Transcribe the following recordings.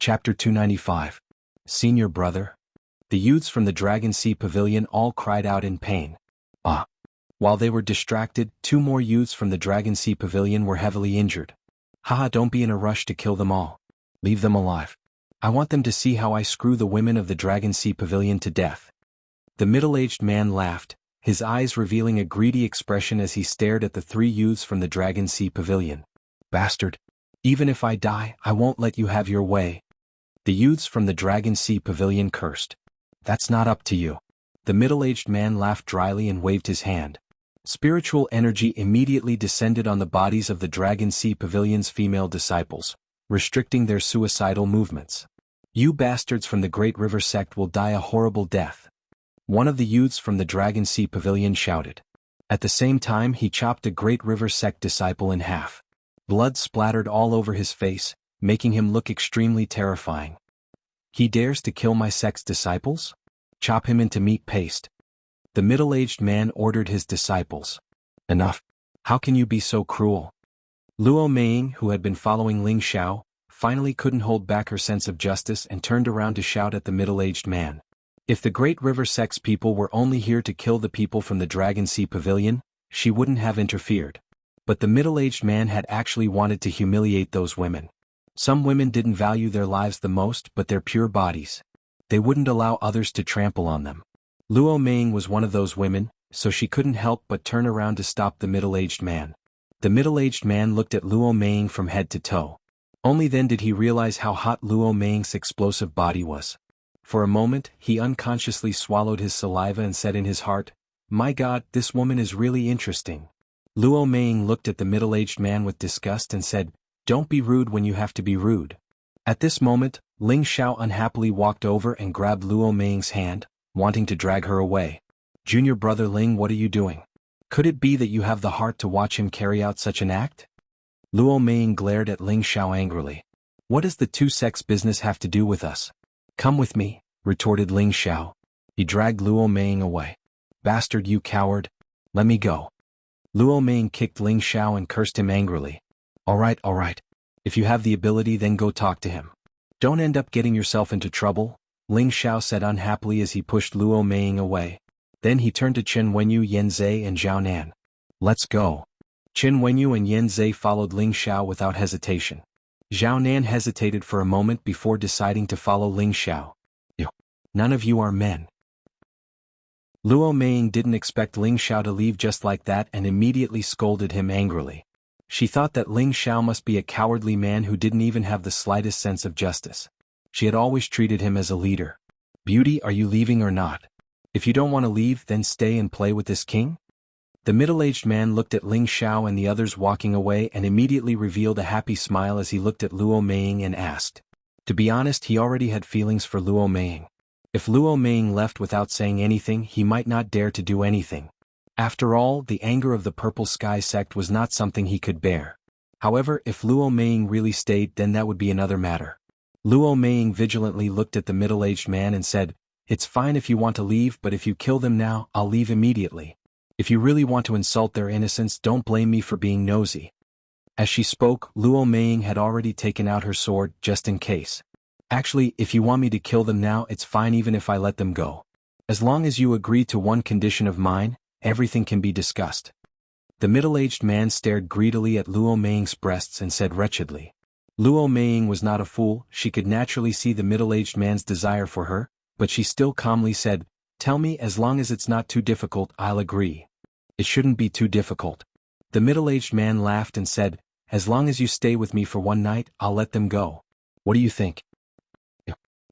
Chapter 295. Senior Brother. The youths from the Dragon Sea Pavilion all cried out in pain. Ah! While they were distracted, 2 more youths from the Dragon Sea Pavilion were heavily injured. Haha, don't be in a rush to kill them all. Leave them alive. I want them to see how I screw the women of the Dragon Sea Pavilion to death. The middle-aged man laughed, his eyes revealing a greedy expression as he stared at the 3 youths from the Dragon Sea Pavilion. Bastard! Even if I die, I won't let you have your way. The youths from the Dragon Sea Pavilion cursed. That's not up to you. The middle-aged man laughed dryly and waved his hand. Spiritual energy immediately descended on the bodies of the Dragon Sea Pavilion's female disciples, restricting their suicidal movements. You bastards from the Great River sect will die a horrible death. One of the youths from the Dragon Sea Pavilion shouted. At the same time he chopped a Great River sect disciple in half. Blood splattered all over his face, making him look extremely terrifying. He dares to kill my sect's disciples? Chop him into meat paste. The middle-aged man ordered his disciples. Enough. How can you be so cruel? Luo Meiying, who had been following Ling Xiao, finally couldn't hold back her sense of justice and turned around to shout at the middle-aged man. If the Great River sect's people were only here to kill the people from the Dragon Sea Pavilion, she wouldn't have interfered. But the middle-aged man had actually wanted to humiliate those women. Some women didn't value their lives the most but their pure bodies. They wouldn't allow others to trample on them. Luo Meiying was one of those women, so she couldn't help but turn around to stop the middle-aged man. The middle-aged man looked at Luo Meiying from head to toe. Only then did he realize how hot Luo Meiying's explosive body was. For a moment, he unconsciously swallowed his saliva and said in his heart, "My God, this woman is really interesting." Luo Meiying looked at the middle-aged man with disgust and said, "Don't be rude when you have to be rude." At this moment, Ling Xiao unhappily walked over and grabbed Luo Meiying's hand, wanting to drag her away. "Junior brother Ling, what are you doing? Could it be that you have the heart to watch him carry out such an act?" Luo Meiying glared at Ling Xiao angrily. "What does the 2 sects' business have to do with us?" "Come with me," retorted Ling Xiao. He dragged Luo Meiying away. "Bastard, you coward! Let me go." Luo Meiying kicked Ling Xiao and cursed him angrily. All right. If you have the ability, then go talk to him. Don't end up getting yourself into trouble," Ling Xiao said unhappily as he pushed Luo Meiying away. Then he turned to Chen Wenyu, Yan Zhe and Zhao Nan. "Let's go." Chen Wenyu and Yan Zhe followed Ling Xiao without hesitation. Zhao Nan hesitated for a moment before deciding to follow Ling Xiao. "None of you are men." Luo Meiying didn't expect Ling Xiao to leave just like that and immediately scolded him angrily. She thought that Ling Xiao must be a cowardly man who didn't even have the slightest sense of justice. She had always treated him as a leader. "Beauty, are you leaving or not? If you don't want to leave, then stay and play with this king?" The middle-aged man looked at Ling Xiao and the others walking away and immediately revealed a happy smile as he looked at Luo Meiying and asked. To be honest, he already had feelings for Luo Meiying. If Luo Meiying left without saying anything, he might not dare to do anything. After all, the anger of the Purple Sky sect was not something he could bear. However, if Luo Meiying really stayed, then that would be another matter. Luo Meiying vigilantly looked at the middle-aged man and said, "It's fine if you want to leave, but if you kill them now, I'll leave immediately. If you really want to insult their innocence, don't blame me for being nosy." As she spoke, Luo Meiying had already taken out her sword, just in case. "Actually, if you want me to kill them now, it's fine even if I let them go. As long as you agree to one condition of mine, everything can be discussed." The middle-aged man stared greedily at Luo Meiying's breasts and said wretchedly. Luo Meiying was not a fool, she could naturally see the middle-aged man's desire for her, but she still calmly said, "Tell me, as long as it's not too difficult, I'll agree." "It shouldn't be too difficult." The middle-aged man laughed and said, "As long as you stay with me for one night, I'll let them go. What do you think?"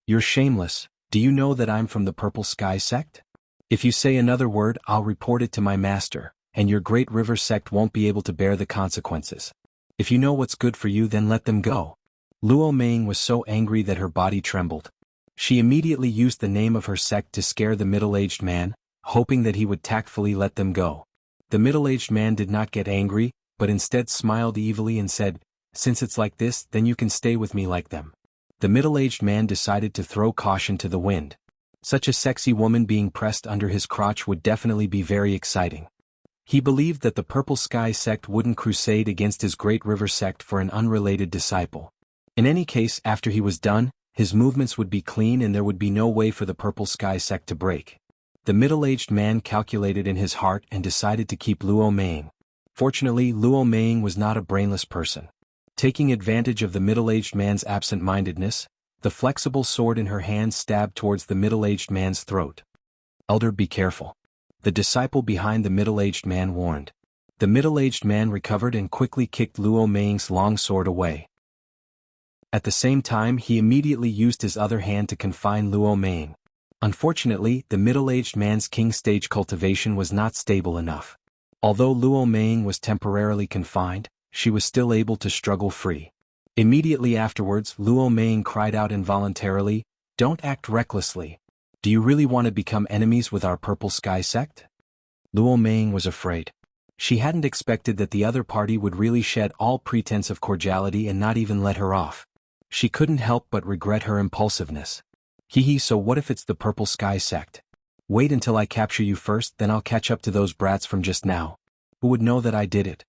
"You're shameless. Do you know that I'm from the Purple Sky sect? If you say another word, I'll report it to my master, and your Great River sect won't be able to bear the consequences. If you know what's good for you, then let them go." Luo Meiying was so angry that her body trembled. She immediately used the name of her sect to scare the middle-aged man, hoping that he would tactfully let them go. The middle-aged man did not get angry, but instead smiled evilly and said, "Since it's like this, then you can stay with me like them." The middle-aged man decided to throw caution to the wind. Such a sexy woman being pressed under his crotch would definitely be very exciting. He believed that the Purple Sky sect wouldn't crusade against his Great River sect for an unrelated disciple. In any case, after he was done, his movements would be clean and there would be no way for the Purple Sky sect to break. The middle-aged man calculated in his heart and decided to keep Luo Meng. Fortunately, Luo Meng was not a brainless person. Taking advantage of the middle-aged man's absent-mindedness, the flexible sword in her hand stabbed towards the middle-aged man's throat. "Elder, be careful," the disciple behind the middle-aged man warned. The middle-aged man recovered and quickly kicked Luo Meng's long sword away. At the same time, he immediately used his other hand to confine Luo Meng. Unfortunately, the middle-aged man's king stage cultivation was not stable enough. Although Luo Meng was temporarily confined, she was still able to struggle free. Immediately afterwards, Luo Meng cried out involuntarily, "Don't act recklessly. Do you really want to become enemies with our Purple Sky sect?" Luo Meng was afraid. She hadn't expected that the other party would really shed all pretense of cordiality and not even let her off. She couldn't help but regret her impulsiveness. So what if it's the Purple Sky sect? Wait until I capture you first, then I'll catch up to those brats from just now. Who would know that I did it?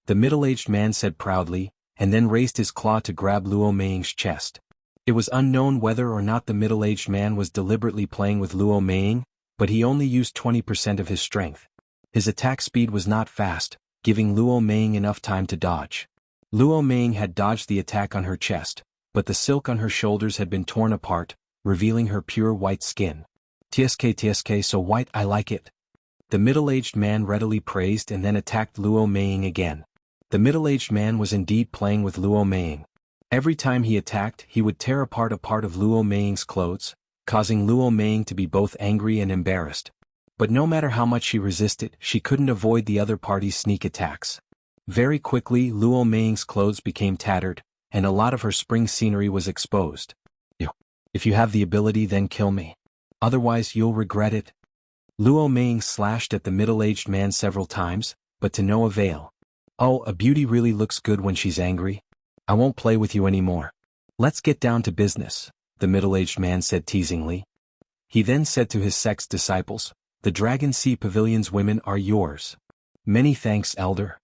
The middle-aged man said proudly, and then raised his claw to grab Luo Meng's chest. It was unknown whether or not the middle-aged man was deliberately playing with Luo Meng, but he only used 20% of his strength. His attack speed was not fast, giving Luo Meng enough time to dodge. Luo Meng had dodged the attack on her chest, but the silk on her shoulders had been torn apart, revealing her pure white skin. TSK, so white, I like it." The middle-aged man readily praised and then attacked Luo Meng again. The middle-aged man was indeed playing with Luo Meng. Every time he attacked, he would tear apart a part of Luo Meng's clothes, causing Luo Meng to be both angry and embarrassed. But no matter how much she resisted, she couldn't avoid the other party's sneak attacks. Very quickly, Luo Meng's clothes became tattered, and a lot of her spring scenery was exposed. "If you have the ability, then kill me. Otherwise you'll regret it." Luo Meng slashed at the middle-aged man several times, but to no avail. "Oh, a beauty really looks good when she's angry. I won't play with you anymore. Let's get down to business," the middle-aged man said teasingly. He then said to his sect's disciples, "The Dragon Sea Pavilion's women are yours." "Many thanks, Elder."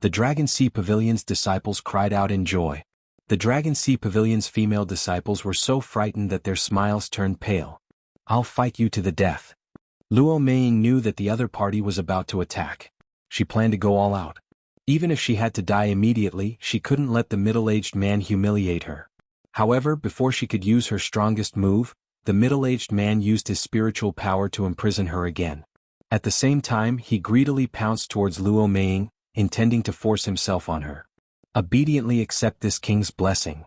The Dragon Sea Pavilion's disciples cried out in joy. The Dragon Sea Pavilion's female disciples were so frightened that their smiles turned pale. "I'll fight you to the death." Luo Meng knew that the other party was about to attack. She planned to go all out. Even if she had to die immediately, she couldn't let the middle-aged man humiliate her. However, before she could use her strongest move, the middle-aged man used his spiritual power to imprison her again. At the same time, he greedily pounced towards Luo Meng, intending to force himself on her. "Obediently accept this king's blessing."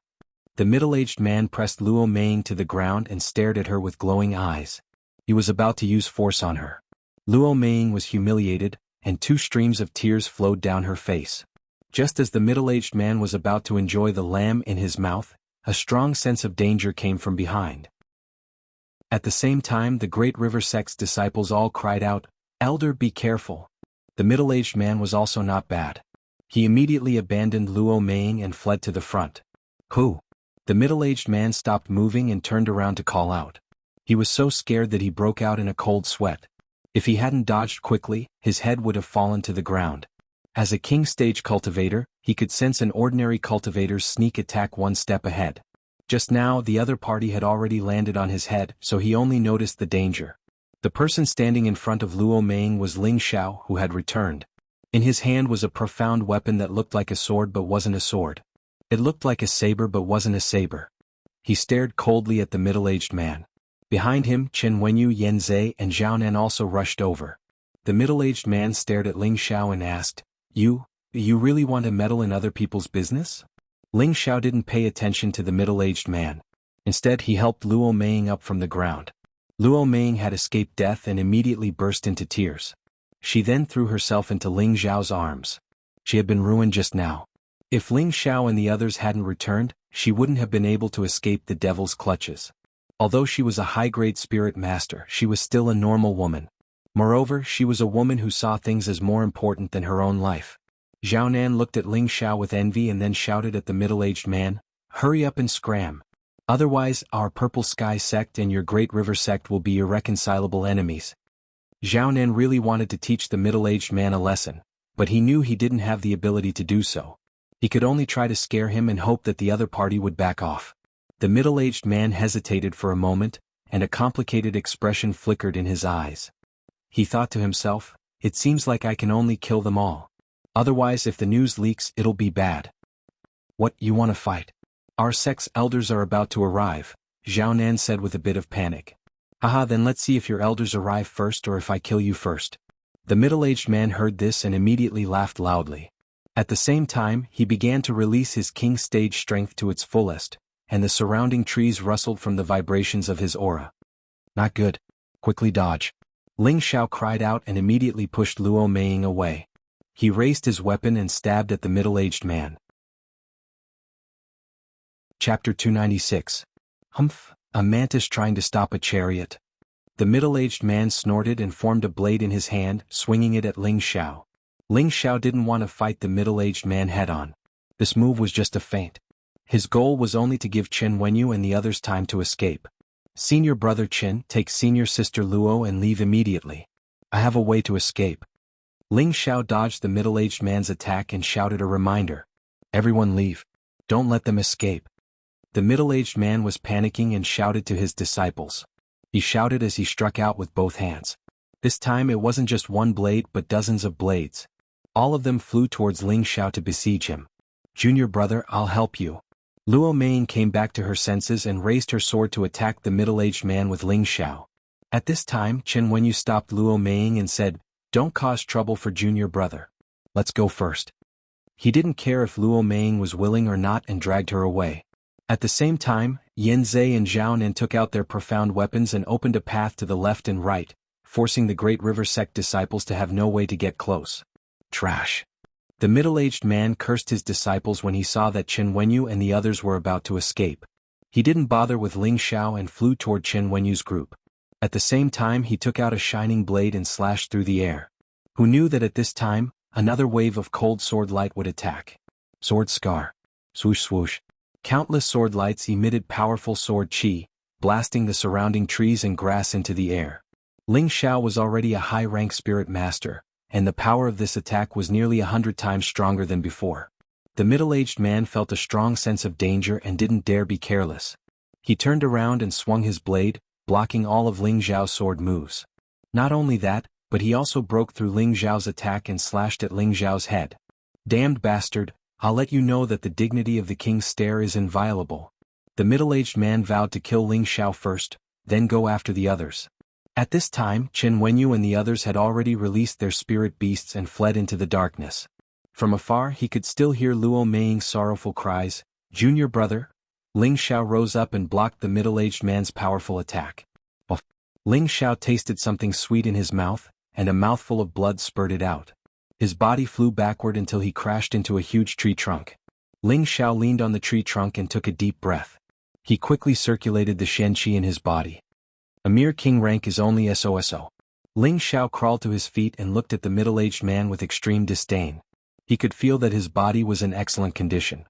The middle-aged man pressed Luo Meng to the ground and stared at her with glowing eyes. He was about to use force on her. Luo Meng was humiliated, and 2 streams of tears flowed down her face. Just as the middle-aged man was about to enjoy the lamb in his mouth, a strong sense of danger came from behind. At the same time, the Great River sect's disciples all cried out, "Elder, be careful." The middle-aged man was also not bad. He immediately abandoned Luo Meng and fled to the front. "Who?" The middle-aged man stopped moving and turned around to call out. He was so scared that he broke out in a cold sweat. If he hadn't dodged quickly, his head would have fallen to the ground. As a king stage cultivator, he could sense an ordinary cultivator's sneak attack 1 step ahead. Just now, the other party had already landed on his head, so he only noticed the danger. The person standing in front of Luo Meng was Ling Xiao, who had returned. In his hand was a profound weapon that looked like a sword but wasn't a sword. It looked like a saber but wasn't a saber. He stared coldly at the middle-aged man. Behind him, Chen Wenyu, Yan Zhe, and Zhao Nan also rushed over. The middle-aged man stared at Ling Xiao and asked, You really want to meddle in other people's business?" Ling Xiao didn't pay attention to the middle-aged man. Instead, he helped Luo Meng up from the ground. Luo Meng had escaped death and immediately burst into tears. She then threw herself into Ling Xiao's arms. She had been ruined just now. If Ling Xiao and the others hadn't returned, she wouldn't have been able to escape the devil's clutches. Although she was a high-grade spirit master, she was still a normal woman. Moreover, she was a woman who saw things as more important than her own life. Zhao Nan looked at Ling Xiao with envy and then shouted at the middle-aged man, "Hurry up and scram. Otherwise, our Purple Sky sect and your Great River sect will be irreconcilable enemies." Zhao Nan really wanted to teach the middle-aged man a lesson, but he knew he didn't have the ability to do so. He could only try to scare him and hope that the other party would back off. The middle-aged man hesitated for a moment, and a complicated expression flickered in his eyes. He thought to himself, it seems like I can only kill them all. Otherwise, if the news leaks, it'll be bad. What, you want to fight? Our sect's elders are about to arrive, Zhao Nan said with a bit of panic. Haha, then let's see if your elders arrive first or if I kill you first. The middle-aged man heard this and immediately laughed loudly. At the same time, he began to release his king stage strength to its fullest, and the surrounding trees rustled from the vibrations of his aura. Not good. Quickly dodge. Ling Xiao cried out and immediately pushed Luo Meiying away. He raised his weapon and stabbed at the middle-aged man. Chapter 296. Humph, a mantis trying to stop a chariot. The middle-aged man snorted and formed a blade in his hand, swinging it at Ling Xiao. Ling Xiao didn't want to fight the middle-aged man head-on. This move was just a feint. His goal was only to give Chen Wenyu and the others time to escape. Senior brother Chen, take senior sister Luo and leave immediately. I have a way to escape. Ling Xiao dodged the middle-aged man's attack and shouted a reminder. Everyone leave. Don't let them escape. The middle-aged man was panicking and shouted to his disciples. He shouted as he struck out with both hands. This time it wasn't just one blade but dozens of blades. All of them flew towards Ling Xiao to besiege him. Junior brother, I'll help you. Luo Meiying came back to her senses and raised her sword to attack the middle-aged man with Ling Xiao. At this time, Chen Wenyu stopped Luo Meiying and said, don't cause trouble for junior brother. Let's go first. He didn't care if Luo Meiying was willing or not and dragged her away. At the same time, Yen Zhe and Zhao Nan took out their profound weapons and opened a path to the left and right, forcing the Great River Sect disciples to have no way to get close. Trash. The middle-aged man cursed his disciples when he saw that Chen Wenyu and the others were about to escape. He didn't bother with Ling Xiao and flew toward Chen Wenyu's group. At the same time he took out a shining blade and slashed through the air. Who knew that at this time, another wave of cold sword light would attack? Sword scar. Swoosh swoosh. Countless sword lights emitted powerful sword chi, blasting the surrounding trees and grass into the air. Ling Xiao was already a high-rank spirit master, and the power of this attack was nearly 100 times stronger than before. The middle-aged man felt a strong sense of danger and didn't dare be careless. He turned around and swung his blade, blocking all of Ling Xiao's sword moves. Not only that, but he also broke through Ling Xiao's attack and slashed at Ling Xiao's head. Damned bastard, I'll let you know that the dignity of the king's stare is inviolable. The middle-aged man vowed to kill Ling Xiao first, then go after the others. At this time, Chen Wenyu and the others had already released their spirit beasts and fled into the darkness. From afar he could still hear Luo Meiying's sorrowful cries, "Junior brother?" Ling Xiao rose up and blocked the middle-aged man's powerful attack. Off. Ling Xiao tasted something sweet in his mouth, and a mouthful of blood spurted out. His body flew backward until he crashed into a huge tree trunk. Ling Xiao leaned on the tree trunk and took a deep breath. He quickly circulated the Shen Qi in his body. A mere king rank is only SOSO. Ling Xiao crawled to his feet and looked at the middle-aged man with extreme disdain. He could feel that his body was in excellent condition.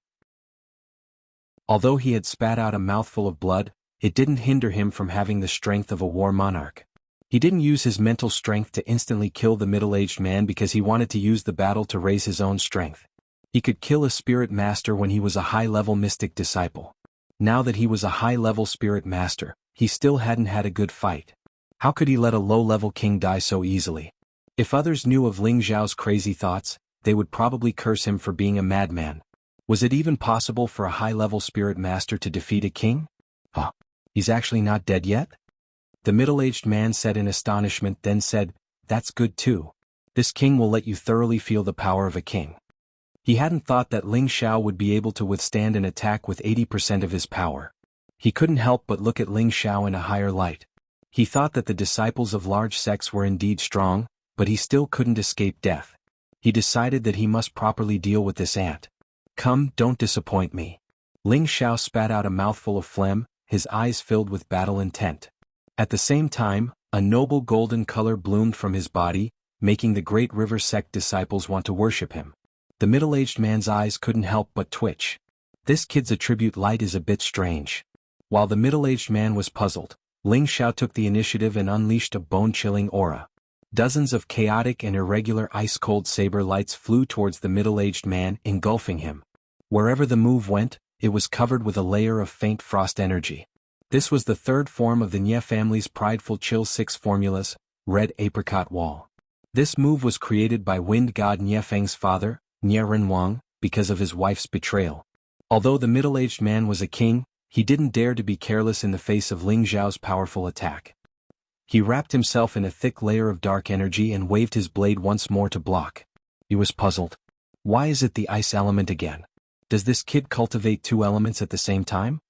Although he had spat out a mouthful of blood, it didn't hinder him from having the strength of a war monarch. He didn't use his mental strength to instantly kill the middle-aged man because he wanted to use the battle to raise his own strength. He could kill a spirit master when he was a high-level mystic disciple. Now that he was a high-level spirit master, he still hadn't had a good fight. How could he let a low-level king die so easily? If others knew of Ling Xiao's crazy thoughts, they would probably curse him for being a madman. Was it even possible for a high-level spirit master to defeat a king? Huh. He's actually not dead yet? The middle-aged man said in astonishment, then said, "That's good too. This king will let you thoroughly feel the power of a king." He hadn't thought that Ling Xiao would be able to withstand an attack with 80% of his power. He couldn't help but look at Ling Xiao in a higher light. He thought that the disciples of large sects were indeed strong, but he still couldn't escape death. He decided that he must properly deal with this ant. "Come, don't disappoint me." Ling Xiao spat out a mouthful of phlegm, his eyes filled with battle intent. At the same time, a noble golden color bloomed from his body, making the Great River Sect disciples want to worship him. The middle-aged man's eyes couldn't help but twitch. This kid's attribute light is a bit strange. While the middle-aged man was puzzled, Ling Xiao took the initiative and unleashed a bone-chilling aura. Dozens of chaotic and irregular ice-cold saber lights flew towards the middle-aged man, engulfing him. Wherever the move went, it was covered with a layer of faint frost energy. This was the third form of the Nye family's prideful Chill 6 formulas, Red Apricot Wall. This move was created by wind god Nye Feng's father, Nye Renwang, because of his wife's betrayal. Although the middle-aged man was a king, he didn't dare to be careless in the face of Ling Zhao's powerful attack. He wrapped himself in a thick layer of dark energy and waved his blade once more to block. He was puzzled. Why is it the ice element again? Does this kid cultivate two elements at the same time?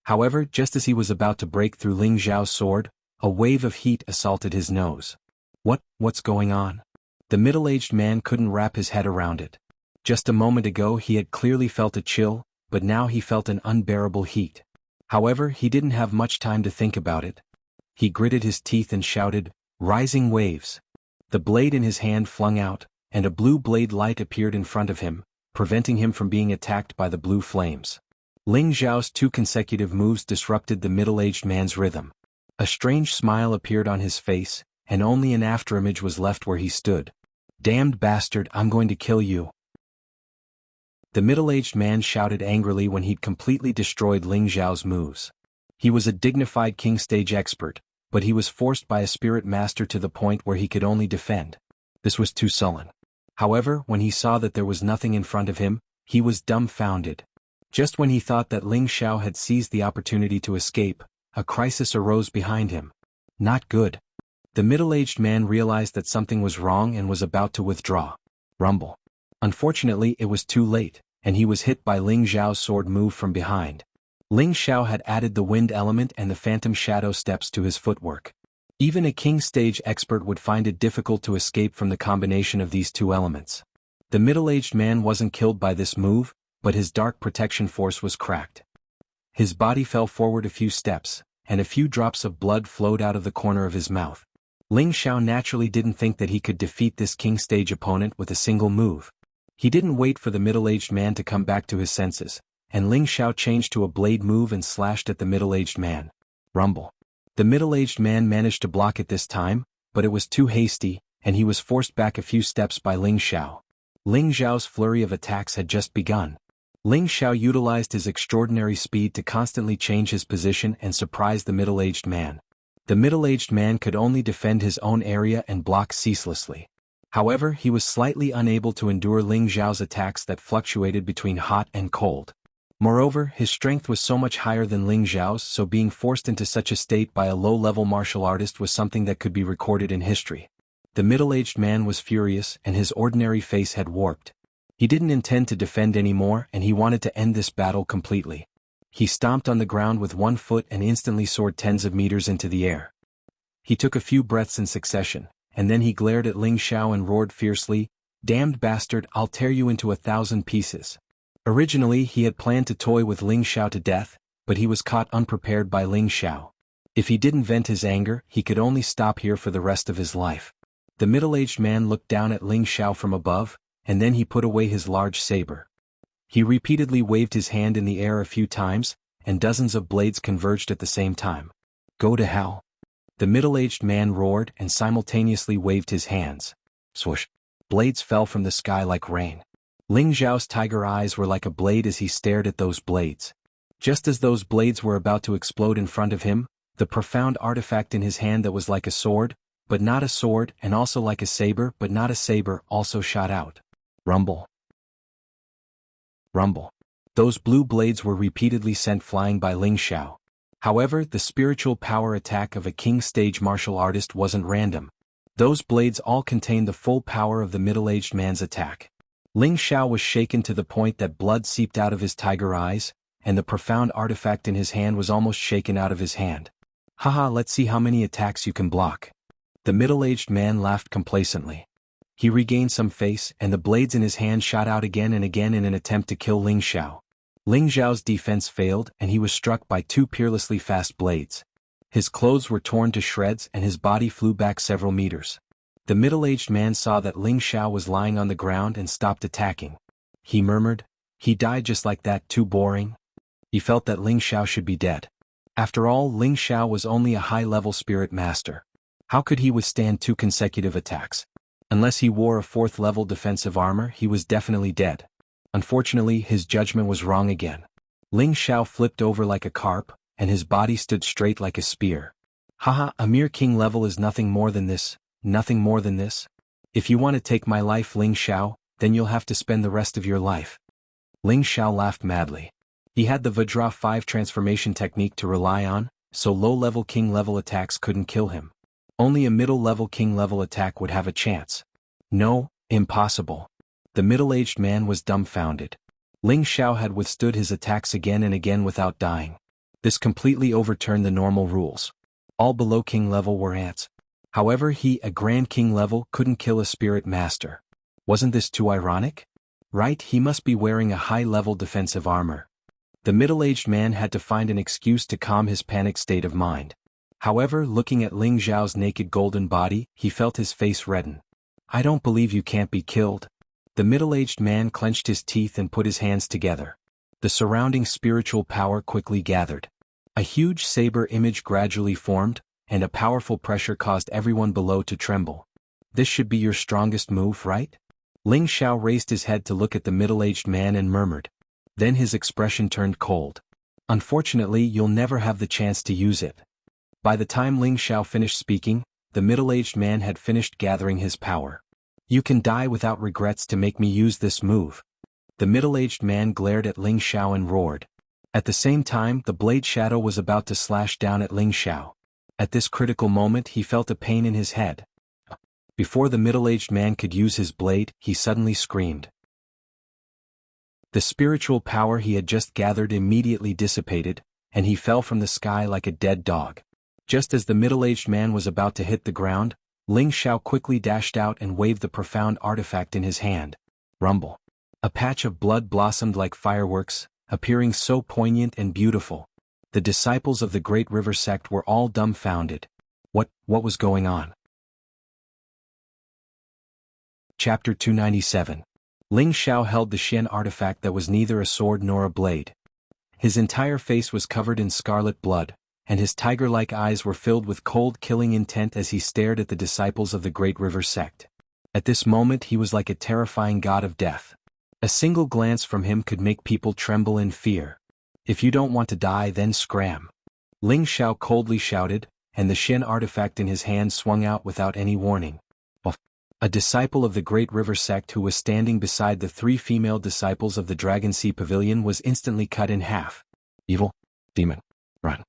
However, just as he was about to break through Ling Zhao's sword, a wave of heat assaulted his nose. What's going on? The middle-aged man couldn't wrap his head around it. Just a moment ago he had clearly felt a chill, but now he felt an unbearable heat. However, he didn't have much time to think about it. He gritted his teeth and shouted, "Rising waves!" The blade in his hand flung out, and a blue blade light appeared in front of him, preventing him from being attacked by the blue flames. Ling Zhao's two consecutive moves disrupted the middle-aged man's rhythm. A strange smile appeared on his face, and only an afterimage was left where he stood. "Damned bastard, I'm going to kill you!" The middle-aged man shouted angrily when he'd completely destroyed Ling Zhao's moves. He was a dignified king stage expert, but he was forced by a spirit master to the point where he could only defend. This was too sullen. However, when he saw that there was nothing in front of him, he was dumbfounded. Just when he thought that Ling Zhao had seized the opportunity to escape, a crisis arose behind him. Not good. The middle-aged man realized that something was wrong and was about to withdraw. Rumble. Unfortunately, it was too late, and he was hit by Ling Zhao's sword move from behind. Ling Zhao had added the wind element and the phantom shadow steps to his footwork. Even a king stage expert would find it difficult to escape from the combination of these two elements. The middle-aged man wasn't killed by this move, but his dark protection force was cracked. His body fell forward a few steps, and a few drops of blood flowed out of the corner of his mouth. Ling Zhao naturally didn't think that he could defeat this king stage opponent with a single move. He didn't wait for the middle-aged man to come back to his senses, and Ling Zhao changed to a blade move and slashed at the middle-aged man. Rumble. The middle-aged man managed to block it this time, but it was too hasty, and he was forced back a few steps by Ling Zhao. Ling Zhao's flurry of attacks had just begun. Ling Zhao utilized his extraordinary speed to constantly change his position and surprise the middle-aged man. The middle-aged man could only defend his own area and block ceaselessly. However, he was slightly unable to endure Ling Zhao's attacks that fluctuated between hot and cold. Moreover, his strength was so much higher than Ling Zhao's, so being forced into such a state by a low-level martial artist was something that could be recorded in history. The middle-aged man was furious and his ordinary face had warped. He didn't intend to defend anymore and he wanted to end this battle completely. He stomped on the ground with one foot and instantly soared tens of meters into the air. He took a few breaths in succession, and then he glared at Ling Zhao and roared fiercely, "Damned bastard, I'll tear you into 1,000 pieces." Originally he had planned to toy with Ling Zhao to death, but he was caught unprepared by Ling Zhao. If he didn't vent his anger, he could only stop here for the rest of his life. The middle-aged man looked down at Ling Zhao from above, and then he put away his large saber. He repeatedly waved his hand in the air a few times, and dozens of blades converged at the same time. "Go to hell." The middle-aged man roared and simultaneously waved his hands. Swoosh! Blades fell from the sky like rain. Ling Zhao's tiger eyes were like a blade as he stared at those blades. Just as those blades were about to explode in front of him, the profound artifact in his hand that was like a sword, but not a sword, and also like a saber, but not a saber, also shot out. Rumble. Rumble. Those blue blades were repeatedly sent flying by Ling Zhao. However, the spiritual power attack of a king stage martial artist wasn't random. Those blades all contained the full power of the middle-aged man's attack. Ling Zhao was shaken to the point that blood seeped out of his tiger eyes, and the profound artifact in his hand was almost shaken out of his hand. "Haha, let's see how many attacks you can block." The middle-aged man laughed complacently. He regained some face, and the blades in his hand shot out again and again in an attempt to kill Ling Zhao. Ling Zhao's defense failed, and he was struck by two peerlessly fast blades. His clothes were torn to shreds and his body flew back several meters. The middle-aged man saw that Ling Zhao was lying on the ground and stopped attacking. He murmured, "He died just like that, too boring." He felt that Ling Zhao should be dead. After all, Ling Zhao was only a high-level spirit master. How could he withstand two consecutive attacks? Unless he wore a 4th-level defensive armor, he was definitely dead. Unfortunately, his judgment was wrong again. Ling Xiao flipped over like a carp, and his body stood straight like a spear. Haha, a mere king level is nothing more than this, nothing more than this. If you want to take my life, Ling Xiao, then you'll have to spend the rest of your life. Ling Xiao laughed madly. He had the Vajra 5 transformation technique to rely on, so low-level king-level attacks couldn't kill him. Only a middle-level king-level attack would have a chance. No, impossible. The middle-aged man was dumbfounded. Ling Xiao had withstood his attacks again and again without dying. This completely overturned the normal rules. All below king level were ants. However, he, a grand king level, couldn't kill a spirit master. Wasn't this too ironic? Right, he must be wearing a high-level defensive armor. The middle-aged man had to find an excuse to calm his panicked state of mind. However, looking at Ling Xiao's naked golden body, he felt his face redden. I don't believe you can't be killed. The middle-aged man clenched his teeth and put his hands together. The surrounding spiritual power quickly gathered. A huge saber image gradually formed, and a powerful pressure caused everyone below to tremble. This should be your strongest move, right? Ling Xiao raised his head to look at the middle-aged man and murmured. Then his expression turned cold. Unfortunately, you'll never have the chance to use it. By the time Ling Xiao finished speaking, the middle-aged man had finished gathering his power. You can die without regrets to make me use this move. The middle-aged man glared at Ling Xiao and roared. At the same time, the blade shadow was about to slash down at Ling Xiao. At this critical moment, he felt a pain in his head. Before the middle-aged man could use his blade, he suddenly screamed. The spiritual power he had just gathered immediately dissipated, and he fell from the sky like a dead dog. Just as the middle-aged man was about to hit the ground, Ling Xiao quickly dashed out and waved the profound artifact in his hand. Rumble. A patch of blood blossomed like fireworks, appearing so poignant and beautiful. The disciples of the Great River sect were all dumbfounded. What was going on? Chapter 297. Ling Xiao held the Xian artifact that was neither a sword nor a blade. His entire face was covered in scarlet blood, and his tiger-like eyes were filled with cold killing intent as he stared at the disciples of the Great River sect. At this moment he was like a terrifying god of death. A single glance from him could make people tremble in fear. If you don't want to die, then scram. Ling Xiao coldly shouted, and the Xian artifact in his hand swung out without any warning. A disciple of the Great River sect who was standing beside the 3 female disciples of the Dragon Sea Pavilion was instantly cut in half. Evil demon, run.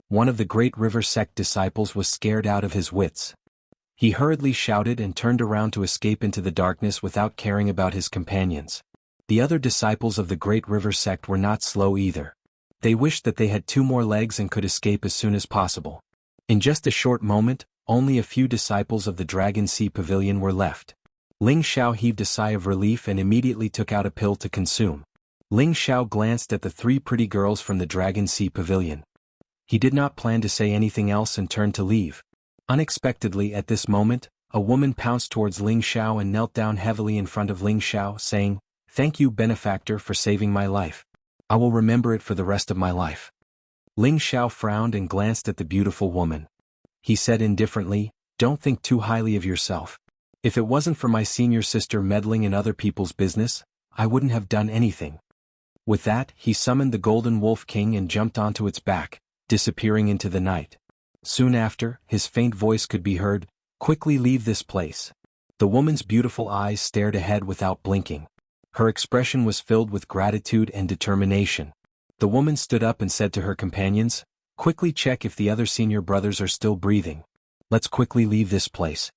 One of the Great River sect disciples was scared out of his wits. He hurriedly shouted and turned around to escape into the darkness without caring about his companions. The other disciples of the Great River sect were not slow either. They wished that they had 2 more legs and could escape as soon as possible. In just a short moment, only a few disciples of the Dragon Sea Pavilion were left. Ling Xiao heaved a sigh of relief and immediately took out a pill to consume. Ling Xiao glanced at the 3 pretty girls from the Dragon Sea Pavilion. He did not plan to say anything else and turned to leave. Unexpectedly at this moment, a woman pounced towards Ling Xiao and knelt down heavily in front of Ling Xiao, saying, "Thank you, benefactor, for saving my life. I will remember it for the rest of my life." Ling Xiao frowned and glanced at the beautiful woman. He said indifferently, "Don't think too highly of yourself. If it wasn't for my senior sister meddling in other people's business, I wouldn't have done anything." With that, he summoned the Golden Wolf King and jumped onto its back, disappearing into the night. Soon after, his faint voice could be heard, "Quickly leave this place." The woman's beautiful eyes stared ahead without blinking. Her expression was filled with gratitude and determination. The woman stood up and said to her companions, "Quickly check if the other senior brothers are still breathing. Let's quickly leave this place."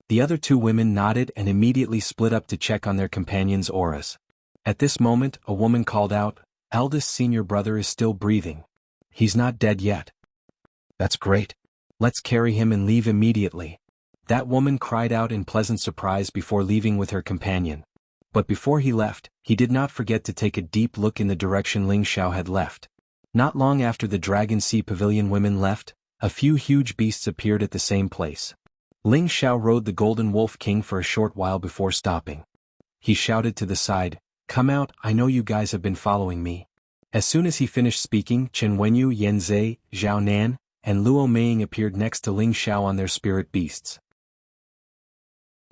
The other 2 women nodded and immediately split up to check on their companions' auras. At this moment, a woman called out, "Eldest senior brother is still breathing. He's not dead yet." "That's great. Let's carry him and leave immediately." That woman cried out in pleasant surprise before leaving with her companion. But before he left, he did not forget to take a deep look in the direction Ling Xiao had left. Not long after the Dragon Sea Pavilion women left, a few huge beasts appeared at the same place. Ling Xiao rode the Golden Wolf King for a short while before stopping. He shouted to the side, "Come out, I know you guys have been following me." As soon as he finished speaking, Chen Wenyu, Yan Zhe, Zhao Nan, and Luo Meiying appeared next to Ling Xiao on their spirit beasts.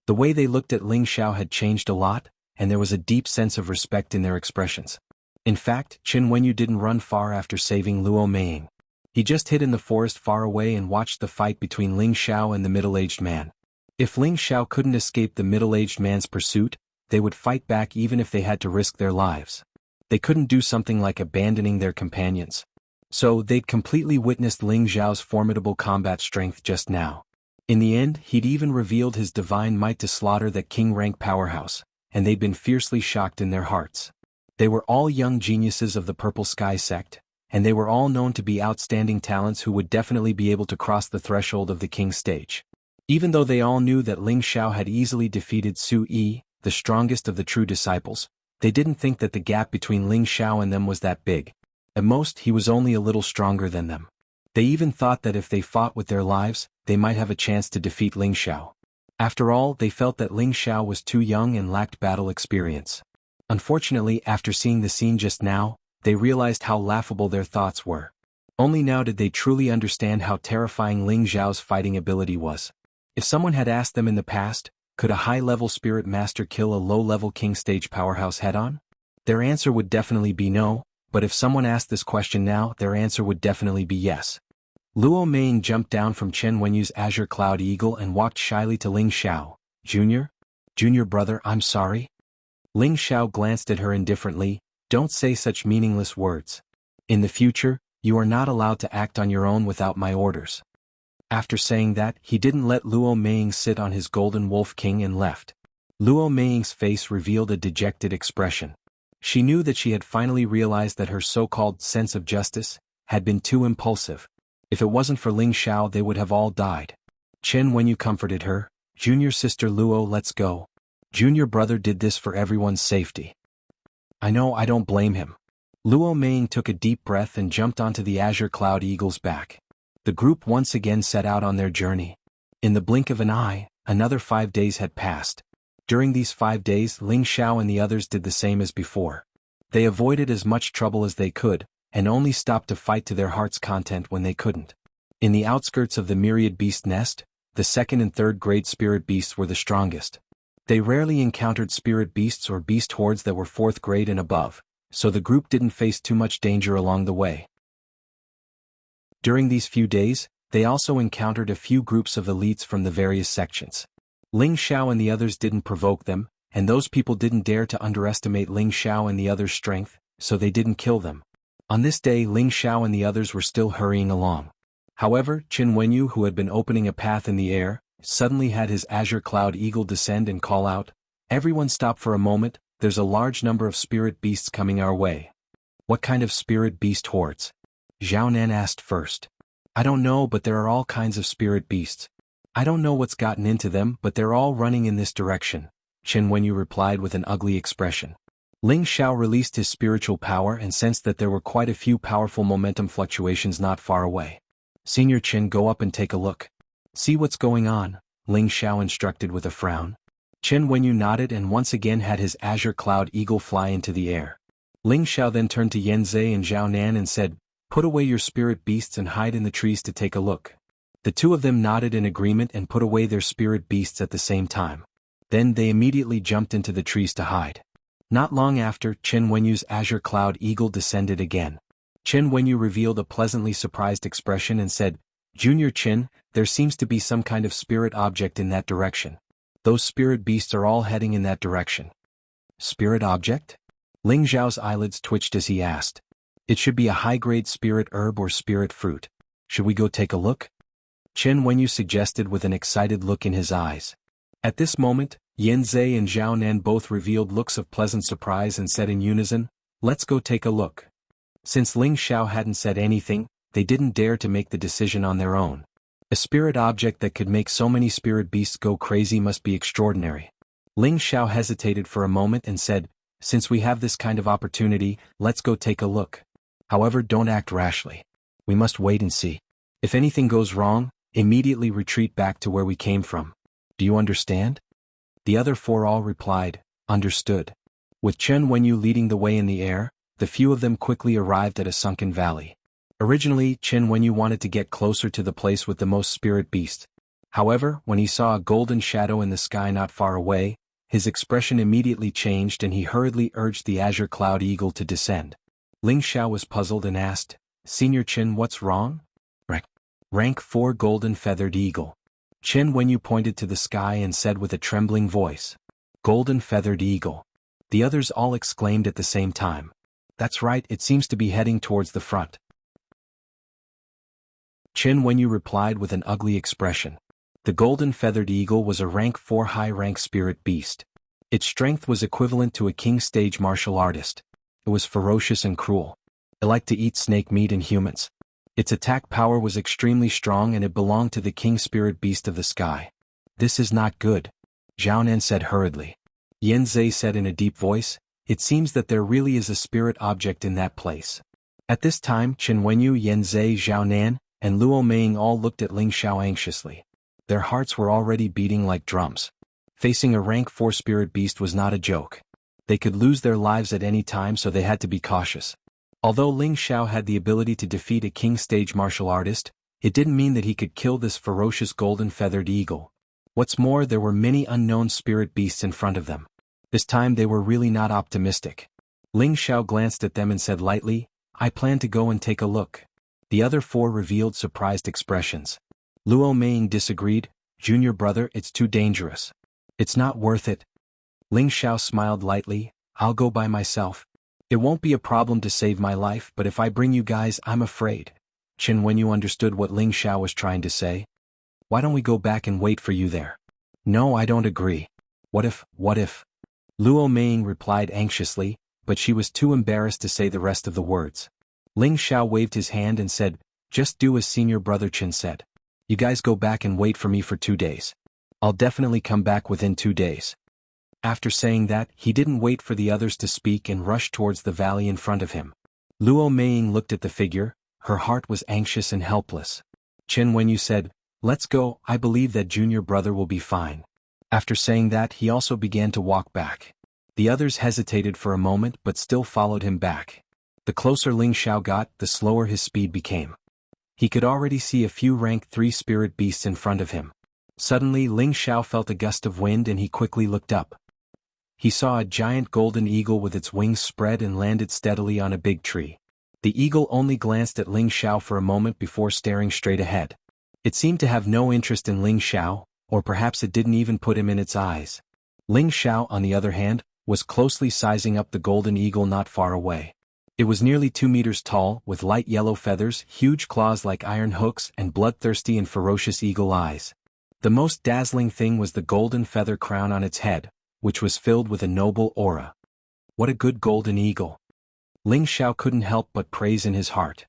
The way they looked at Ling Xiao had changed a lot, and there was a deep sense of respect in their expressions. In fact, Qin Wenyu didn't run far after saving Luo Meiying. He just hid in the forest far away and watched the fight between Ling Xiao and the middle-aged man. If Ling Xiao couldn't escape the middle-aged man's pursuit, they would fight back even if they had to risk their lives. They couldn't do something like abandoning their companions. So they'd completely witnessed Ling Xiao's formidable combat strength just now. In the end, he'd even revealed his divine might to slaughter that king-rank powerhouse, and they'd been fiercely shocked in their hearts. They were all young geniuses of the Purple Sky sect, and they were all known to be outstanding talents who would definitely be able to cross the threshold of the king stage. Even though they all knew that Ling Xiao had easily defeated Su Yi, the strongest of the true disciples, they didn't think that the gap between Ling Xiao and them was that big. At most, he was only a little stronger than them. They even thought that if they fought with their lives, they might have a chance to defeat Ling Xiao. After all, they felt that Ling Xiao was too young and lacked battle experience. Unfortunately, after seeing the scene just now, they realized how laughable their thoughts were. Only now did they truly understand how terrifying Ling Xiao's fighting ability was. If someone had asked them in the past, could a high-level spirit master kill a low-level king stage powerhouse head-on? Their answer would definitely be no, but if someone asked this question now, their answer would definitely be yes. Luo Meiying jumped down from Chen Wenyu's Azure Cloud Eagle and walked shyly to Ling Xiao. Junior? Junior brother, I'm sorry? Ling Xiao glanced at her indifferently. Don't say such meaningless words. In the future, you are not allowed to act on your own without my orders. After saying that, he didn't let Luo Meiying sit on his golden wolf king and left. Luo Meiying's face revealed a dejected expression. She knew that she had finally realized that her so-called sense of justice had been too impulsive. If it wasn't for Ling Xiao, they would have all died. Chen Wenyu comforted her. Junior sister Luo, let's go. Junior brother did this for everyone's safety. I know, I don't blame him. Luo Meiying took a deep breath and jumped onto the Azure Cloud Eagle's back. The group once again set out on their journey. In the blink of an eye, another 5 days had passed. During these 5 days, Ling Xiao and the others did the same as before. They avoided as much trouble as they could, and only stopped to fight to their heart's content when they couldn't. In the outskirts of the myriad beast nest, the second and third grade spirit beasts were the strongest. They rarely encountered spirit beasts or beast hordes that were 4th grade and above, so the group didn't face too much danger along the way. During these few days, they also encountered a few groups of elites from the various sections. Ling Xiao and the others didn't provoke them, and those people didn't dare to underestimate Ling Xiao and the others' strength, so they didn't kill them. On this day, Ling Xiao and the others were still hurrying along. However, Qin Wenyu, who had been opening a path in the air, suddenly had his Azure Cloud Eagle descend and call out, "Everyone stop for a moment, there's a large number of spirit beasts coming our way." What kind of spirit beast hordes? Zhao Nan asked first. I don't know, but there are all kinds of spirit beasts. I don't know what's gotten into them, but they're all running in this direction, Qin Wenyu replied with an ugly expression. Ling Xiao released his spiritual power and sensed that there were quite a few powerful momentum fluctuations not far away. Senior Qin, go up and take a look. See what's going on, Ling Xiao instructed with a frown. Qin Wenyu nodded and once again had his Azure Cloud Eagle fly into the air. Ling Xiao then turned to Yanzei and Zhao Nan and said, "Put away your spirit beasts and hide in the trees to take a look." The two of them nodded in agreement and put away their spirit beasts at the same time. Then they immediately jumped into the trees to hide. Not long after, Qin Wenyu's Azure Cloud Eagle descended again. Qin Wenyu revealed a pleasantly surprised expression and said, "Junior Qin, there seems to be some kind of spirit object in that direction. Those spirit beasts are all heading in that direction." Spirit object? Ling Zhao's eyelids twitched as he asked. It should be a high-grade spirit herb or spirit fruit. Should we go take a look? Qin Wenyu suggested with an excited look in his eyes. At this moment, Yanzei and Zhao Nan both revealed looks of pleasant surprise and said in unison, "Let's go take a look." Since Ling Xiao hadn't said anything, they didn't dare to make the decision on their own. A spirit object that could make so many spirit beasts go crazy must be extraordinary. Ling Xiao hesitated for a moment and said, "Since we have this kind of opportunity, let's go take a look. However, don't act rashly. We must wait and see. If anything goes wrong, immediately retreat back to where we came from. Do you understand?" The other four all replied, "Understood." With Qin Wenyu leading the way in the air, the few of them quickly arrived at a sunken valley. Originally, Qin Wenyu wanted to get closer to the place with the most spirit beasts. However, when he saw a golden shadow in the sky not far away, His expression immediately changed and he hurriedly urged the azure cloud eagle to descend. Ling Xiao was puzzled and asked, "Senior Qin, what's wrong?" Rank 4 golden feathered eagle. Qin Wenyu pointed to the sky and said with a trembling voice, "Golden feathered eagle." The others all exclaimed at the same time. "That's right, it seems to be heading towards the front." Qin Wenyu replied with an ugly expression. The golden feathered eagle was a rank 4 high-rank spirit beast. Its strength was equivalent to a king stage martial artist. It was ferocious and cruel. It liked to eat snake meat and humans. Its attack power was extremely strong and it belonged to the king spirit beast of the sky. "This is not good," Zhao said hurriedly. Yan Zhe said in a deep voice, "It seems that there really is a spirit object in that place." At this time Qin Wenyu, Yan Zhe, Zhao Nan, and Luo Meiying all looked at Ling Xiao anxiously. Their hearts were already beating like drums. Facing a rank 4 spirit beast was not a joke. They could lose their lives at any time, so they had to be cautious. Although Ling Xiao had the ability to defeat a king stage martial artist, it didn't mean that he could kill this ferocious golden feathered eagle. What's more, there were many unknown spirit beasts in front of them. This time they were really not optimistic. Ling Xiao glanced at them and said lightly, "I plan to go and take a look." The other 4 revealed surprised expressions. Luo Meiying disagreed, "Junior brother, it's too dangerous. It's not worth it." Ling Xiao smiled lightly, "I'll go by myself. It won't be a problem to save my life, but if I bring you guys, I'm afraid." Qin Wenyu understood what Ling Xiao was trying to say. "Why don't we go back and wait for you there?" "No, I don't agree." What if? Luo Meiying replied anxiously, but she was too embarrassed to say the rest of the words. Ling Xiao waved his hand and said, "Just do as senior brother Qin said. You guys go back and wait for me for 2 days. I'll definitely come back within 2 days." After saying that, he didn't wait for the others to speak and rushed towards the valley in front of him. Luo Meiying looked at the figure, her heart was anxious and helpless. Qin Wenyu said, "Let's go, I believe that junior brother will be fine." After saying that, he also began to walk back. The others hesitated for a moment but still followed him back. The closer Ling Xiao got, the slower his speed became. He could already see a few rank 3 spirit beasts in front of him. Suddenly Ling Xiao felt a gust of wind and he quickly looked up. He saw a giant golden eagle with its wings spread and landed steadily on a big tree. The eagle only glanced at Ling Xiao for a moment before staring straight ahead. It seemed to have no interest in Ling Xiao, or perhaps it didn't even put him in its eyes. Ling Xiao, on the other hand, was closely sizing up the golden eagle not far away. It was nearly 2 meters tall, with light yellow feathers, huge claws like iron hooks, and bloodthirsty and ferocious eagle eyes. The most dazzling thing was the golden feather crown on its head, which was filled with a noble aura. What a good golden eagle! Ling Xiao couldn't help but praise in his heart.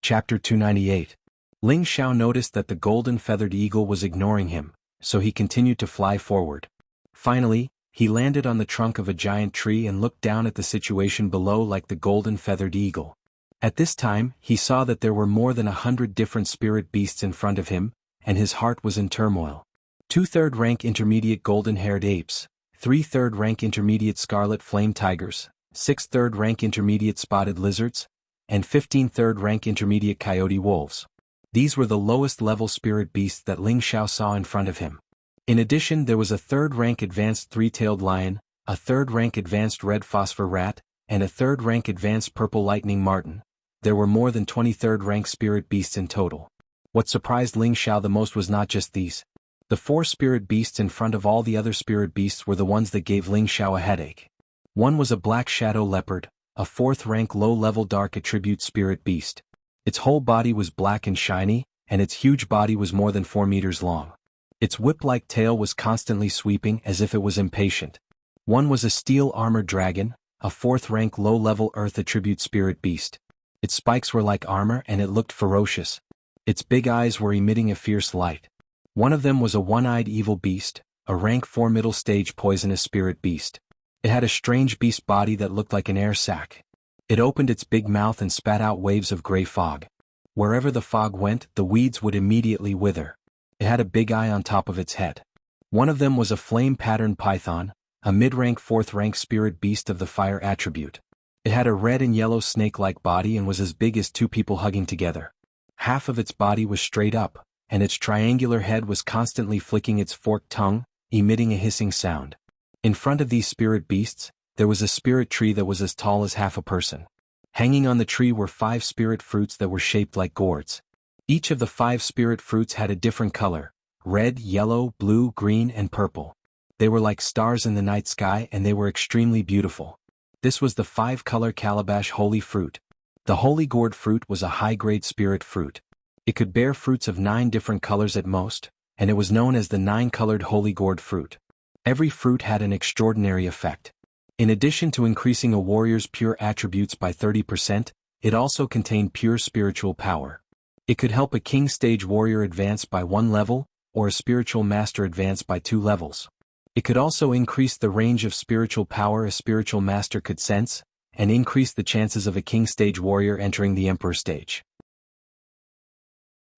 Chapter 298. Ling Xiao noticed that the golden feathered eagle was ignoring him, so he continued to fly forward. Finally, he landed on the trunk of a giant tree and looked down at the situation below like the golden feathered eagle. At this time, he saw that there were more than 100 different spirit beasts in front of him, and his heart was in turmoil. 2 third-rank intermediate golden-haired apes, 3 third-rank intermediate scarlet flame tigers, 6 third-rank intermediate spotted lizards, and 15 third-rank intermediate coyote wolves. These were the lowest-level spirit beasts that Ling Xiao saw in front of him. In addition, there was a third-rank advanced three-tailed lion, a third-rank advanced red phosphor rat, and a third-rank advanced purple lightning marten. There were more than 20 third-rank spirit beasts in total. What surprised Ling Xiao the most was not just these. The 4 spirit beasts in front of all the other spirit beasts were the ones that gave Ling Xiao a headache. One was a black shadow leopard, a 4th-rank low-level dark attribute spirit beast. Its whole body was black and shiny, and its huge body was more than 4 meters long. Its whip-like tail was constantly sweeping as if it was impatient. One was a steel-armored dragon, a 4th-rank low-level earth attribute spirit beast. Its spikes were like armor and it looked ferocious. Its big eyes were emitting a fierce light. One of them was a one-eyed evil beast, a rank 4 middle-stage poisonous spirit beast. It had a strange beast body that looked like an air sac. It opened its big mouth and spat out waves of gray fog. Wherever the fog went, the weeds would immediately wither. It had a big eye on top of its head. One of them was a flame-patterned python, a mid-rank 4th-rank spirit beast of the fire attribute. It had a red and yellow snake-like body and was as big as 2 people hugging together. Half of its body was straight up, and its triangular head was constantly flicking its forked tongue, emitting a hissing sound. In front of these spirit beasts, there was a spirit tree that was as tall as half a person. Hanging on the tree were 5 spirit fruits that were shaped like gourds. Each of the 5 spirit fruits had a different color: red, yellow, blue, green, and purple. They were like stars in the night sky, and they were extremely beautiful. This was the 5-color calabash holy fruit. The holy gourd fruit was a high-grade spirit fruit. It could bear fruits of 9 different colors at most, and it was known as the 9-colored holy gourd fruit. Every fruit had an extraordinary effect. In addition to increasing a warrior's pure attributes by 30%, it also contained pure spiritual power. It could help a king stage warrior advance by 1 level, or a spiritual master advance by 2 levels. It could also increase the range of spiritual power a spiritual master could sense, and increase the chances of a king stage warrior entering the emperor stage.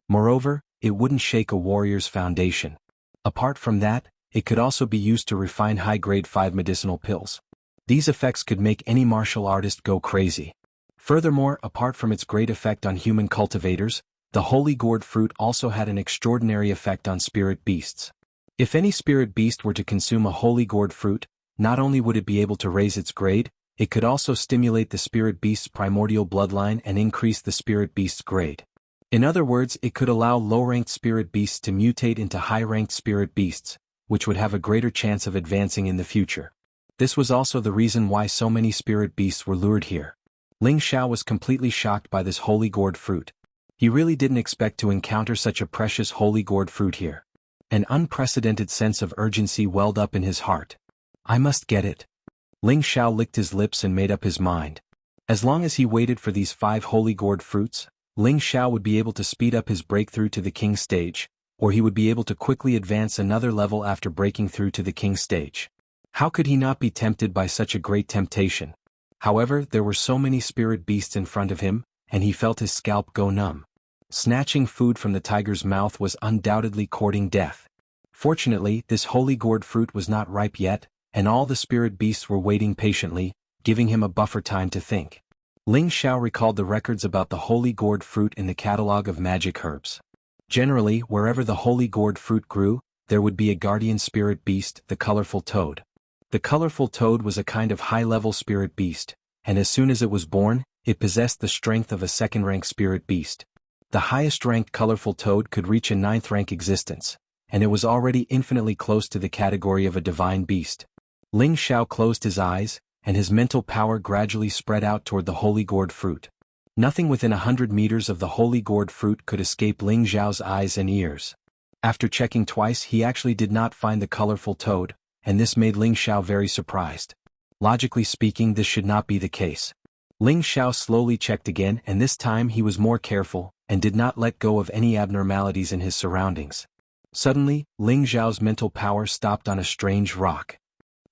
Moreover, it wouldn't shake a warrior's foundation. Apart from that, it could also be used to refine high-grade 5 medicinal pills. These effects could make any martial artist go crazy. Furthermore, apart from its great effect on human cultivators, the holy gourd fruit also had an extraordinary effect on spirit beasts. If any spirit beast were to consume a holy gourd fruit, not only would it be able to raise its grade, it could also stimulate the spirit beast's primordial bloodline and increase the spirit beast's grade. In other words, it could allow low-ranked spirit beasts to mutate into high-ranked spirit beasts, which would have a greater chance of advancing in the future. This was also the reason why so many spirit beasts were lured here. Ling Xiao was completely shocked by this holy gourd fruit. He really didn't expect to encounter such a precious holy gourd fruit here. An unprecedented sense of urgency welled up in his heart. I must get it. Ling Xiao licked his lips and made up his mind. As long as he waited for these 5 holy gourd fruits, Ling Xiao would be able to speed up his breakthrough to the king stage, or he would be able to quickly advance another level after breaking through to the king stage. How could he not be tempted by such a great temptation? However, there were so many spirit beasts in front of him, and he felt his scalp go numb. Snatching food from the tiger's mouth was undoubtedly courting death. Fortunately, this holy gourd fruit was not ripe yet, and all the spirit beasts were waiting patiently, giving him a buffer time to think. Ling Xiao recalled the records about the holy gourd fruit in the catalog of magic herbs. Generally, wherever the holy gourd fruit grew, there would be a guardian spirit beast, the colorful toad. The colorful toad was a kind of high-level spirit beast, and as soon as it was born, it possessed the strength of a second-rank spirit beast. The highest-ranked colorful toad could reach a 9th-rank existence, and it was already infinitely close to the category of a divine beast. Ling Xiao closed his eyes, and his mental power gradually spread out toward the holy gourd fruit. Nothing within 100 meters of the holy gourd fruit could escape Ling Xiao's eyes and ears. After checking twice, he actually did not find the colorful toad, and this made Ling Xiao very surprised. Logically speaking, this should not be the case. Ling Xiao slowly checked again, and this time he was more careful, and did not let go of any abnormalities in his surroundings. Suddenly, Ling Xiao's mental power stopped on a strange rock.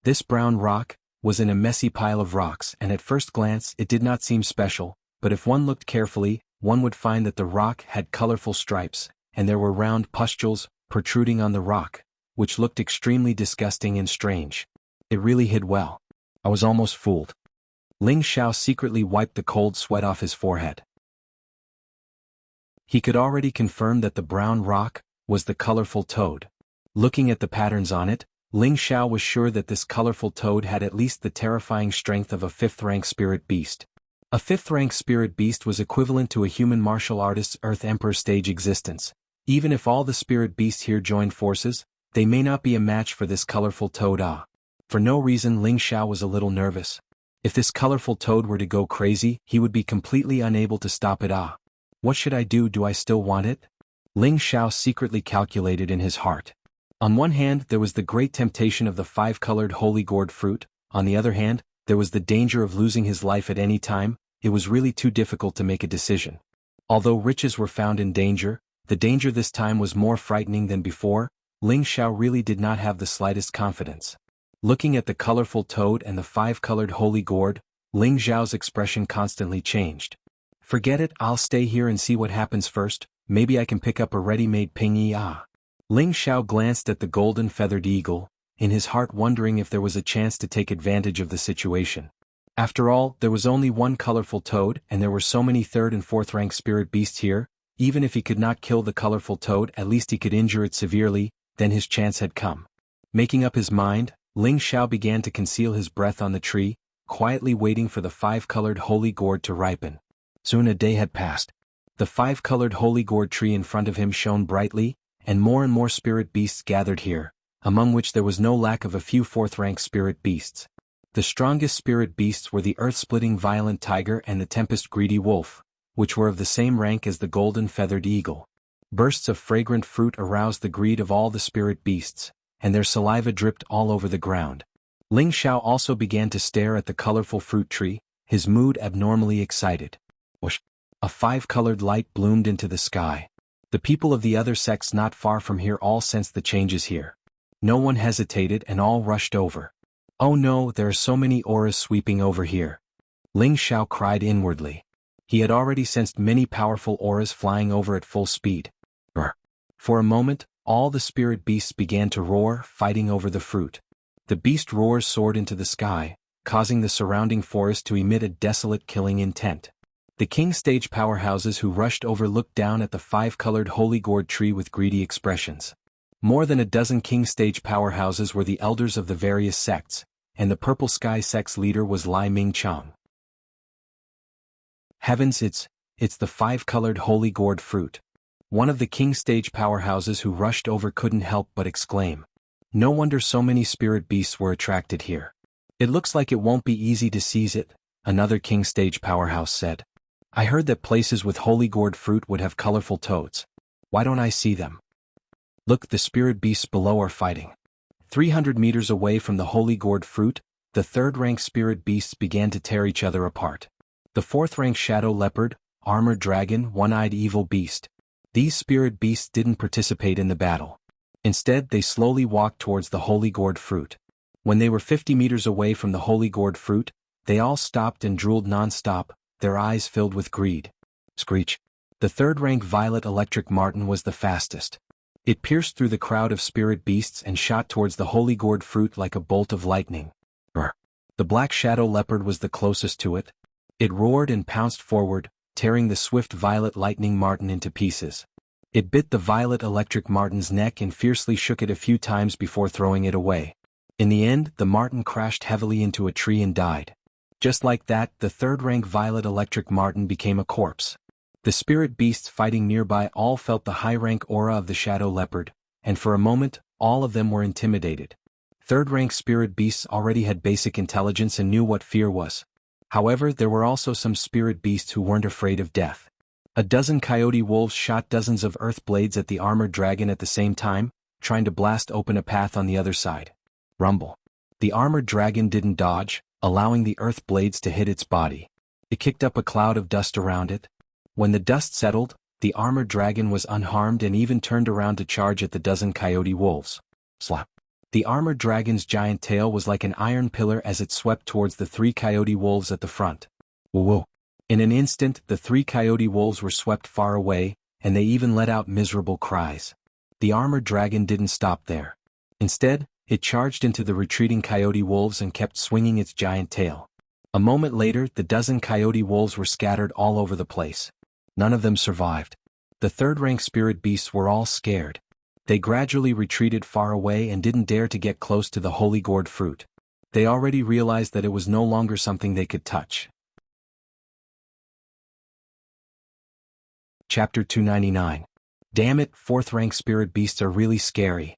This brown rock was in a messy pile of rocks, and at first glance it did not seem special, but if one looked carefully, one would find that the rock had colorful stripes, and there were round pustules protruding on the rock, which looked extremely disgusting and strange. It really hid well. I was almost fooled. Ling Xiao secretly wiped the cold sweat off his forehead. He could already confirm that the brown rock was the colorful toad. Looking at the patterns on it, Ling Xiao was sure that this colorful toad had at least the terrifying strength of a 5th-rank spirit beast. A 5th-rank spirit beast was equivalent to a human martial artist's Earth Emperor stage existence. Even if all the spirit beasts here joined forces, they may not be a match for this colorful toad. For no reason, Ling Xiao was a little nervous. If this colorful toad were to go crazy, he would be completely unable to stop it. What should I do? Do I still want it? Ling Xiao secretly calculated in his heart. On one hand, there was the great temptation of the 5-colored holy gourd fruit. On the other hand, there was the danger of losing his life at any time. It was really too difficult to make a decision. Although riches were found in danger, the danger this time was more frightening than before. Ling Xiao really did not have the slightest confidence. Looking at the colorful toad and the 5-colored holy gourd, Ling Xiao's expression constantly changed. Forget it, I'll stay here and see what happens first. Maybe I can pick up a ready-made ping. Ling Xiao glanced at the golden feathered eagle, in his heart wondering if there was a chance to take advantage of the situation. After all, there was only one colorful toad, and there were so many 3rd and 4th rank spirit beasts here. Even if he could not kill the colorful toad, at least he could injure it severely. Then his chance had come. Making up his mind, Ling Xiao began to conceal his breath on the tree, quietly waiting for the five-colored holy gourd to ripen. Soon a day had passed. The five-colored holy gourd tree in front of him shone brightly, and more spirit beasts gathered here, among which there was no lack of a few fourth-rank spirit beasts. The strongest spirit beasts were the earth-splitting violent tiger and the tempest-greedy wolf, which were of the same rank as the golden-feathered eagle. Bursts of fragrant fruit aroused the greed of all the spirit beasts, and their saliva dripped all over the ground. Ling Xiao also began to stare at the colorful fruit tree, his mood abnormally excited. Whoosh! A five-colored light bloomed into the sky. The people of the other sects not far from here all sensed the changes here. No one hesitated and all rushed over. Oh no, there are so many auras sweeping over here. Ling Xiao cried inwardly. He had already sensed many powerful auras flying over at full speed. Brr. For a moment, all the spirit beasts began to roar, fighting over the fruit. The beast roars soared into the sky, causing the surrounding forest to emit a desolate killing intent. The king stage powerhouses who rushed over looked down at the five-colored holy gourd tree with greedy expressions. More than a dozen king stage powerhouses were the elders of the various sects, and the Purple Sky sect's leader was Lai Ming-chang. Heavens, it's the five-colored holy gourd fruit. One of the king stage powerhouses who rushed over couldn't help but exclaim. No wonder so many spirit beasts were attracted here. It looks like it won't be easy to seize it, another king stage powerhouse said. I heard that places with holy gourd fruit would have colorful toads. Why don't I see them? Look, the spirit beasts below are fighting. 300 meters away from the holy gourd fruit, the third-rank spirit beasts began to tear each other apart. The fourth-rank shadow leopard, armored dragon, one-eyed evil beast. These spirit beasts didn't participate in the battle. Instead, they slowly walked towards the holy gourd fruit. When they were 50 meters away from the holy gourd fruit, they all stopped and drooled non-stop, their eyes filled with greed. Screech. The third-rank violet electric marten was the fastest. It pierced through the crowd of spirit beasts and shot towards the holy gourd fruit like a bolt of lightning. Brr. The black shadow leopard was the closest to it. It roared and pounced forward, tearing the swift violet lightning marten into pieces. It bit the violet electric marten's neck and fiercely shook it a few times before throwing it away. In the end, the marten crashed heavily into a tree and died. Just like that, the third-rank violet electric marten became a corpse. The spirit beasts fighting nearby all felt the high-rank aura of the shadow leopard, and for a moment, all of them were intimidated. Third-rank spirit beasts already had basic intelligence and knew what fear was. However, there were also some spirit beasts who weren't afraid of death. A dozen coyote wolves shot dozens of earth blades at the armored dragon at the same time, trying to blast open a path on the other side. Rumble. The armored dragon didn't dodge, allowing the earth blades to hit its body. It kicked up a cloud of dust around it. When the dust settled, the armored dragon was unharmed and even turned around to charge at the dozen coyote wolves. Slap. The armored dragon's giant tail was like an iron pillar as it swept towards the three coyote wolves at the front. Whoa! In an instant, the three coyote wolves were swept far away, and they even let out miserable cries. The armored dragon didn't stop there. Instead, it charged into the retreating coyote wolves and kept swinging its giant tail. A moment later, the dozen coyote wolves were scattered all over the place. None of them survived. The third-rank spirit beasts were all scared. They gradually retreated far away and didn't dare to get close to the holy gourd fruit. They already realized that it was no longer something they could touch. Chapter 299. Damn it, fourth-rank spirit beasts are really scary.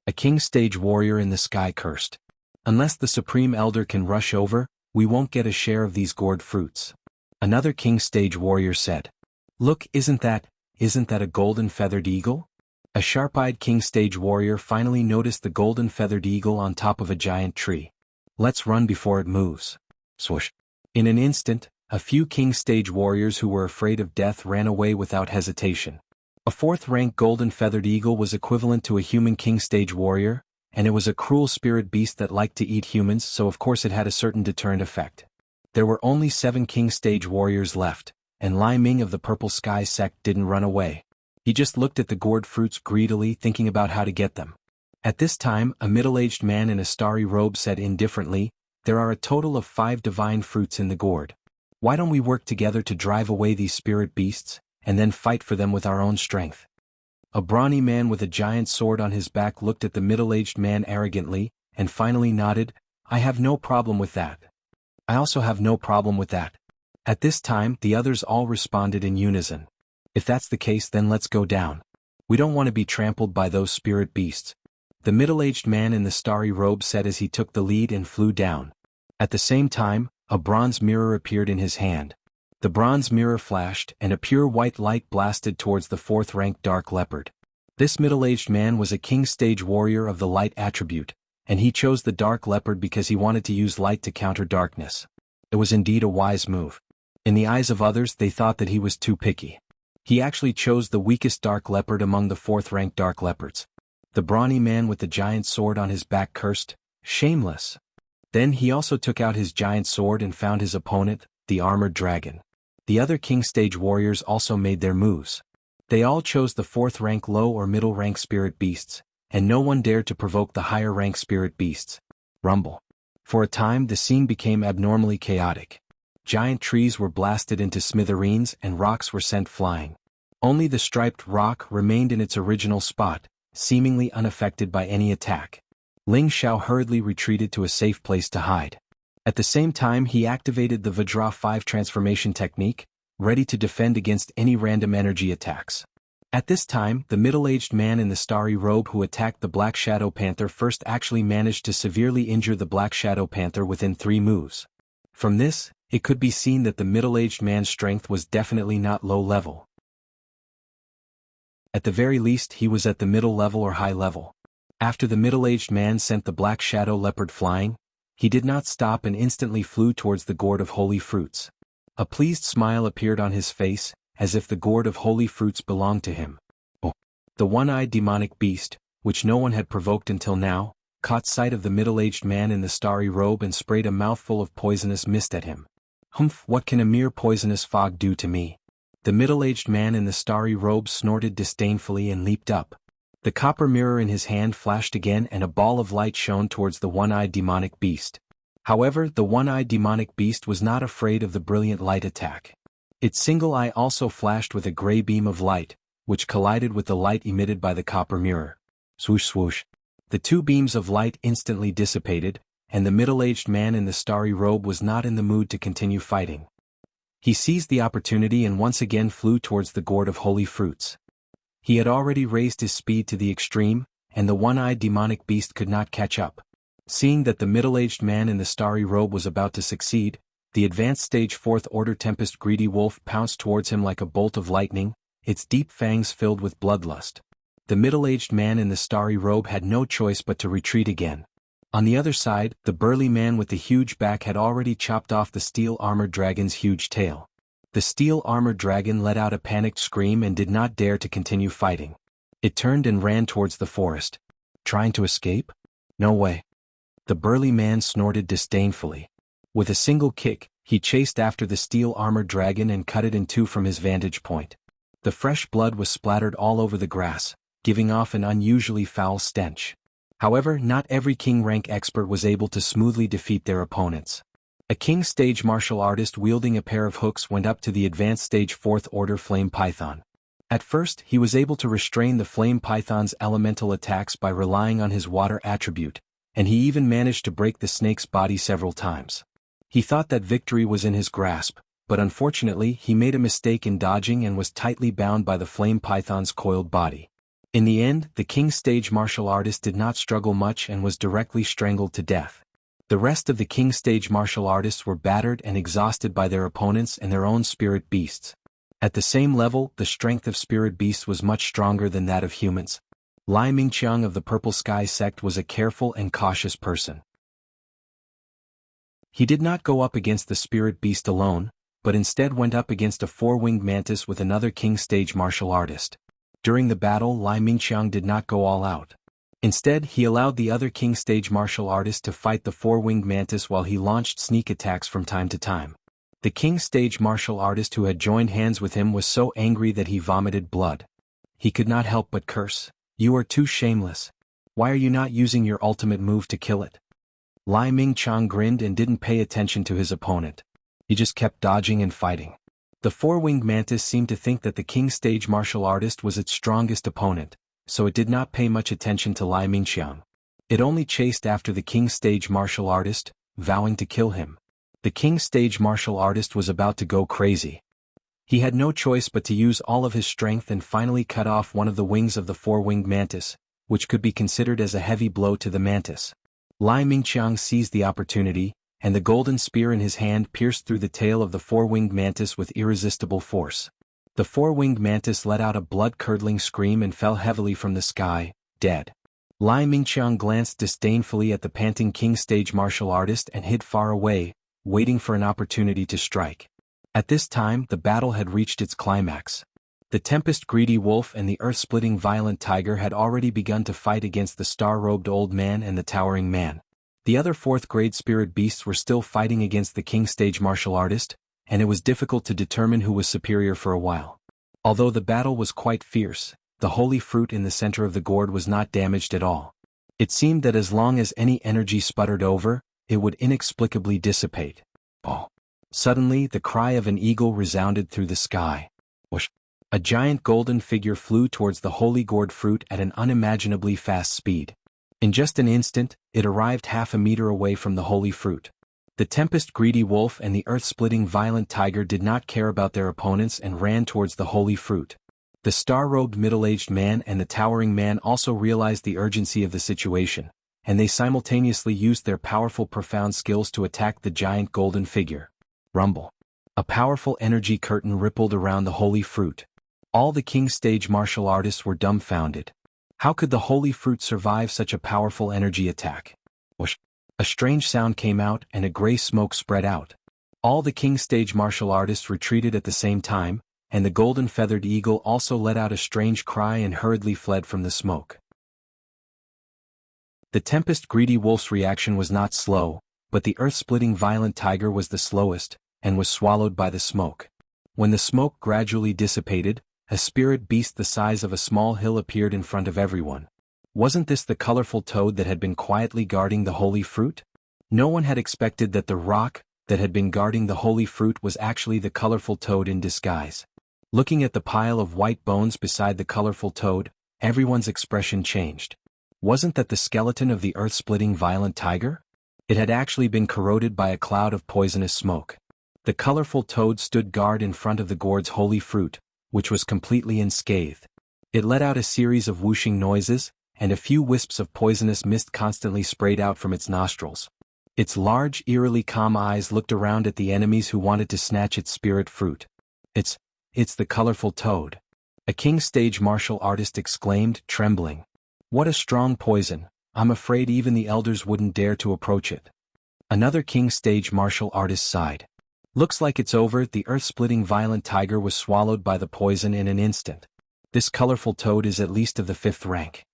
A king stage warrior in the sky cursed. Unless the supreme elder can rush over, we won't get a share of these gourd fruits. Another king stage warrior said. Look, isn't that a golden feathered eagle? A sharp-eyed king stage warrior finally noticed the golden feathered eagle on top of a giant tree. Let's run before it moves. Swoosh. In an instant, a few king stage warriors who were afraid of death ran away without hesitation. A fourth-rank golden feathered eagle was equivalent to a human king stage warrior, and it was a cruel spirit beast that liked to eat humans, so of course it had a certain deterrent effect. There were only 7 king stage warriors left, and Lai Ming of the Purple Sky sect didn't run away. He just looked at the gourd fruits greedily, thinking about how to get them. At this time, a middle-aged man in a starry robe said indifferently, "There are a total of 5 divine fruits in the gourd. Why don't we work together to drive away these spirit beasts, and then fight for them with our own strength. A brawny man with a giant sword on his back looked at the middle-aged man arrogantly, and finally nodded, "I have no problem with that. I also have no problem with that." At this time, the others all responded in unison. "If that's the case, then let's go down. We don't want to be trampled by those spirit beasts," the middle-aged man in the starry robe said as he took the lead and flew down. At the same time, a bronze mirror appeared in his hand. The bronze mirror flashed, and a pure white light blasted towards the fourth-ranked dark leopard. This middle-aged man was a king stage warrior of the light attribute, and he chose the dark leopard because he wanted to use light to counter darkness. It was indeed a wise move. In the eyes of others, they thought that he was too picky. He actually chose the weakest dark leopard among the fourth-ranked dark leopards. The brawny man with the giant sword on his back cursed, "Shameless." Then he also took out his giant sword and found his opponent, the armored dragon. The other king stage warriors also made their moves. They all chose the fourth-rank low or middle-rank spirit beasts, and no one dared to provoke the higher-rank spirit beasts. Rumble. For a time the scene became abnormally chaotic. Giant trees were blasted into smithereens and rocks were sent flying. Only the striped rock remained in its original spot, seemingly unaffected by any attack. Ling Xiao hurriedly retreated to a safe place to hide. At the same time he activated the Vajra 5 transformation technique, ready to defend against any random energy attacks. At this time, the middle-aged man in the starry robe who attacked the Black Shadow Panther first actually managed to severely injure the Black Shadow Panther within 3 moves. From this, it could be seen that the middle-aged man's strength was definitely not low level. At the very least he was at the middle level or high level. After the middle-aged man sent the Black Shadow Leopard flying, he did not stop and instantly flew towards the gourd of holy fruits. A pleased smile appeared on his face, as if the gourd of holy fruits belonged to him. Oh! The one-eyed demonic beast, which no one had provoked until now, caught sight of the middle-aged man in the starry robe and sprayed a mouthful of poisonous mist at him. "Humph, what can a mere poisonous fog do to me?" The middle-aged man in the starry robe snorted disdainfully and leaped up. The copper mirror in his hand flashed again and a ball of light shone towards the one-eyed demonic beast. However, the one-eyed demonic beast was not afraid of the brilliant light attack. Its single eye also flashed with a gray beam of light, which collided with the light emitted by the copper mirror. Swoosh swoosh. The 2 beams of light instantly dissipated, and the middle-aged man in the starry robe was not in the mood to continue fighting. He seized the opportunity and once again flew towards the gourd of holy fruits. He had already raised his speed to the extreme, and the one-eyed demonic beast could not catch up. Seeing that the middle-aged man in the starry robe was about to succeed, the advanced stage 4th order Tempest greedy wolf pounced towards him like a bolt of lightning, its deep fangs filled with bloodlust. The middle-aged man in the starry robe had no choice but to retreat again. On the other side, the burly man with the huge back had already chopped off the steel-armored dragon's huge tail. The steel-armored dragon let out a panicked scream and did not dare to continue fighting. It turned and ran towards the forest. Trying to escape? No way. The burly man snorted disdainfully. With a single kick, he chased after the steel-armored dragon and cut it in 2 from his vantage point. The fresh blood was splattered all over the grass, giving off an unusually foul stench. However, not every king rank expert was able to smoothly defeat their opponents. A king stage martial artist wielding a pair of hooks went up to the advanced stage 4th order flame python. At first, he was able to restrain the flame python's elemental attacks by relying on his water attribute, and he even managed to break the snake's body several times. He thought that victory was in his grasp, but unfortunately he made a mistake in dodging and was tightly bound by the flame python's coiled body. In the end, the king stage martial artist did not struggle much and was directly strangled to death. The rest of the king stage martial artists were battered and exhausted by their opponents and their own spirit beasts. At the same level, the strength of spirit beasts was much stronger than that of humans. Lai Mingqiang of the Purple Sky sect was a careful and cautious person. He did not go up against the spirit beast alone, but instead went up against a 4-winged mantis with another king stage martial artist. During the battle, Lai Mingqiang did not go all out. Instead, he allowed the other king stage martial artist to fight the 4-winged mantis while he launched sneak attacks from time to time. The king stage martial artist who had joined hands with him was so angry that he vomited blood. He could not help but curse, "You are too shameless. Why are you not using your ultimate move to kill it?" Lai Mingqiang grinned and didn't pay attention to his opponent. He just kept dodging and fighting. The four-winged mantis seemed to think that the king stage martial artist was its strongest opponent, so it did not pay much attention to Lai Mingqiang. It only chased after the king stage martial artist, vowing to kill him. The king stage martial artist was about to go crazy. He had no choice but to use all of his strength and finally cut off one of the wings of the four-winged mantis, which could be considered as a heavy blow to the mantis. Lai Mingqiang seized the opportunity, and the golden spear in his hand pierced through the tail of the four-winged mantis with irresistible force. The four-winged mantis let out a blood-curdling scream and fell heavily from the sky, dead. Lai Mingqiang glanced disdainfully at the panting king stage martial artist and hid far away, waiting for an opportunity to strike. At this time, the battle had reached its climax. The tempest-greedy wolf and the earth-splitting violent tiger had already begun to fight against the star-robed old man and the towering man. The other fourth-grade spirit beasts were still fighting against the king stage martial artist, and it was difficult to determine who was superior for a while. Although the battle was quite fierce, the holy fruit in the center of the gourd was not damaged at all. It seemed that as long as any energy sputtered over, it would inexplicably dissipate. Oh! Suddenly, the cry of an eagle resounded through the sky. Whoosh! A giant golden figure flew towards the holy gourd fruit at an unimaginably fast speed. In just an instant, it arrived half a meter away from the holy fruit. The tempest-greedy wolf and the earth-splitting violent tiger did not care about their opponents and ran towards the holy fruit. The star-robed middle-aged man and the towering man also realized the urgency of the situation, and they simultaneously used their powerful profound skills to attack the giant golden figure. Rumble. A powerful energy curtain rippled around the holy fruit. All the king stage martial artists were dumbfounded. How could the holy fruit survive such a powerful energy attack? Whoosh! A strange sound came out and a gray smoke spread out. All the king stage martial artists retreated at the same time, and the golden feathered eagle also let out a strange cry and hurriedly fled from the smoke. The tempest-greedy wolf's reaction was not slow, but the earth-splitting violent tiger was the slowest, and was swallowed by the smoke. When the smoke gradually dissipated, a spirit beast the size of a small hill appeared in front of everyone. Wasn't this the colorful toad that had been quietly guarding the holy fruit? No one had expected that the rock that had been guarding the holy fruit was actually the colorful toad in disguise. Looking at the pile of white bones beside the colorful toad, everyone's expression changed. Wasn't that the skeleton of the earth-splitting violent tiger? It had actually been corroded by a cloud of poisonous smoke. The colorful toad stood guard in front of the gourd's holy fruit, which was completely unscathed. It let out a series of whooshing noises, and a few wisps of poisonous mist constantly sprayed out from its nostrils. Its large, eerily calm eyes looked around at the enemies who wanted to snatch its spirit fruit. It's the colorful toad. A king stage martial artist exclaimed, trembling. What a strong poison, I'm afraid even the elders wouldn't dare to approach it. Another king stage martial artist sighed. Looks like it's over. The earth-splitting violent tiger was swallowed by the poison in an instant. This colorful toad is at least of the 5th rank.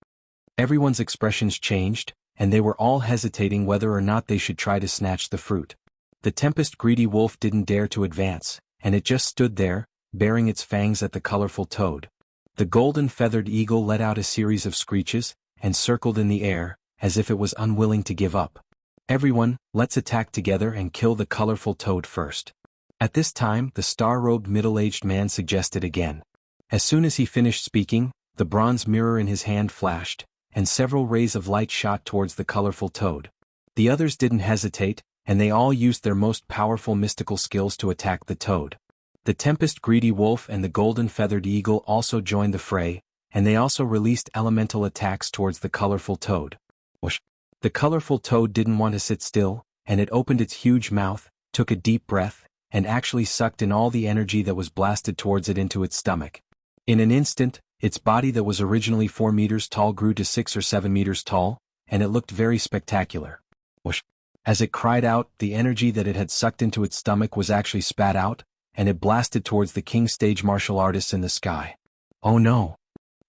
Everyone's expressions changed, and they were all hesitating whether or not they should try to snatch the fruit. The tempest-greedy wolf didn't dare to advance, and it just stood there, baring its fangs at the colorful toad. The golden feathered eagle let out a series of screeches, and circled in the air, as if it was unwilling to give up. Everyone, let's attack together and kill the colorful toad first. At this time, the star-robed middle-aged man suggested again. As soon as he finished speaking, the bronze mirror in his hand flashed, and several rays of light shot towards the colorful toad. The others didn't hesitate, and they all used their most powerful mystical skills to attack the toad. The tempest-greedy wolf and the golden-feathered eagle also joined the fray, and they also released elemental attacks towards the colorful toad. Whoosh! The colorful toad didn't want to sit still, and it opened its huge mouth, took a deep breath, and actually sucked in all the energy that was blasted towards it into its stomach. In an instant, its body that was originally 4 meters tall grew to 6 or 7 meters tall, and it looked very spectacular. Whoosh! As it cried out, the energy that it had sucked into its stomach was actually spat out, and it blasted towards the king stage martial artists in the sky. Oh no!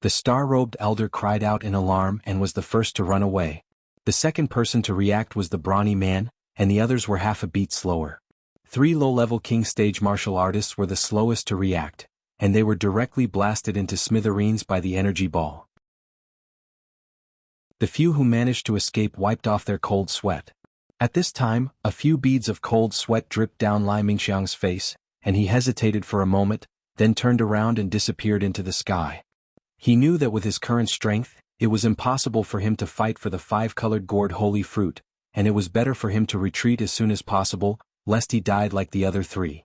The star-robed elder cried out in alarm and was the first to run away. The second person to react was the brawny man, and the others were half a beat slower. 3 low-level king stage martial artists were the slowest to react, and they were directly blasted into smithereens by the energy ball. The few who managed to escape wiped off their cold sweat. At this time, a few beads of cold sweat dripped down Lai Mingxiang's face, and he hesitated for a moment, then turned around and disappeared into the sky. He knew that with his current strength, it was impossible for him to fight for the five-colored gourd holy fruit, and it was better for him to retreat as soon as possible, lest he died like the other three.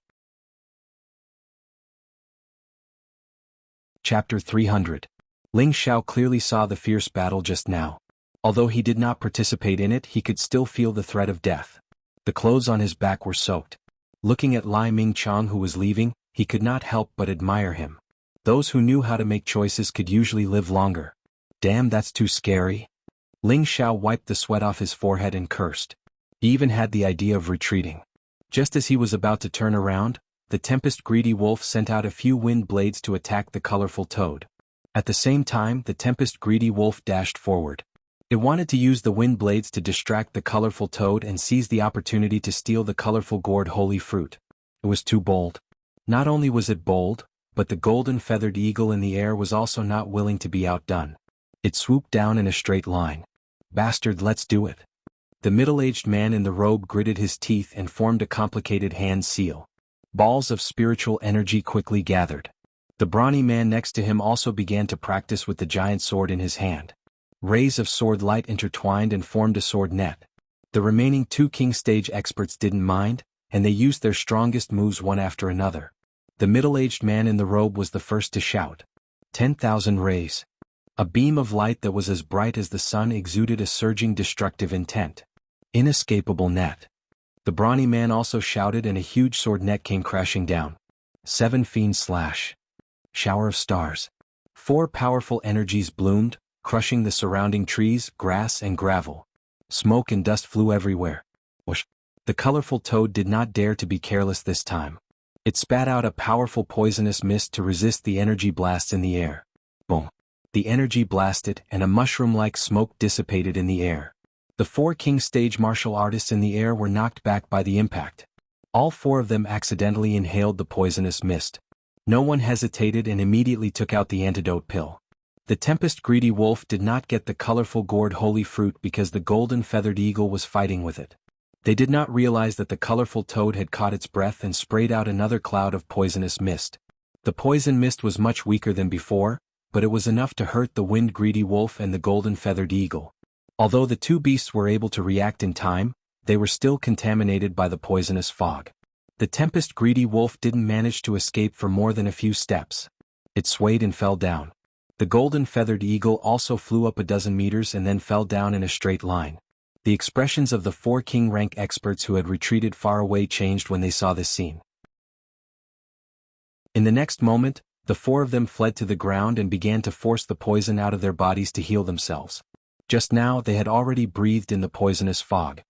Chapter 300. Ling Xiao clearly saw the fierce battle just now. Although he did not participate in it, he could still feel the threat of death. The clothes on his back were soaked. Looking at Lai Ming-chang who was leaving, he could not help but admire him. Those who knew how to make choices could usually live longer. Damn, that's too scary. Ling Xiao wiped the sweat off his forehead and cursed. He even had the idea of retreating. Just as he was about to turn around, the tempest-greedy wolf sent out a few wind blades to attack the colorful toad. At the same time, the tempest-greedy wolf dashed forward. It wanted to use the wind blades to distract the colorful toad and seize the opportunity to steal the colorful gourd holy fruit. It was too bold. Not only was it bold, but the golden feathered eagle in the air was also not willing to be outdone. It swooped down in a straight line. Bastard, let's do it. The middle-aged man in the robe gritted his teeth and formed a complicated hand seal. Balls of spiritual energy quickly gathered. The brawny man next to him also began to practice with the giant sword in his hand. Rays of sword light intertwined and formed a sword net. The remaining two king stage experts didn't mind, and they used their strongest moves one after another. The middle-aged man in the robe was the first to shout. 10,000 rays. A beam of light that was as bright as the sun exuded a surging destructive intent. Inescapable net. The brawny man also shouted and a huge sword net came crashing down. 7 fiend slash. Shower of stars. 4 powerful energies bloomed, crushing the surrounding trees, grass and gravel. Smoke and dust flew everywhere. Whoosh. The colorful toad did not dare to be careless this time. It spat out a powerful poisonous mist to resist the energy blasts in the air. Boom. The energy blasted and a mushroom-like smoke dissipated in the air. The 4 king stage martial artists in the air were knocked back by the impact. All 4 of them accidentally inhaled the poisonous mist. No one hesitated and immediately took out the antidote pill. The tempest-greedy wolf did not get the colorful gourd holy fruit because the golden feathered eagle was fighting with it. They did not realize that the colorful toad had caught its breath and sprayed out another cloud of poisonous mist. The poison mist was much weaker than before, but it was enough to hurt the wind-greedy wolf and the golden feathered eagle. Although the two beasts were able to react in time, they were still contaminated by the poisonous fog. The tempest-greedy wolf didn't manage to escape for more than a few steps. It swayed and fell down. The golden feathered eagle also flew up a dozen meters and then fell down in a straight line. The expressions of the 4 king rank experts who had retreated far away changed when they saw this scene. In the next moment, the 4 of them fled to the ground and began to force the poison out of their bodies to heal themselves. Just now they had already breathed in the poisonous fog.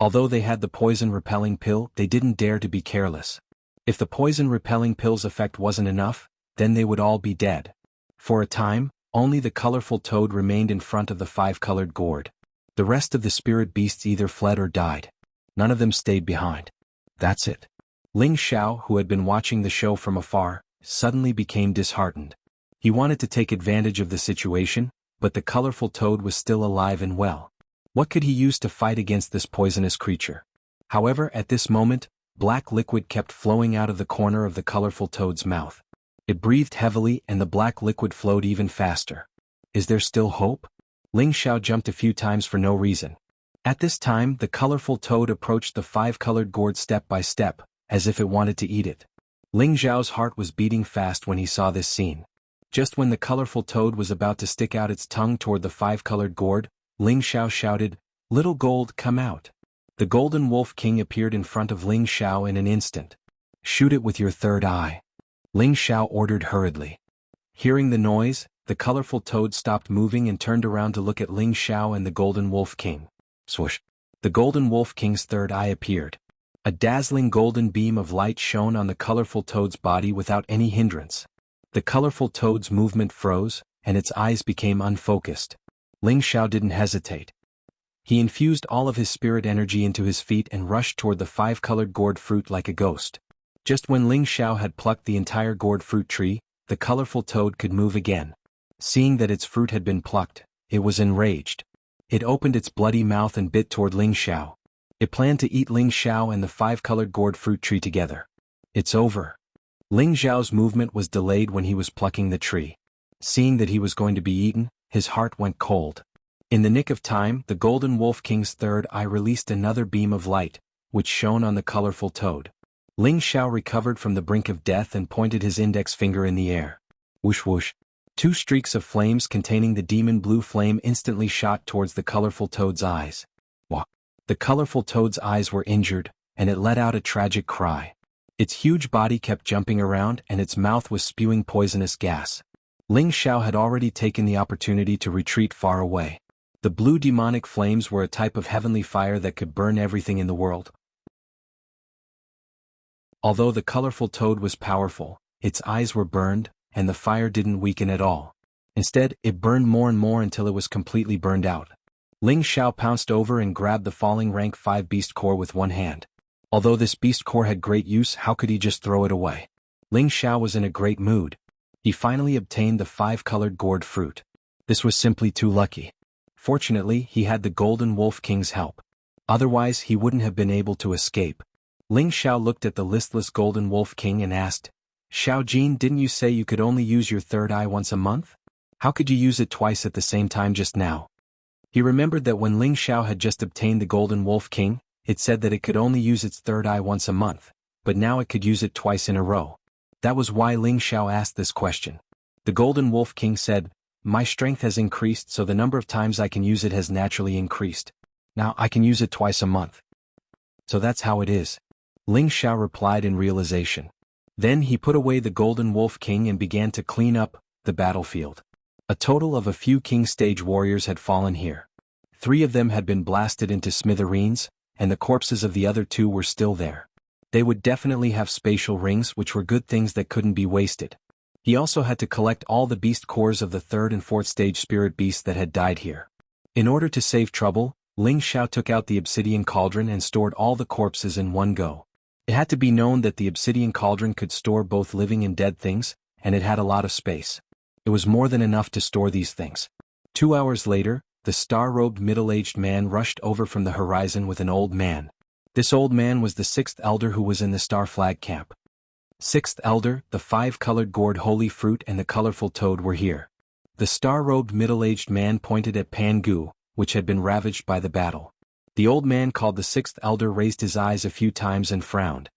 Although they had the poison-repelling pill, they didn't dare to be careless. If the poison-repelling pill's effect wasn't enough, then they would all be dead. For a time, only the colorful toad remained in front of the 5-colored gourd. The rest of the spirit beasts either fled or died. None of them stayed behind. That's it. Ling Xiao, who had been watching the show from afar, suddenly became disheartened. He wanted to take advantage of the situation, but the colorful toad was still alive and well. What could he use to fight against this poisonous creature? However, at this moment, black liquid kept flowing out of the corner of the colorful toad's mouth. It breathed heavily and the black liquid flowed even faster. Is there still hope? Ling Xiao jumped a few times for no reason. At this time, the colorful toad approached the 5-colored gourd step by step, as if it wanted to eat it. Ling Xiao's heart was beating fast when he saw this scene. Just when the colorful toad was about to stick out its tongue toward the 5-colored gourd, Ling Xiao shouted, "Little gold, come out." The golden wolf king appeared in front of Ling Xiao in an instant. "Shoot it with your third eye," Ling Xiao ordered hurriedly. Hearing the noise, the colorful toad stopped moving and turned around to look at Ling Xiao and the golden wolf king. Swoosh! The golden wolf king's third eye appeared. A dazzling golden beam of light shone on the colorful toad's body without any hindrance. The colorful toad's movement froze, and its eyes became unfocused. Ling Xiao didn't hesitate. He infused all of his spirit energy into his feet and rushed toward the 5-colored gourd fruit like a ghost. Just when Ling Xiao had plucked the entire gourd fruit tree, the colorful toad could move again. Seeing that its fruit had been plucked, it was enraged. It opened its bloody mouth and bit toward Ling Xiao. It planned to eat Ling Xiao and the 5-colored gourd fruit tree together. It's over, Ling Xiao's movement was delayed when he was plucking the tree. Seeing that he was going to be eaten, his heart went cold. In the nick of time, the Golden Wolf King's third eye released another beam of light, which shone on the colorful toad. Ling Xiao recovered from the brink of death and pointed his index finger in the air. Whoosh whoosh. 2 streaks of flames containing the demon blue flame instantly shot towards the colorful toad's eyes. Wah! The colorful toad's eyes were injured, and it let out a tragic cry. Its huge body kept jumping around and its mouth was spewing poisonous gas. Ling Xiao had already taken the opportunity to retreat far away. The blue demonic flames were a type of heavenly fire that could burn everything in the world. Although the colorful toad was powerful, its eyes were burned, and the fire didn't weaken at all. Instead, it burned more and more until it was completely burned out. Ling Xiao pounced over and grabbed the falling rank 5 beast core with one hand. Although this beast core had great use, how could he just throw it away? Ling Xiao was in a great mood. He finally obtained the 5-colored gourd fruit. This was simply too lucky. Fortunately, he had the Golden Wolf King's help. Otherwise, he wouldn't have been able to escape. Ling Xiao looked at the listless Golden Wolf King and asked, "Xiao Jin, didn't you say you could only use your third eye once a month? How could you use it twice at the same time just now?" He remembered that when Ling Xiao had just obtained the Golden Wolf King, it said that it could only use its third eye once a month, but now it could use it twice in a row. That was why Ling Xiao asked this question. The Golden Wolf King said, "My strength has increased, so the number of times I can use it has naturally increased. Now I can use it twice a month. So that's how it is." Ling Xiao replied in realization. Then he put away the Golden Wolf King and began to clean up the battlefield. A total of a few King Stage warriors had fallen here. 3 of them had been blasted into smithereens, and the corpses of the other 2 were still there. They would definitely have spatial rings, which were good things that couldn't be wasted. He also had to collect all the beast cores of the 3rd and 4th stage spirit beasts that had died here. In order to save trouble, Ling Xiao took out the obsidian cauldron and stored all the corpses in one go. It had to be known that the obsidian cauldron could store both living and dead things, and it had a lot of space. It was more than enough to store these things. 2 hours later, the star-robed middle-aged man rushed over from the horizon with an old man. This old man was the 6th elder who was in the Star Flag camp. 6th elder, the 5-colored gourd holy fruit and the colorful toad were here. The star-robed middle-aged man pointed at Pangu, which had been ravaged by the battle. The old man called the 6th elder raised his eyes a few times and frowned.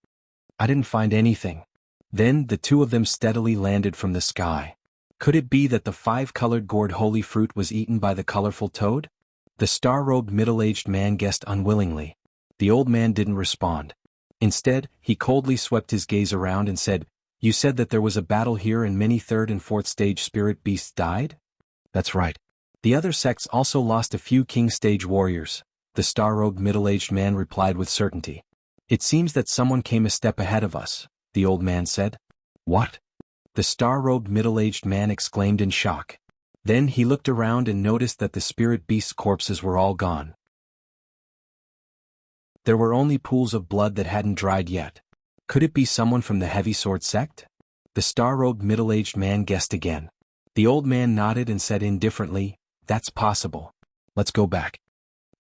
"I didn't find anything." Then the 2 of them steadily landed from the sky. Could it be that the 5-colored gourd holy fruit was eaten by the colorful toad? The star-robed middle-aged man guessed unwillingly. The old man didn't respond. Instead, he coldly swept his gaze around and said, "You said that there was a battle here and many 3rd and 4th stage spirit beasts died?" "That's right. The other sects also lost a few king stage warriors," the star-robed middle-aged man replied with certainty. "It seems that someone came a step ahead of us," the old man said. "What?" the star-robed middle-aged man exclaimed in shock. Then he looked around and noticed that the spirit beasts' corpses were all gone. There were only pools of blood that hadn't dried yet. Could it be someone from the heavy sword sect? The star-robed middle-aged man guessed again. The old man nodded and said indifferently, "That's possible. Let's go back."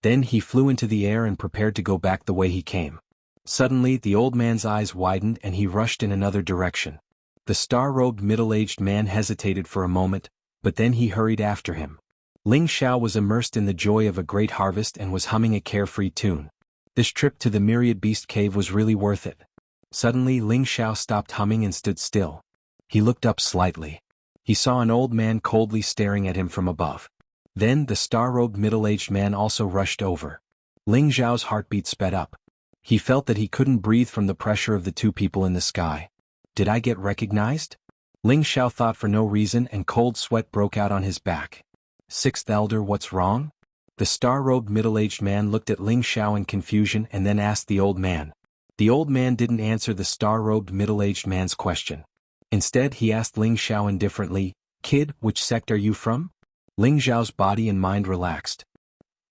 Then he flew into the air and prepared to go back the way he came. Suddenly the old man's eyes widened and he rushed in another direction. The star-robed middle-aged man hesitated for a moment, but then he hurried after him. Ling Xiao was immersed in the joy of a great harvest and was humming a carefree tune. This trip to the Myriad Beast Cave was really worth it. Suddenly Ling Xiao stopped humming and stood still. He looked up slightly. He saw an old man coldly staring at him from above. Then the star-robed middle-aged man also rushed over. Ling Xiao's heartbeat sped up. He felt that he couldn't breathe from the pressure of the 2 people in the sky. Did I get recognized? Ling Xiao thought for no reason and cold sweat broke out on his back. 6th elder, what's wrong? The star-robed middle-aged man looked at Ling Xiao in confusion and then asked the old man. The old man didn't answer the star-robed middle-aged man's question. Instead he asked Ling Xiao indifferently, "Kid, which sect are you from?" Ling Xiao's body and mind relaxed.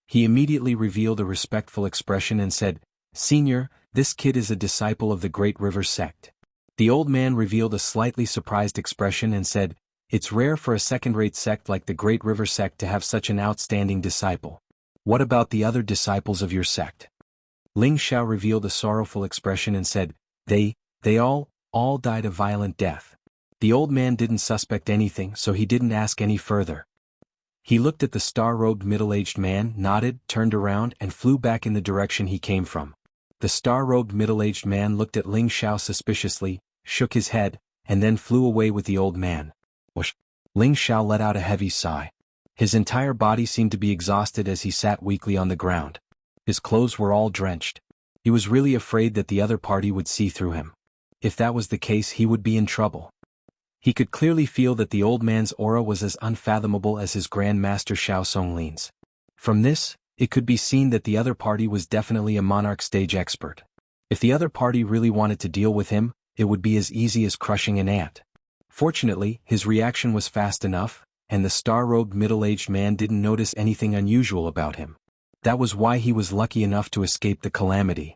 He immediately revealed a respectful expression and said, "Senior, this kid is a disciple of the Great River sect." The old man revealed a slightly surprised expression and said, "It's rare for a second-rate sect like the Great River sect to have such an outstanding disciple. What about the other disciples of your sect?" Ling Xiao revealed a sorrowful expression and said, They all, all died a violent death. The old man didn't suspect anything, so he didn't ask any further. He looked at the star-robed middle-aged man, nodded, turned around, and flew back in the direction he came from. The star-robed middle-aged man looked at Ling Xiao suspiciously, shook his head, and then flew away with the old man. Whoosh! Ling Xiao let out a heavy sigh. His entire body seemed to be exhausted as he sat weakly on the ground. His clothes were all drenched. He was really afraid that the other party would see through him. If that was the case, he would be in trouble. He could clearly feel that the old man's aura was as unfathomable as his Grand Master Xiao Songling's. From this, it could be seen that the other party was definitely a monarch stage expert. If the other party really wanted to deal with him, it would be as easy as crushing an ant. Fortunately, his reaction was fast enough, and the star-robed middle-aged man didn't notice anything unusual about him. That was why he was lucky enough to escape the calamity.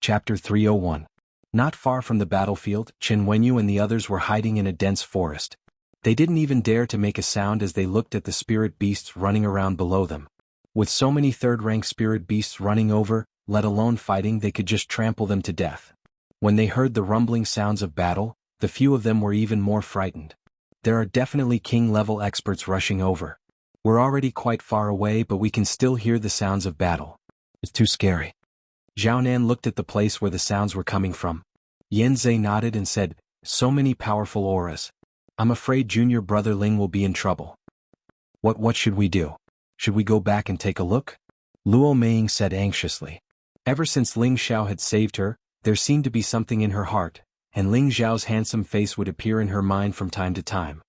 Chapter 301. Not far from the battlefield, Chen Wenyu and the others were hiding in a dense forest. They didn't even dare to make a sound as they looked at the spirit beasts running around below them. With so many third-rank spirit beasts running over, let alone fighting, they could just trample them to death. When they heard the rumbling sounds of battle, the few of them were even more frightened. There are definitely king-level experts rushing over. We're already quite far away, but we can still hear the sounds of battle. It's too scary. Zhao Nan looked at the place where the sounds were coming from. Yan Zhe nodded and said, "So many powerful auras. I'm afraid junior brother Ling will be in trouble." What should we do? Should we go back and take a look? Luo Meiying said anxiously. Ever since Ling Xiao had saved her, there seemed to be something in her heart, and Ling Xiao's handsome face would appear in her mind from time to time.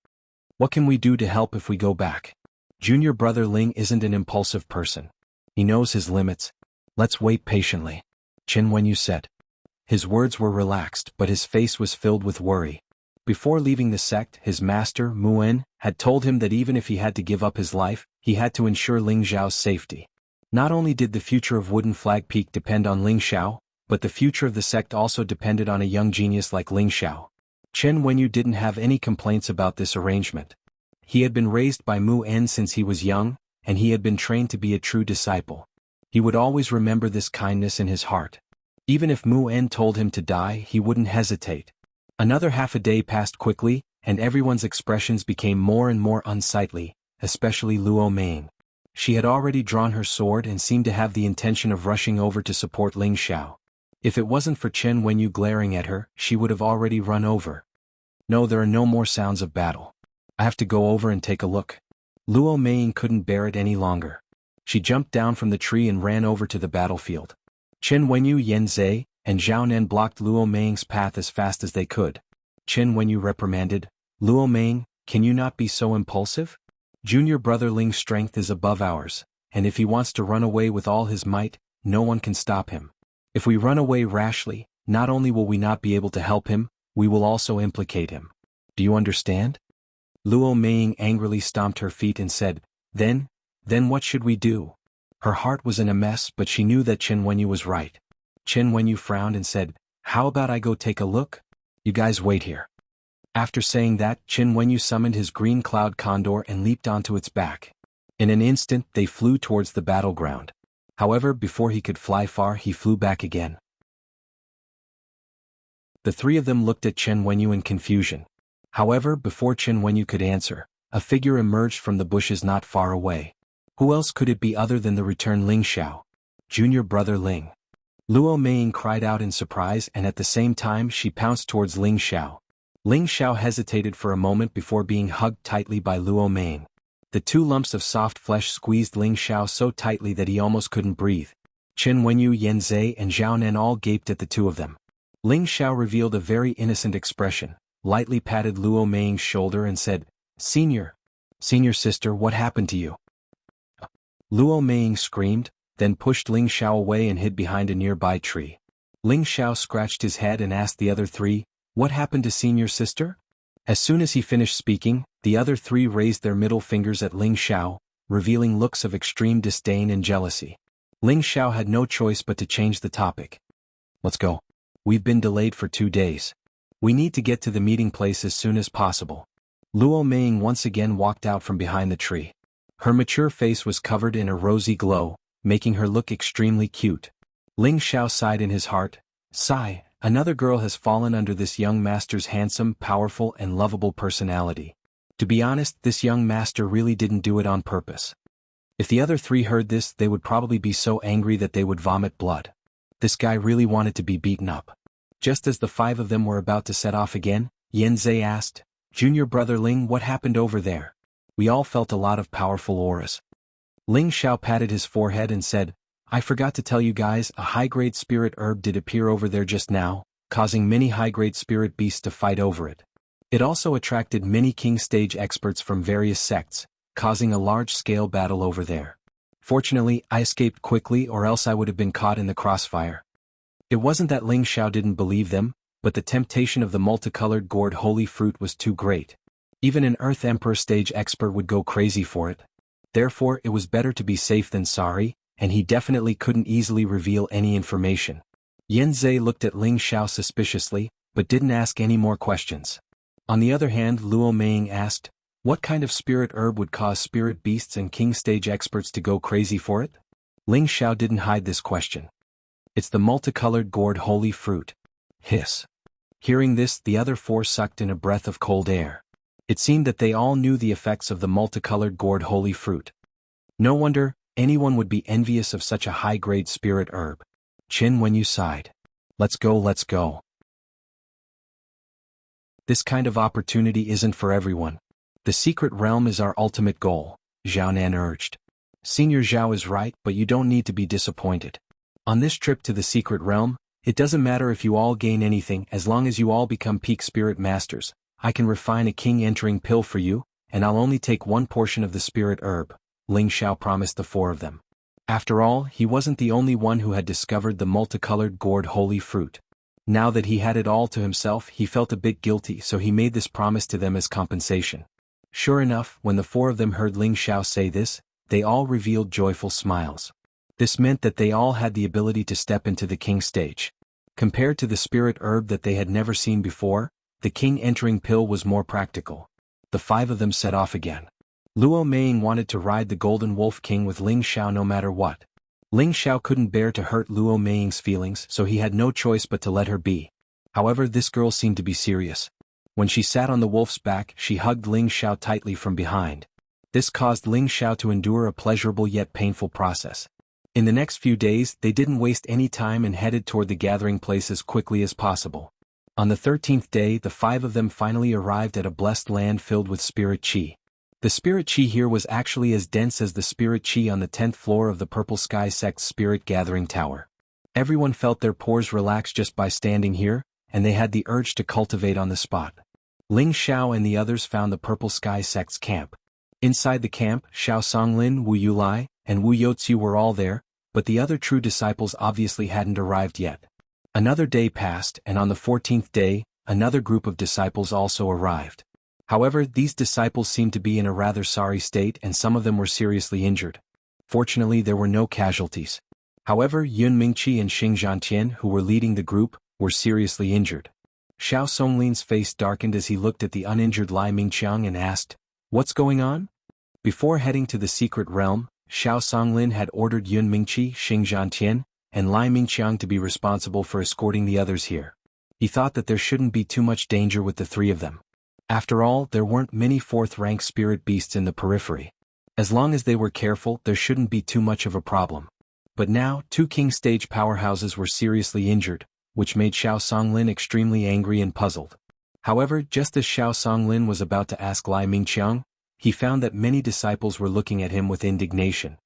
What can we do to help if we go back? Junior brother Ling isn't an impulsive person. He knows his limits. Let's wait patiently, Chen Wenyu said. His words were relaxed, but his face was filled with worry. Before leaving the sect, his master, Mu'en, had told him that even if he had to give up his life, he had to ensure Ling Xiao's safety. Not only did the future of Wooden Flag Peak depend on Ling Xiao, but the future of the sect also depended on a young genius like Ling Xiao. Chen Wenyu didn't have any complaints about this arrangement. He had been raised by Mu'en since he was young, and he had been trained to be a true disciple. He would always remember this kindness in his heart. Even if Mu'en told him to die, he wouldn't hesitate. Another half a day passed quickly, and everyone's expressions became more and more unsightly, especially Luo Meiying. She had already drawn her sword and seemed to have the intention of rushing over to support Ling Xiao. If it wasn't for Chen Wenyu glaring at her, she would have already run over. No, there are no more sounds of battle. I have to go over and take a look. Luo Meiying couldn't bear it any longer. She jumped down from the tree and ran over to the battlefield. Chen Wenyu, Yan Zhe, and Zhao Nan blocked Luo Meiying's path as fast as they could. Chen Wenyu reprimanded, "Luo Meiying, can you not be so impulsive? Junior brother Ling's strength is above ours, and if he wants to run away with all his might, no one can stop him. If we run away rashly, not only will we not be able to help him, we will also implicate him. Do you understand?" Luo Meiying angrily stomped her feet and said, Then what should we do? Her heart was in a mess, but she knew that Chen Wenyu was right. Chen Wenyu frowned and said, "How about I go take a look? You guys wait here." After saying that, Chen Wenyu summoned his green cloud condor and leaped onto its back. In an instant, they flew towards the battleground. However, before he could fly far, he flew back again. The three of them looked at Chen Wenyu in confusion. However, before Chen Wenyu could answer, a figure emerged from the bushes not far away. Who else could it be other than the returned Ling Xiao? Junior brother Ling. Luo Meiying cried out in surprise, and at the same time she pounced towards Ling Xiao. Ling Xiao hesitated for a moment before being hugged tightly by Luo Meiying. The two lumps of soft flesh squeezed Ling Xiao so tightly that he almost couldn't breathe. Chen Wenyu, Yan Zhe, and Zhao Nan all gaped at the two of them. Ling Xiao revealed a very innocent expression, lightly patted Luo Meiying's shoulder and said, Senior sister, what happened to you?" Luo Meiying screamed, then pushed Ling Xiao away and hid behind a nearby tree. Ling Xiao scratched his head and asked the other three, "What happened to senior sister?" As soon as he finished speaking, the other three raised their middle fingers at Ling Xiao, revealing looks of extreme disdain and jealousy. Ling Xiao had no choice but to change the topic. "Let's go. We've been delayed for 2 days. We need to get to the meeting place as soon as possible." Luo Meiying once again walked out from behind the tree. Her mature face was covered in a rosy glow, making her look extremely cute. Ling Xiao sighed in his heart. Sigh, another girl has fallen under this young master's handsome, powerful and lovable personality. To be honest, this young master really didn't do it on purpose. If the other three heard this, they would probably be so angry that they would vomit blood. This guy really wanted to be beaten up. Just as the five of them were about to set off again, Yen Zhe asked, "Junior brother Ling, what happened over there?" We all felt a lot of powerful auras. Ling Xiao patted his forehead and said, "I forgot to tell you guys, a high-grade spirit herb did appear over there just now, causing many high-grade spirit beasts to fight over it. It also attracted many king stage experts from various sects, causing a large-scale battle over there. Fortunately, I escaped quickly or else I would have been caught in the crossfire." It wasn't that Ling Xiao didn't believe them, but the temptation of the multicolored gourd holy fruit was too great. Even an Earth Emperor stage expert would go crazy for it. Therefore, it was better to be safe than sorry, and he definitely couldn't easily reveal any information. Yen Zhe looked at Ling Xiao suspiciously, but didn't ask any more questions. On the other hand, Luo Meiying asked, "What kind of spirit herb would cause spirit beasts and king stage experts to go crazy for it?" Ling Xiao didn't hide this question. "It's the multicolored gourd holy fruit." Hiss. Hearing this, the other four sucked in a breath of cold air. It seemed that they all knew the effects of the multicolored gourd holy fruit. No wonder anyone would be envious of such a high-grade spirit herb. Qin Wenyu sighed. Let's go, let's go. This kind of opportunity isn't for everyone. The secret realm is our ultimate goal, Zhao Nan urged. Senior Zhao is right, but you don't need to be disappointed. On this trip to the secret realm, it doesn't matter if you all gain anything as long as you all become peak spirit masters. I can refine a king entering pill for you, and I'll only take one portion of the spirit herb, Ling Xiao promised the four of them. After all, he wasn't the only one who had discovered the multicolored gourd holy fruit. Now that he had it all to himself, he felt a bit guilty, so he made this promise to them as compensation. Sure enough, when the four of them heard Ling Xiao say this, they all revealed joyful smiles. This meant that they all had the ability to step into the king stage. Compared to the spirit herb that they had never seen before, the king entering pill was more practical. The five of them set off again. Luo Meiying wanted to ride the Golden Wolf King with Ling Xiao no matter what. Ling Xiao couldn't bear to hurt Luo Meiying's feelings, so he had no choice but to let her be. However, this girl seemed to be serious. When she sat on the wolf's back, she hugged Ling Xiao tightly from behind. This caused Ling Xiao to endure a pleasurable yet painful process. In the next few days, they didn't waste any time and headed toward the gathering place as quickly as possible. On the 13th day, the five of them finally arrived at a blessed land filled with spirit qi. The spirit qi here was actually as dense as the spirit qi on the 10th floor of the Purple Sky Sect's spirit gathering tower. Everyone felt their pores relax just by standing here, and they had the urge to cultivate on the spot. Ling Xiao and the others found the Purple Sky Sect's camp. Inside the camp, Xiao Songlin, Wu Yulai, and Wu Youzu were all there, but the other true disciples obviously hadn't arrived yet. Another day passed, and on the 14th day, another group of disciples also arrived. However, these disciples seemed to be in a rather sorry state and some of them were seriously injured. Fortunately, there were no casualties. However, Yun Mingqi and Xing Zhantian, who were leading the group, were seriously injured. Xiao Songlin's face darkened as he looked at the uninjured Lai Mingqiang and asked, "What's going on?" Before heading to the secret realm, Xiao Songlin had ordered Yun Mingqi, Xing Zhantian, and Lai Mingqiang to be responsible for escorting the others here. He thought that there shouldn't be too much danger with the three of them. After all, there weren't many fourth-rank spirit beasts in the periphery. As long as they were careful, there shouldn't be too much of a problem. But now, two king stage powerhouses were seriously injured, which made Xiao Songlin extremely angry and puzzled. However, just as Xiao Songlin was about to ask Lai Mingqiang, he found that many disciples were looking at him with indignation.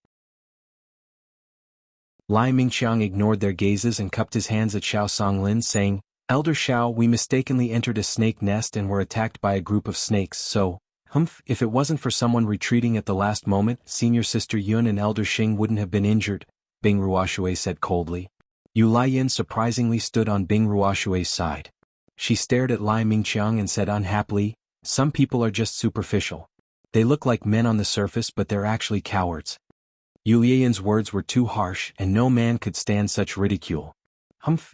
Lai Mingqiang ignored their gazes and cupped his hands at Xiao Songlin, saying, "Elder Xiao, we mistakenly entered a snake nest and were attacked by a group of snakes, so, if it wasn't for someone retreating at the last moment, Senior Sister Yun and Elder Xing wouldn't have been injured," Bing Ruoshui said coldly. Yu Laiyin surprisingly stood on Bing Ruoshui's side. She stared at Lai Mingqiang and said unhappily, "Some people are just superficial. They look like men on the surface but they're actually cowards." Yu Laiyan's words were too harsh and no man could stand such ridicule.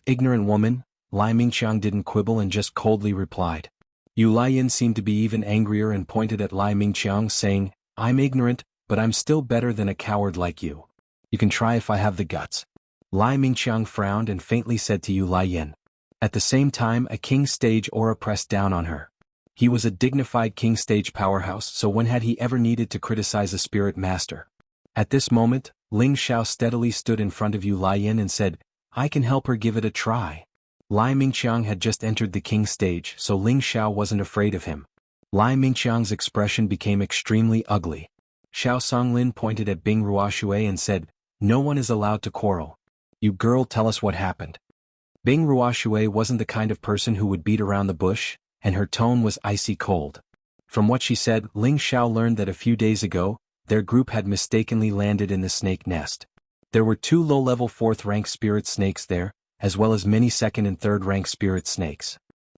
Ignorant woman," Lai Mingqiang didn't quibble and just coldly replied. Yu Laiyin seemed to be even angrier and pointed at Lai Mingqiang saying, "I'm ignorant, but I'm still better than a coward like you. You can try if I have the guts." Lai Mingqiang frowned and faintly said to Yu Laiyan. At the same time, a king stage aura pressed down on her. He was a dignified king stage powerhouse, so when had he ever needed to criticize a spirit master? At this moment, Ling Xiao steadily stood in front of Yu Laiyan and said, I can help her give it a try. Lai Mingqiang had just entered the king stage, so Ling Xiao wasn't afraid of him. Lai Mingqiang's expression became extremely ugly. Xiao Songlin pointed at Bing Ruoshui and said, No one is allowed to quarrel. You girl, tell us what happened. Bing Ruoshui wasn't the kind of person who would beat around the bush, and her tone was icy cold. From what she said, Ling Xiao learned that a few days ago, their group had mistakenly landed in the snake nest. There were 2 low-level 4th-rank spirit snakes there, as well as many 2nd and 3rd-rank spirit snakes.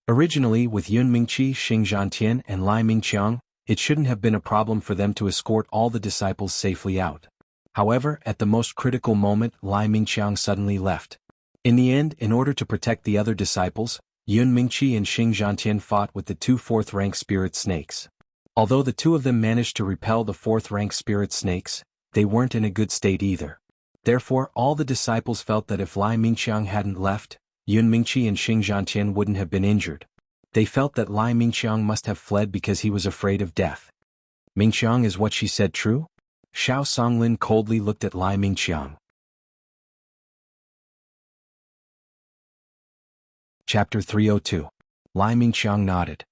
Originally, with Yun Mingqi, Xing Zhantian, and Lai Mingqiang, it shouldn't have been a problem for them to escort all the disciples safely out. However, at the most critical moment, Lai Mingqiang suddenly left. In the end, in order to protect the other disciples, Yun Mingqi and Xing Zhantian fought with the 2 4th-rank spirit snakes. Although the 2 of them managed to repel the 4th-rank spirit snakes, they weren't in a good state either. Therefore, all the disciples felt that if Lai Mingqiang hadn't left, Yun Mingqi and Xing Zhantian wouldn't have been injured. They felt that Lai Mingqiang must have fled because he was afraid of death. Mingqiang, is what she said true? Xiao Songlin coldly looked at Lai Mingqiang. Chapter 302. Lai Mingqiang nodded.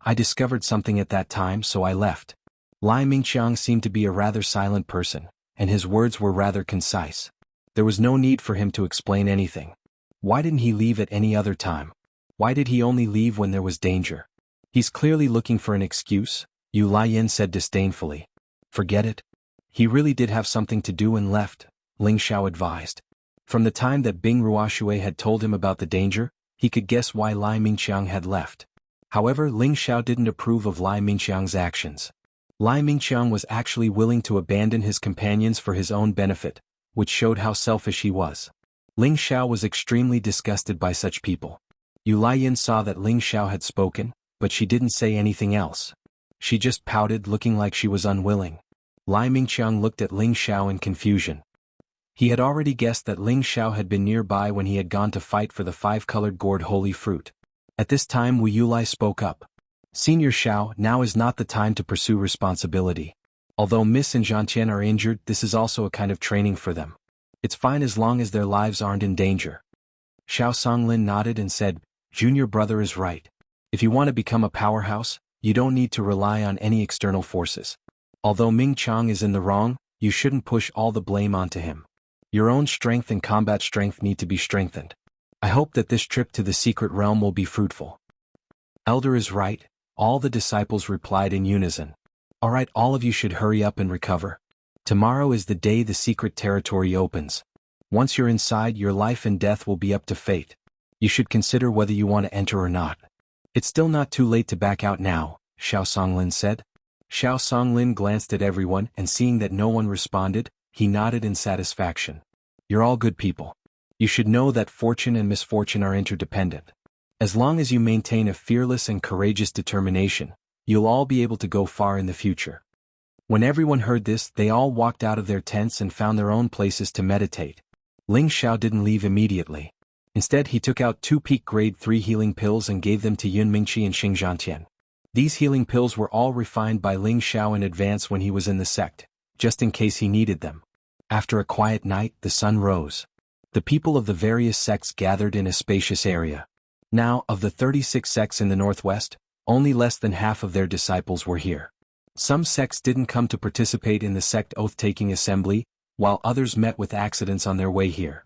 I discovered something at that time, so I left. Lai Mingqiang seemed to be a rather silent person, and his words were rather concise. There was no need for him to explain anything. Why didn't he leave at any other time? Why did he only leave when there was danger? He's clearly looking for an excuse, Yu Laiyan said disdainfully. Forget it. He really did have something to do and left, Ling Xiao advised. From the time that Bing Ruoshui had told him about the danger, he could guess why Lai Mingqiang had left. However, Ling Xiao didn't approve of Lai Mingqiang's actions. Lai Mingqiang was actually willing to abandon his companions for his own benefit, which showed how selfish he was. Ling Xiao was extremely disgusted by such people. Yu Laiyan saw that Ling Xiao had spoken, but she didn't say anything else. She just pouted, looking like she was unwilling. Lai Mingqiang looked at Ling Xiao in confusion. He had already guessed that Ling Xiao had been nearby when he had gone to fight for the 5-colored gourd holy fruit. At this time, Wu Yulai spoke up. Senior Xiao, now is not the time to pursue responsibility. Although Miss and Zhantian are injured, this is also a kind of training for them. It's fine as long as their lives aren't in danger. Xiao Songlin nodded and said, Junior brother is right. If you want to become a powerhouse, you don't need to rely on any external forces. Although Ming Chang is in the wrong, you shouldn't push all the blame onto him. Your own strength and combat strength need to be strengthened. I hope that this trip to the secret realm will be fruitful. Elder is right, all the disciples replied in unison. All right, all of you should hurry up and recover. Tomorrow is the day the secret territory opens. Once you're inside, your life and death will be up to fate. You should consider whether you want to enter or not. It's still not too late to back out now, Xiao Songlin said. Xiao Songlin glanced at everyone and seeing that no one responded, he nodded in satisfaction. You're all good people. You should know that fortune and misfortune are interdependent. As long as you maintain a fearless and courageous determination, you'll all be able to go far in the future. When everyone heard this, they all walked out of their tents and found their own places to meditate. Ling Xiao didn't leave immediately. Instead, he took out 2 peak grade 3 healing pills and gave them to Yun Mingqi and Xing Zhantian. These healing pills were all refined by Ling Xiao in advance when he was in the sect, just in case he needed them. After a quiet night, the sun rose. The people of the various sects gathered in a spacious area. Now, of the 36 sects in the northwest, only less than half of their disciples were here. Some sects didn't come to participate in the sect oath-taking assembly, while others met with accidents on their way here.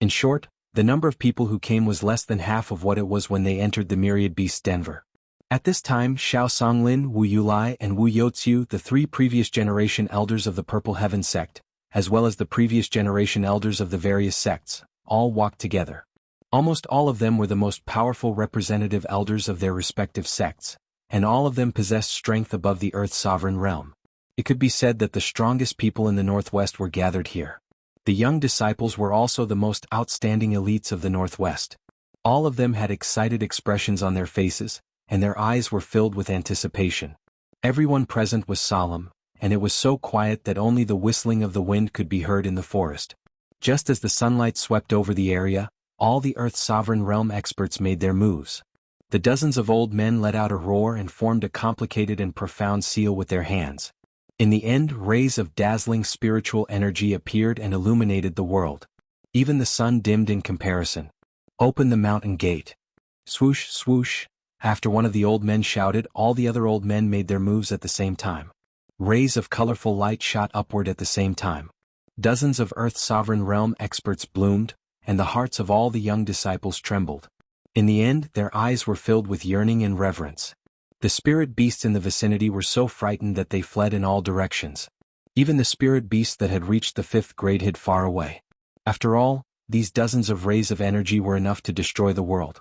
In short, the number of people who came was less than half of what it was when they entered the Myriad Beast Denver. At this time, Xiao Songlin, Wu Yulai, and Wu Youziu, the 3 previous generation elders of the Purple Heaven sect, as well as the previous generation elders of the various sects, all walked together. Almost all of them were the most powerful representative elders of their respective sects, and all of them possessed strength above the Earth's sovereign realm. It could be said that the strongest people in the Northwest were gathered here. The young disciples were also the most outstanding elites of the Northwest. All of them had excited expressions on their faces, and their eyes were filled with anticipation. Everyone present was solemn, and it was so quiet that only the whistling of the wind could be heard in the forest. Just as the sunlight swept over the area, all the Earth's sovereign realm experts made their moves. The dozens of old men let out a roar and formed a complicated and profound seal with their hands. In the end, rays of dazzling spiritual energy appeared and illuminated the world. Even the sun dimmed in comparison. "Open the mountain gate." Swoosh, swoosh. After one of the old men shouted, all the other old men made their moves at the same time. Rays of colorful light shot upward at the same time. Dozens of Earth's sovereign realm experts bloomed, and the hearts of all the young disciples trembled. In the end, their eyes were filled with yearning and reverence. The spirit beasts in the vicinity were so frightened that they fled in all directions. Even the spirit beasts that had reached the 5th grade hid far away. After all, these dozens of rays of energy were enough to destroy the world.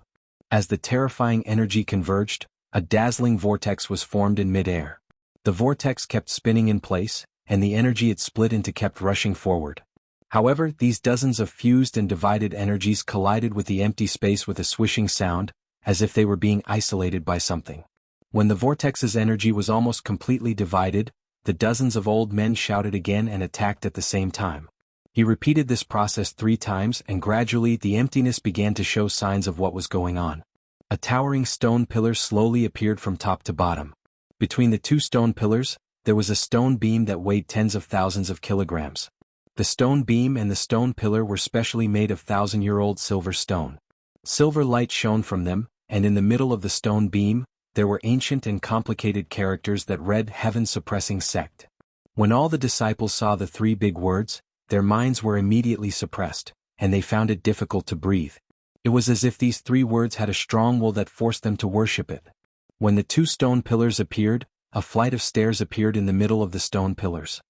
As the terrifying energy converged, a dazzling vortex was formed in mid-air. The vortex kept spinning in place, and the energy it split into kept rushing forward. However, these dozens of fused and divided energies collided with the empty space with a swishing sound, as if they were being isolated by something. When the vortex's energy was almost completely divided, the dozens of old men shouted again and attacked at the same time. He repeated this process 3 times, and gradually the emptiness began to show signs of what was going on. A towering stone pillar slowly appeared from top to bottom. Between the 2 stone pillars, there was a stone beam that weighed tens of thousands of kilograms. The stone beam and the stone pillar were specially made of 1,000-year-old silver stone. Silver light shone from them, and in the middle of the stone beam, there were ancient and complicated characters that read "Heaven-Suppressing Sect." When all the disciples saw the 3 big words, their minds were immediately suppressed, and they found it difficult to breathe. It was as if these 3 words had a strong will that forced them to worship it. When the 2 stone pillars appeared, a flight of stairs appeared in the middle of the stone pillars.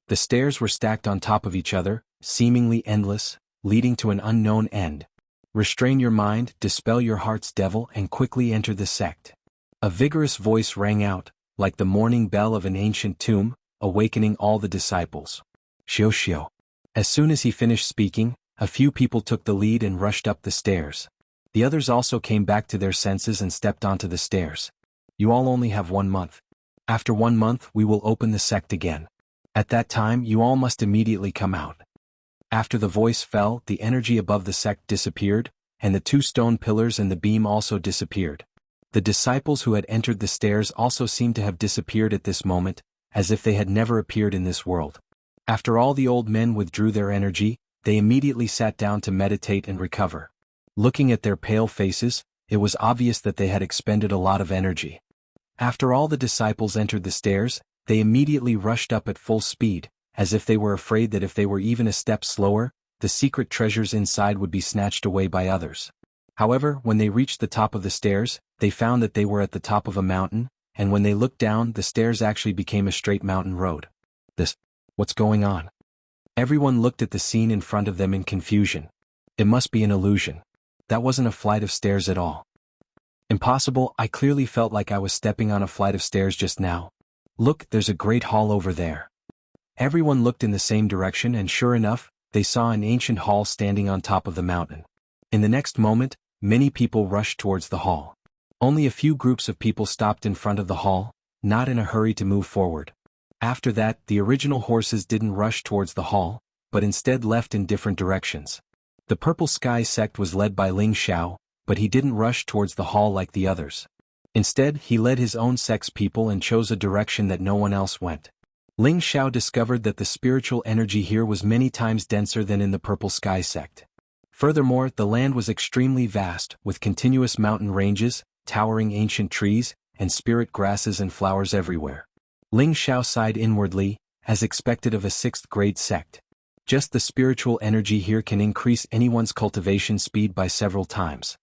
The stairs were stacked on top of each other, seemingly endless, leading to an unknown end. Restrain your mind, dispel your heart's devil, and quickly enter the sect. A vigorous voice rang out, like the morning bell of an ancient tomb, awakening all the disciples. Shio shio. As soon as he finished speaking, a few people took the lead and rushed up the stairs. The others also came back to their senses and stepped onto the stairs. You all only have 1 month. After 1 month, we will open the sect again. At that time, you all must immediately come out. After the voice fell, the energy above the sect disappeared, and the 2 stone pillars and the beam also disappeared. The disciples who had entered the stairs also seemed to have disappeared at this moment, as if they had never appeared in this world. After all the old men withdrew their energy, they immediately sat down to meditate and recover. Looking at their pale faces, it was obvious that they had expended a lot of energy. After all the disciples entered the stairs, they immediately rushed up at full speed, as if they were afraid that if they were even a step slower, the secret treasures inside would be snatched away by others. However, when they reached the top of the stairs, they found that they were at the top of a mountain, and when they looked down, the stairs actually became a straight mountain road. What's going on? Everyone looked at the scene in front of them in confusion. It must be an illusion. That wasn't a flight of stairs at all. Impossible, I clearly felt like I was stepping on a flight of stairs just now. Look, there's a great hall over there. Everyone looked in the same direction, and sure enough, they saw an ancient hall standing on top of the mountain. In the next moment, many people rushed towards the hall. Only a few groups of people stopped in front of the hall, not in a hurry to move forward. After that, the original horses didn't rush towards the hall, but instead left in different directions. The Purple Sky sect was led by Ling Xiao, but he didn't rush towards the hall like the others. Instead, he led his own sect's people and chose a direction that no one else went. Ling Xiao discovered that the spiritual energy here was many times denser than in the Purple Sky sect. Furthermore, the land was extremely vast, with continuous mountain ranges, towering ancient trees, and spirit grasses and flowers everywhere. Ling Xiao sighed inwardly, as expected of a 6th grade sect. Just the spiritual energy here can increase anyone's cultivation speed by several times.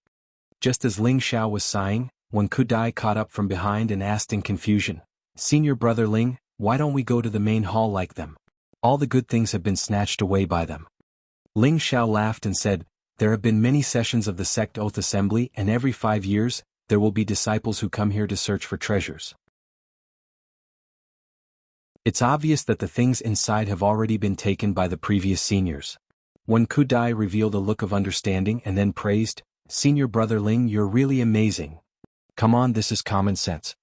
Just as Ling Xiao was sighing, Wen Kudai caught up from behind and asked in confusion, "Senior brother Ling, why don't we go to the main hall like them? All the good things have been snatched away by them." Ling Xiao laughed and said, "There have been many sessions of the sect oath assembly, and every 5 years, there will be disciples who come here to search for treasures. It's obvious that the things inside have already been taken by the previous seniors." Wen Kudai revealed a look of understanding and then praised, "Senior brother Ling, you're really amazing. Come on, this is common sense.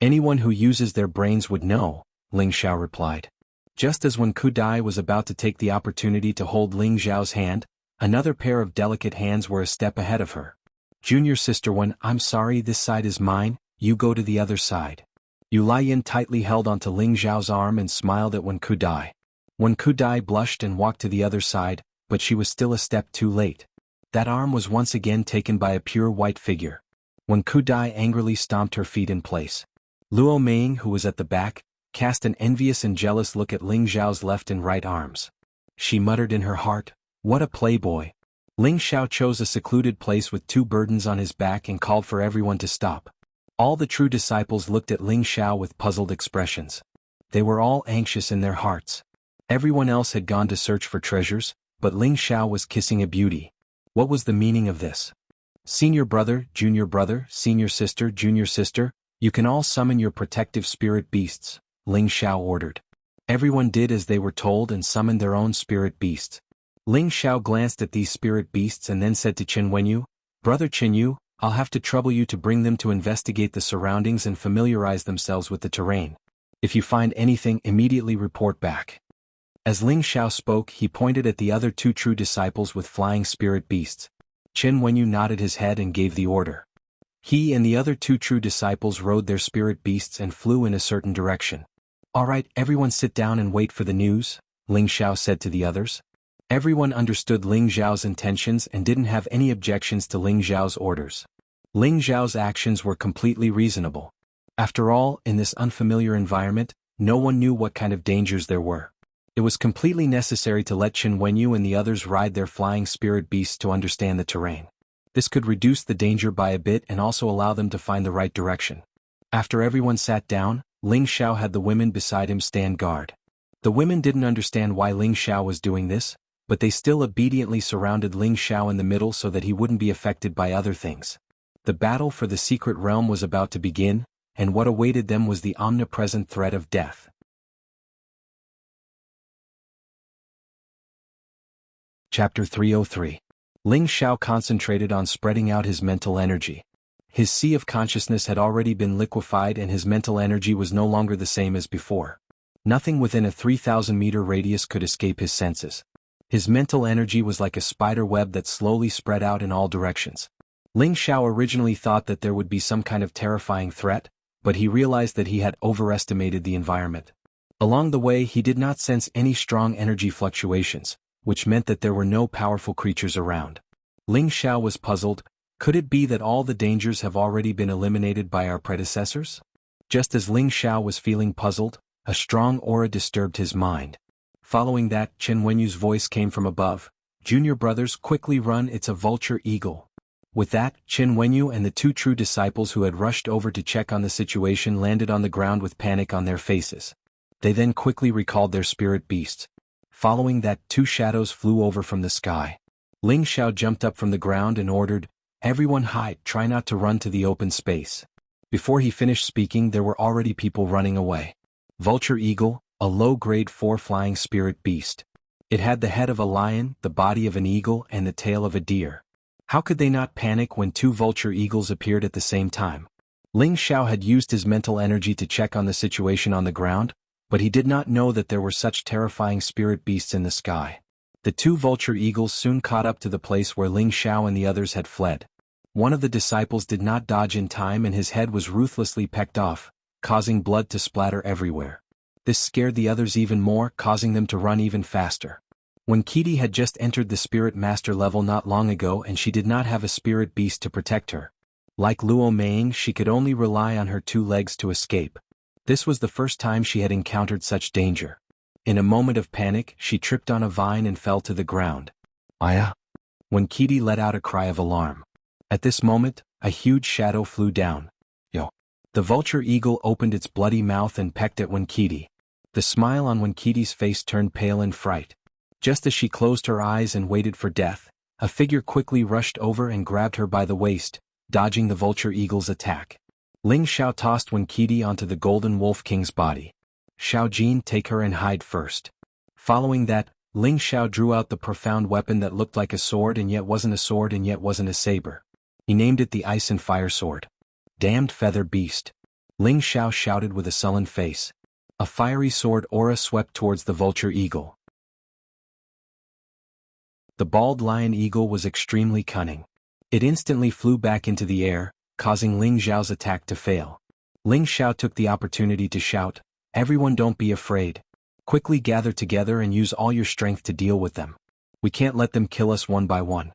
Anyone who uses their brains would know, Ling Xiao replied. Just as when Ku Dai was about to take the opportunity to hold Ling Xiao's hand, another pair of delicate hands were a step ahead of her. Junior sister one, I'm sorry, this side is mine, you go to the other side. Yu Laiyin tightly held onto Ling Xiao's arm and smiled at Wen Ku Dai. Wen Ku Dai blushed and walked to the other side, but she was still a step too late. That arm was once again taken by a pure white figure. Wen Ku Dai angrily stomped her feet in place. Luo Meiying, who was at the back, cast an envious and jealous look at Ling Xiao's left and right arms. She muttered in her heart, what a playboy. Ling Xiao chose a secluded place with 2 burdens on his back and called for everyone to stop. All the true disciples looked at Ling Xiao with puzzled expressions. They were all anxious in their hearts. Everyone else had gone to search for treasures, but Ling Xiao was kissing a beauty. What was the meaning of this? Senior brother, senior sister, junior sister, you can all summon your protective spirit beasts, Ling Xiao ordered. Everyone did as they were told and summoned their own spirit beasts. Ling Xiao glanced at these spirit beasts and then said to Qin Wenyu, Brother Qinyu, I'll have to trouble you to bring them to investigate the surroundings and familiarize themselves with the terrain. If you find anything, immediately report back. As Ling Xiao spoke, he pointed at the other 2 true disciples with flying spirit beasts. Qin Wenyu nodded his head and gave the order. He and the other 2 true disciples rode their spirit beasts and flew in a certain direction. All right, everyone sit down and wait for the news, Ling Xiao said to the others. Everyone understood Ling Xiao's intentions and didn't have any objections to Ling Xiao's orders. Ling Xiao's actions were completely reasonable. After all, in this unfamiliar environment, no one knew what kind of dangers there were. It was completely necessary to let Qin Wenyu and the others ride their flying spirit beasts to understand the terrain. This could reduce the danger by a bit and also allow them to find the right direction. After everyone sat down, Ling Xiao had the women beside him stand guard. The women didn't understand why Ling Xiao was doing this, but they still obediently surrounded Ling Xiao in the middle so that he wouldn't be affected by other things. The battle for the secret realm was about to begin, and what awaited them was the omnipresent threat of death. Chapter 303. Ling Xiao concentrated on spreading out his mental energy. His sea of consciousness had already been liquefied and his mental energy was no longer the same as before. Nothing within a 3,000-meter radius could escape his senses. His mental energy was like a spider web that slowly spread out in all directions. Ling Xiao originally thought that there would be some kind of terrifying threat, but he realized that he had overestimated the environment. Along the way, he did not sense any strong energy fluctuations, which meant that there were no powerful creatures around. Ling Xiao was puzzled. Could it be that all the dangers have already been eliminated by our predecessors? Just as Ling Xiao was feeling puzzled, a strong aura disturbed his mind. Following that, Qin Wenyu's voice came from above. Junior brothers, quickly run, it's a vulture eagle. With that, Qin Wenyu and the 2 true disciples who had rushed over to check on the situation landed on the ground with panic on their faces. They then quickly recalled their spirit beasts. Following that, 2 shadows flew over from the sky. Ling Xiao jumped up from the ground and ordered, everyone hide, try not to run to the open space. Before he finished speaking, there were already people running away. Vulture eagle, a low-grade 4 flying spirit beast. It had the head of a lion, the body of an eagle, and the tail of a deer. How could they not panic when 2 vulture eagles appeared at the same time? Ling Xiao had used his mental energy to check on the situation on the ground, but he did not know that there were such terrifying spirit beasts in the sky. The 2 vulture eagles soon caught up to the place where Ling Xiao and the others had fled. One of the disciples did not dodge in time and his head was ruthlessly pecked off, causing blood to splatter everywhere. This scared the others even more, causing them to run even faster. When Kitty had just entered the Spirit Master level not long ago and she did not have a spirit beast to protect her. Like Luo Meiying, she could only rely on her 2 legs to escape. This was the first time she had encountered such danger. In a moment of panic, she tripped on a vine and fell to the ground. Aya! When Kitty let out a cry of alarm. At this moment, a huge shadow flew down. Yo! The vulture eagle opened its bloody mouth and pecked at Winkiti. The smile on Winkiti's face turned pale in fright. Just as she closed her eyes and waited for death, a figure quickly rushed over and grabbed her by the waist, dodging the vulture eagle's attack. Ling Xiao tossed Winkiti onto the golden wolf king's body. Xiao Jin, take her and hide first. Following that, Ling Xiao drew out the profound weapon that looked like a sword and yet wasn't a sword and yet wasn't a saber. He named it the Ice and Fire Sword. Damned feather beast. Ling Xiao shouted with a sullen face. A fiery sword aura swept towards the vulture eagle. The bald lion eagle was extremely cunning. It instantly flew back into the air, causing Ling Xiao's attack to fail. Ling Xiao took the opportunity to shout, "Everyone, don't be afraid. Quickly gather together and use all your strength to deal with them. We can't let them kill us one by one."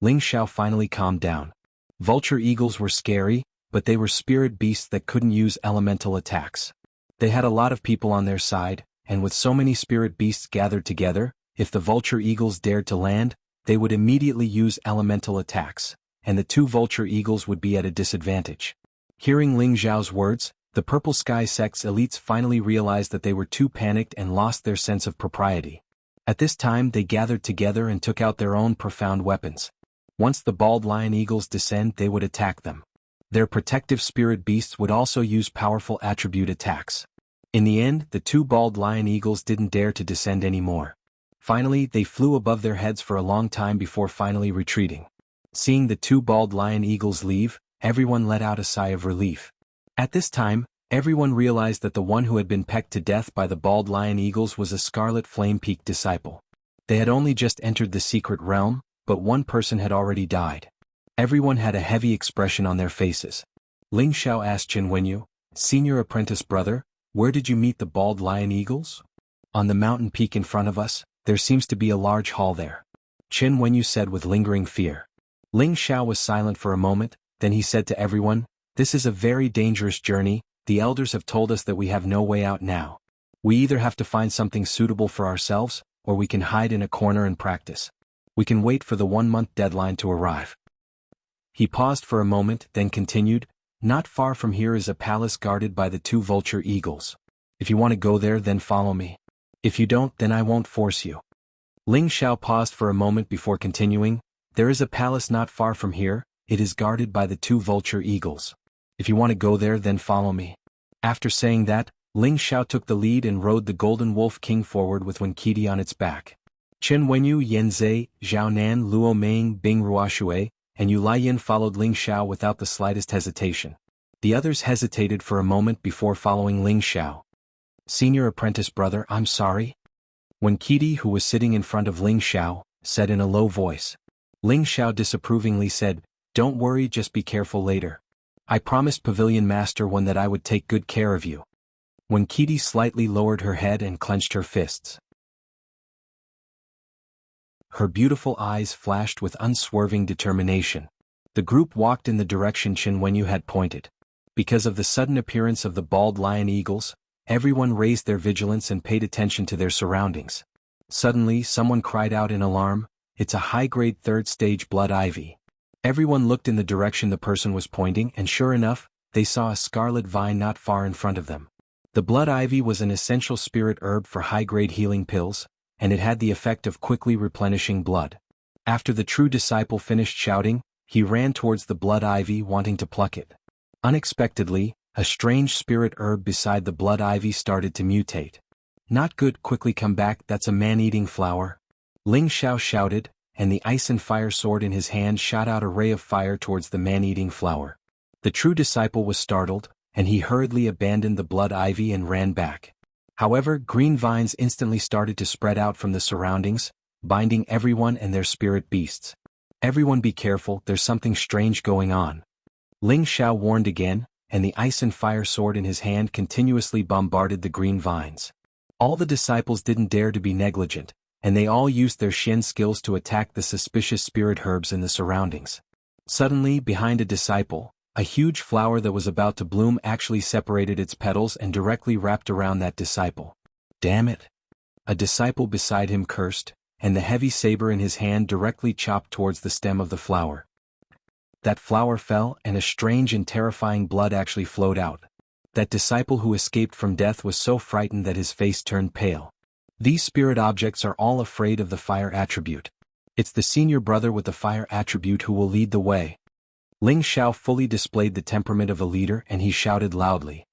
Ling Xiao finally calmed down. Vulture eagles were scary, but they were spirit beasts that couldn't use elemental attacks. They had a lot of people on their side, and with so many spirit beasts gathered together, if the vulture eagles dared to land, they would immediately use elemental attacks, and the two vulture eagles would be at a disadvantage. Hearing Ling Xiao's words, the Purple Sky Sect's elites finally realized that they were too panicked and lost their sense of propriety. At this time they gathered together and took out their own profound weapons. Once the bald lion eagles descend, they would attack them. Their protective spirit beasts would also use powerful attribute attacks. In the end, the two bald lion eagles didn't dare to descend anymore. Finally, they flew above their heads for a long time before finally retreating. Seeing the two bald lion eagles leave, everyone let out a sigh of relief. At this time, everyone realized that the one who had been pecked to death by the bald lion eagles was a Scarlet Flame Peak disciple. They had only just entered the secret realm, but one person had already died. Everyone had a heavy expression on their faces. Ling Xiao asked Qin Wenyu, "Senior apprentice brother, where did you meet the bald lion eagles?" "On the mountain peak in front of us. There seems to be a large hall there," Qin Wenyu said with lingering fear. Ling Xiao was silent for a moment, then he said to everyone, "This is a very dangerous journey. The elders have told us that we have no way out now. We either have to find something suitable for ourselves, or we can hide in a corner and practice. We can wait for the 1-month deadline to arrive." He paused for a moment, then continued, "Not far from here is a palace guarded by the two vulture eagles. If you want to go there, then follow me. If you don't, then I won't force you." Ling Xiao paused for a moment before continuing, "There is a palace not far from here. It is guarded by the two vulture eagles. If you want to go there, then follow me." After saying that, Ling Xiao took the lead and rode the Golden Wolf King forward with Wenkidi on its back. Qin Wenyu, Yanzai, Zhao Nan, Luo Meng, Bing Ruoshui, and Yu Laiyan followed Ling Xiao without the slightest hesitation. The others hesitated for a moment before following Ling Xiao. "Senior apprentice brother, I'm sorry," Wenkidi, who was sitting in front of Ling Xiao, said in a low voice. Ling Xiao disapprovingly said, "Don't worry, just be careful later. I promised Pavilion Master One that I would take good care of you." Wenkidi slightly lowered her head and clenched her fists. Her beautiful eyes flashed with unswerving determination. The group walked in the direction Qin Wenyu had pointed. Because of the sudden appearance of the bald lion eagles, everyone raised their vigilance and paid attention to their surroundings. Suddenly, someone cried out in alarm, "It's a high-grade 3rd-stage blood ivy." Everyone looked in the direction the person was pointing, and sure enough, they saw a scarlet vine not far in front of them. The blood ivy was an essential spirit herb for high-grade healing pills, and it had the effect of quickly replenishing blood. After the true disciple finished shouting, he ran towards the blood ivy wanting to pluck it. Unexpectedly, a strange spirit herb beside the blood ivy started to mutate. "Not good, quickly come back, that's a man-eating flower," Ling Xiao shouted, and the ice and fire sword in his hand shot out a ray of fire towards the man-eating flower. The true disciple was startled, and he hurriedly abandoned the blood ivy and ran back. However, green vines instantly started to spread out from the surroundings, binding everyone and their spirit beasts. "Everyone be careful, there's something strange going on," Ling Xiao warned again, and the ice and fire sword in his hand continuously bombarded the green vines. All the disciples didn't dare to be negligent, and they all used their Shen skills to attack the suspicious spirit herbs in the surroundings. Suddenly, behind a disciple, a huge flower that was about to bloom actually separated its petals and directly wrapped around that disciple. "Damn it!" A disciple beside him cursed, and the heavy saber in his hand directly chopped towards the stem of the flower. That flower fell, and a strange and terrifying blood actually flowed out. That disciple who escaped from death was so frightened that his face turned pale. These spirit objects are all afraid of the fire attribute. It's the senior brother with the fire attribute who will lead the way. Ling Xiao fully displayed the temperament of a leader, and he shouted loudly.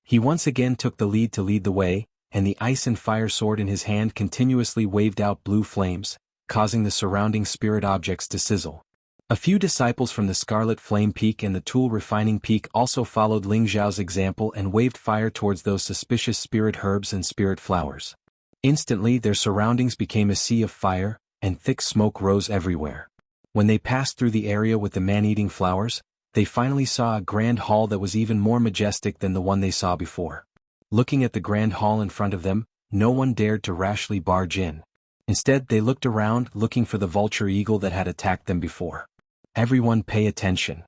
He once again took the lead to lead the way, and the ice and fire sword in his hand continuously waved out blue flames, causing the surrounding spirit objects to sizzle. A few disciples from the Scarlet Flame Peak and the Tool Refining Peak also followed Ling Zhao's example and waved fire towards those suspicious spirit herbs and spirit flowers. Instantly their surroundings became a sea of fire, and thick smoke rose everywhere. When they passed through the area with the man-eating flowers, they finally saw a grand hall that was even more majestic than the one they saw before. Looking at the grand hall in front of them, no one dared to rashly barge in. Instead they looked around looking for the vulture eagle that had attacked them before. Everyone pay attention.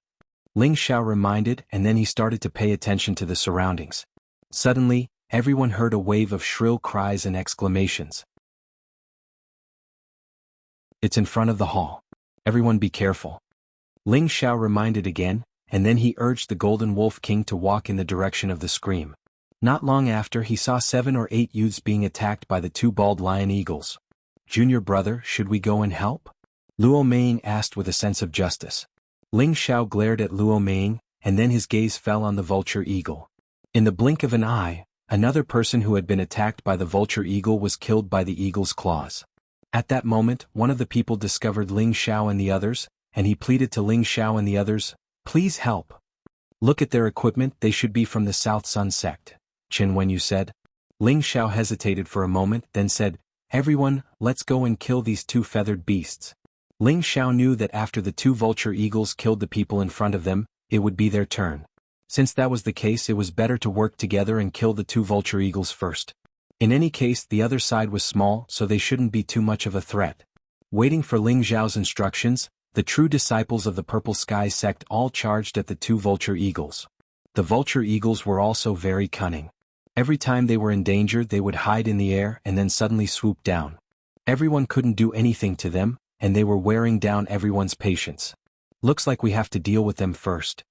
Ling Xiao reminded, and then he started to pay attention to the surroundings. Suddenly, everyone heard a wave of shrill cries and exclamations. It's in front of the hall. Everyone be careful. Ling Xiao reminded again, and then he urged the Golden Wolf King to walk in the direction of the scream. Not long after he saw 7 or 8 youths being attacked by the 2 bald lion eagles. Junior brother, should we go and help? Luo Meiying asked with a sense of justice. Ling Xiao glared at Luo Meiying, and then his gaze fell on the vulture eagle. In the blink of an eye, another person who had been attacked by the vulture eagle was killed by the eagle's claws. At that moment, one of the people discovered Ling Xiao and the others, and he pleaded to Ling Xiao and the others, "Please help. Look at their equipment, they should be from the South Sun sect." Qin Wenyu said. Ling Xiao hesitated for a moment, then said, "Everyone, let's go and kill these 2 feathered beasts." Ling Xiao knew that after the 2 vulture eagles killed the people in front of them, it would be their turn. Since that was the case, it was better to work together and kill the 2 vulture eagles first. In any case, the other side was small, so they shouldn't be too much of a threat. Waiting for Ling Xiao's instructions, the true disciples of the Purple Sky sect all charged at the 2 vulture eagles. The vulture eagles were also very cunning. Every time they were in danger, they would hide in the air and then suddenly swoop down. Everyone couldn't do anything to them, and they were wearing down everyone's patience. Looks like we have to deal with them first.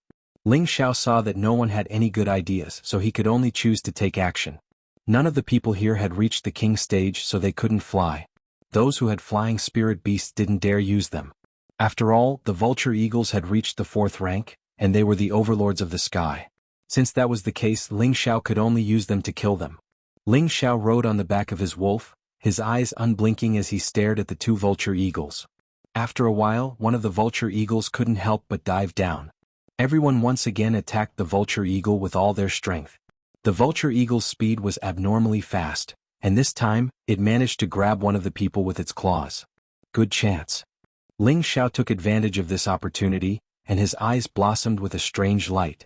Ling Xiao saw that no one had any good ideas, so he could only choose to take action. None of the people here had reached the king stage, so they couldn't fly. Those who had flying spirit beasts didn't dare use them. After all, the vulture eagles had reached the 4th rank, and they were the overlords of the sky. Since that was the case, Ling Xiao could only use them to kill them. Ling Xiao rode on the back of his wolf, his eyes unblinking as he stared at the 2 vulture eagles. After a while, one of the vulture eagles couldn't help but dive down. Everyone once again attacked the vulture eagle with all their strength. The vulture eagle's speed was abnormally fast, and this time, it managed to grab one of the people with its claws. Good chance. Ling Xiao took advantage of this opportunity, and his eyes blossomed with a strange light.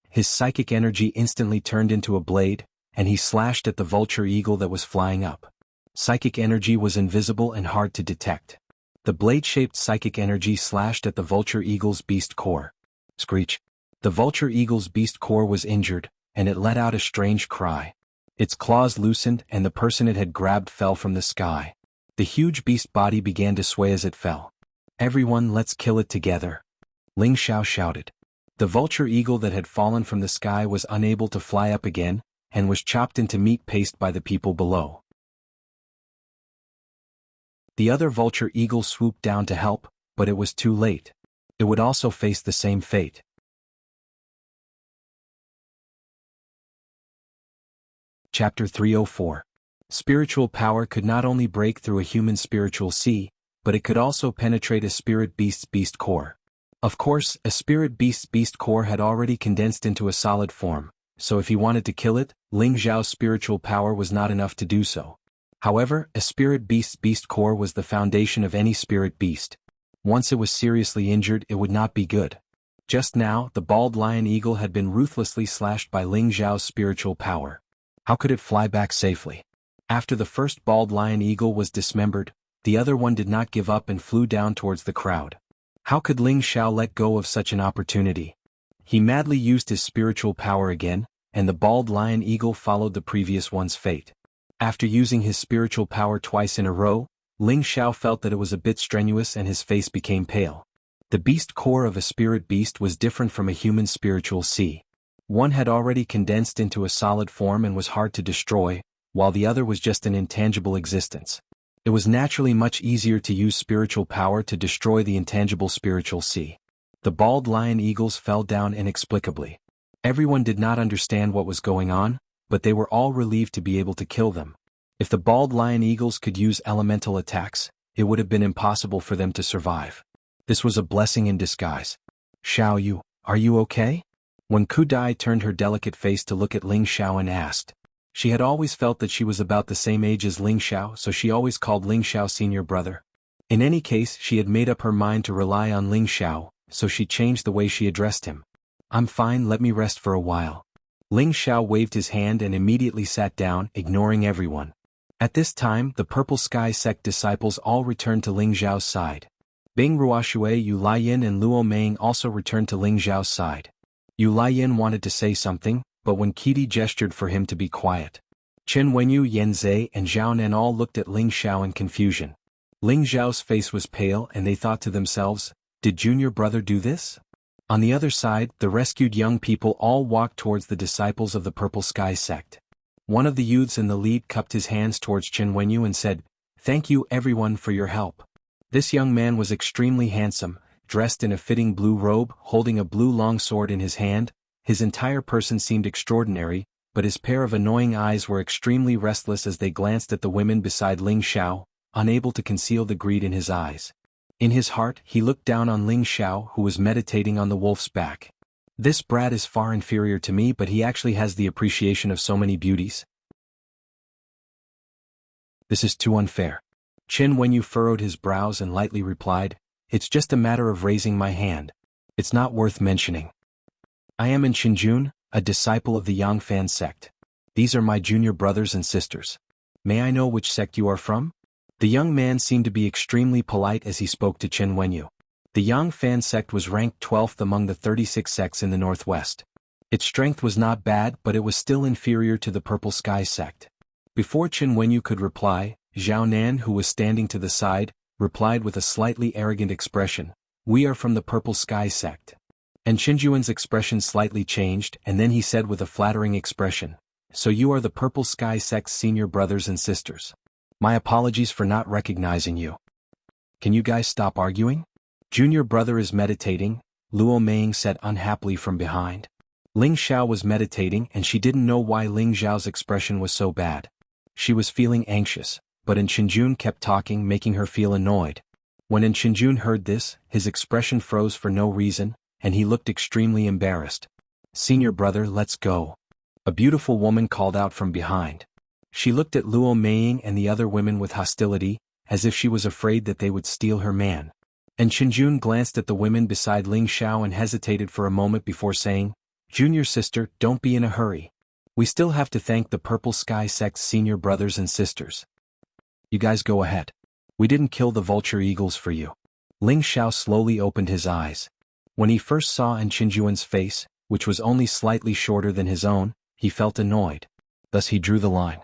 His psychic energy instantly turned into a blade, and he slashed at the vulture eagle that was flying up. Psychic energy was invisible and hard to detect. The blade-shaped psychic energy slashed at the vulture eagle's beast core. Screech. The vulture eagle's beast core was injured, and it let out a strange cry. Its claws loosened and the person it had grabbed fell from the sky. The huge beast body began to sway as it fell. "Everyone, let's kill it together," Ling Xiao shouted. The vulture eagle that had fallen from the sky was unable to fly up again, and was chopped into meat paste by the people below. The other vulture eagle swooped down to help, but it was too late. It would also face the same fate. Chapter 304. Spiritual power could not only break through a human spiritual sea, but it could also penetrate a spirit beast's beast core. Of course, a spirit beast's beast core had already condensed into a solid form, so if he wanted to kill it, Ling Zhao's spiritual power was not enough to do so. However, a spirit beast's beast core was the foundation of any spirit beast. Once it was seriously injured, it would not be good. Just now, the bald lion eagle had been ruthlessly slashed by Ling Zhao's spiritual power. How could it fly back safely? After the first bald lion eagle was dismembered, the other one did not give up and flew down towards the crowd. How could Ling Xiao let go of such an opportunity? He madly used his spiritual power again, and the bald lion eagle followed the previous one's fate. After using his spiritual power twice in a row, Ling Xiao felt that it was a bit strenuous and his face became pale. The beast core of a spirit beast was different from a human spiritual sea. One had already condensed into a solid form and was hard to destroy, while the other was just an intangible existence. It was naturally much easier to use spiritual power to destroy the intangible spiritual sea. The bald lion eagles fell down inexplicably. Everyone did not understand what was going on, but they were all relieved to be able to kill them. If the bald lion eagles could use elemental attacks, it would have been impossible for them to survive. This was a blessing in disguise. Xiao, are you okay? When Ku Dai turned her delicate face to look at Ling Xiao and asked. She had always felt that she was about the same age as Ling Xiao, so she always called Ling Xiao senior brother. In any case, she had made up her mind to rely on Ling Xiao, so she changed the way she addressed him. I'm fine, let me rest for a while. Ling Xiao waved his hand and immediately sat down, ignoring everyone. At this time, the Purple Sky sect disciples all returned to Ling Xiao's side. Bing Ruoshui, Yu Laiyin and Luo Meng also returned to Ling Xiao's side. Yu Laiyin wanted to say something, but when Qidi gestured for him to be quiet. Chen Wenyu, Yan Zhe and Zhao Nan all looked at Ling Xiao in confusion. Ling Xiao's face was pale and they thought to themselves, did junior brother do this? On the other side, the rescued young people all walked towards the disciples of the Purple Sky sect. One of the youths in the lead cupped his hands towards Chen Wenyu and said, thank you everyone for your help. This young man was extremely handsome, dressed in a fitting blue robe, holding a blue long sword in his hand. His entire person seemed extraordinary, but his pair of annoying eyes were extremely restless as they glanced at the women beside Ling Xiao, unable to conceal the greed in his eyes. In his heart, he looked down on Ling Xiao, who was meditating on the wolf's back. This brat is far inferior to me, but he actually has the appreciation of so many beauties. This is too unfair. Chen Wenyu furrowed his brows and lightly replied, it's just a matter of raising my hand. It's not worth mentioning. I am in Xinjun, a disciple of the Yangfan sect. These are my junior brothers and sisters. May I know which sect you are from? The young man seemed to be extremely polite as he spoke to Chen Wenyu. The Yangfan sect was ranked 12th among the 36 sects in the northwest. Its strength was not bad, but it was still inferior to the Purple Sky sect. Before Chen Wenyu could reply, Zhao Nan, who was standing to the side, replied with a slightly arrogant expression, we are from the Purple Sky sect. And Qinjuan's expression slightly changed, and then he said with a flattering expression, so you are the Purple Sky sect's senior brothers and sisters. My apologies for not recognizing you. Can you guys stop arguing? Junior brother is meditating, Luo Meng said unhappily from behind. Ling Xiao was meditating and she didn't know why Ling Xiao's expression was so bad. She was feeling anxious, but Qinjun kept talking, making her feel annoyed. When Qinjun heard this, his expression froze for no reason, and he looked extremely embarrassed. Senior brother, let's go. A beautiful woman called out from behind. She looked at Luo Meng and the other women with hostility, as if she was afraid that they would steal her man. And Qinjun glanced at the women beside Ling Xiao and hesitated for a moment before saying, Junior sister, don't be in a hurry. We still have to thank the Purple Sky sect's senior brothers and sisters. You guys go ahead. We didn't kill the vulture eagles for you. Ling Xiao slowly opened his eyes. When he first saw Qinjuan's face, which was only slightly shorter than his own, he felt annoyed. Thus he drew the line.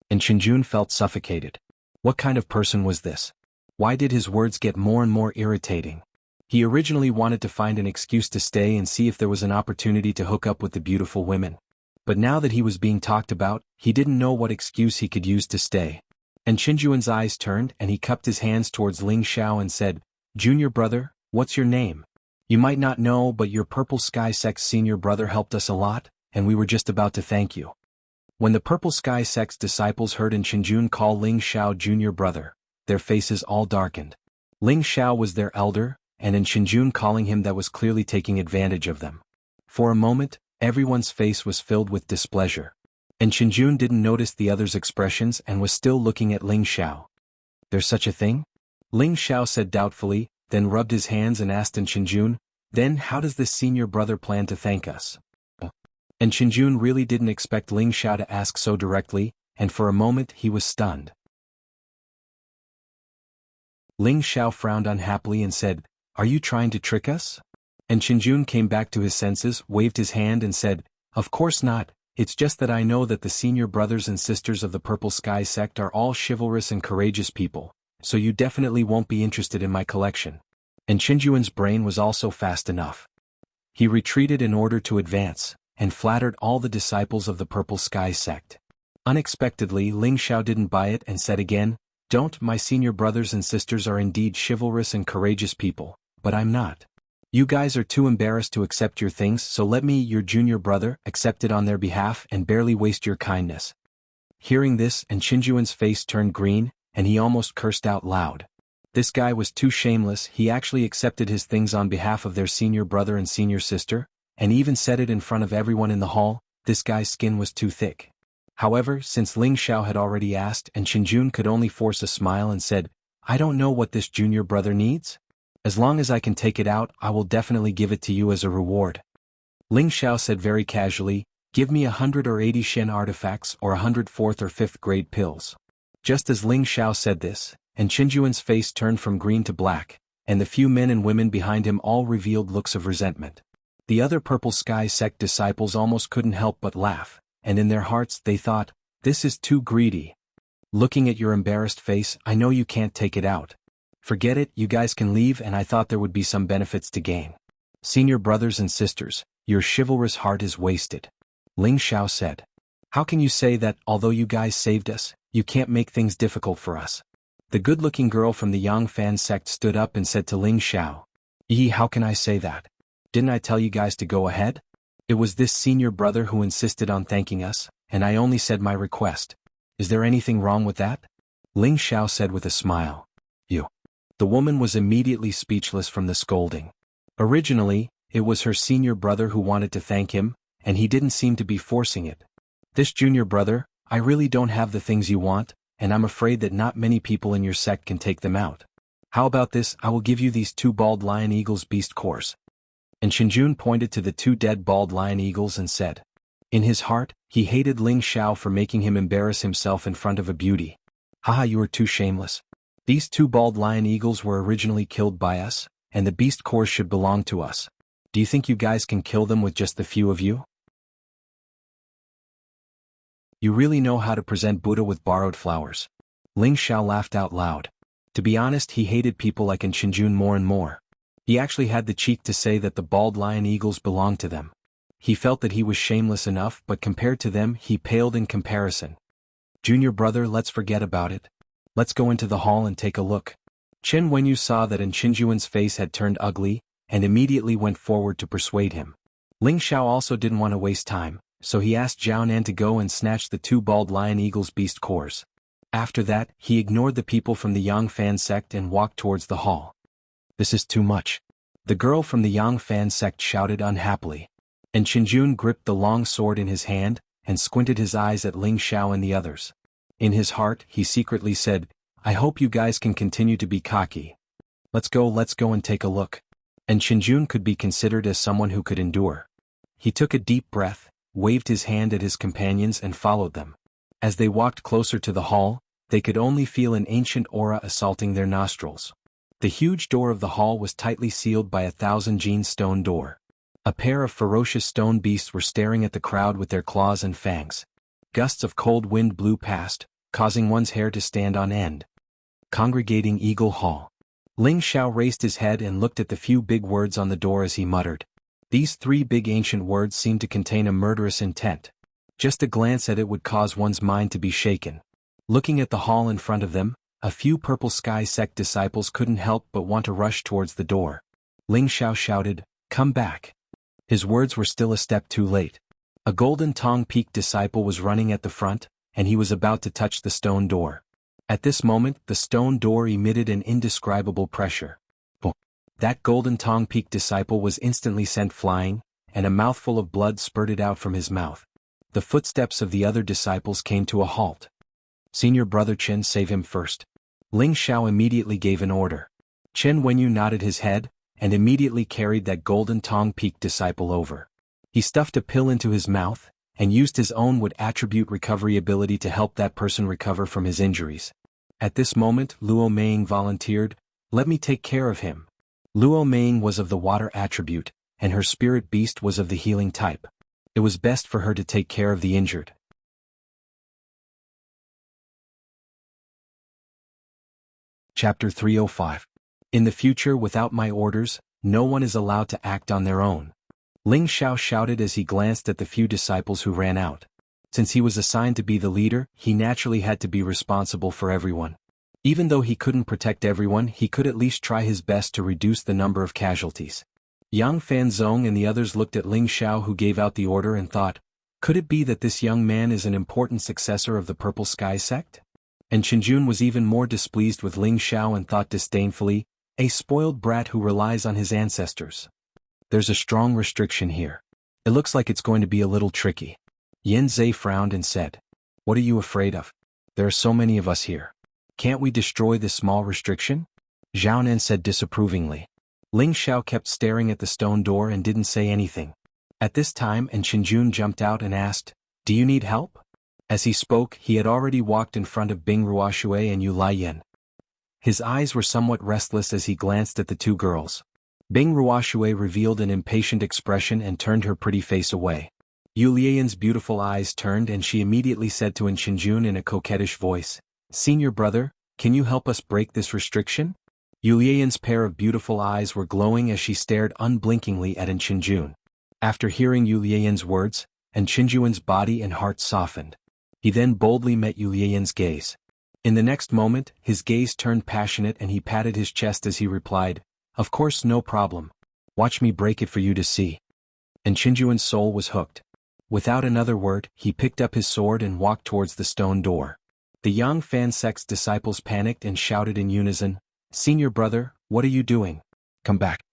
And Qinjun felt suffocated. What kind of person was this? Why did his words get more and more irritating? He originally wanted to find an excuse to stay and see if there was an opportunity to hook up with the beautiful women. But now that he was being talked about, he didn't know what excuse he could use to stay. And Qinjuan's eyes turned and he cupped his hands towards Ling Xiao and said, Junior brother, what's your name? You might not know, but your Purple Sky sect's senior brother helped us a lot, and we were just about to thank you. When the Purple Sky sect's disciples heard Qinjun call Ling Xiao junior brother, their faces all darkened. Ling Xiao was their elder, and Qinjun calling him that was clearly taking advantage of them. For a moment, everyone's face was filled with displeasure. And Qinjun didn't notice the others' expressions and was still looking at Ling Xiao. There's such a thing? Ling Xiao said doubtfully, then rubbed his hands and asked Qinjun, then how does this senior brother plan to thank us? And Qinjun really didn't expect Ling Xiao to ask so directly, and for a moment he was stunned. Ling Xiao frowned unhappily and said, are you trying to trick us? And Qinjun came back to his senses, waved his hand and said, of course not, it's just that I know that the senior brothers and sisters of the Purple Sky sect are all chivalrous and courageous people, so you definitely won't be interested in my collection. And Qinjuan's brain was also fast enough. He retreated in order to advance, and flattered all the disciples of the Purple Sky sect. Unexpectedly, Ling Xiao didn't buy it and said again, don't, my senior brothers and sisters are indeed chivalrous and courageous people, but I'm not. You guys are too embarrassed to accept your things, so let me, your junior brother, accept it on their behalf and barely waste your kindness. Hearing this, and Qinjuan's face turned green, and he almost cursed out loud. This guy was too shameless. He actually accepted his things on behalf of their senior brother and senior sister, and even said it in front of everyone in the hall. This guy's skin was too thick. However, since Ling Xiao had already asked and Qinjun could only force a smile and said, "I don't know what this junior brother needs. As long as I can take it out, I will definitely give it to you as a reward." Ling Xiao said very casually, "Give me 100 or 80 Shen artifacts or 100 4th or 5th grade pills." Just as Ling Xiao said this, and Qinjuan's face turned from green to black, and the few men and women behind him all revealed looks of resentment. The other Purple Sky sect disciples almost couldn't help but laugh, and in their hearts they thought, "This is too greedy. Looking at your embarrassed face, I know you can't take it out. Forget it, you guys can leave, and I thought there would be some benefits to gain. Senior brothers and sisters, your chivalrous heart is wasted." Ling Xiao said. "How can you say that, although you guys saved us, you can't make things difficult for us?" The good-looking girl from the Yang Fan sect stood up and said to Ling Xiao, How can I say that? Didn't I tell you guys to go ahead? It was this senior brother who insisted on thanking us, and I only said my request. Is there anything wrong with that?" Ling Xiao said with a smile. "You." The woman was immediately speechless from the scolding. Originally, it was her senior brother who wanted to thank him, and he didn't seem to be forcing it. "This junior brother, I really don't have the things you want, and I'm afraid that not many people in your sect can take them out. How about this? I will give you these 2 bald lion eagles beast cores." And Qinjun pointed to the 2 dead bald lion eagles and said. In his heart, he hated Ling Xiao for making him embarrass himself in front of a beauty. "Haha, you are too shameless. These 2 bald lion eagles were originally killed by us, and the beast cores should belong to us. Do you think you guys can kill them with just the few of you? You really know how to present Buddha with borrowed flowers." Ling Xiao laughed out loud. To be honest, he hated people like Qinjun more and more. He actually had the cheek to say that the bald lion eagles belonged to them. He felt that he was shameless enough, but compared to them, he paled in comparison. "Junior brother, let's forget about it. Let's go into the hall and take a look." Chen Wenyu saw that Qinjuan's face had turned ugly, and immediately went forward to persuade him. Ling Xiao also didn't want to waste time, so he asked Zhao Nan to go and snatch the 2 bald lion eagles beast cores. After that, he ignored the people from the Yang Fan sect and walked towards the hall. "This is too much." The girl from the Yang Fan sect shouted unhappily. And Qinjun gripped the long sword in his hand, and squinted his eyes at Ling Xiao and the others. In his heart, he secretly said, "I hope you guys can continue to be cocky. Let's go and take a look." And Qinjun could be considered as someone who could endure. He took a deep breath, waved his hand at his companions and followed them. As they walked closer to the hall, they could only feel an ancient aura assaulting their nostrils. The huge door of the hall was tightly sealed by a 1,000-gene stone door. A pair of ferocious stone beasts were staring at the crowd with their claws and fangs. Gusts of cold wind blew past, causing one's hair to stand on end. Congregating Eagle Hall. Ling Xiao raised his head and looked at the few big words on the door as he muttered. These 3 big ancient words seemed to contain a murderous intent. Just a glance at it would cause one's mind to be shaken. Looking at the hall in front of them, a few Purple Sky sect disciples couldn't help but want to rush towards the door. Ling Xiao shouted, "Come back." His words were still a step too late. A Golden Tong Peak disciple was running at the front, and he was about to touch the stone door. At this moment, the stone door emitted an indescribable pressure. That Golden Tong Peak disciple was instantly sent flying, and a mouthful of blood spurted out from his mouth. The footsteps of the other disciples came to a halt. "Senior brother Chen, save him first." Ling Xiao immediately gave an order. Chen Wenyu nodded his head, and immediately carried that Golden Tong Peak disciple over. He stuffed a pill into his mouth, and used his own wood attribute recovery ability to help that person recover from his injuries. At this moment, Luo Meiying volunteered, "Let me take care of him." Luo Meiying was of the water attribute, and her spirit beast was of the healing type. It was best for her to take care of the injured. Chapter 305. In the future, without my orders, no one is allowed to act on their own. Ling Xiao shouted as he glanced at the few disciples who ran out. Since he was assigned to be the leader, he naturally had to be responsible for everyone. Even though he couldn't protect everyone, he could at least try his best to reduce the number of casualties. Yang Fanzong and the others looked at Ling Xiao, who gave out the order, and thought, could it be that this young man is an important successor of the Purple Sky sect? And Qinjun was even more displeased with Ling Xiao and thought disdainfully, a spoiled brat who relies on his ancestors. There's a strong restriction here. It looks like it's going to be a little tricky. Yin Zhe frowned and said, "What are you afraid of? There are so many of us here. Can't we destroy this small restriction?" Zhao Nan said disapprovingly. Ling Xiao kept staring at the stone door and didn't say anything. At this time, Qinjun jumped out and asked, "Do you need help?" As he spoke, he had already walked in front of Bing Ruoshui and Yu Laiyan. His eyes were somewhat restless as he glanced at the two girls. Bing Ruoshui revealed an impatient expression and turned her pretty face away. Yu Laiyan's beautiful eyes turned and she immediately said to Qinjun in a coquettish voice, "Senior brother, can you help us break this restriction?" Yu Laiyan's pair of beautiful eyes were glowing as she stared unblinkingly at Qinjun. After hearing Yu Laiyan's words, Qinjun's body and heart softened. He then boldly met Yu Laiyan's gaze. In the next moment, his gaze turned passionate and he patted his chest as he replied, "Of course, no problem. Watch me break it for you to see." And Qinjun's soul was hooked. Without another word, he picked up his sword and walked towards the stone door. The Yang Fan sect's disciples panicked and shouted in unison, "Senior brother, what are you doing? Come back."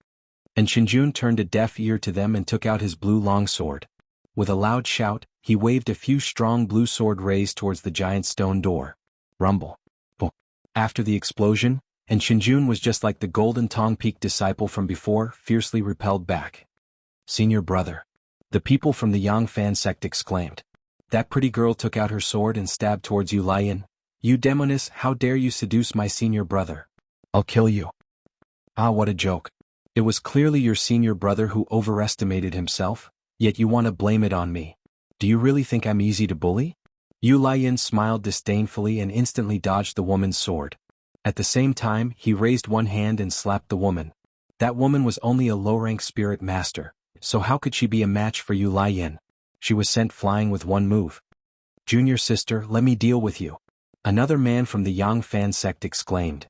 And Qinjun turned a deaf ear to them and took out his blue longsword. With a loud shout, he waved a few strong blue sword rays towards the giant stone door. Rumble. Boom. After the explosion, Qinjun was just like the Golden Tong Peak disciple from before, fiercely repelled back. "Senior brother." The people from the Yang Fan sect exclaimed. That pretty girl took out her sword and stabbed towards Yu Laiyan. "You demoness, how dare you seduce my senior brother? I'll kill you." "Ah, what a joke. It was clearly your senior brother who overestimated himself, yet you want to blame it on me. Do you really think I'm easy to bully?" Yu Laiyan smiled disdainfully and instantly dodged the woman's sword. At the same time, he raised one hand and slapped the woman. That woman was only a low-rank spirit master, so how could she be a match for Yu Laiyan? She was sent flying with one move. "Junior sister, let me deal with you," another man from the Yang Fan sect exclaimed.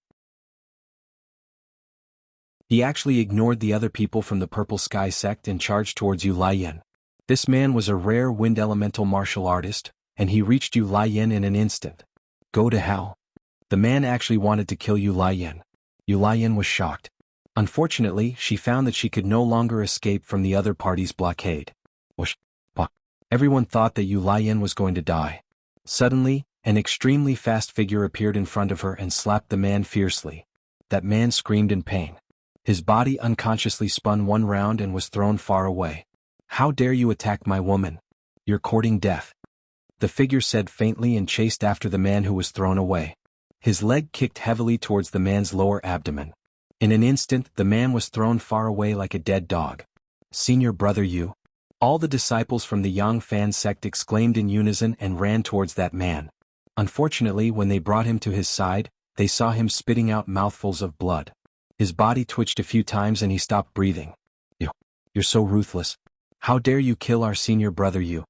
He actually ignored the other people from the Purple Sky sect and charged towards Yu Laiyan. This man was a rare wind elemental martial artist, and he reached Yu Laiyan in an instant. "Go to hell." The man actually wanted to kill Yu Laiyan. Yu Laiyan was shocked. Unfortunately, she found that she could no longer escape from the other party's blockade. Whoosh! Pop! Everyone thought that Yu Laiyan was going to die. Suddenly, an extremely fast figure appeared in front of her and slapped the man fiercely. That man screamed in pain. His body unconsciously spun one round and was thrown far away. "How dare you attack my woman? You're courting death," the figure said faintly and chased after the man who was thrown away. His leg kicked heavily towards the man's lower abdomen. In an instant, the man was thrown far away like a dead dog. "Senior brother, you!" All the disciples from the Yang Fan sect exclaimed in unison and ran towards that man. Unfortunately, when they brought him to his side, they saw him spitting out mouthfuls of blood. His body twitched a few times and he stopped breathing. You're so ruthless. How dare you kill our senior brother, you!"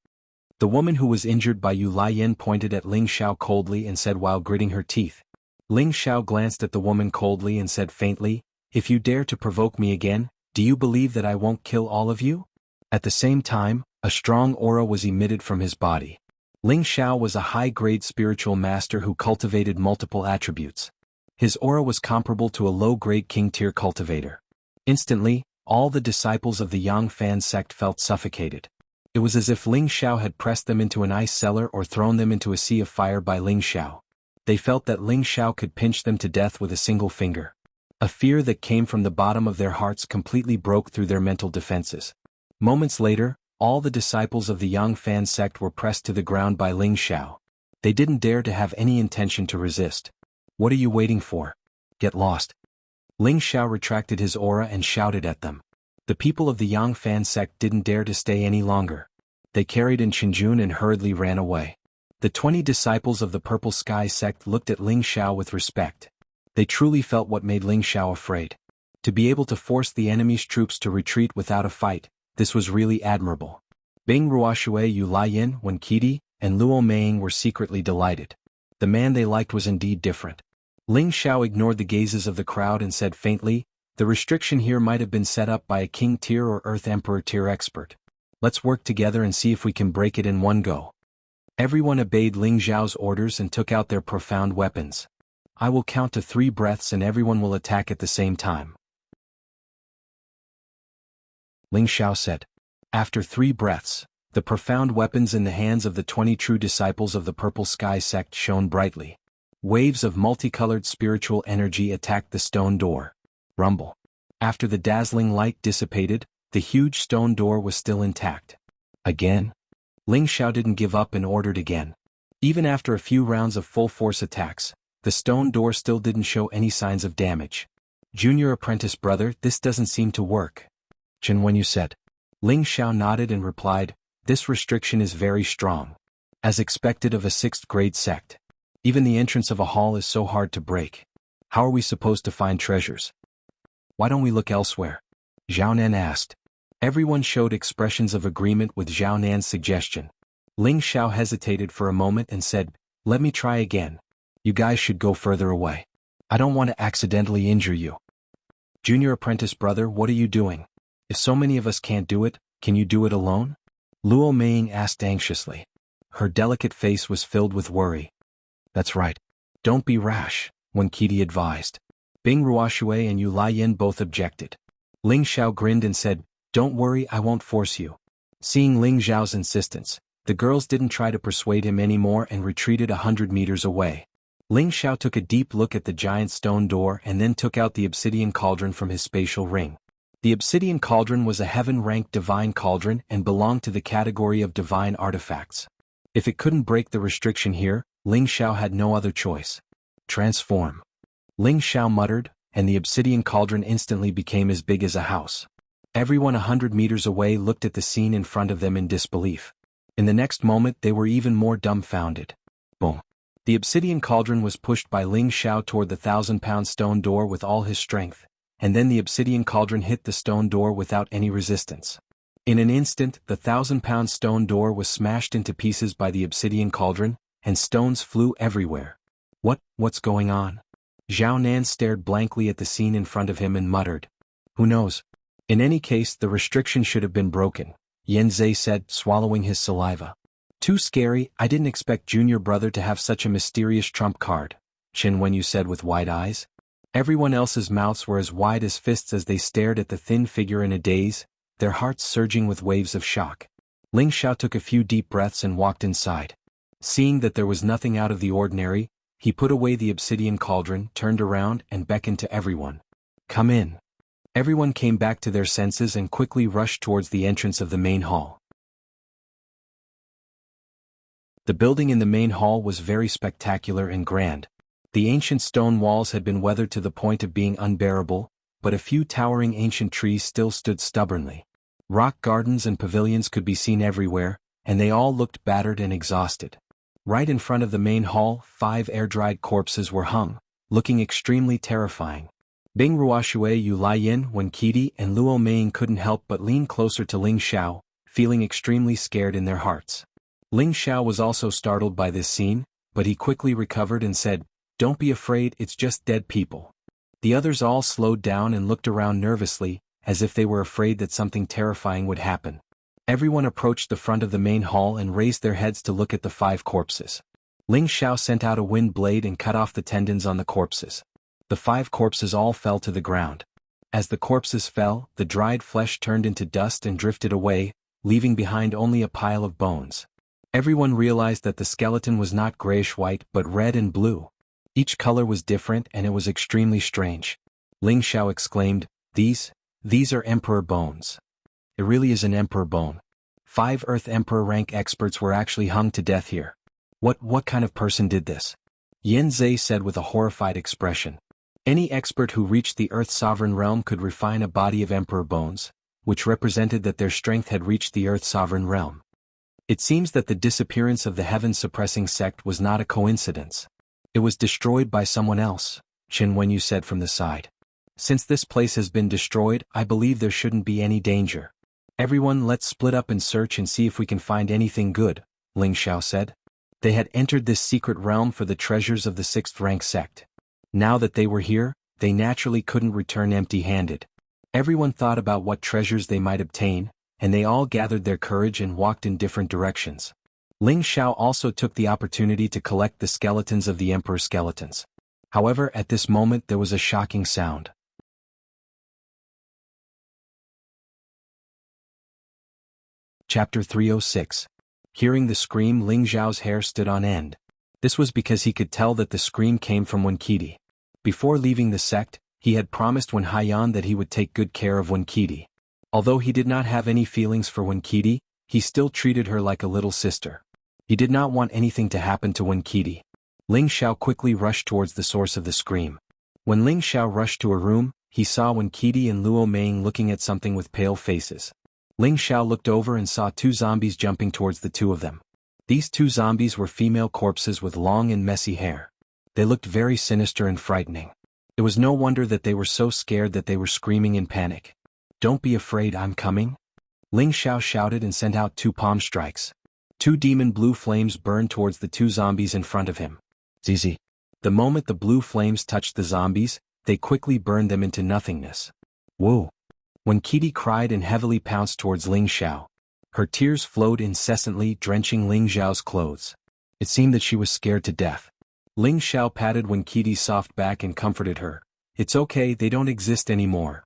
The woman who was injured by Yu Laiyan pointed at Ling Xiao coldly and said while gritting her teeth. Ling Xiao glanced at the woman coldly and said faintly, "If you dare to provoke me again, do you believe that I won't kill all of you?" At the same time, a strong aura was emitted from his body. Ling Xiao was a high-grade spiritual master who cultivated multiple attributes. His aura was comparable to a low-grade king-tier cultivator. Instantly, all the disciples of the Yang Fan sect felt suffocated. It was as if Ling Xiao had pressed them into an ice cellar or thrown them into a sea of fire by Ling Xiao. They felt that Ling Xiao could pinch them to death with a single finger. A fear that came from the bottom of their hearts completely broke through their mental defenses. Moments later, all the disciples of the Yang Fan sect were pressed to the ground by Ling Xiao. They didn't dare to have any intention to resist. "What are you waiting for? Get lost." Ling Xiao retracted his aura and shouted at them. The people of the Yang Fan sect didn't dare to stay any longer. They carried in Qinjun and hurriedly ran away. The 20 disciples of the Purple Sky sect looked at Ling Xiao with respect. They truly felt what made Ling Xiao afraid. To be able to force the enemy's troops to retreat without a fight, this was really admirable. Bing Ruoshui, Yu Laiyan, Wen Qidi, and Luo Meiying were secretly delighted. The man they liked was indeed different. Ling Xiao ignored the gazes of the crowd and said faintly, "The restriction here might have been set up by a king tier or earth emperor tier expert. Let's work together and see if we can break it in one go." Everyone obeyed Ling Xiao's orders and took out their profound weapons. I will count to 3 breaths and everyone will attack at the same time. Ling Xiao said. After 3 breaths, the profound weapons in the hands of the 20 true disciples of the Purple Sky sect shone brightly. Waves of multicolored spiritual energy attacked the stone door. Rumble. After the dazzling light dissipated, the huge stone door was still intact. Again? Ling Xiao didn't give up and ordered again. Even after a few rounds of full-force attacks, the stone door still didn't show any signs of damage. Junior apprentice brother, this doesn't seem to work. Chen Wenyu said. Ling Xiao nodded and replied, this restriction is very strong. As expected of a 6th grade sect. Even the entrance of a hall is so hard to break. How are we supposed to find treasures? Why don't we look elsewhere? Zhao Nan asked. Everyone showed expressions of agreement with Zhao Nan's suggestion. Ling Xiao hesitated for a moment and said, let me try again. You guys should go further away. I don't want to accidentally injure you. Junior apprentice brother, what are you doing? If so many of us can't do it, can you do it alone? Luo Meiying asked anxiously. Her delicate face was filled with worry. That's right. Don't be rash, Wen Qidi advised. Bing Ruoxue and Yu Laiyin both objected. Ling Xiao grinned and said, don't worry, I won't force you. Seeing Ling Xiao's insistence, the girls didn't try to persuade him anymore and retreated 100 meters away. Ling Xiao took a deep look at the giant stone door and then took out the obsidian cauldron from his spatial ring. The obsidian cauldron was a heaven-ranked divine cauldron and belonged to the category of divine artifacts. If it couldn't break the restriction here, Ling Xiao had no other choice. Transform. Ling Xiao muttered, and the obsidian cauldron instantly became as big as a house. Everyone 100 meters away looked at the scene in front of them in disbelief. In the next moment they were even more dumbfounded. Boom. The obsidian cauldron was pushed by Ling Xiao toward the 1,000-pound stone door with all his strength, and then the obsidian cauldron hit the stone door without any resistance. In an instant, the 1,000-pound stone door was smashed into pieces by the obsidian cauldron, and stones flew everywhere. What's going on? Zhao Nan stared blankly at the scene in front of him and muttered. Who knows? In any case, the restriction should have been broken, Yan Zhe said, swallowing his saliva. Too scary, I didn't expect junior brother to have such a mysterious trump card, Chen Wenyu said with wide eyes. Everyone else's mouths were as wide as fists as they stared at the thin figure in a daze, their hearts surging with waves of shock. Ling Xiao took a few deep breaths and walked inside. Seeing that there was nothing out of the ordinary, he put away the obsidian cauldron, turned around and beckoned to everyone. Come in. Everyone came back to their senses and quickly rushed towards the entrance of the main hall. The building in the main hall was very spectacular and grand. The ancient stone walls had been weathered to the point of being unbearable, but a few towering ancient trees still stood stubbornly. Rock gardens and pavilions could be seen everywhere, and they all looked battered and exhausted. Right in front of the main hall, 5 air-dried corpses were hung, looking extremely terrifying. Bing Ruoxue, Yu Laiyin, Wen Qidi, and Luo Meiying couldn't help but lean closer to Ling Xiao, feeling extremely scared in their hearts. Ling Xiao was also startled by this scene, but he quickly recovered and said, Don't be afraid, it's just dead people. The others all slowed down and looked around nervously, as if they were afraid that something terrifying would happen. Everyone approached the front of the main hall and raised their heads to look at the 5 corpses. Ling Xiao sent out a wind blade and cut off the tendons on the corpses. The 5 corpses all fell to the ground. As the corpses fell, the dried flesh turned into dust and drifted away, leaving behind only a pile of bones. Everyone realized that the skeleton was not grayish-white but red and blue. Each color was different and it was extremely strange. Ling Xiao exclaimed, These are Emperor bones. It really is an Emperor bone. 5 Earth Emperor rank experts were actually hung to death here. What kind of person did this? Yan Zhe said with a horrified expression. Any expert who reached the Earth Sovereign Realm could refine a body of Emperor bones, which represented that their strength had reached the Earth Sovereign Realm. It seems that the disappearance of the heaven-suppressing sect was not a coincidence. It was destroyed by someone else, Chen Wenyu said from the side. Since this place has been destroyed, I believe there shouldn't be any danger. Everyone, let's split up and search and see if we can find anything good, Ling Xiao said. They had entered this secret realm for the treasures of the 6th rank sect. Now that they were here, they naturally couldn't return empty-handed. Everyone thought about what treasures they might obtain, and they all gathered their courage and walked in different directions. Ling Xiao also took the opportunity to collect the skeletons of the Emperor's skeletons. However, at this moment there was a shocking sound. Chapter 306. Hearing the scream, Ling Xiao's hair stood on end. This was because he could tell that the scream came from Wenkidi. Before leaving the sect, he had promised Wen Haiyan that he would take good care of Wenkidi. Although he did not have any feelings for Wenkidi, he still treated her like a little sister. He did not want anything to happen to Wenkidi. Ling Xiao quickly rushed towards the source of the scream. When Ling Xiao rushed to her room, he saw Wenkidi and Luo Meng looking at something with pale faces. Ling Xiao looked over and saw two zombies jumping towards the two of them. These two zombies were female corpses with long and messy hair. They looked very sinister and frightening. It was no wonder that they were so scared that they were screaming in panic. "Don't be afraid, I'm coming," Ling Xiao shouted and sent out two palm strikes. Two demon blue flames burned towards the two zombies in front of him. Zizi. The moment the blue flames touched the zombies, they quickly burned them into nothingness. Whoa! Wenkidi cried and heavily pounced towards Ling Xiao. Her tears flowed incessantly, drenching Ling Xiao's clothes. It seemed that she was scared to death. Ling Xiao patted Wenkidi's soft back and comforted her. "It's okay, they don't exist anymore."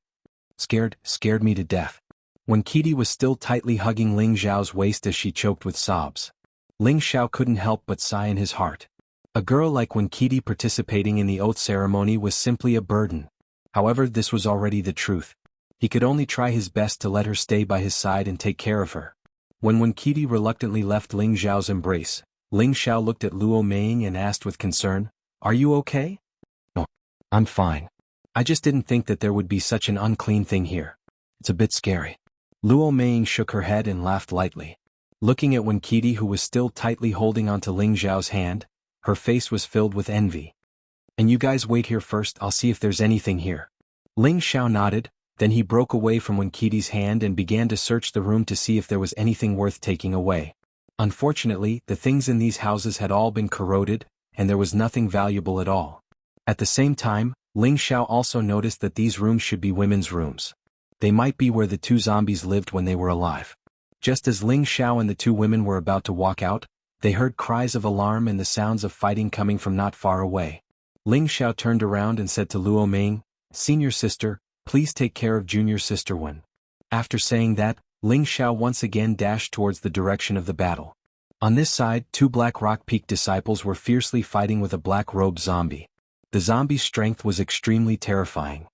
Scared me to death. Wenkidi was still tightly hugging Ling Xiao's waist as she choked with sobs. Ling Xiao couldn't help but sigh in his heart. A girl like Wenkidi participating in the oath ceremony was simply a burden. However, this was already the truth. He could only try his best to let her stay by his side and take care of her. When Wenkidi reluctantly left Ling Xiao's embrace, Ling Xiao looked at Luo Meng and asked with concern, "Are you okay?" "No, I'm fine. I just didn't think that there would be such an unclean thing here. It's a bit scary." Luo Meng shook her head and laughed lightly. Looking at Wenkidi, who was still tightly holding onto Ling Xiao's hand, her face was filled with envy. "And you guys wait here first, I'll see if there's anything here." Ling Xiao nodded. Then he broke away from Wenkidi's hand and began to search the room to see if there was anything worth taking away. Unfortunately, the things in these houses had all been corroded, and there was nothing valuable at all. At the same time, Ling Xiao also noticed that these rooms should be women's rooms. They might be where the two zombies lived when they were alive. Just as Ling Xiao and the two women were about to walk out, they heard cries of alarm and the sounds of fighting coming from not far away. Ling Xiao turned around and said to Luo Meng, "Senior sister, please take care of junior sister Wen." After saying that, Ling Xiao once again dashed towards the direction of the battle. On this side, two Black Rock Peak disciples were fiercely fighting with a black-robed zombie. The zombie's strength was extremely terrifying.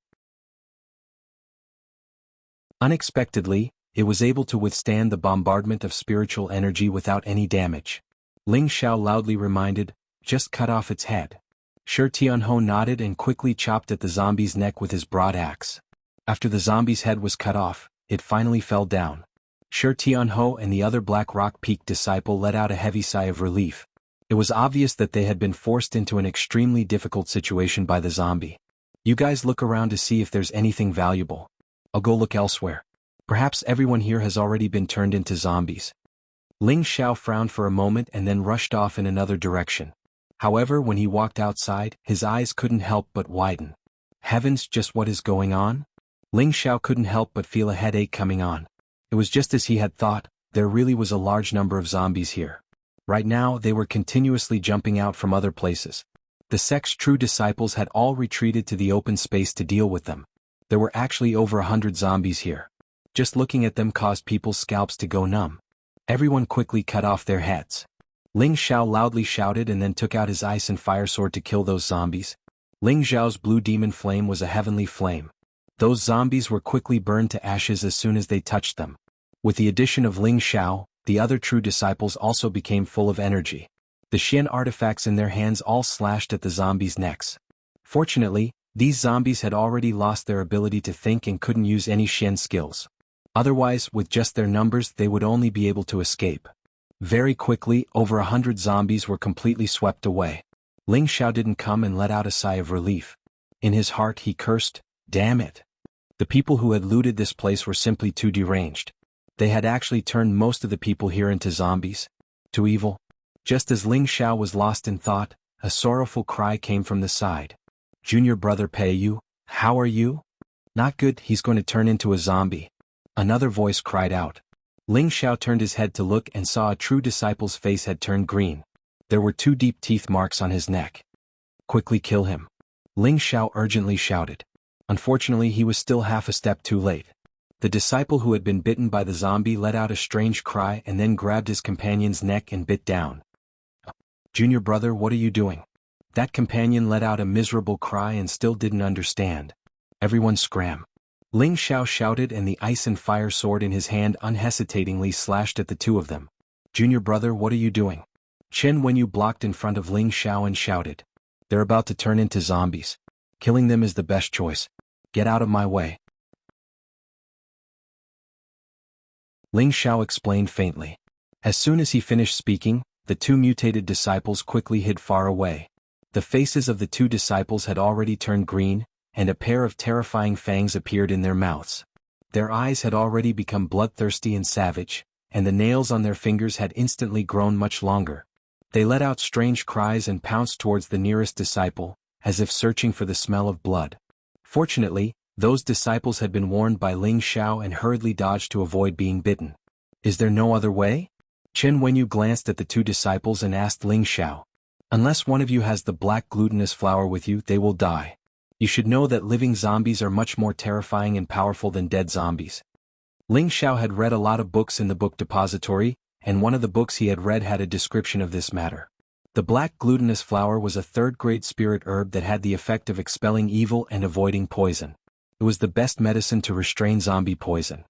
Unexpectedly, it was able to withstand the bombardment of spiritual energy without any damage. Ling Xiao loudly reminded, "Just cut off its head." Shi Tianho nodded and quickly chopped at the zombie's neck with his broad axe. After the zombie's head was cut off, it finally fell down. Shi Tianho and the other Black Rock Peak disciple let out a heavy sigh of relief. It was obvious that they had been forced into an extremely difficult situation by the zombie. "You guys look around to see if there's anything valuable. I'll go look elsewhere. Perhaps everyone here has already been turned into zombies." Ling Xiao frowned for a moment and then rushed off in another direction. However, when he walked outside, his eyes couldn't help but widen. Heavens, just what is going on? Ling Xiao couldn't help but feel a headache coming on. It was just as he had thought, there really was a large number of zombies here. Right now, they were continuously jumping out from other places. The sect's true disciples had all retreated to the open space to deal with them. There were actually over 100 zombies here. Just looking at them caused people's scalps to go numb. Everyone quickly cut off their heads. Ling Xiao loudly shouted and then took out his ice and fire sword to kill those zombies. Ling Xiao's blue demon flame was a heavenly flame. Those zombies were quickly burned to ashes as soon as they touched them. With the addition of Ling Xiao, the other true disciples also became full of energy. The Xian artifacts in their hands all slashed at the zombies' necks. Fortunately, these zombies had already lost their ability to think and couldn't use any Xian skills. Otherwise, with just their numbers, they would only be able to escape. Very quickly, over 100 zombies were completely swept away. Ling Xiao didn't come and let out a sigh of relief. In his heart he cursed, "Damn it." The people who had looted this place were simply too deranged. They had actually turned most of the people here into zombies. Too evil. Just as Ling Xiao was lost in thought, a sorrowful cry came from the side. "Junior brother Peiyu, how are you?" "Not good, he's going to turn into a zombie." Another voice cried out. Ling Xiao turned his head to look and saw a true disciple's face had turned green. There were 2 deep teeth marks on his neck. Quickly kill him. Ling Xiao urgently shouted. Unfortunately, he was still half a step too late. The disciple who had been bitten by the zombie let out a strange cry and then grabbed his companion's neck and bit down. Junior brother, what are you doing? That companion let out a miserable cry and still didn't understand. Everyone scram. Ling Xiao shouted, and the ice and fire sword in his hand unhesitatingly slashed at the 2 of them. Junior brother, what are you doing? Chen Wenyu blocked in front of Ling Xiao and shouted. They're about to turn into zombies. Killing them is the best choice. Get out of my way. Ling Xiao explained faintly. As soon as he finished speaking, the 2 mutated disciples quickly hid far away. The faces of the 2 disciples had already turned green, and a pair of terrifying fangs appeared in their mouths. Their eyes had already become bloodthirsty and savage, and the nails on their fingers had instantly grown much longer. They let out strange cries and pounced towards the nearest disciple, as if searching for the smell of blood. Fortunately, those disciples had been warned by Ling Xiao and hurriedly dodged to avoid being bitten. Is there no other way? Chen Wenyu glanced at the 2 disciples and asked Ling Xiao. Unless one of you has the black glutinous flower with you, they will die. You should know that living zombies are much more terrifying and powerful than dead zombies. Ling Xiao had read a lot of books in the book depository, and one of the books he had read had a description of this matter. The black glutinous flower was a 3rd-grade spirit herb that had the effect of expelling evil and avoiding poison. It was the best medicine to restrain zombie poison.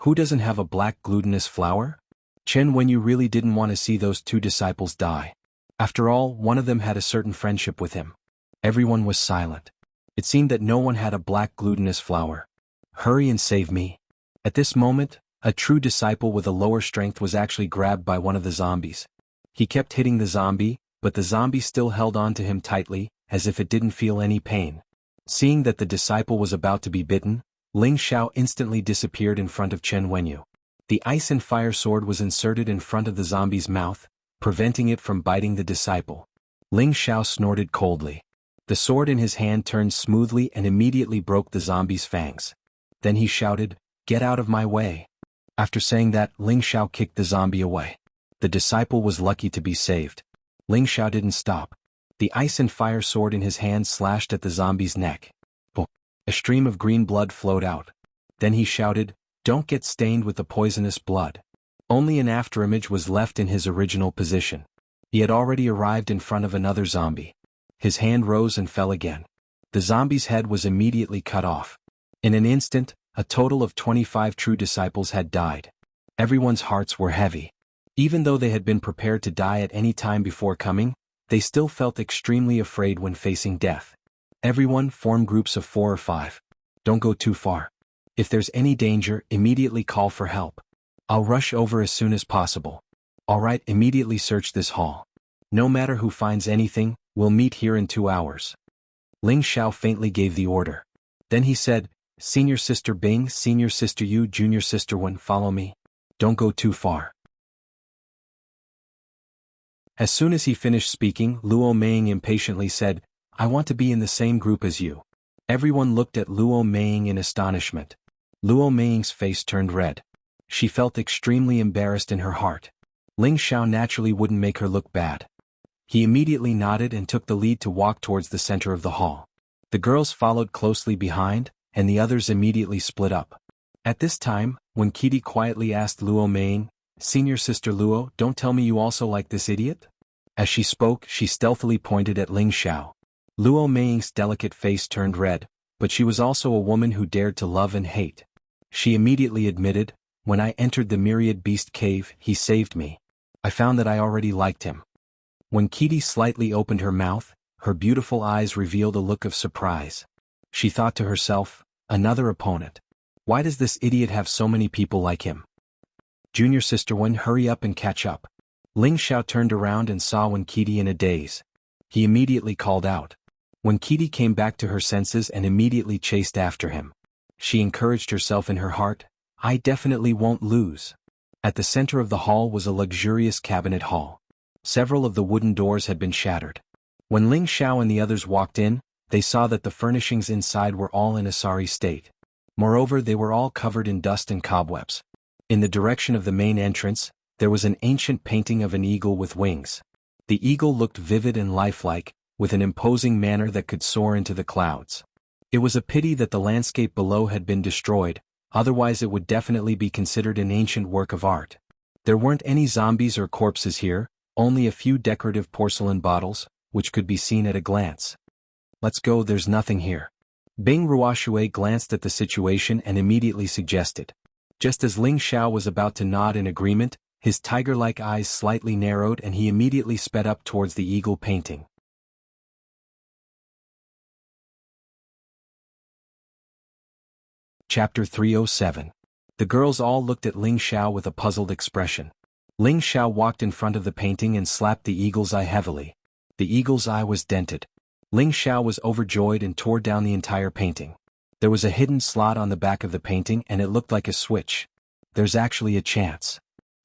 Who doesn't have a black glutinous flower? Chen Wenyu really didn't want to see those 2 disciples die. After all, one of them had a certain friendship with him. Everyone was silent. It seemed that no one had a black glutinous flower. Hurry and save me. At this moment, a true disciple with a lower strength was actually grabbed by one of the zombies. He kept hitting the zombie, but the zombie still held on to him tightly, as if it didn't feel any pain. Seeing that the disciple was about to be bitten, Ling Xiao instantly disappeared in front of Chen Wenyu. The ice and fire sword was inserted in front of the zombie's mouth, preventing it from biting the disciple. Ling Xiao snorted coldly. The sword in his hand turned smoothly and immediately broke the zombie's fangs. Then he shouted, "Get out of my way." After saying that, Ling Xiao kicked the zombie away. The disciple was lucky to be saved. Ling Xiao didn't stop. The ice and fire sword in his hand slashed at the zombie's neck. A stream of green blood flowed out. Then he shouted, "Don't get stained with the poisonous blood." Only an afterimage was left in his original position. He had already arrived in front of another zombie. His hand rose and fell again. The zombie's head was immediately cut off. In an instant, a total of 25 true disciples had died. Everyone's hearts were heavy. Even though they had been prepared to die at any time before coming, they still felt extremely afraid when facing death. Everyone formed groups of 4 or 5. Don't go too far. If there's any danger, immediately call for help. I'll rush over as soon as possible. Alright, immediately search this hall. No matter who finds anything, we'll meet here in 2 hours. Ling Xiao faintly gave the order. Then he said, Senior Sister Bing, Senior Sister Yu, Junior Sister Wen, follow me. Don't go too far. As soon as he finished speaking, Luo Meiying impatiently said, I want to be in the same group as you. Everyone looked at Luo Meiying in astonishment. Luo Meiying's face turned red. She felt extremely embarrassed in her heart. Ling Xiao naturally wouldn't make her look bad. He immediately nodded and took the lead to walk towards the center of the hall. The girls followed closely behind, and the others immediately split up. At this time, when Kitty quietly asked Luo Meiying, Senior Sister Luo, don't tell me you also like this idiot? As she spoke, she stealthily pointed at Ling Xiao. Luo Meiying's delicate face turned red, but she was also a woman who dared to love and hate. She immediately admitted, when I entered the Myriad Beast Cave, he saved me. I found that I already liked him. When Kitty slightly opened her mouth, her beautiful eyes revealed a look of surprise. She thought to herself, another opponent. Why does this idiot have so many people like him? Junior Sister Wen, hurry up and catch up. Ling Xiao turned around and saw Wen Kitty in a daze. He immediately called out. When Kitty came back to her senses and immediately chased after him. She encouraged herself in her heart, I definitely won't lose. At the center of the hall was a luxurious cabinet hall. Several of the wooden doors had been shattered. When Ling Xiao and the others walked in, they saw that the furnishings inside were all in a sorry state. Moreover, they were all covered in dust and cobwebs. In the direction of the main entrance, there was an ancient painting of an eagle with wings. The eagle looked vivid and lifelike, with an imposing manner that could soar into the clouds. It was a pity that the landscape below had been destroyed, otherwise it would definitely be considered an ancient work of art. There weren't any zombies or corpses here, only a few decorative porcelain bottles, which could be seen at a glance. Let's go, there's nothing here. Bing Ruoshui glanced at the situation and immediately suggested. Just as Ling Xiao was about to nod in agreement, his tiger-like eyes slightly narrowed and he immediately sped up towards the eagle painting. Chapter 307. The girls all looked at Ling Xiao with a puzzled expression. Ling Xiao walked in front of the painting and slapped the eagle's eye heavily. The eagle's eye was dented. Ling Xiao was overjoyed and tore down the entire painting. There was a hidden slot on the back of the painting and it looked like a switch. There's actually a chance.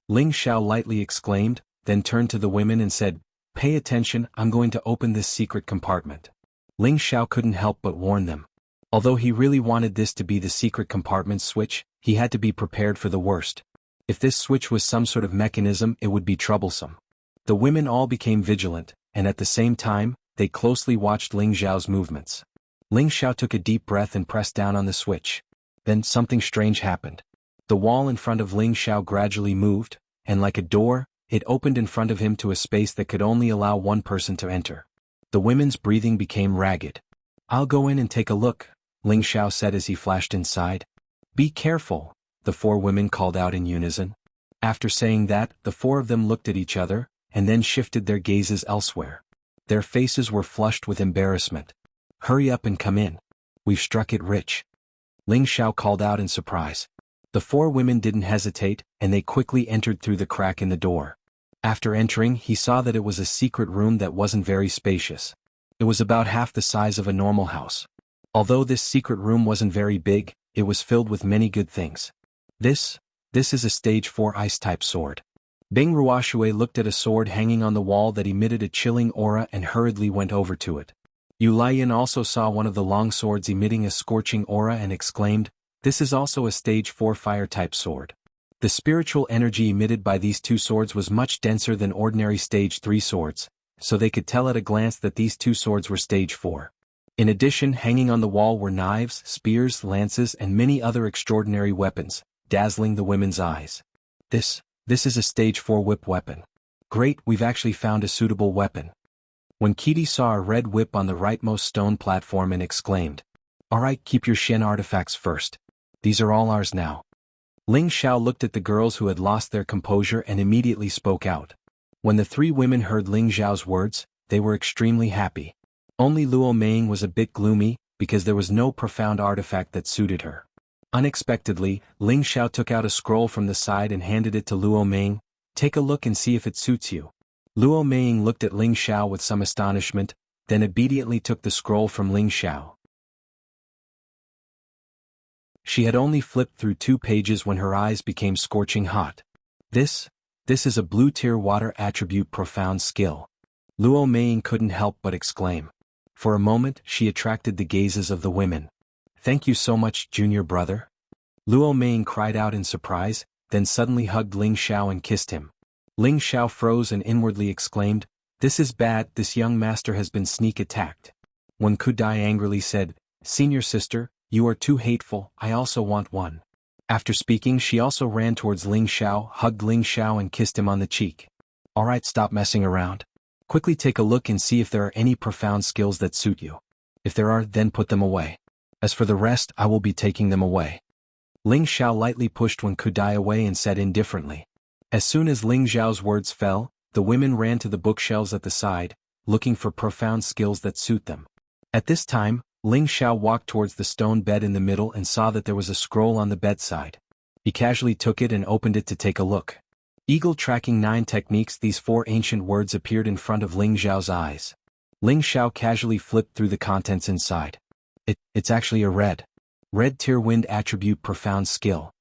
Ling Xiao lightly exclaimed, then turned to the women and said, "Pay attention, I'm going to open this secret compartment." Ling Xiao couldn't help but warn them. Although he really wanted this to be the secret compartment switch, he had to be prepared for the worst. If this switch was some sort of mechanism, it would be troublesome. The women all became vigilant, and at the same time, they closely watched Ling Xiao's movements. Ling Xiao took a deep breath and pressed down on the switch. Then something strange happened. The wall in front of Ling Xiao gradually moved, and like a door, it opened in front of him to a space that could only allow one person to enter. The women's breathing became ragged. "I'll go in and take a look," Ling Xiao said as he flashed inside. "Be careful," the four women called out in unison. After saying that, the four of them looked at each other, and then shifted their gazes elsewhere. Their faces were flushed with embarrassment. "Hurry up and come in. We've struck it rich," Ling Xiao called out in surprise. The four women didn't hesitate, and they quickly entered through the crack in the door. After entering, he saw that it was a secret room that wasn't very spacious. It was about half the size of a normal house. Although this secret room wasn't very big, it was filled with many good things. This is a stage 4 ice-type sword. Bing Ruoshui looked at a sword hanging on the wall that emitted a chilling aura and hurriedly went over to it. Yu Lian also saw one of the long swords emitting a scorching aura and exclaimed, "This is also a stage 4 fire-type sword." The spiritual energy emitted by these two swords was much denser than ordinary stage 3 swords, so they could tell at a glance that these two swords were stage 4. In addition, hanging on the wall were knives, spears, lances, and many other extraordinary weapons, dazzling the women's eyes. This is a stage 4 whip weapon. Great, we've actually found a suitable weapon. When Kitty saw a red whip on the rightmost stone platform and exclaimed, "Alright, keep your Shen artifacts first. These are all ours now." Ling Xiao looked at the girls who had lost their composure and immediately spoke out. When the three women heard Ling Xiao's words, they were extremely happy. Only Luo Meng was a bit gloomy, because there was no profound artifact that suited her. Unexpectedly, Ling Xiao took out a scroll from the side and handed it to Luo Meng. "Take a look and see if it suits you." Luo Meng looked at Ling Xiao with some astonishment, then obediently took the scroll from Ling Xiao. She had only flipped through 2 pages when her eyes became scorching hot. This is a blue-tier water attribute profound skill." Luo Meng couldn't help but exclaim. For a moment, she attracted the gazes of the women. "Thank you so much, junior brother." Luo Meng cried out in surprise, then suddenly hugged Ling Xiao and kissed him. Ling Xiao froze and inwardly exclaimed, "This is bad, this young master has been sneak attacked." When Kudai angrily said, "Senior sister, you are too hateful, I also want one." After speaking, she also ran towards Ling Xiao, hugged Ling Xiao and kissed him on the cheek. "Alright, stop messing around. Quickly take a look and see if there are any profound skills that suit you. If there are, then put them away. As for the rest, I will be taking them away." Ling Xiao lightly pushed Wen Kudai away and said indifferently. As soon as Ling Xiao's words fell, the women ran to the bookshelves at the side, looking for profound skills that suit them. At this time, Ling Xiao walked towards the stone bed in the middle and saw that there was a scroll on the bedside. He casually took it and opened it to take a look. Eagle tracking 9 techniques. These 4 ancient words appeared in front of Ling Xiao's eyes. Ling Xiao casually flipped through the contents inside. It's actually a red tier wind attribute profound skill.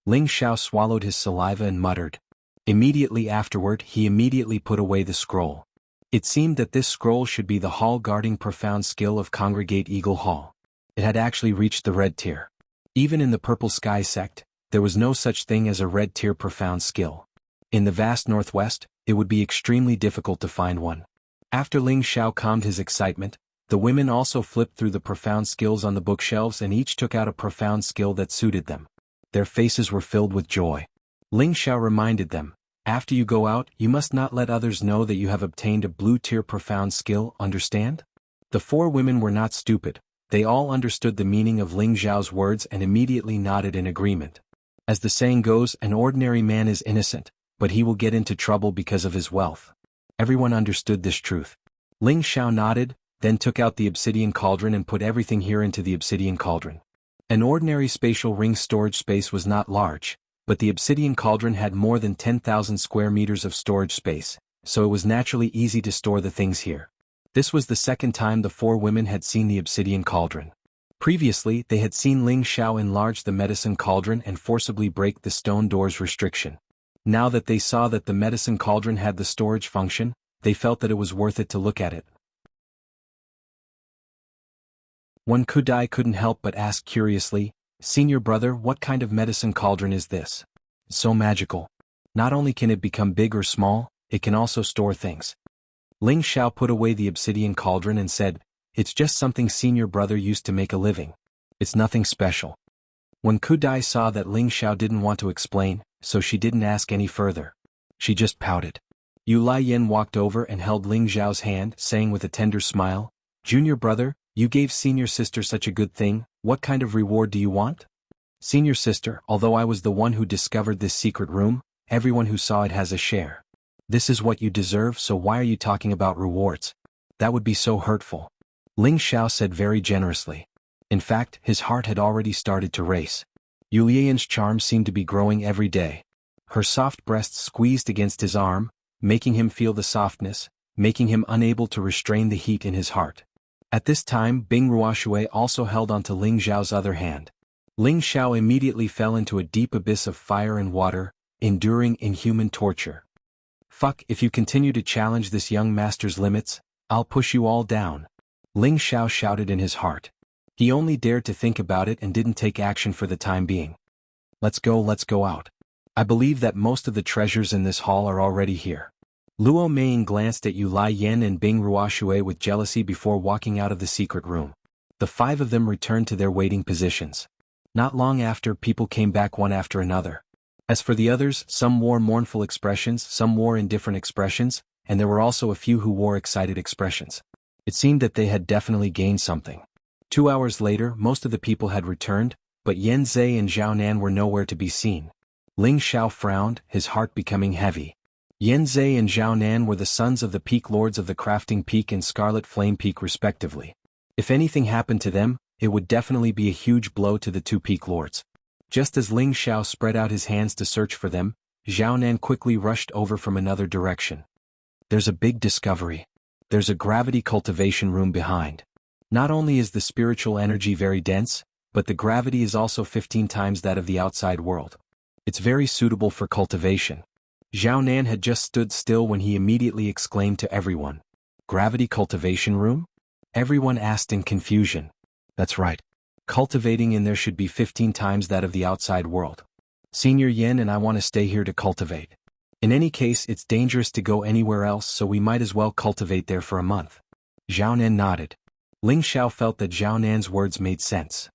Ling Xiao swallowed his saliva and muttered. Immediately afterward, he immediately put away the scroll. It seemed that this scroll should be the hall guarding profound skill of Congregate Eagle Hall. It had actually reached the red tier. Even in the Purple Sky sect, there was no such thing as a red-tier profound skill. In the vast northwest, it would be extremely difficult to find one. After Ling Xiao calmed his excitement, the women also flipped through the profound skills on the bookshelves and each took out a profound skill that suited them. Their faces were filled with joy. Ling Xiao reminded them, after you go out, you must not let others know that you have obtained a blue-tier profound skill, understand? The 4 women were not stupid. They all understood the meaning of Ling Xiao's words and immediately nodded in agreement. As the saying goes, an ordinary man is innocent, but he will get into trouble because of his wealth. Everyone understood this truth. Ling Xiao nodded, then took out the obsidian cauldron and put everything here into the obsidian cauldron. An ordinary spatial ring storage space was not large, but the obsidian cauldron had more than 10,000 square meters of storage space, so it was naturally easy to store the things here. This was the second time the 4 women had seen the obsidian cauldron. Previously, they had seen Ling Xiao enlarge the medicine cauldron and forcibly break the stone door's restriction. Now that they saw that the medicine cauldron had the storage function, they felt that it was worth it to look at it. One Kudai couldn't help but ask curiously, "Senior brother, what kind of medicine cauldron is this? So magical. Not only can it become big or small, it can also store things." Ling Xiao put away the obsidian cauldron and said, "It's just something senior brother used to make a living. It's nothing special." When Kudai saw that Ling Xiao didn't want to explain, so she didn't ask any further. She just pouted. Yu Lai Yen walked over and held Ling Xiao's hand, saying with a tender smile, "Junior brother, you gave senior sister such a good thing, what kind of reward do you want?" "Senior sister, although I was the one who discovered this secret room, everyone who saw it has a share. This is what you deserve, so why are you talking about rewards? That would be so hurtful," Ling Xiao said very generously. In fact, his heart had already started to race. Yu Lian's charm seemed to be growing every day. Her soft breasts squeezed against his arm, making him feel the softness, making him unable to restrain the heat in his heart. At this time, Bing Ruoshui also held onto Ling Xiao's other hand. Ling Xiao immediately fell into a deep abyss of fire and water, enduring inhuman torture. "Fuck, if you continue to challenge this young master's limits, I'll push you all down," Ling Xiao shouted in his heart. He only dared to think about it and didn't take action for the time being. Let's go out. I believe that most of the treasures in this hall are already here." Luo Meiying glanced at Yu Lai Yen and Bing Ruoshui with jealousy before walking out of the secret room. The 5 of them returned to their waiting positions. Not long after, people came back one after another. As for the others, some wore mournful expressions, some wore indifferent expressions, and there were also a few who wore excited expressions. It seemed that they had definitely gained something. 2 hours later, most of the people had returned, but Yan Zhe and Zhao Nan were nowhere to be seen. Ling Xiao frowned, his heart becoming heavy. Yan Zhe and Zhao Nan were the sons of the Peak Lords of the Crafting Peak and Scarlet Flame Peak respectively. If anything happened to them, it would definitely be a huge blow to the 2 Peak Lords. Just as Ling Xiao spread out his hands to search for them, Zhao Nan quickly rushed over from another direction. "There's a big discovery. There's a gravity cultivation room behind. Not only is the spiritual energy very dense, but the gravity is also 15 times that of the outside world. It's very suitable for cultivation." Zhao Nan had just stood still when he immediately exclaimed to everyone, "Gravity cultivation room?" Everyone asked in confusion. "That's right. Cultivating in there should be 15 times that of the outside world. Senior Yen and I want to stay here to cultivate. In any case, it's dangerous to go anywhere else, so we might as well cultivate there for a month." Zhao Nan nodded. Ling Xiao felt that Zhao Nan's words made sense.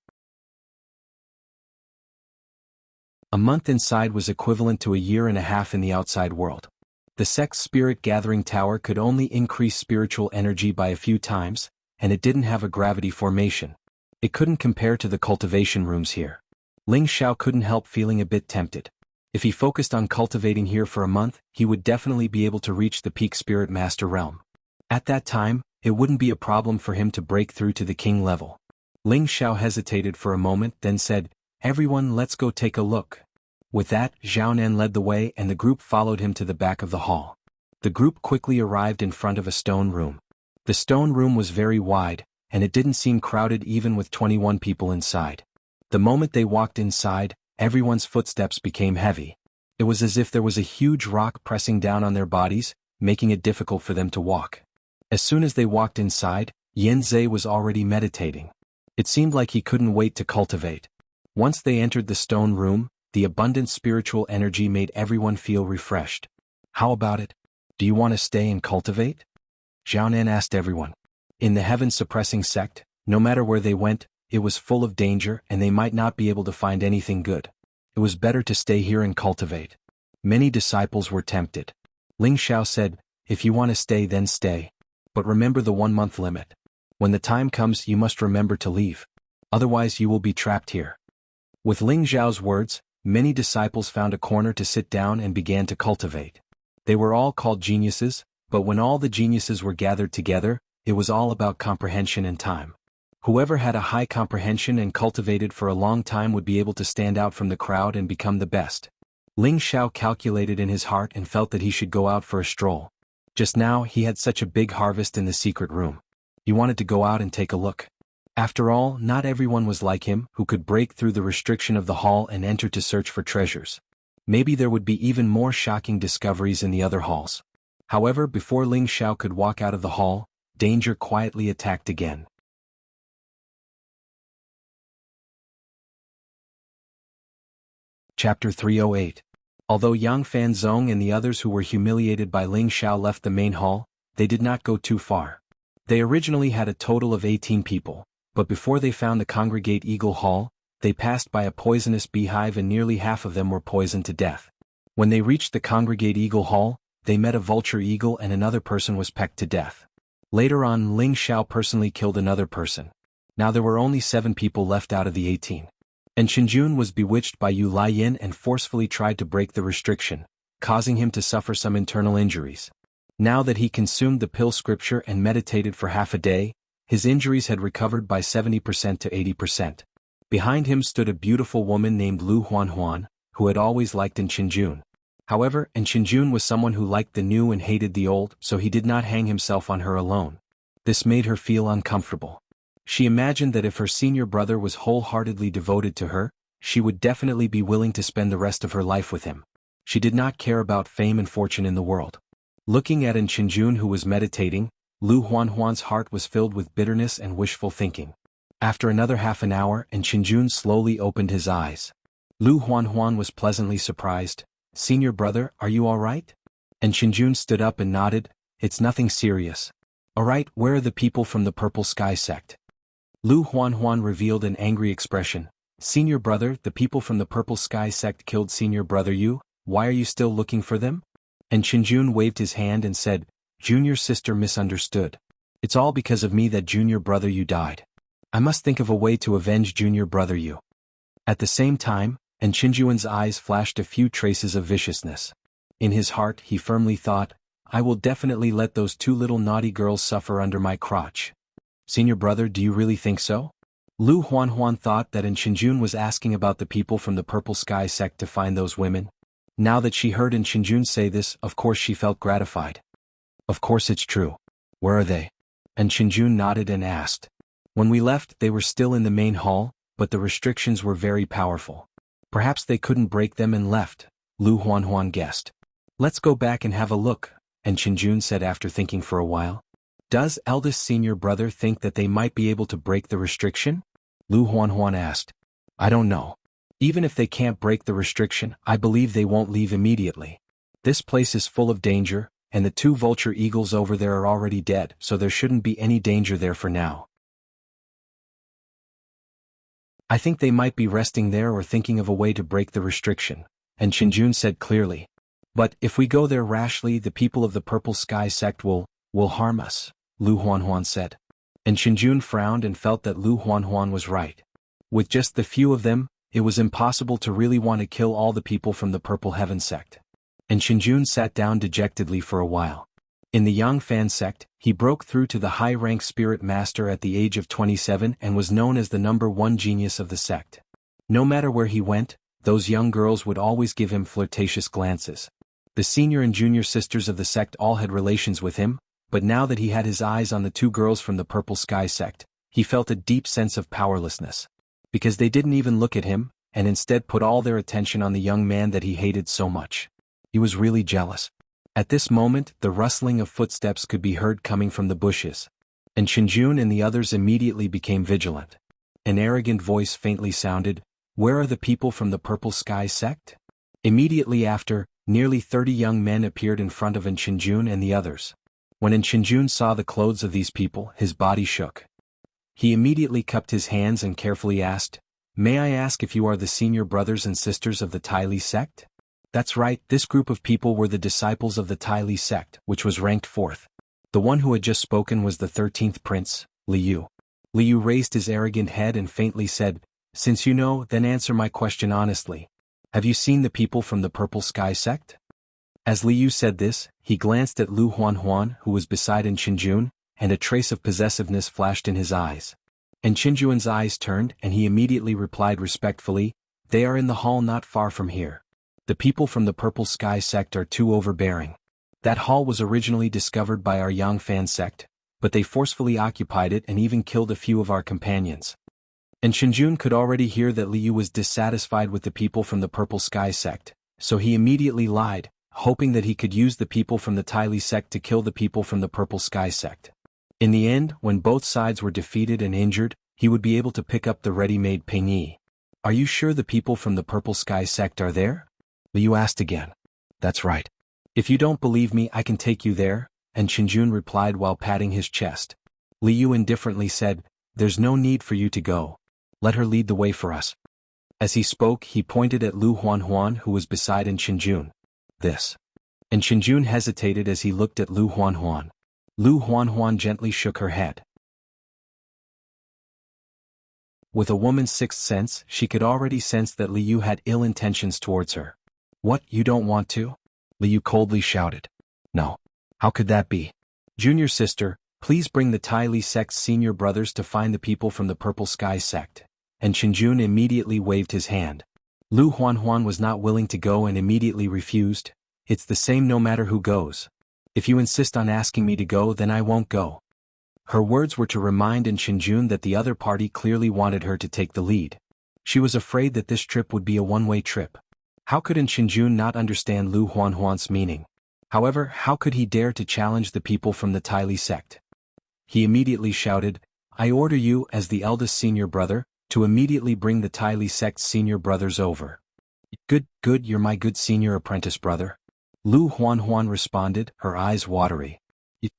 A month inside was equivalent to a year and a half in the outside world. The sect's spirit gathering tower could only increase spiritual energy by a few times, and it didn't have a gravity formation. It couldn't compare to the cultivation rooms here. Ling Xiao couldn't help feeling a bit tempted. If he focused on cultivating here for a month, he would definitely be able to reach the peak spirit master realm. At that time, it wouldn't be a problem for him to break through to the king level. Ling Xiao hesitated for a moment, then said, "Everyone, let's go take a look." With that, Zhao Nan led the way and the group followed him to the back of the hall. The group quickly arrived in front of a stone room. The stone room was very wide, and it didn't seem crowded even with 21 people inside. The moment they walked inside, everyone's footsteps became heavy. It was as if there was a huge rock pressing down on their bodies, making it difficult for them to walk. As soon as they walked inside, Yan Zhe was already meditating. It seemed like he couldn't wait to cultivate. Once they entered the stone room, The abundant spiritual energy made everyone feel refreshed. How about it? Do you want to stay and cultivate? Zhao asked everyone. In the heaven-suppressing sect, no matter where they went, it was full of danger and they might not be able to find anything good. It was better to stay here and cultivate. Many disciples were tempted. Ling Xiao said, if you want to stay then stay. But remember the 1-month limit. When the time comes you must remember to leave. Otherwise you will be trapped here. With Ling Xiao's words, many disciples found a corner to sit down and began to cultivate. They were all called geniuses, but when all the geniuses were gathered together, it was all about comprehension and time. Whoever had a high comprehension and cultivated for a long time would be able to stand out from the crowd and become the best. Ling Xiao calculated in his heart and felt that he should go out for a stroll. Just now he had such a big harvest in the secret room. He wanted to go out and take a look. After all, not everyone was like him, who could break through the restriction of the hall and enter to search for treasures. Maybe there would be even more shocking discoveries in the other halls. However, before Ling Xiao could walk out of the hall, danger quietly attacked again. Chapter 308. Although Yang Fanzong and the others who were humiliated by Ling Xiao left the main hall, they did not go too far. They originally had a total of 18 people, but before they found the Congregate Eagle Hall, they passed by a poisonous beehive and nearly half of them were poisoned to death. When they reached the Congregate Eagle Hall, they met a vulture eagle and another person was pecked to death. Later on, Ling Xiao personally killed another person. Now there were only 7 people left out of the 18. And Qinjun was bewitched by Yu Laiyin and forcefully tried to break the restriction, causing him to suffer some internal injuries. Now that he consumed the pill scripture and meditated for half a day, his injuries had recovered by 70% to 80%. Behind him stood a beautiful woman named Lu Huanhuan, who had always liked Qinjun. However, Qinjun was someone who liked the new and hated the old, so he did not hang himself on her alone. This made her feel uncomfortable. She imagined that if her senior brother was wholeheartedly devoted to her, she would definitely be willing to spend the rest of her life with him. She did not care about fame and fortune in the world. Looking at Qinjun who was meditating, Lu Huanhuan's heart was filled with bitterness and wishful thinking. After another half an hour, Qinjun slowly opened his eyes. Lu Huanhuan was pleasantly surprised. "Senior brother, are you all right?" Qinjun stood up and nodded. "It's nothing serious." "All right, where are the people from the Purple Sky sect?" Lu Huanhuan revealed an angry expression. "Senior brother, the people from the Purple Sky sect killed senior brother Yu. Why are you still looking for them?" Qinjun waved his hand and said, "Junior sister misunderstood. It's all because of me that junior brother Yu died. I must think of a way to avenge junior brother Yu." At the same time, Qinjun's eyes flashed a few traces of viciousness. In his heart he firmly thought, "I will definitely let those 2 little naughty girls suffer under my crotch." "Senior brother, do you really think so?" Lu Huanhuan thought that Qinjun was asking about the people from the Purple Sky sect to find those women. Now that she heard Qinjun say this, of course she felt gratified. "Of course it's true. Where are they?" Qinjun nodded and asked. "When we left, they were still in the main hall, but the restrictions were very powerful. Perhaps they couldn't break them and left," Lu Huanhuan guessed. "Let's go back and have a look," Qinjun said after thinking for a while. "Does eldest senior brother think that they might be able to break the restriction?" Lu Huanhuan asked. "I don't know. Even if they can't break the restriction, I believe they won't leave immediately. This place is full of danger, and the 2 vulture eagles over there are already dead, so there shouldn't be any danger there for now. I think they might be resting there or thinking of a way to break the restriction," Qinjun said clearly. "But if we go there rashly, the people of the Purple Sky sect will harm us," Lu Huanhuan said. Qinjun frowned and felt that Lu Huanhuan was right. With just the few of them, it was impossible to really want to kill all the people from the Purple Heaven sect. Qinjun sat down dejectedly for a while. In the Yang Fan sect, he broke through to the high-rank spirit master at the age of 27 and was known as the #1 genius of the sect. No matter where he went, those young girls would always give him flirtatious glances. The senior and junior sisters of the sect all had relations with him, but now that he had his eyes on the 2 girls from the Purple Sky sect, he felt a deep sense of powerlessness. Because they didn't even look at him, and instead put all their attention on the young man that he hated so much. He was really jealous. At this moment, the rustling of footsteps could be heard coming from the bushes. Qinjun and the others immediately became vigilant. An arrogant voice faintly sounded, Where are the people from the Purple Sky sect? Immediately after, nearly 30 young men appeared in front of Chinjun and the others. When Chinjun saw the clothes of these people, his body shook. He immediately cupped his hands and carefully asked, "May I ask if you are the senior brothers and sisters of the Tai Li sect?" That's right, this group of people were the disciples of the Tai Li sect, which was ranked 4th. The one who had just spoken was the 13th prince, Liu. Liu raised his arrogant head and faintly said, "Since you know, then answer my question honestly. Have you seen the people from the Purple Sky sect?" As Liu said this, he glanced at Lu Huanhuan, who was beside Chinjun, and a trace of possessiveness flashed in his eyes. And Chinjuan's eyes turned and he immediately replied respectfully, "They are in the hall not far from here. The people from the Purple Sky sect are too overbearing. That hall was originally discovered by our Yangfan sect, but they forcefully occupied it and even killed a few of our companions." And Chinjun could already hear that Liu was dissatisfied with the people from the Purple Sky sect, so he immediately lied, hoping that he could use the people from the Tai Li sect to kill the people from the Purple Sky sect. In the end, when both sides were defeated and injured, he would be able to pick up the ready-made Pingyi. "Are you sure the people from the Purple Sky sect are there?" Liu asked again. "That's right. If you don't believe me, I can take you there," and Chinjun replied while patting his chest. Liu indifferently said, "There's no need for you to go. Let her lead the way for us." As he spoke, he pointed at Lu Huanhuan, who was beside Chinjun. "This." And Chinjun hesitated as he looked at Lu Huanhuan. Lu Huanhuan gently shook her head. With a woman's sixth sense, she could already sense that Liu had ill intentions towards her. "What, you don't want to?" Liu coldly shouted. "No. How could that be? Junior sister, please bring the Tai Li sect's senior brothers to find the people from the Purple Sky sect." And Chinjun immediately waved his hand. Lu Huanhuan was not willing to go and immediately refused. "It's the same no matter who goes. If you insist on asking me to go, then I won't go." Her words were to remind Chinjun that the other party clearly wanted her to take the lead. She was afraid that this trip would be a one-way trip. How could Chinjun not understand Lu Huanhuan's meaning? However, how could he dare to challenge the people from the Tai Li sect? He immediately shouted, "I order you, as the eldest senior brother, to immediately bring the Tai Li sect's senior brothers over." Good, you're my good senior apprentice brother." Lu Huanhuan responded, her eyes watery.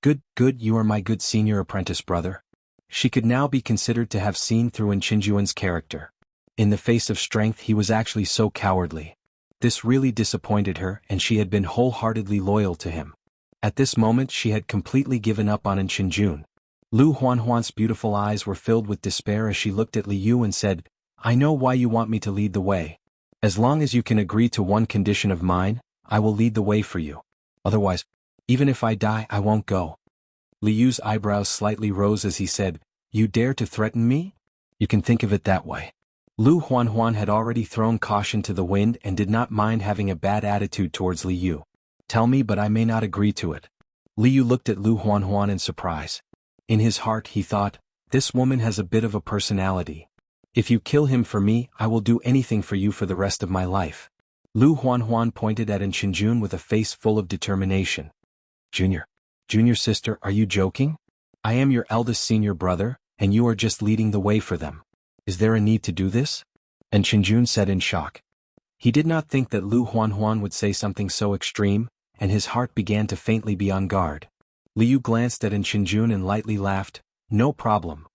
Good, you are my good senior apprentice brother." She could now be considered to have seen through Chinjuan's character. In the face of strength he was actually so cowardly. This really disappointed her, and she had been wholeheartedly loyal to him. At this moment she had completely given up on Chinjun. Lu Huanhuan's beautiful eyes were filled with despair as she looked at Liu and said, "I know why you want me to lead the way. As long as you can agree to one condition of mine, I will lead the way for you. Otherwise, even if I die, I won't go." Liu's eyebrows slightly rose as he said, "You dare to threaten me? You can think of it that way." Lu Huanhuan had already thrown caution to the wind and did not mind having a bad attitude towards Liu. "Tell me, but I may not agree to it." Liu looked at Lu Huanhuan in surprise. In his heart he thought, "This woman has a bit of a personality. If you kill him for me, I will do anything for you for the rest of my life." Lu Huanhuan pointed at Chinjun with a face full of determination. Junior sister, are you joking? I am your eldest senior brother, and you are just leading the way for them. Is there a need to do this?" And Chinjun said in shock. He did not think that Lu Huanhuan would say something so extreme, and his heart began to faintly be on guard. Liu glanced at Chinjun and lightly laughed, "No problem.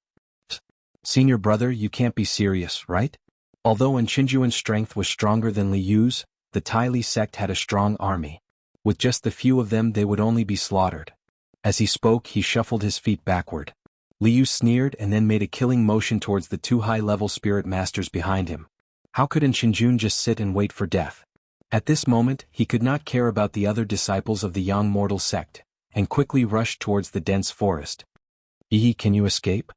Senior brother, you can't be serious, right?" Although Chinjuan's strength was stronger than Liu's, the Tai Li sect had a strong army. With just the few of them they would only be slaughtered. As he spoke he shuffled his feet backward. Liu sneered and then made a killing motion towards the two high-level spirit masters behind him. How could Chinjun just sit and wait for death? At this moment he could not care about the other disciples of the young mortal sect, and quickly rushed towards the dense forest. Can you escape?"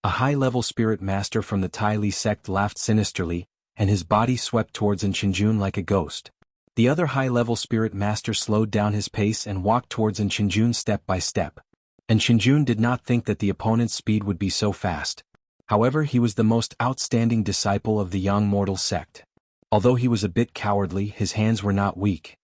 A high-level spirit master from the Tai Li sect laughed sinisterly, and his body swept towards Chinjun like a ghost. The other high-level spirit master slowed down his pace and walked towards Chinjun step by step. And Chinjun did not think that the opponent's speed would be so fast. However, he was the most outstanding disciple of the young mortal sect. Although he was a bit cowardly, his hands were not weak.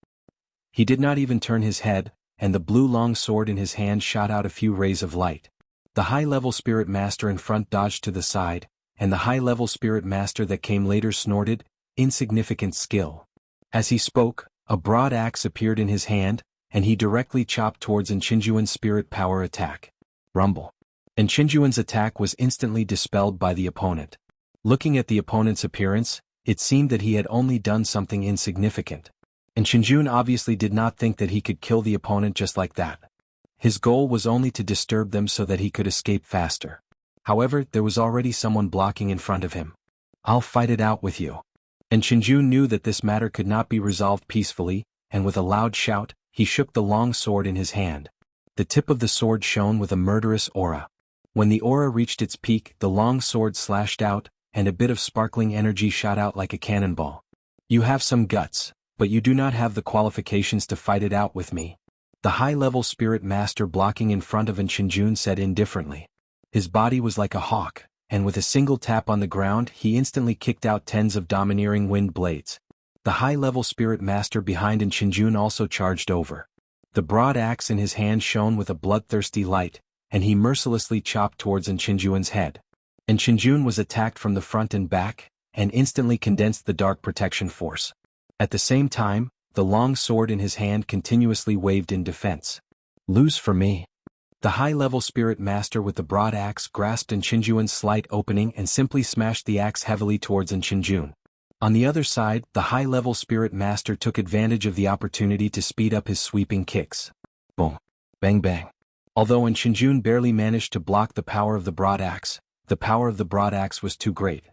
He did not even turn his head, and the blue long sword in his hand shot out a few rays of light. The high-level spirit master in front dodged to the side, and the high-level spirit master that came later snorted, "Insignificant skill." As he spoke, a broad axe appeared in his hand, and he directly chopped towards Nchinjuan's spirit power attack. Rumble. Nchinjuan's attack was instantly dispelled by the opponent. Looking at the opponent's appearance, it seemed that he had only done something insignificant. Nchinjuan obviously did not think that he could kill the opponent just like that. His goal was only to disturb them so that he could escape faster. However, there was already someone blocking in front of him. "I'll fight it out with you." Nchinjuan knew that this matter could not be resolved peacefully, and with a loud shout, he shook the long sword in his hand. The tip of the sword shone with a murderous aura. When the aura reached its peak, the long sword slashed out, and a bit of sparkling energy shot out like a cannonball. "You have some guts, but you do not have the qualifications to fight it out with me." The high-level spirit master blocking in front of Nchinjuan said indifferently. His body was like a hawk, and with a single tap on the ground he instantly kicked out tens of domineering wind blades. The high-level spirit master behind Nchinjuan also charged over. The broad axe in his hand shone with a bloodthirsty light, and he mercilessly chopped towards Nchinjuan's head. Nchinjuan was attacked from the front and back, and instantly condensed the dark protection force. At the same time, the long sword in his hand continuously waved in defense. "Lose for me." The high-level spirit master with the broad axe grasped Nchinjuan's slight opening and simply smashed the axe heavily towards Nchinjuan. On the other side, the high-level spirit master took advantage of the opportunity to speed up his sweeping kicks. Boom. Bang bang. Although Nchinjuan barely managed to block the power of the broad axe, the power of the broad axe was too great.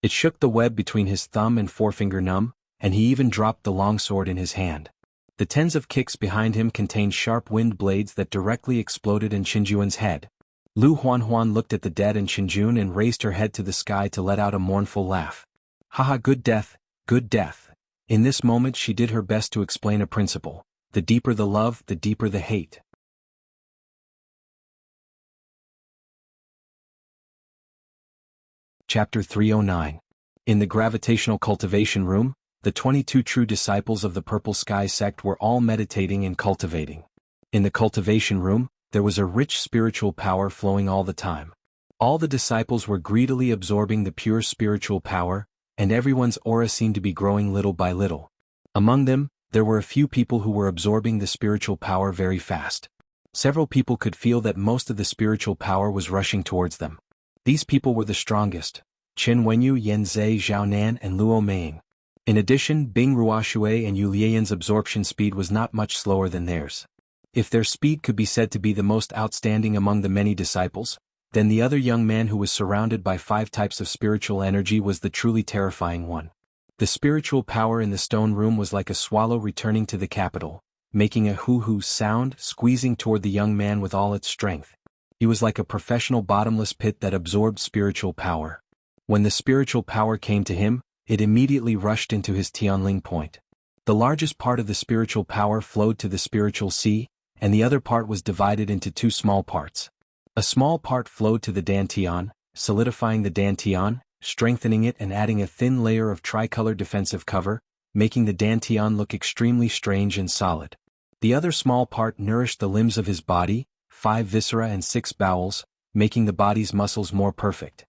It shook the web between his thumb and forefinger numb, and he even dropped the longsword in his hand. The tens of kicks behind him contained sharp wind blades that directly exploded in Nchinjuan's head. Lu Huanhuan looked at the dead Nchinjuan and raised her head to the sky to let out a mournful laugh. "Haha, good death, good death." In this moment she did her best to explain a principle: the deeper the love, the deeper the hate. Chapter 309. In the gravitational cultivation room, the 22 true disciples of the Purple Sky sect were all meditating and cultivating. In the cultivation room, there was a rich spiritual power flowing all the time. All the disciples were greedily absorbing the pure spiritual power, and everyone's aura seemed to be growing little by little. Among them, there were a few people who were absorbing the spiritual power very fast. Several people could feel that most of the spiritual power was rushing towards them. These people were the strongest: Qin Wenyu, Yanzhe, Zhaonan, and Luo Meiying. In addition, Bing Ruoshui and Yu Lieyan's absorption speed was not much slower than theirs. If their speed could be said to be the most outstanding among the many disciples, then the other young man who was surrounded by 5 types of spiritual energy was the truly terrifying one. The spiritual power in the stone room was like a swallow returning to the capital, making a hoo-hoo sound, squeezing toward the young man with all its strength. He was like a professional bottomless pit that absorbed spiritual power. When the spiritual power came to him, it immediately rushed into his Tianling point. The largest part of the spiritual power flowed to the spiritual sea, and the other part was divided into 2 small parts. A small part flowed to the Dantian, solidifying the Dantian, strengthening it and adding a thin layer of tricolor defensive cover, making the Dantian look extremely strange and solid. The other small part nourished the limbs of his body, 5 viscera and 6 bowels, making the body's muscles more perfect.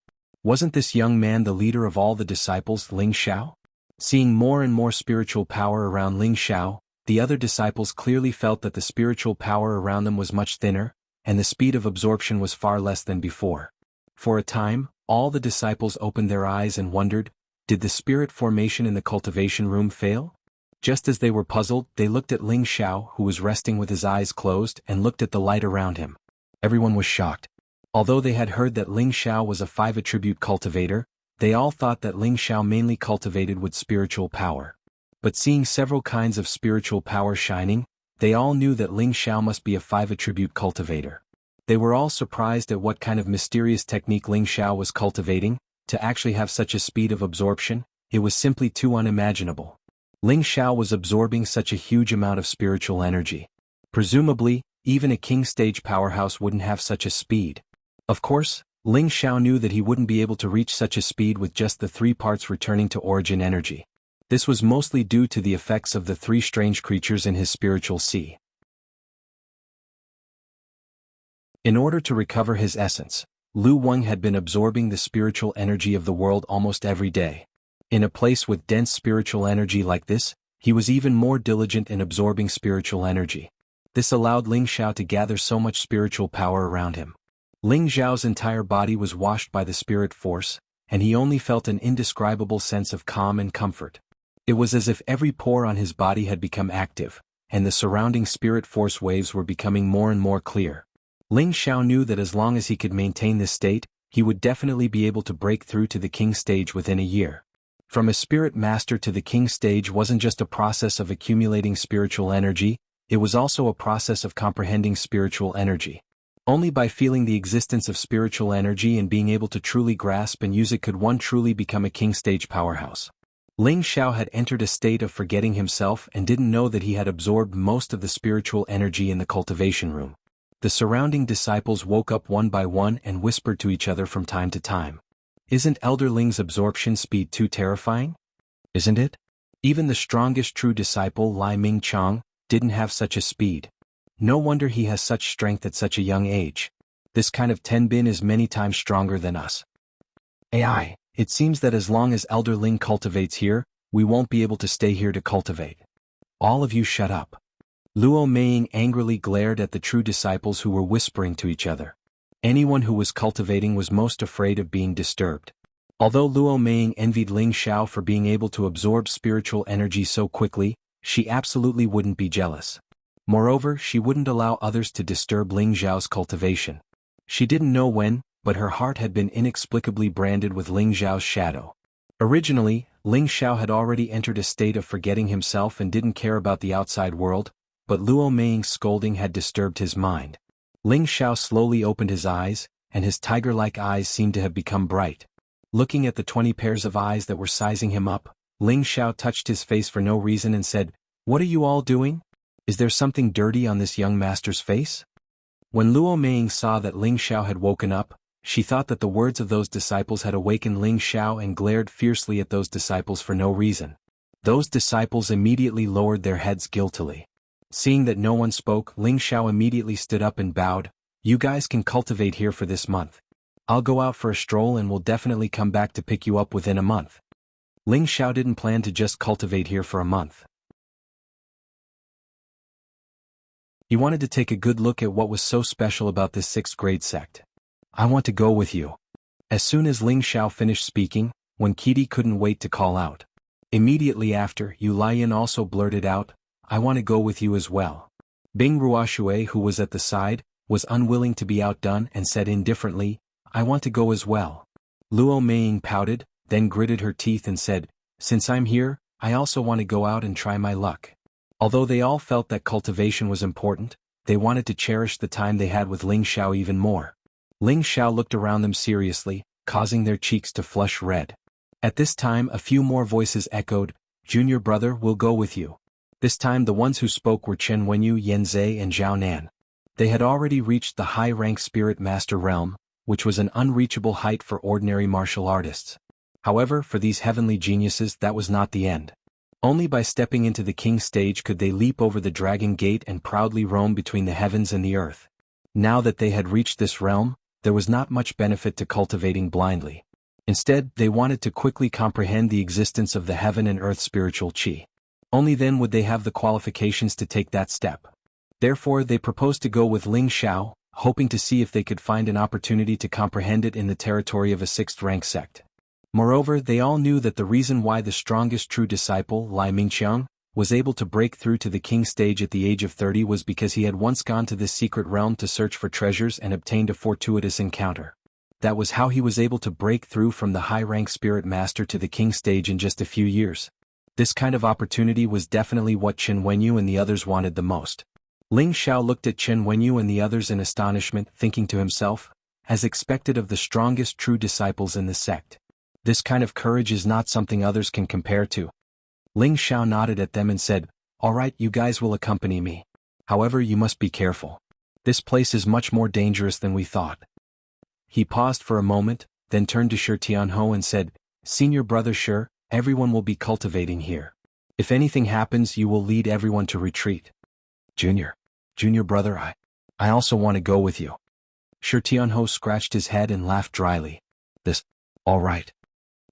Wasn't this young man the leader of all the disciples, Ling Xiao? Seeing more and more spiritual power around Ling Xiao, the other disciples clearly felt that the spiritual power around them was much thinner, and the speed of absorption was far less than before. For a time, all the disciples opened their eyes and wondered, did the spirit formation in the cultivation room fail? Just as they were puzzled, they looked at Ling Xiao, who was resting with his eyes closed, and looked at the light around him. Everyone was shocked. Although they had heard that Ling Xiao was a 5-attribute cultivator, they all thought that Ling Xiao mainly cultivated with spiritual power. But seeing several kinds of spiritual power shining, they all knew that Ling Xiao must be a 5-attribute cultivator. They were all surprised at what kind of mysterious technique Ling Xiao was cultivating. To actually have such a speed of absorption, it was simply too unimaginable. Ling Xiao was absorbing such a huge amount of spiritual energy. Presumably, even a king-stage powerhouse wouldn't have such a speed. Of course, Ling Xiao knew that he wouldn't be able to reach such a speed with just the 3 parts returning to origin energy. This was mostly due to the effects of the 3 strange creatures in his spiritual sea. In order to recover his essence, Lu Wang had been absorbing the spiritual energy of the world almost every day. In a place with dense spiritual energy like this, he was even more diligent in absorbing spiritual energy. This allowed Ling Xiao to gather so much spiritual power around him. Ling Xiao's entire body was washed by the spirit force, and he only felt an indescribable sense of calm and comfort. It was as if every pore on his body had become active, and the surrounding spirit force waves were becoming more and more clear. Ling Xiao knew that as long as he could maintain this state, he would definitely be able to break through to the king stage within a year. From a spirit master to the king stage wasn't just a process of accumulating spiritual energy, it was also a process of comprehending spiritual energy. Only by feeling the existence of spiritual energy and being able to truly grasp and use it could one truly become a king stage powerhouse. Ling Xiao had entered a state of forgetting himself and didn't know that he had absorbed most of the spiritual energy in the cultivation room. The surrounding disciples woke up one by one and whispered to each other from time to time. Isn't Elder Ling's absorption speed too terrifying? Isn't it? Even the strongest true disciple Lai Ming-chang didn't have such a speed. No wonder he has such strength at such a young age. This kind of Tenbin is many times stronger than us. AI, it seems that as long as Elder Ling cultivates here, we won't be able to stay here to cultivate. All of you shut up. Luo Meiying angrily glared at the true disciples who were whispering to each other. Anyone who was cultivating was most afraid of being disturbed. Although Luo Meiying envied Ling Xiao for being able to absorb spiritual energy so quickly, she absolutely wouldn't be jealous. Moreover, she wouldn't allow others to disturb Ling Xiao's cultivation. She didn't know when, but her heart had been inexplicably branded with Ling Xiao's shadow. Originally, Ling Xiao had already entered a state of forgetting himself and didn't care about the outside world, but Luo Meiying's scolding had disturbed his mind. Ling Xiao slowly opened his eyes, and his tiger-like eyes seemed to have become bright. Looking at the 20 pairs of eyes that were sizing him up, Ling Xiao touched his face for no reason and said, "What are you all doing? Is there something dirty on this young master's face?" When Luo Meiying saw that Ling Xiao had woken up, she thought that the words of those disciples had awakened Ling Xiao and glared fiercely at those disciples for no reason. Those disciples immediately lowered their heads guiltily. Seeing that no one spoke, Ling Xiao immediately stood up and bowed. "You guys can cultivate here for this month. I'll go out for a stroll and will definitely come back to pick you up within a month." Ling Xiao didn't plan to just cultivate here for a month. He wanted to take a good look at what was so special about this 6th grade sect. "I want to go with you." As soon as Ling Xiao finished speaking, Wen Qidi couldn't wait to call out. Immediately after, Yu Laiyan also blurted out, "I want to go with you as well." Bing Ruoshui, who was at the side, was unwilling to be outdone and said indifferently, "I want to go as well." Luo Meiying pouted, then gritted her teeth and said, "Since I'm here, I also want to go out and try my luck." Although they all felt that cultivation was important, they wanted to cherish the time they had with Ling Xiao even more. Ling Xiao looked around them seriously, causing their cheeks to flush red. At this time a few more voices echoed, "Junior brother, we'll go with you." This time the ones who spoke were Chen Wenyu, Yan Zhe and Zhao Nan. They had already reached the high-rank spirit master realm, which was an unreachable height for ordinary martial artists. However, for these heavenly geniuses that was not the end. Only by stepping into the king stage could they leap over the dragon gate and proudly roam between the heavens and the earth. Now that they had reached this realm, there was not much benefit to cultivating blindly. Instead, they wanted to quickly comprehend the existence of the heaven and earth spiritual qi. Only then would they have the qualifications to take that step. Therefore, they proposed to go with Ling Xiao, hoping to see if they could find an opportunity to comprehend it in the territory of a 6th-rank sect. Moreover, they all knew that the reason why the strongest true disciple, Lai Mingqiang, was able to break through to the king stage at the age of 30 was because he had once gone to this secret realm to search for treasures and obtained a fortuitous encounter. That was how he was able to break through from the high-rank spirit master to the king stage in just a few years. This kind of opportunity was definitely what Chen Wenyu and the others wanted the most. Ling Xiao looked at Chen Wenyu and the others in astonishment, thinking to himself, as expected of the strongest true disciples in the sect. This kind of courage is not something others can compare to. Ling Xiao nodded at them and said, "All right, you guys will accompany me. However, you must be careful. This place is much more dangerous than we thought." He paused for a moment, then turned to Shi Tianhou and said, "Senior brother Shi, everyone will be cultivating here. If anything happens, you will lead everyone to retreat." Junior brother, I also want to go with you." Shi Tianhou scratched his head and laughed dryly. This, all right.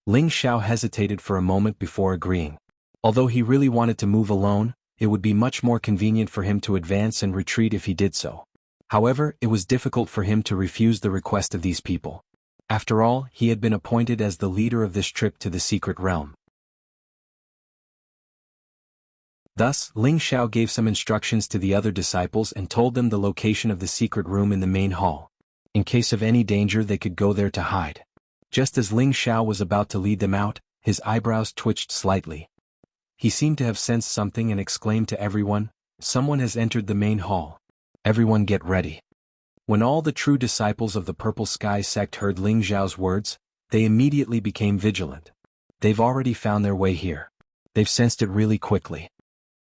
Ling Xiao hesitated for a moment before agreeing. Although he really wanted to move alone, it would be much more convenient for him to advance and retreat if he did so. However, it was difficult for him to refuse the request of these people. After all, he had been appointed as the leader of this trip to the secret realm. Thus, Ling Xiao gave some instructions to the other disciples and told them the location of the secret room in the main hall. In case of any danger, they could go there to hide. Just as Ling Xiao was about to lead them out, his eyebrows twitched slightly. He seemed to have sensed something and exclaimed to everyone, "Someone has entered the main hall. Everyone get ready." When all the true disciples of the Purple Sky sect heard Ling Xiao's words, they immediately became vigilant. They've already found their way here. They've sensed it really quickly.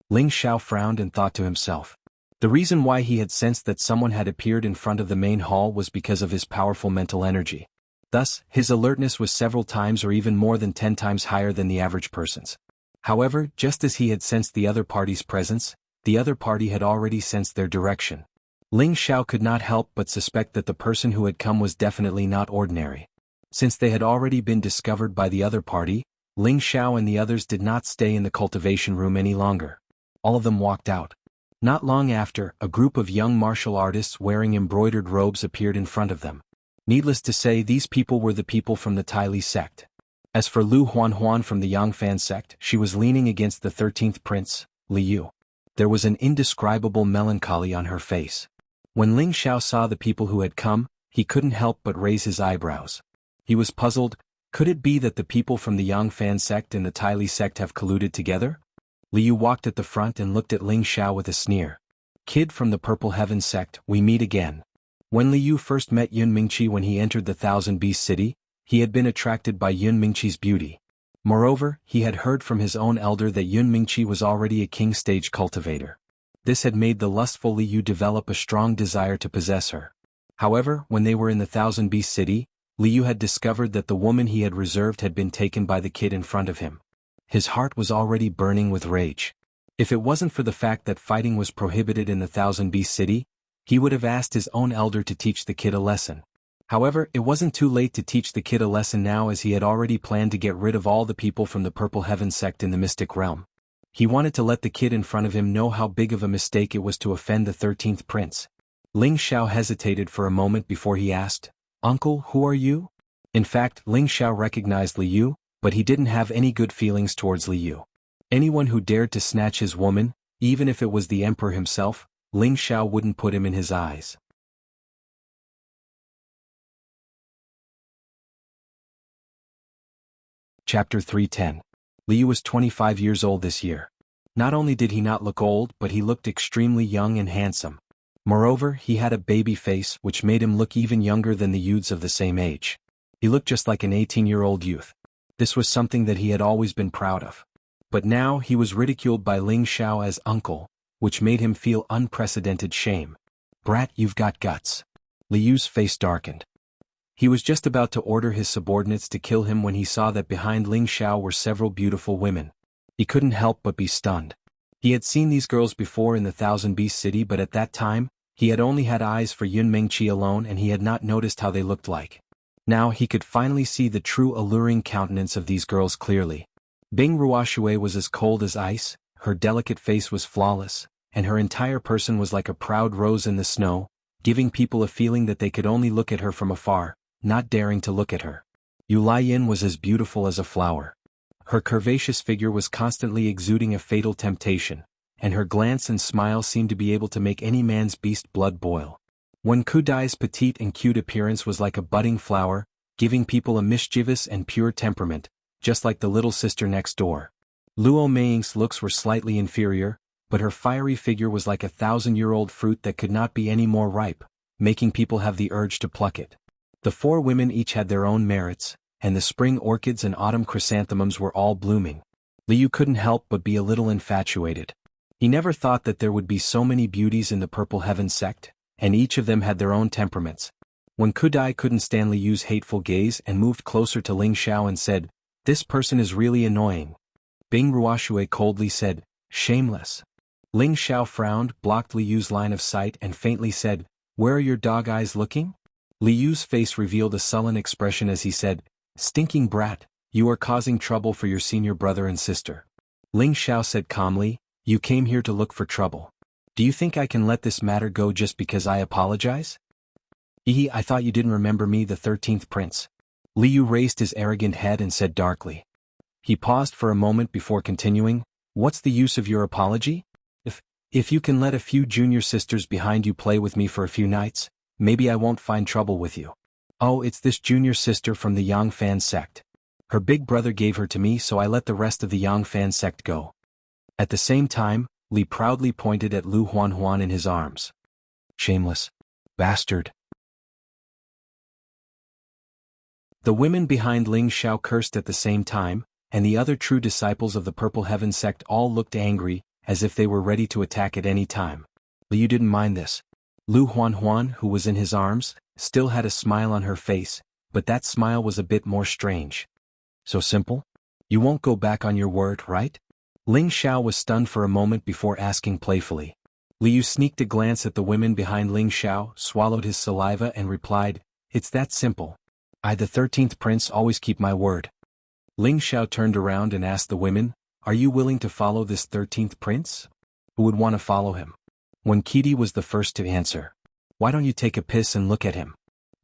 Ling Xiao frowned and thought to himself. The reason why he had sensed that someone had appeared in front of the main hall was because of his powerful mental energy. Thus, his alertness was several times or even more than 10 times higher than the average person's. However, just as he had sensed the other party's presence, the other party had already sensed their direction. Ling Xiao could not help but suspect that the person who had come was definitely not ordinary. Since they had already been discovered by the other party, Ling Xiao and the others did not stay in the cultivation room any longer. All of them walked out. Not long after, a group of young martial artists wearing embroidered robes appeared in front of them. Needless to say, these people were the people from the Tai Li sect. As for Lu Huanhuan from the Yangfan sect, she was leaning against the 13th prince, Li Yu. There was an indescribable melancholy on her face. When Ling Xiao saw the people who had come, he couldn't help but raise his eyebrows. He was puzzled. Could it be that the people from the Yangfan sect and the Tai Li sect have colluded together? Li Yu walked at the front and looked at Ling Xiao with a sneer. "Kid from the Purple Heaven sect, we meet again." When Li Yu first met Yun Mingqi when he entered the Thousand Beast City, he had been attracted by Yun Mingqi's beauty. Moreover, he had heard from his own elder that Yun Mingqi was already a king-stage cultivator. This had made the lustful Li Yu develop a strong desire to possess her. However, when they were in the Thousand Beast City, Li Yu had discovered that the woman he had reserved had been taken by the kid in front of him. His heart was already burning with rage. If it wasn't for the fact that fighting was prohibited in the Thousand Beast City, he would have asked his own elder to teach the kid a lesson. However, it wasn't too late to teach the kid a lesson now, as he had already planned to get rid of all the people from the Purple Heaven sect in the Mystic Realm. He wanted to let the kid in front of him know how big of a mistake it was to offend the 13th prince. Ling Xiao hesitated for a moment before he asked, "Uncle, who are you?" In fact, Ling Xiao recognized Li Yu, but he didn't have any good feelings towards Li Yu. Anyone who dared to snatch his woman, even if it was the emperor himself, Ling Xiao wouldn't put him in his eyes. Chapter 310. Li Yu was 25 years old this year. Not only did he not look old, but he looked extremely young and handsome. Moreover, he had a baby face which made him look even younger than the youths of the same age. He looked just like an 18-year-old youth. This was something that he had always been proud of. But now he was ridiculed by Ling Xiao as uncle, which made him feel unprecedented shame. "Brat, you've got guts." Li Yu's face darkened. He was just about to order his subordinates to kill him when he saw that behind Ling Xiao were several beautiful women. He couldn't help but be stunned. He had seen these girls before in the Thousand Beast City, but at that time, he had only had eyes for Yun Mingqi alone, and he had not noticed how they looked like. Now he could finally see the true alluring countenance of these girls clearly. Bing Ruoxue was as cold as ice, her delicate face was flawless, and her entire person was like a proud rose in the snow, giving people a feeling that they could only look at her from afar, not daring to look at her. Yu Laiyin was as beautiful as a flower. Her curvaceous figure was constantly exuding a fatal temptation, and her glance and smile seemed to be able to make any man's beast blood boil. Wen Kudai's petite and cute appearance was like a budding flower, giving people a mischievous and pure temperament, just like the little sister next door. Luo Meiying's looks were slightly inferior, but her fiery figure was like a 1,000-year-old fruit that could not be any more ripe, making people have the urge to pluck it. The four women each had their own merits, and the spring orchids and autumn chrysanthemums were all blooming. Li Yu couldn't help but be a little infatuated. He never thought that there would be so many beauties in the Purple Heaven sect, and each of them had their own temperaments. When Kudai couldn't stand Li Yu's hateful gaze and moved closer to Ling Xiao and said, "This person is really annoying." Bing Ruoxue coldly said, "Shameless." Ling Xiao frowned, blocked Li Yu's line of sight and faintly said, "Where are your dog eyes looking?" Li Yu's face revealed a sullen expression as he said, "Stinking brat, you are causing trouble for your senior brother and sister." Ling Xiao said calmly, "You came here to look for trouble. Do you think I can let this matter go just because I apologize?" I thought you didn't remember me, the 13th prince." Li Yu raised his arrogant head and said darkly. He paused for a moment before continuing, "What's the use of your apology? If you can let a few junior sisters behind you play with me for a few nights, maybe I won't find trouble with you. Oh, it's this junior sister from the Yang Fan sect. Her big brother gave her to me, so I let the rest of the Yang Fan sect go." At the same time, Li proudly pointed at Lu Huanhuan in his arms. "Shameless bastard." The women behind Ling Xiao cursed at the same time, and the other true disciples of the Purple Heaven sect all looked angry, as if they were ready to attack at any time. Li Yu didn't mind this. Lu Huanhuan, who was in his arms, still had a smile on her face, but that smile was a bit more strange. "So simple? You won't go back on your word, right?" Ling Xiao was stunned for a moment before asking playfully. Li Yu sneaked a glance at the women behind Ling Xiao, swallowed his saliva and replied, "It's that simple. I, the 13th prince, always keep my word." Ling Xiao turned around and asked the women, "Are you willing to follow this 13th prince? Who would want to follow him?" When Qidi was the first to answer. "Why don't you take a piss and look at him?"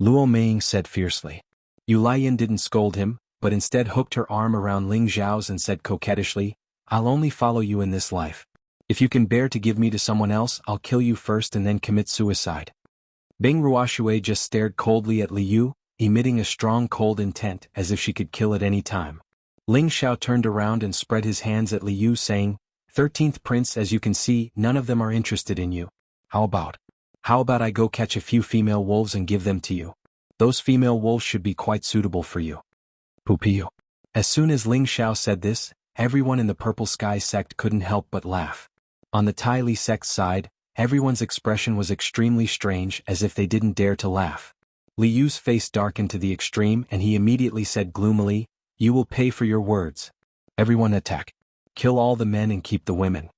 Luo Meiying said fiercely. Yu Laiyan didn't scold him, but instead hooked her arm around Ling Xiao's and said coquettishly, "I'll only follow you in this life. If you can bear to give me to someone else, I'll kill you first and then commit suicide." Bing Ruoshui just stared coldly at Li Yu, emitting a strong cold intent as if she could kill at any time. Ling Xiao turned around and spread his hands at Li Yu saying, "13th prince, as you can see, none of them are interested in you. How about I go catch a few female wolves and give them to you? Those female wolves should be quite suitable for you." Pupiu. As soon as Ling Xiao said this, everyone in the Purple Sky sect couldn't help but laugh. On the Tai Li sect's side, everyone's expression was extremely strange, as if they didn't dare to laugh. Li Yu's face darkened to the extreme and he immediately said gloomily, "You will pay for your words. Everyone attack. Kill all the men and keep the women."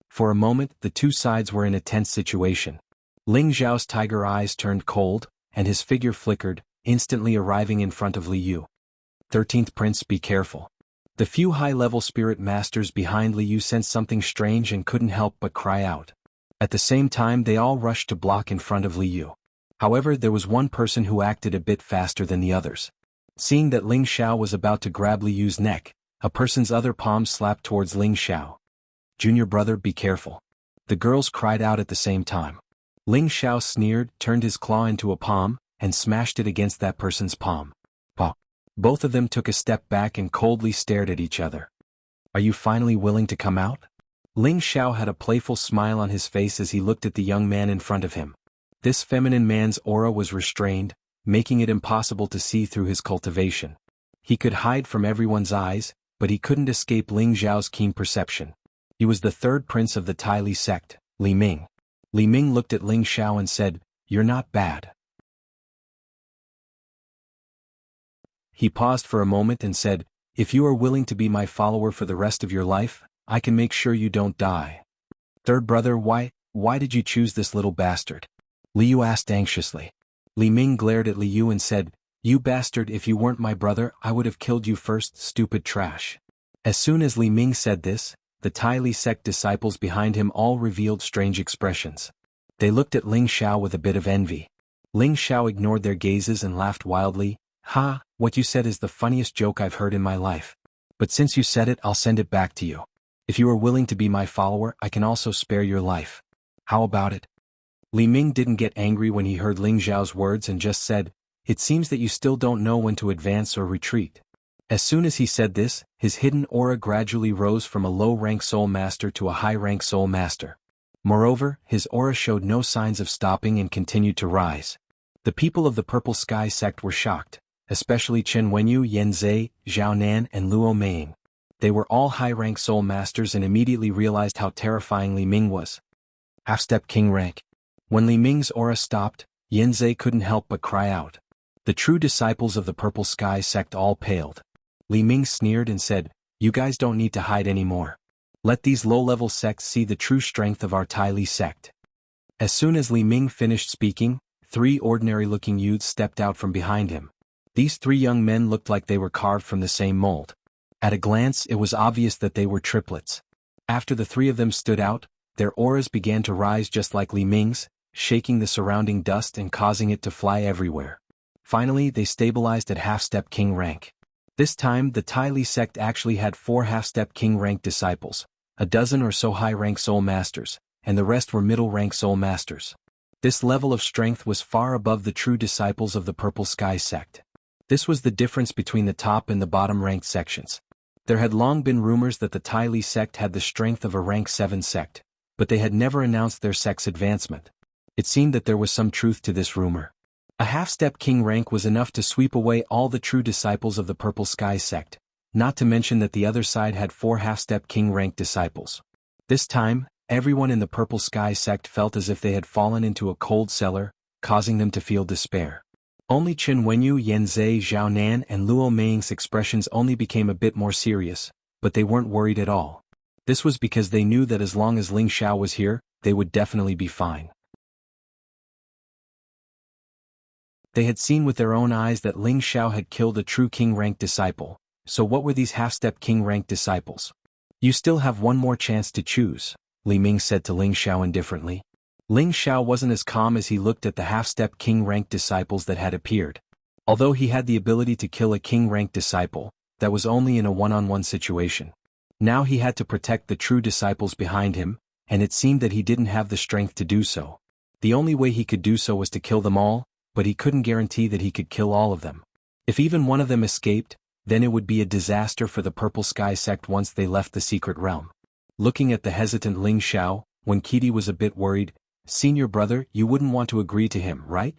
For a moment, the two sides were in a tense situation. Ling Xiao's tiger eyes turned cold, and his figure flickered, instantly arriving in front of Li Yu. "13th prince, be careful." The few high-level spirit masters behind Li Yu sensed something strange and couldn't help but cry out. At the same time, they all rushed to block in front of Li Yu. However, there was one person who acted a bit faster than the others. Seeing that Ling Xiao was about to grab Li Yu's neck, a person's other palm slapped towards Ling Xiao. "Junior brother, be careful." The girls cried out at the same time. Ling Xiao sneered, turned his claw into a palm, and smashed it against that person's palm. Pop. Both of them took a step back and coldly stared at each other. "Are you finally willing to come out?" Ling Xiao had a playful smile on his face as he looked at the young man in front of him. This feminine man's aura was restrained, making it impossible to see through his cultivation. He could hide from everyone's eyes, but he couldn't escape Ling Xiao's keen perception. He was the third prince of the Tai Li sect, Li Ming. Li Ming looked at Ling Xiao and said, "You're not bad." He paused for a moment and said, "If you are willing to be my follower for the rest of your life, I can make sure you don't die." "Third brother, why did you choose this little bastard?" Li Yu asked anxiously. Li Ming glared at Li Yu and said, "You bastard, if you weren't my brother, I would have killed you first, stupid trash." As soon as Li Ming said this, the Tai Li sect disciples behind him all revealed strange expressions. They looked at Ling Xiao with a bit of envy. Ling Xiao ignored their gazes and laughed wildly, "Ha, what you said is the funniest joke I've heard in my life. But since you said it, I'll send it back to you. If you are willing to be my follower, I can also spare your life. How about it?" Li Ming didn't get angry when he heard Ling Xiao's words and just said, "It seems that you still don't know when to advance or retreat." As soon as he said this, his hidden aura gradually rose from a low-rank soul master to a high-rank soul master. Moreover, his aura showed no signs of stopping and continued to rise. The people of the Purple Sky sect were shocked, especially Chen Wenyu, Yan Zhe, Zhao Nan and Luo Meiying. They were all high-rank soul masters and immediately realized how terrifying Li Ming was. Half-step king rank. When Li Ming's aura stopped, Yan Zhe couldn't help but cry out. The true disciples of the Purple Sky sect all paled. Li Ming sneered and said, "You guys don't need to hide anymore. Let these low-level sects see the true strength of our Tai Li sect." As soon as Li Ming finished speaking, 3 ordinary-looking youths stepped out from behind him. These 3 young men looked like they were carved from the same mold. At a glance, it was obvious that they were triplets. After the 3 of them stood out, their auras began to rise just like Li Ming's, shaking the surrounding dust and causing it to fly everywhere. Finally, they stabilized at half-step king rank. This time, the Tai Li sect actually had 4 half-step king rank disciples, a dozen or so high-rank soul masters, and the rest were middle-rank soul masters. This level of strength was far above the true disciples of the Purple Sky sect. This was the difference between the top and the bottom-ranked sections. There had long been rumors that the Tai Li sect had the strength of a rank 7 sect, but they had never announced their sect's advancement. It seemed that there was some truth to this rumor. A half-step king rank was enough to sweep away all the true disciples of the Purple Sky sect, not to mention that the other side had 4 half-step king rank disciples. This time, everyone in the Purple Sky sect felt as if they had fallen into a cold cellar, causing them to feel despair. Only Chen Wenyu, Yanzai, Zhao Nan and Luo Meiying's expressions only became a bit more serious, but they weren't worried at all. This was because they knew that as long as Ling Xiao was here, they would definitely be fine. They had seen with their own eyes that Ling Xiao had killed a true king-rank disciple, so what were these half-step king-rank disciples? You still have one more chance to choose, Li Ming said to Ling Xiao indifferently. Ling Xiao wasn't as calm as he looked at the half-step king-rank disciples that had appeared. Although he had the ability to kill a king-rank disciple, that was only in a one-on-one situation. Now he had to protect the true disciples behind him, and it seemed that he didn't have the strength to do so. The only way he could do so was to kill them all, but he couldn't guarantee that he could kill all of them. If even one of them escaped, then it would be a disaster for the Purple Sky sect once they left the secret realm. Looking at the hesitant Ling Xiao, Wen Qidi was a bit worried. Senior brother, you wouldn't want to agree to him, right?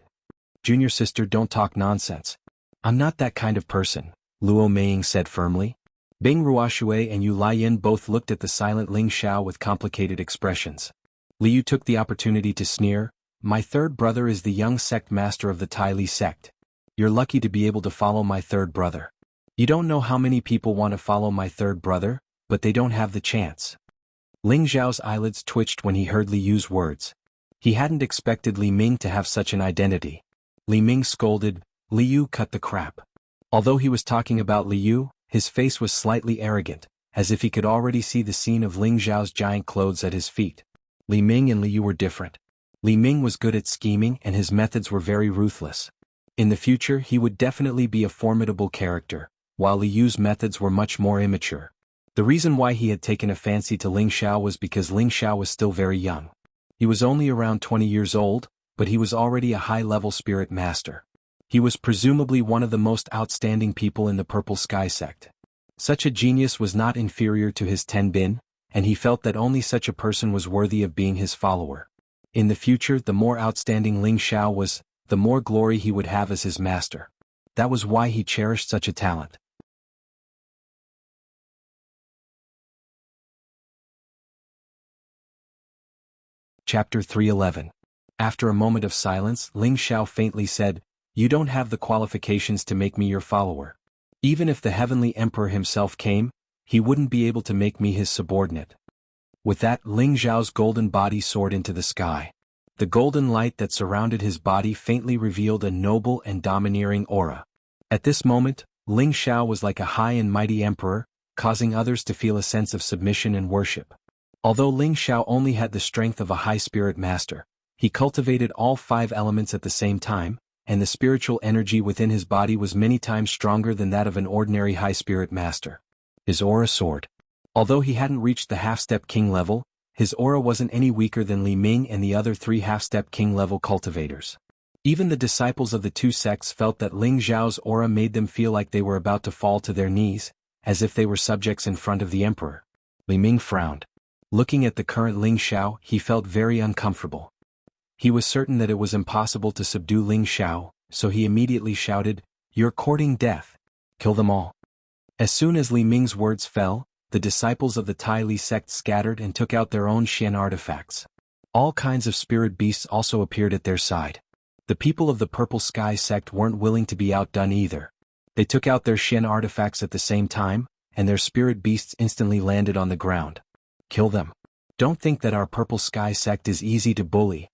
Junior sister, don't talk nonsense. I'm not that kind of person, Luo Meiying said firmly. Bing Ruoxue and Yu Laiyin both looked at the silent Ling Xiao with complicated expressions. Liu took the opportunity to sneer. My third brother is the young sect master of the Tai Li sect. You're lucky to be able to follow my third brother. You don't know how many people want to follow my third brother, but they don't have the chance. Ling Xiao's eyelids twitched when he heard Liu's words. He hadn't expected Li Ming to have such an identity. Li Ming scolded, Liu, cut the crap. Although he was talking about Liu, his face was slightly arrogant, as if he could already see the scene of Ling Xiao's giant clothes at his feet. Li Ming and Liu were different. Li Ming was good at scheming and his methods were very ruthless. In the future he would definitely be a formidable character, while Liu's methods were much more immature. The reason why he had taken a fancy to Ling Xiao was because Ling Xiao was still very young. He was only around 20 years old, but he was already a high-level spirit master. He was presumably one of the most outstanding people in the Purple Sky sect. Such a genius was not inferior to his Tenbin, and he felt that only such a person was worthy of being his follower. In the future, the more outstanding Ling Xiao was, the more glory he would have as his master. That was why he cherished such a talent. Chapter 311. After a moment of silence, Ling Xiao faintly said, You don't have the qualifications to make me your follower. Even if the Heavenly Emperor himself came, he wouldn't be able to make me his subordinate. With that, Ling Xiao's golden body soared into the sky. The golden light that surrounded his body faintly revealed a noble and domineering aura. At this moment, Ling Xiao was like a high and mighty emperor, causing others to feel a sense of submission and worship. Although Ling Xiao only had the strength of a high spirit master, he cultivated all 5 elements at the same time, and the spiritual energy within his body was many times stronger than that of an ordinary high spirit master. His aura soared. Although he hadn't reached the half-step king level, his aura wasn't any weaker than Li Ming and the other 3 half-step king level cultivators. Even the disciples of the 2 sects felt that Ling Xiao's aura made them feel like they were about to fall to their knees, as if they were subjects in front of the emperor. Li Ming frowned. Looking at the current Ling Xiao, he felt very uncomfortable. He was certain that it was impossible to subdue Ling Xiao, so he immediately shouted, You're courting death. Kill them all. As soon as Li Ming's words fell, the disciples of the Tai Li sect scattered and took out their own Xian artifacts. All kinds of spirit beasts also appeared at their side. The people of the Purple Sky sect weren't willing to be outdone either. They took out their Xian artifacts at the same time, and their spirit beasts instantly landed on the ground. Kill them. Don't think that our Purple Sky sect is easy to bully.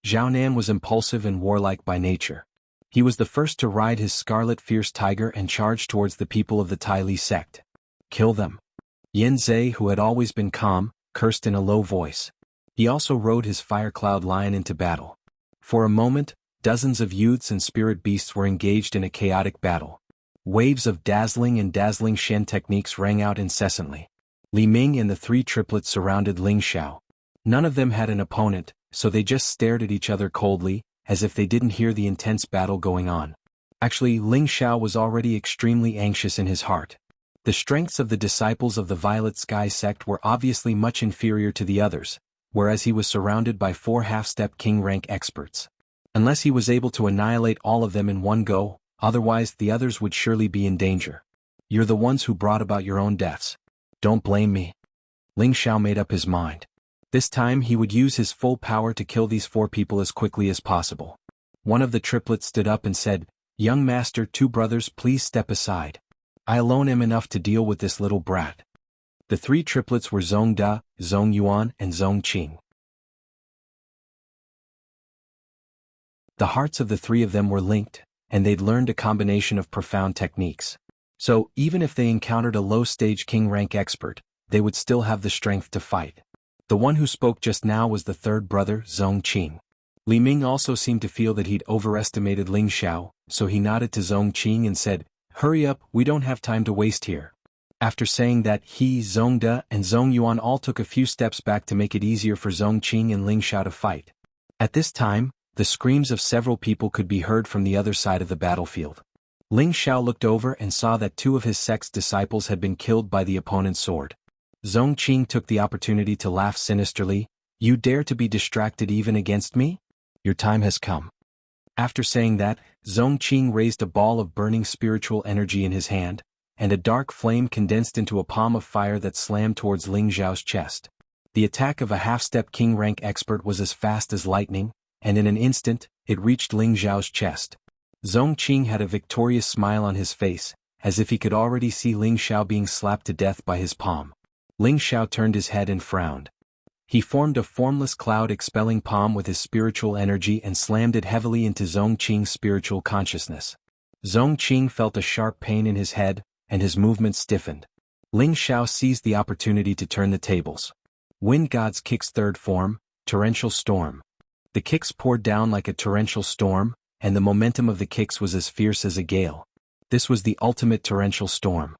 Zhao Nan was impulsive and warlike by nature. He was the first to ride his scarlet fierce tiger and charge towards the people of the Tai Li sect. Kill them. Yin Zhe, who had always been calm, cursed in a low voice. He also rode his fire cloud lion into battle. For a moment, dozens of youths and spirit beasts were engaged in a chaotic battle. Waves of dazzling Shen techniques rang out incessantly. Li Ming and the three triplets surrounded Ling Xiao. None of them had an opponent, so they just stared at each other coldly, as if they didn't hear the intense battle going on. Actually, Ling Xiao was already extremely anxious in his heart. The strengths of the disciples of the Violet Sky sect were obviously much inferior to the others, whereas he was surrounded by 4 half-step king rank experts. Unless he was able to annihilate all of them in one go, otherwise the others would surely be in danger. You're the ones who brought about your own deaths. Don't blame me. Ling Xiao made up his mind. This time he would use his full power to kill these 4 people as quickly as possible. One of the triplets stood up and said, "Young master, 2 brothers, please step aside. I alone am enough to deal with this little brat." The 3 triplets were Zong Da, Zong Yuan and Zong Qing. The hearts of the 3 of them were linked, and they'd learned a combination of profound techniques. So, even if they encountered a low-stage king-rank expert, they would still have the strength to fight. The one who spoke just now was the 3rd brother, Zong Qing. Li Ming also seemed to feel that he'd overestimated Ling Xiao, so he nodded to Zong Qing and said, "Hurry up, we don't have time to waste here." After saying that, he, Zong Da, and Zong Yuan all took a few steps back to make it easier for Zong Qing and Ling Xiao to fight. At this time, the screams of several people could be heard from the other side of the battlefield. Ling Xiao looked over and saw that 2 of his sect's disciples had been killed by the opponent's sword. Zong Qing took the opportunity to laugh sinisterly. "You dare to be distracted even against me? Your time has come." After saying that, Zong Qing raised a ball of burning spiritual energy in his hand, and a dark flame condensed into a palm of fire that slammed towards Ling Xiao's chest. The attack of a half-step king-rank expert was as fast as lightning, and in an instant, it reached Ling Xiao's chest. Zong Qing had a victorious smile on his face, as if he could already see Ling Xiao being slapped to death by his palm. Ling Xiao turned his head and frowned. He formed a formless cloud-expelling palm with his spiritual energy and slammed it heavily into Zong Qing's spiritual consciousness. Zong Qing felt a sharp pain in his head, and his movements stiffened. Ling Xiao seized the opportunity to turn the tables. Wind God's Kick's 3rd form, Torrential Storm. The kicks poured down like a torrential storm, and the momentum of the kicks was as fierce as a gale. This was the ultimate torrential storm.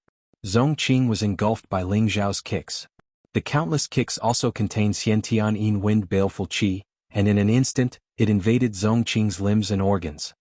Zong Qing was engulfed by Ling Xiao's kicks. The countless kicks also contained Xiantian Yin Wind Baleful Qi, and in an instant, it invaded Zong Qing's limbs and organs.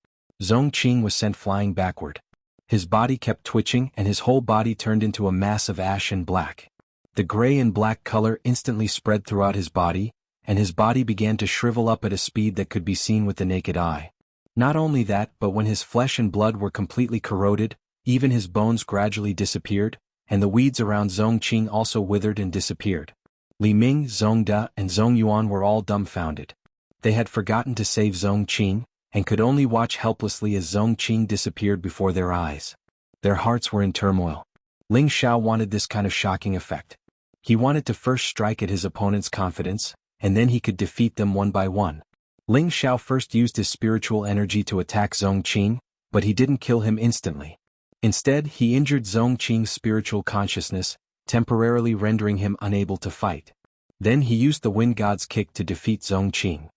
Zong Qing was sent flying backward. His body kept twitching and his whole body turned into a mass of ash and black. The gray and black color instantly spread throughout his body, and his body began to shrivel up at a speed that could be seen with the naked eye. Not only that, but when his flesh and blood were completely corroded, even his bones gradually disappeared, and the weeds around Zong Qing also withered and disappeared. Li Ming, Zong Da, and Zong Yuan were all dumbfounded. They had forgotten to save Zong Qing, and could only watch helplessly as Zong Qing disappeared before their eyes. Their hearts were in turmoil. Ling Xiao wanted this kind of shocking effect. He wanted to first strike at his opponent's confidence, and then he could defeat them one by one. Ling Xiao first used his spiritual energy to attack Zong Qing, but he didn't kill him instantly. Instead, he injured Zong Qing's spiritual consciousness, temporarily rendering him unable to fight. Then he used the Wind God's Kick to defeat Zong Qing.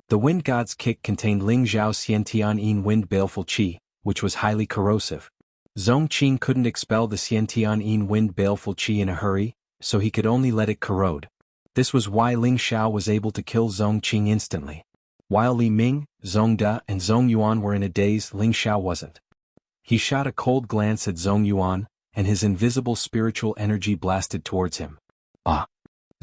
The Wind God's Kick contained Ling Xiao's Xiantian Yin Wind Baleful Qi, which was highly corrosive. Zong Qing couldn't expel the Xiantian Yin Wind Baleful Qi in a hurry, so he could only let it corrode. This was why Ling Xiao was able to kill Zong Qing instantly. While Li Ming, Zong Da, and Zong Yuan were in a daze, Ling Xiao wasn't. He shot a cold glance at Zong Yuan, and his invisible spiritual energy blasted towards him. Ah!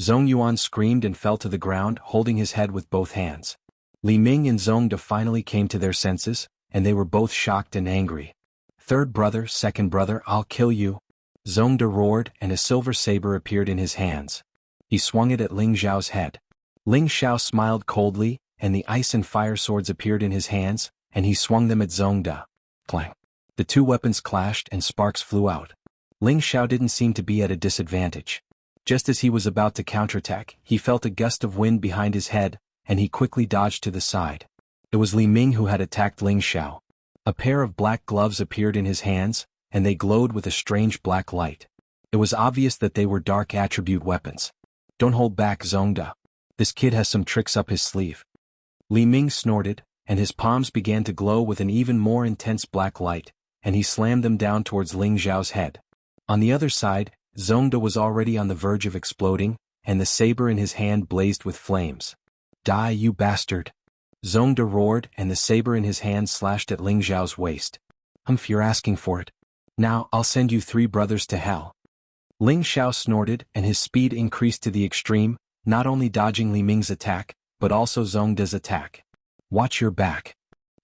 Zong Yuan screamed and fell to the ground, holding his head with both hands. Li Ming and Zong Da finally came to their senses, and they were both shocked and angry. "Third brother, second brother, I'll kill you!" Zong Da roared, and a silver saber appeared in his hands. He swung it at Ling Xiao's head. Ling Xiao smiled coldly, and the ice and fire swords appeared in his hands, and he swung them at Zong Da. Clang! The 2 weapons clashed and sparks flew out. Ling Xiao didn't seem to be at a disadvantage. Just as he was about to counterattack, he felt a gust of wind behind his head, and he quickly dodged to the side. It was Li Ming who had attacked Ling Xiao. A pair of black gloves appeared in his hands, and they glowed with a strange black light. It was obvious that they were dark attribute weapons. Don't hold back, Zongda. This kid has some tricks up his sleeve. Li Ming snorted, and his palms began to glow with an even more intense black light, and he slammed them down towards Ling Xiao's head. On the other side, Zongda was already on the verge of exploding, and the saber in his hand blazed with flames. Die, you bastard! Zongda roared, and the saber in his hand slashed at Ling Xiao's waist. You're asking for it. Now I'll send you 3 brothers to hell. Ling Xiao snorted, and his speed increased to the extreme, not only dodging Li Ming's attack, but also Zongda's attack. Watch your back.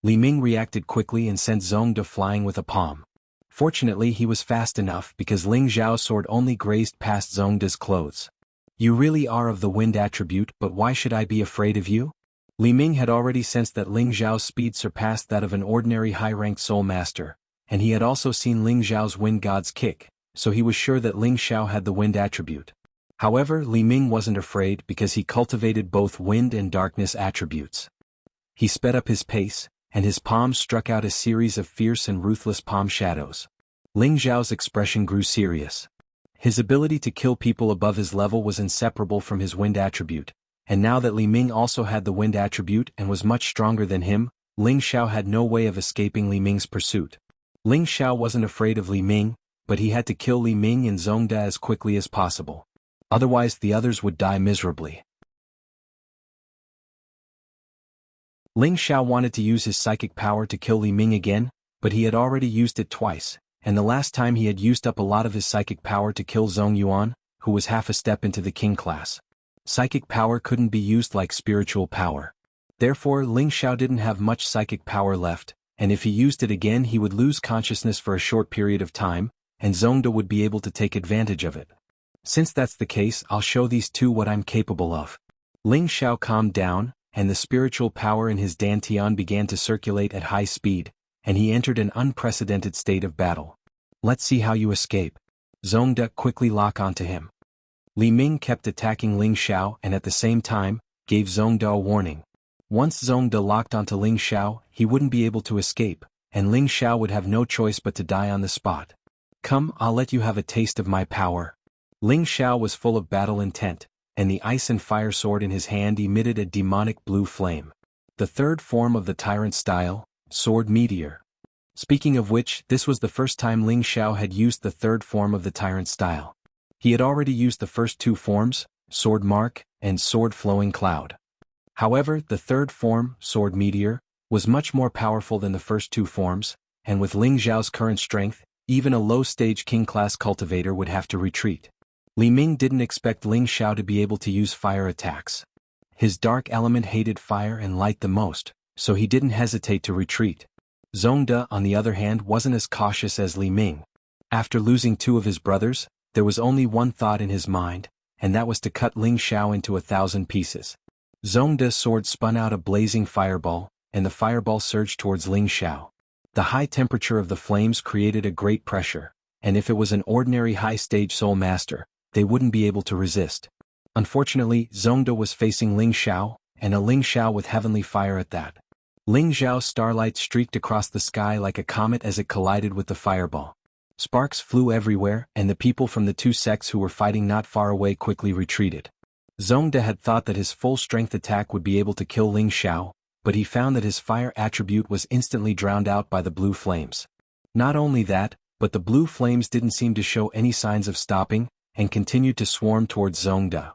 Li Ming reacted quickly and sent Zongda flying with a palm. Fortunately, he was fast enough because Ling Xiao's sword only grazed past Zongda's clothes. You really are of the wind attribute, but why should I be afraid of you? Li Ming had already sensed that Ling Xiao's speed surpassed that of an ordinary high-ranked soul master, and he had also seen Ling Xiao's wind god's kick, so he was sure that Ling Xiao had the wind attribute. However, Li Ming wasn't afraid because he cultivated both wind and darkness attributes. He sped up his pace, and his palms struck out a series of fierce and ruthless palm shadows. Ling Xiao's expression grew serious. His ability to kill people above his level was inseparable from his wind attribute, and now that Li Ming also had the wind attribute and was much stronger than him, Ling Xiao had no way of escaping Li Ming's pursuit. Ling Xiao wasn't afraid of Li Ming, but he had to kill Li Ming and Zongda as quickly as possible. Otherwise the others would die miserably. Ling Xiao wanted to use his psychic power to kill Li Ming again, but he had already used it twice, and the last time he had used up a lot of his psychic power to kill Zhong Yuan, who was half a step into the king class. Psychic power couldn't be used like spiritual power. Therefore, Ling Xiao didn't have much psychic power left, and if he used it again he would lose consciousness for a short period of time, and Zongda would be able to take advantage of it. Since that's the case, I'll show these 2 what I'm capable of. Ling Xiao calmed down, and the spiritual power in his dantian began to circulate at high speed, and he entered an unprecedented state of battle. Let's see how you escape. Zongda quickly locked onto him. Li Ming kept attacking Ling Xiao and at the same time, gave Zongda a warning. Once Zongda locked onto Ling Xiao, he wouldn't be able to escape, and Ling Xiao would have no choice but to die on the spot. Come, I'll let you have a taste of my power. Ling Xiao was full of battle intent, and the ice and fire sword in his hand emitted a demonic blue flame. The 3rd form of the tyrant style, Sword Meteor. Speaking of which, this was the first time Ling Xiao had used the 3rd form of the tyrant style. He had already used the first 2 forms, Sword Mark and Sword Flowing Cloud. However, the 3rd form, Sword Meteor, was much more powerful than the first 2 forms, and with Ling Xiao's current strength, even a low-stage king-class cultivator would have to retreat. Li Ming didn't expect Ling Xiao to be able to use fire attacks. His dark element hated fire and light the most, so he didn't hesitate to retreat. Zongda, on the other hand, wasn't as cautious as Li Ming. After losing 2 of his brothers, there was only one thought in his mind, and that was to cut Ling Xiao into 1,000 pieces. Zongda's sword spun out a blazing fireball, and the fireball surged towards Ling Xiao. The high temperature of the flames created a great pressure, and if it was an ordinary high-stage soul master, they wouldn't be able to resist. Unfortunately, Zongda was facing Ling Xiao, and a Ling Xiao with heavenly fire at that. Ling Xiao's starlight streaked across the sky like a comet as it collided with the fireball. Sparks flew everywhere, and the people from the 2 sects who were fighting not far away quickly retreated. Zongda had thought that his full-strength attack would be able to kill Ling Xiao, but he found that his fire attribute was instantly drowned out by the blue flames. Not only that, but the blue flames didn't seem to show any signs of stopping, and continued to swarm towards Zongda.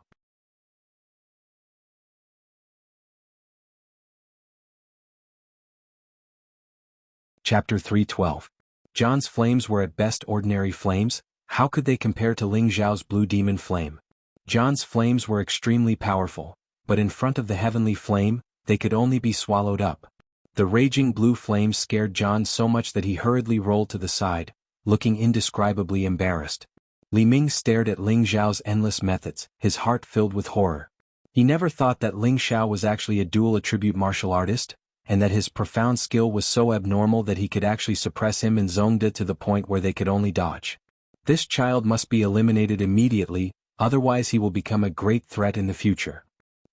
Chapter 312. John's flames were at best ordinary flames. How could they compare to Ling Xiao's blue demon flame? John's flames were extremely powerful, but in front of the heavenly flame, they could only be swallowed up. The raging blue flame scared John so much that he hurriedly rolled to the side, looking indescribably embarrassed. Li Ming stared at Ling Xiao's endless methods, his heart filled with horror. He never thought that Ling Xiao was actually a dual-attribute martial artist, and that his profound skill was so abnormal that he could actually suppress him and Zongda to the point where they could only dodge. This child must be eliminated immediately, otherwise he will become a great threat in the future.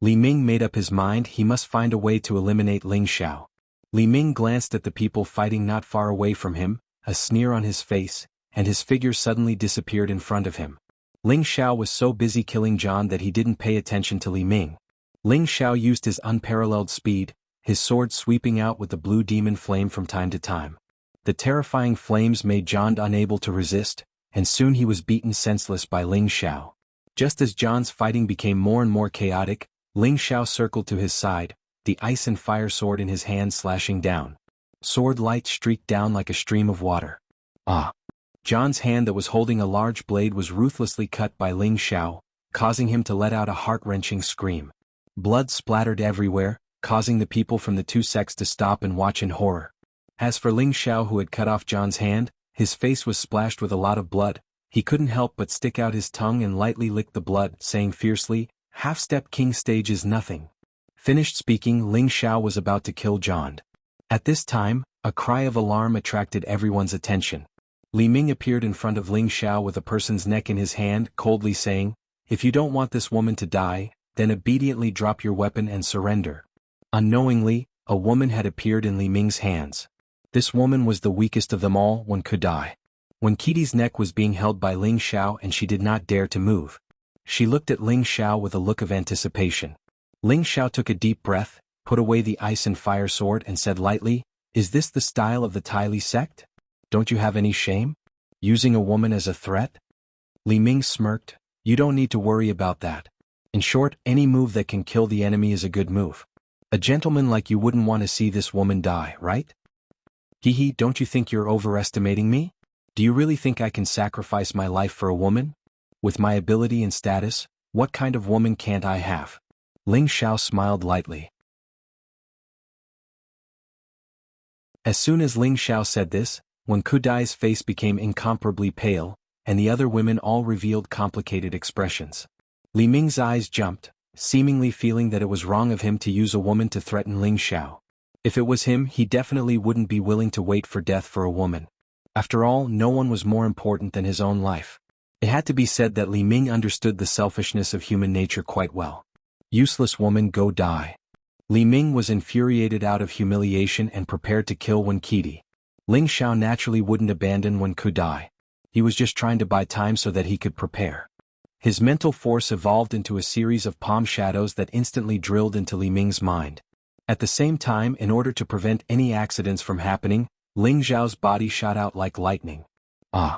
Li Ming made up his mind he must find a way to eliminate Ling Xiao. Li Ming glanced at the people fighting not far away from him, a sneer on his face, and his figure suddenly disappeared in front of him. Ling Xiao was so busy killing John that he didn't pay attention to Li Ming. Ling Xiao used his unparalleled speed, his sword sweeping out with the blue demon flame from time to time. The terrifying flames made John unable to resist, and soon he was beaten senseless by Ling Xiao. Just as John's fighting became more and more chaotic, Ling Xiao circled to his side, the ice and fire sword in his hand slashing down. Sword light streaked down like a stream of water. Ah! John's hand that was holding a large blade was ruthlessly cut by Ling Xiao, causing him to let out a heart-wrenching scream. Blood splattered everywhere, causing the people from the two sects to stop and watch in horror. As for Ling Xiao who had cut off John's hand, his face was splashed with a lot of blood. He couldn't help but stick out his tongue and lightly lick the blood, saying fiercely, "Half-step king stage is nothing." Finished speaking, Ling Xiao was about to kill John. At this time, a cry of alarm attracted everyone's attention. Li Ming appeared in front of Ling Xiao with a person's neck in his hand, coldly saying, "If you don't want this woman to die, then obediently drop your weapon and surrender." Unknowingly, a woman had appeared in Li Ming's hands. This woman was the weakest of them all, one could die. When Kitty's neck was being held by Ling Xiao and she did not dare to move. She looked at Ling Xiao with a look of anticipation. Ling Xiao took a deep breath, put away the ice and fire sword and said lightly, "Is this the style of the Tai Li sect? Don't you have any shame? Using a woman as a threat?" Li Ming smirked, "You don't need to worry about that. In short, any move that can kill the enemy is a good move. A gentleman like you wouldn't want to see this woman die, right? Hee, don't you think you're overestimating me? Do you really think I can sacrifice my life for a woman? With my ability and status, what kind of woman can't I have?" Ling Xiao smiled lightly. As soon as Ling Xiao said this, Wen Kudai's face became incomparably pale, and the other women all revealed complicated expressions. Li Ming's eyes jumped, seemingly feeling that it was wrong of him to use a woman to threaten Ling Xiao. If it was him, he definitely wouldn't be willing to wait for death for a woman. After all, no one was more important than his own life. It had to be said that Li Ming understood the selfishness of human nature quite well. Useless woman, go die. Li Ming was infuriated out of humiliation and prepared to kill Wen Qidi. Ling Xiao naturally wouldn't abandon Wen Kudai. He was just trying to buy time so that he could prepare. His mental force evolved into a series of palm shadows that instantly drilled into Li Ming's mind. At the same time, in order to prevent any accidents from happening, Ling Xiao's body shot out like lightning. Ah!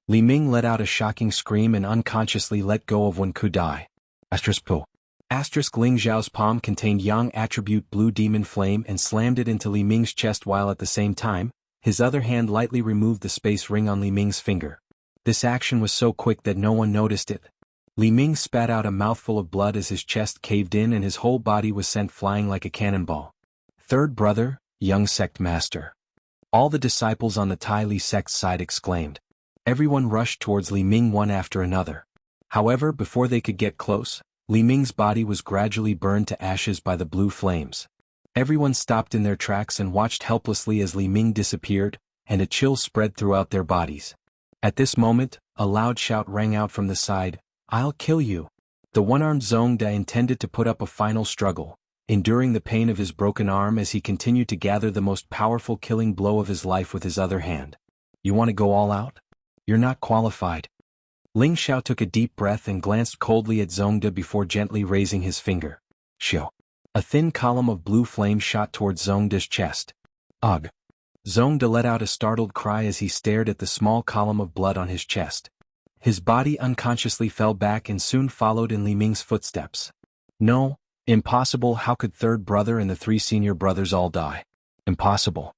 Li Ming let out a shocking scream and unconsciously let go of Wen Kudai. Asterisk Ling Xiao's palm contained Yang attribute blue demon flame and slammed it into Li Ming's chest while at the same time, his other hand lightly removed the space ring on Li Ming's finger. This action was so quick that no one noticed it. Li Ming spat out a mouthful of blood as his chest caved in and his whole body was sent flying like a cannonball. Third brother, young sect master. All the disciples on the Tai Li sect's side exclaimed. Everyone rushed towards Li Ming one after another. However, before they could get close, Li Ming's body was gradually burned to ashes by the blue flames. Everyone stopped in their tracks and watched helplessly as Li Ming disappeared, and a chill spread throughout their bodies. At this moment, a loud shout rang out from the side, "I'll kill you!" The one-armed Zongda intended to put up a final struggle, enduring the pain of his broken arm as he continued to gather the most powerful killing blow of his life with his other hand. "You want to go all out? You're not qualified." Ling Xiao took a deep breath and glanced coldly at Zongda before gently raising his finger. Xiao. A thin column of blue flame shot towards Zongda's chest. Ugh. Zongda let out a startled cry as he stared at the small column of blood on his chest. His body unconsciously fell back and soon followed in Li Ming's footsteps. No, impossible. How could third brother and the three senior brothers all die? Impossible.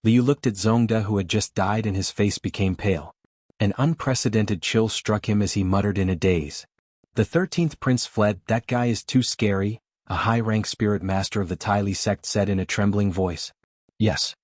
Liu looked at Zongda who had just died and his face became pale. An unprecedented chill struck him as he muttered in a daze. The 13th prince fled. That guy is too scary, a high-rank spirit master of the Tai Li sect said in a trembling voice. Yes,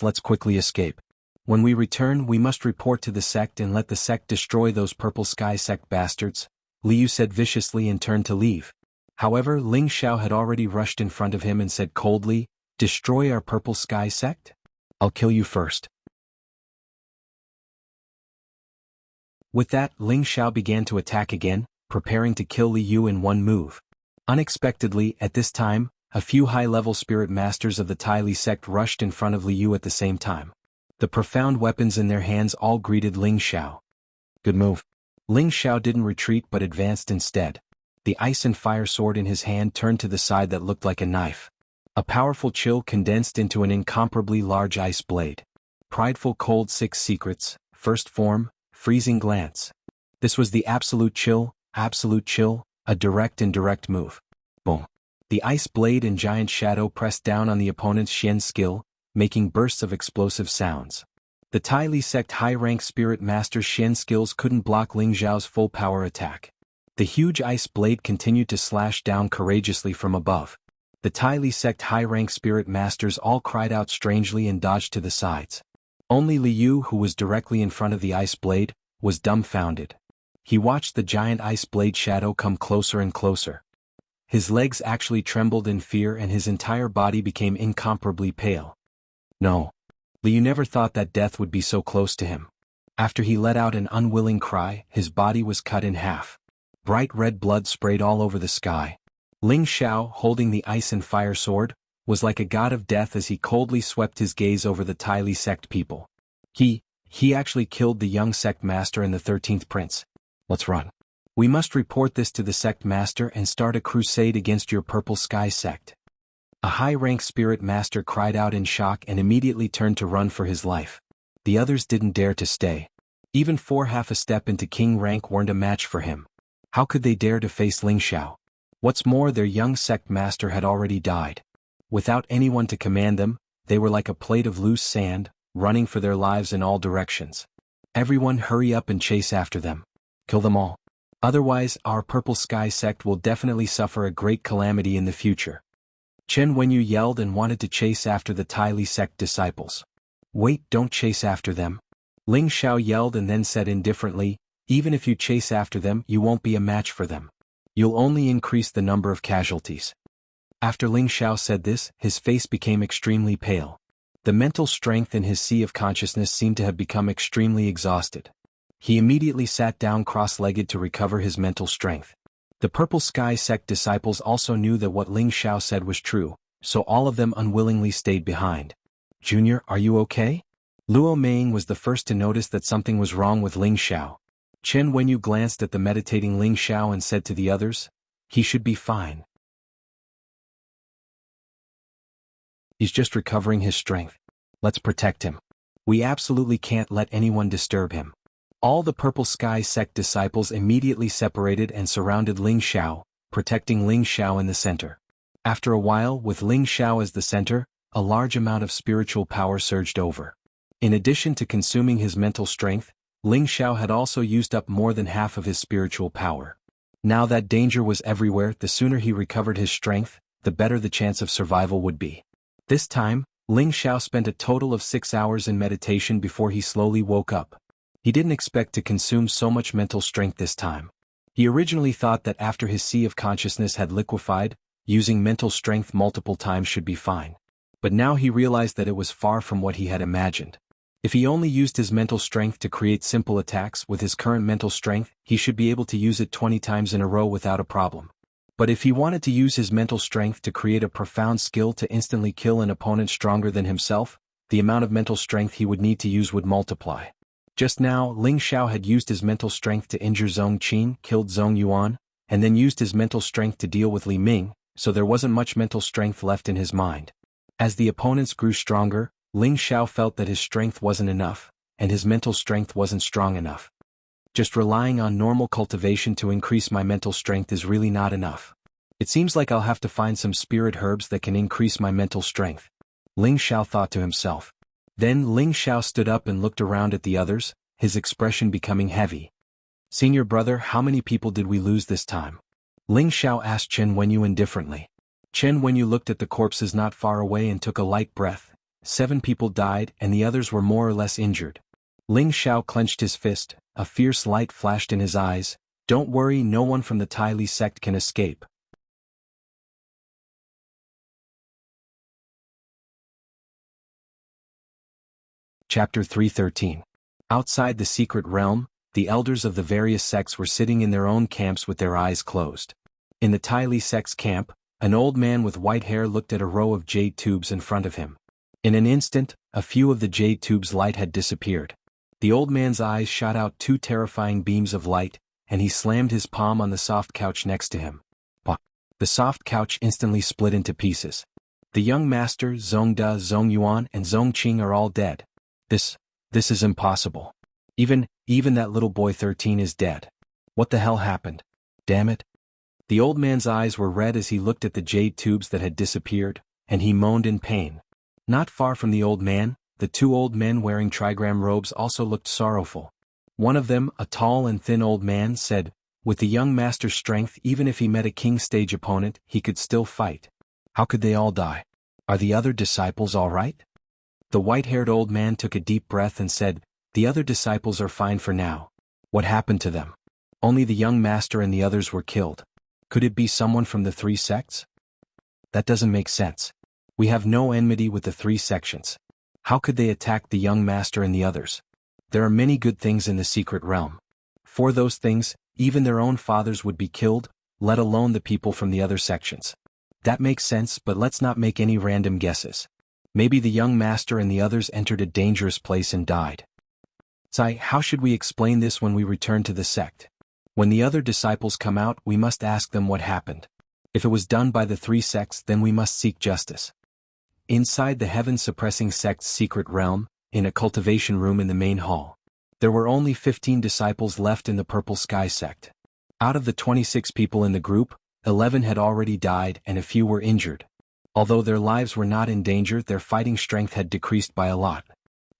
let's quickly escape. When we return we must report to the sect and let the sect destroy those purple sky sect bastards, Liu said viciously and turned to leave. However, Ling Xiao had already rushed in front of him and said coldly, "Destroy our purple sky sect? I'll kill you first." With that, Ling Xiao began to attack again, preparing to kill Li Yu in one move. Unexpectedly, at this time, a few high-level spirit masters of the Tai Li sect rushed in front of Li Yu at the same time. The profound weapons in their hands all greeted Ling Xiao. Good move. Ling Xiao didn't retreat but advanced instead. The ice and fire sword in his hand turned to the side that looked like a knife. A powerful chill condensed into an incomparably large ice blade. Prideful cold 6 secrets, first form, freezing glance. This was the absolute chill, a direct and direct move. Boom. The ice blade and giant shadow pressed down on the opponent's Xian skill, making bursts of explosive sounds. The Tai Li sect high-rank spirit master's Xian skills couldn't block Ling Xiao's full power attack. The huge ice blade continued to slash down courageously from above. The Tai Li sect high-rank spirit masters all cried out strangely and dodged to the sides. Only Li Yu, who was directly in front of the ice blade, was dumbfounded. He watched the giant ice blade shadow come closer and closer. His legs actually trembled in fear and his entire body became incomparably pale. No. Li Yu never thought that death would be so close to him. After he let out an unwilling cry, his body was cut in half. Bright red blood sprayed all over the sky. Ling Xiao, holding the ice and fire sword, was like a god of death as he coldly swept his gaze over the Tai Li sect people. He actually killed the young sect master and the 13th prince. Let's run. We must report this to the sect master and start a crusade against your Purple Sky sect. A high-rank spirit master cried out in shock and immediately turned to run for his life. The others didn't dare to stay. Even 4 half a step into king rank weren't a match for him. How could they dare to face Ling Xiao? What's more, their young sect master had already died. Without anyone to command them, they were like a plate of loose sand, running for their lives in all directions. Everyone hurry up and chase after them. Kill them all. Otherwise, our Purple Sky sect will definitely suffer a great calamity in the future. Chen Wenyu yelled and wanted to chase after the Tai Li sect disciples. Wait, don't chase after them. Ling Xiao yelled and then said indifferently, even if you chase after them, you won't be a match for them. You'll only increase the number of casualties. After Ling Xiao said this, his face became extremely pale. The mental strength in his sea of consciousness seemed to have become extremely exhausted. He immediately sat down cross-legged to recover his mental strength. The Purple Sky sect disciples also knew that what Ling Xiao said was true, so all of them unwillingly stayed behind. Junior, are you okay? Luo Meng was the first to notice that something was wrong with Ling Xiao. Chen Wenyu glanced at the meditating Ling Xiao and said to the others, he should be fine. He's just recovering his strength. Let's protect him. We absolutely can't let anyone disturb him. All the Purple Sky sect disciples immediately separated and surrounded Ling Xiao, protecting Ling Xiao in the center. After a while, with Ling Xiao as the center, a large amount of spiritual power surged over. In addition to consuming his mental strength, Ling Xiao had also used up more than half of his spiritual power. Now that danger was everywhere, the sooner he recovered his strength, the better the chance of survival would be. This time, Ling Xiao spent a total of 6 hours in meditation before he slowly woke up. He didn't expect to consume so much mental strength this time. He originally thought that after his sea of consciousness had liquefied, using mental strength multiple times should be fine. But now he realized that it was far from what he had imagined. If he only used his mental strength to create simple attacks with his current mental strength, he should be able to use it 20 times in a row without a problem. But if he wanted to use his mental strength to create a profound skill to instantly kill an opponent stronger than himself, the amount of mental strength he would need to use would multiply. Just now, Ling Xiao had used his mental strength to injure Zhong Qin, killed Zhong Yuan, and then used his mental strength to deal with Li Ming, so there wasn't much mental strength left in his mind. As the opponents grew stronger, Ling Xiao felt that his strength wasn't enough, and his mental strength wasn't strong enough. Just relying on normal cultivation to increase my mental strength is really not enough. It seems like I'll have to find some spirit herbs that can increase my mental strength. Ling Xiao thought to himself. Then Ling Xiao stood up and looked around at the others, his expression becoming heavy. Senior brother, how many people did we lose this time? Ling Xiao asked Chen Wenyu indifferently. Chen Wenyu looked at the corpses not far away and took a light breath. 7 people died and the others were more or less injured. Ling Xiao clenched his fist, a fierce light flashed in his eyes. Don't worry, no one from the Tai Li sect can escape. Chapter 313. Outside the secret realm, the elders of the various sects were sitting in their own camps with their eyes closed. In the Tai Li sect's camp, an old man with white hair looked at a row of jade tubes in front of him. In an instant, a few of the jade tubes' light had disappeared. The old man's eyes shot out two terrifying beams of light, and he slammed his palm on the soft couch next to him. Bah! The soft couch instantly split into pieces. The young master, Zhongda, Zhongyuan, and Zhongqing are all dead. This is impossible. Even that little boy 13 is dead. What the hell happened? Damn it. The old man's eyes were red as he looked at the jade tubes that had disappeared, and he moaned in pain. Not far from the old man, the two old men wearing trigram robes also looked sorrowful. One of them, a tall and thin old man, said, with the young master's strength, even if he met a king stage opponent, he could still fight. How could they all die? Are the other disciples all right? The white-haired old man took a deep breath and said, the other disciples are fine for now. What happened to them? Only the young master and the others were killed. Could it be someone from the three sects? That doesn't make sense. We have no enmity with the three sections. How could they attack the young master and the others? There are many good things in the secret realm. For those things, even their own fathers would be killed, let alone the people from the other sections. That makes sense, but let's not make any random guesses. Maybe the young master and the others entered a dangerous place and died. Sai, how should we explain this when we return to the sect? When the other disciples come out, we must ask them what happened. If it was done by the three sects, then we must seek justice. Inside the heaven-suppressing sect's secret realm, in a cultivation room in the main hall, there were only 15 disciples left in the Purple Sky sect. Out of the 26 people in the group, 11 had already died and a few were injured. Although their lives were not in danger, their fighting strength had decreased by a lot.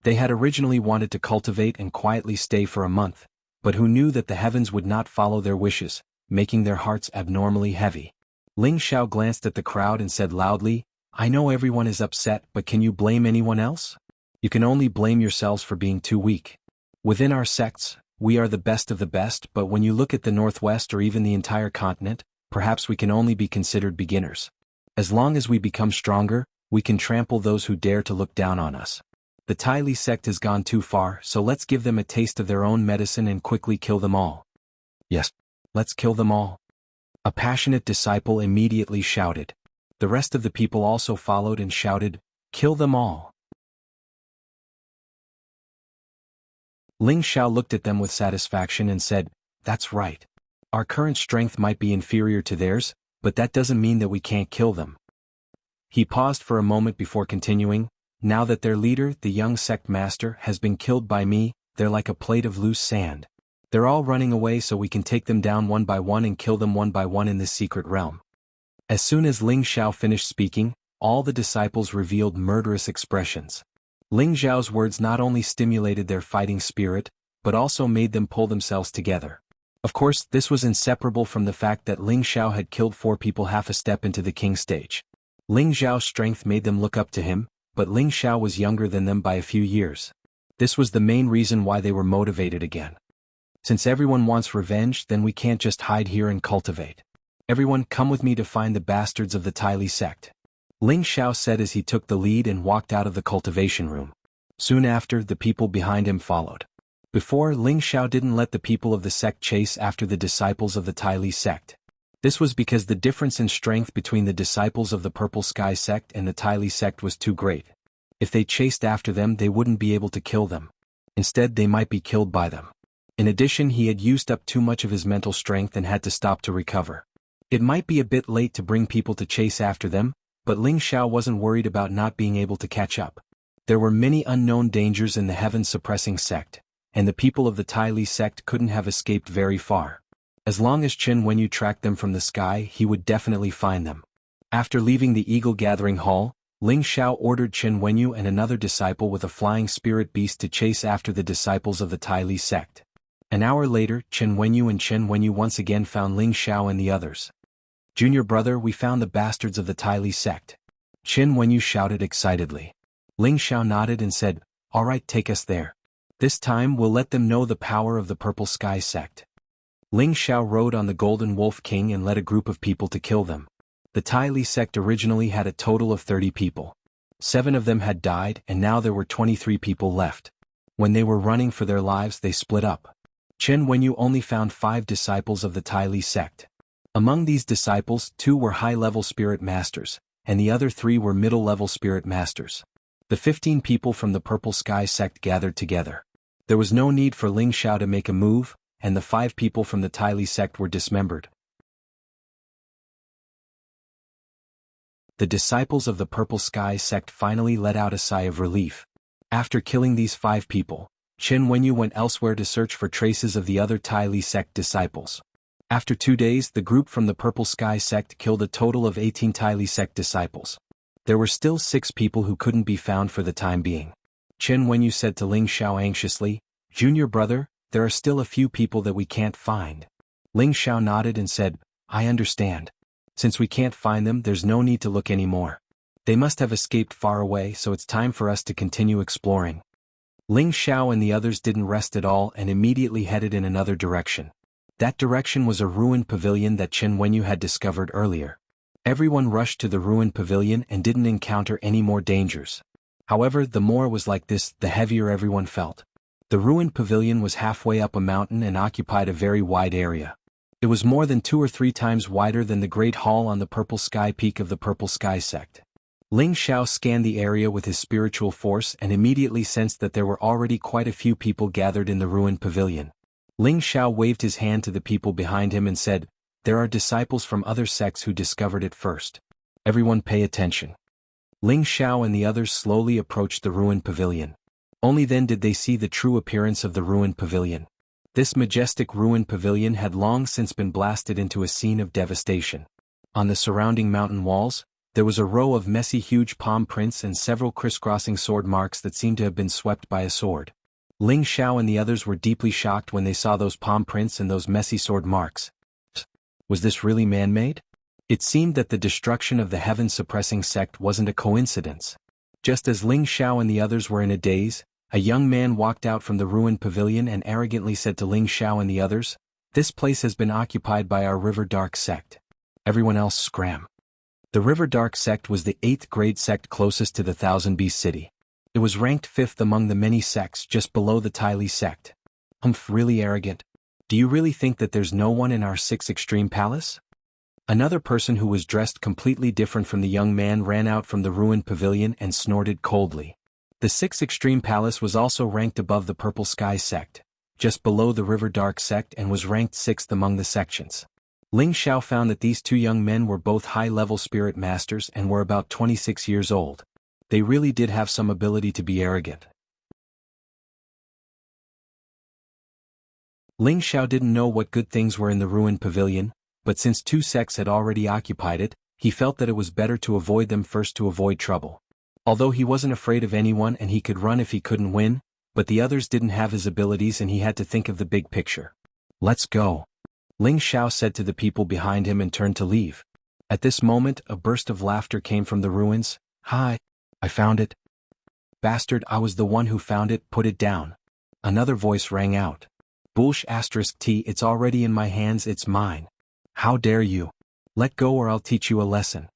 They had originally wanted to cultivate and quietly stay for a month, but who knew that the heavens would not follow their wishes, making their hearts abnormally heavy. Ling Xiao glanced at the crowd and said loudly, I know everyone is upset, but can you blame anyone else? You can only blame yourselves for being too weak. Within our sects, we are the best of the best, but when you look at the Northwest or even the entire continent, perhaps we can only be considered beginners. As long as we become stronger, we can trample those who dare to look down on us. The Tai Li sect has gone too far, so let's give them a taste of their own medicine and quickly kill them all. Yes, let's kill them all. A passionate disciple immediately shouted. The rest of the people also followed and shouted, kill them all. Ling Xiao looked at them with satisfaction and said, that's right. Our current strength might be inferior to theirs, but that doesn't mean that we can't kill them. He paused for a moment before continuing, now that their leader, the young sect master, has been killed by me, they're like a plate of loose sand. They're all running away so we can take them down one by one and kill them one by one in this secret realm. As soon as Ling Xiao finished speaking, all the disciples revealed murderous expressions. Ling Xiao's words not only stimulated their fighting spirit, but also made them pull themselves together. Of course, this was inseparable from the fact that Ling Xiao had killed 4 people half a step into the king stage. Ling Xiao's strength made them look up to him, but Ling Xiao was younger than them by a few years. This was the main reason why they were motivated again. Since everyone wants revenge, then we can't just hide here and cultivate. Everyone come with me to find the bastards of the Tai Li sect. Ling Xiao said as he took the lead and walked out of the cultivation room. Soon after, the people behind him followed. Before, Ling Xiao didn't let the people of the sect chase after the disciples of the Tai Li sect. This was because the difference in strength between the disciples of the Purple Sky sect and the Tai Li sect was too great. If they chased after them, they wouldn't be able to kill them. Instead, they might be killed by them. In addition, he had used up too much of his mental strength and had to stop to recover. It might be a bit late to bring people to chase after them, but Ling Xiao wasn't worried about not being able to catch up. There were many unknown dangers in the heaven-suppressing sect, and the people of the Tai Li sect couldn't have escaped very far. As long as Chen Wenyu tracked them from the sky, he would definitely find them. After leaving the Eagle Gathering Hall, Ling Xiao ordered Chen Wenyu and another disciple with a flying spirit beast to chase after the disciples of the Tai Li sect. An hour later, Chen Wenyu once again found Ling Xiao and the others. Junior brother, we found the bastards of the Tai Li sect. Chen Wenyu shouted excitedly. Ling Xiao nodded and said, all right, take us there. This time we'll let them know the power of the Purple Sky sect. Ling Xiao rode on the Golden Wolf King and led a group of people to kill them. The Tai Li sect originally had a total of 30 people. 7 of them had died and now there were 23 people left. When they were running for their lives, they split up. Chen Wenyu only found 5 disciples of the Tai Li sect. Among these disciples, 2 were high-level spirit masters, and the other 3 were middle-level spirit masters. The 15 people from the Purple Sky sect gathered together. There was no need for Ling Xiao to make a move, and the 5 people from the Tai Li sect were dismembered. The disciples of the Purple Sky sect finally let out a sigh of relief. After killing these 5 people, Chen Wenyu went elsewhere to search for traces of the other Tai Li sect disciples. After 2 days, the group from the Purple Sky sect killed a total of 18 Tai Li sect disciples. There were still 6 people who couldn't be found for the time being. Chen Wenyu said to Ling Xiao anxiously, "Junior brother, there are still a few people that we can't find." Ling Xiao nodded and said, "I understand. Since we can't find them, there's no need to look anymore. They must have escaped far away, so it's time for us to continue exploring." Ling Xiao and the others didn't rest at all and immediately headed in another direction. That direction was a ruined pavilion that Chen Wenyu had discovered earlier. Everyone rushed to the ruined pavilion and didn't encounter any more dangers. However, the more it was like this, the heavier everyone felt. The ruined pavilion was halfway up a mountain and occupied a very wide area. It was more than 2 or 3 times wider than the Great Hall on the Purple Sky Peak of the Purple Sky sect. Ling Xiao scanned the area with his spiritual force and immediately sensed that there were already quite a few people gathered in the ruined pavilion. Ling Xiao waved his hand to the people behind him and said, "There are disciples from other sects who discovered it first. Everyone pay attention." Ling Xiao and the others slowly approached the ruined pavilion. Only then did they see the true appearance of the ruined pavilion. This majestic ruined pavilion had long since been blasted into a scene of devastation. On the surrounding mountain walls, there was a row of messy huge palm prints and several crisscrossing sword marks that seemed to have been swept by a sword. Ling Xiao and the others were deeply shocked when they saw those palm prints and those messy sword marks. Was this really man-made? It seemed that the destruction of the heaven-suppressing sect wasn't a coincidence. Just as Ling Xiao and the others were in a daze, a young man walked out from the ruined pavilion and arrogantly said to Ling Xiao and the others, "This place has been occupied by our River Dark sect." Everyone else scram. The River Dark sect was the 8th grade sect closest to the Thousand Beast City. It was ranked 5th among the many sects, just below the Tai Li sect. Really arrogant. Do you really think that there's no one in our 6th Extreme Palace? Another person who was dressed completely different from the young man ran out from the ruined pavilion and snorted coldly. The 6th Extreme Palace was also ranked above the Purple Sky sect, just below the River Dark sect, and was ranked 6th among the sections. Ling Xiao found that these 2 young men were both high-level spirit masters and were about 26 years old. They really did have some ability to be arrogant. Ling Xiao didn't know what good things were in the ruined pavilion, but since 2 sects had already occupied it, he felt that it was better to avoid them first to avoid trouble. Although he wasn't afraid of anyone and he could run if he couldn't win, but the others didn't have his abilities and he had to think of the big picture. "Let's go," Ling Xiao said to the people behind him and turned to leave. At this moment, a burst of laughter came from the ruins. "Hi! I found it." "Bastard, I was the one who found it, put it down." Another voice rang out. "Bullsh *T, it's already in my hands, it's mine. How dare you? Let go or I'll teach you a lesson."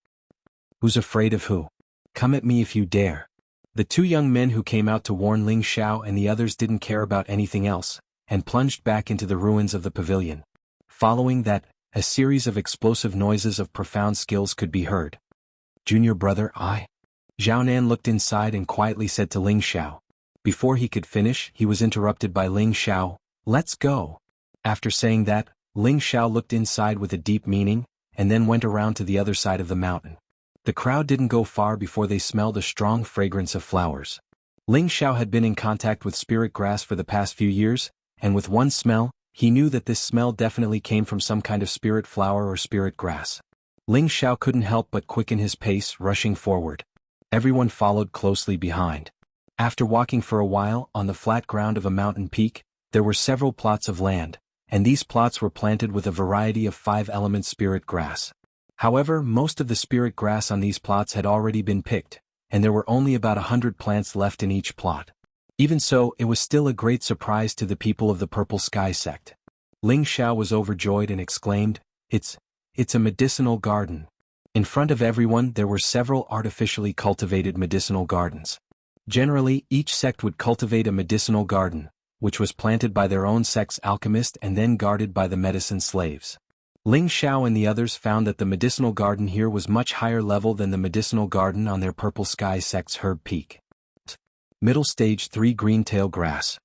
"Who's afraid of who? Come at me if you dare." The 2 young men who came out to warn Ling Xiao and the others didn't care about anything else, and plunged back into the ruins of the pavilion. Following that, a series of explosive noises of profound skills could be heard. "Junior brother, Zhaonan looked inside and quietly said to Ling Xiao. Before he could finish, he was interrupted by Ling Xiao. "Let's go." After saying that, Ling Xiao looked inside with a deep meaning, and then went around to the other side of the mountain. The crowd didn't go far before they smelled a strong fragrance of flowers. Ling Xiao had been in contact with spirit grass for the past few years, and with one smell, he knew that this smell definitely came from some kind of spirit flower or spirit grass. Ling Xiao couldn't help but quicken his pace, rushing forward. Everyone followed closely behind. After walking for a while on the flat ground of a mountain peak, there were several plots of land, and these plots were planted with a variety of 5-element spirit grass. However, most of the spirit grass on these plots had already been picked, and there were only about 100 plants left in each plot. Even so, it was still a great surprise to the people of the Purple Sky sect. Ling Xiao was overjoyed and exclaimed, It's a medicinal garden." In front of everyone there were several artificially cultivated medicinal gardens. Generally, each sect would cultivate a medicinal garden, which was planted by their own sect's alchemist and then guarded by the medicine slaves. Ling Xiao and the others found that the medicinal garden here was much higher level than the medicinal garden on their Purple Sky sect's herb peak. Middle stage 3 green-tail grass.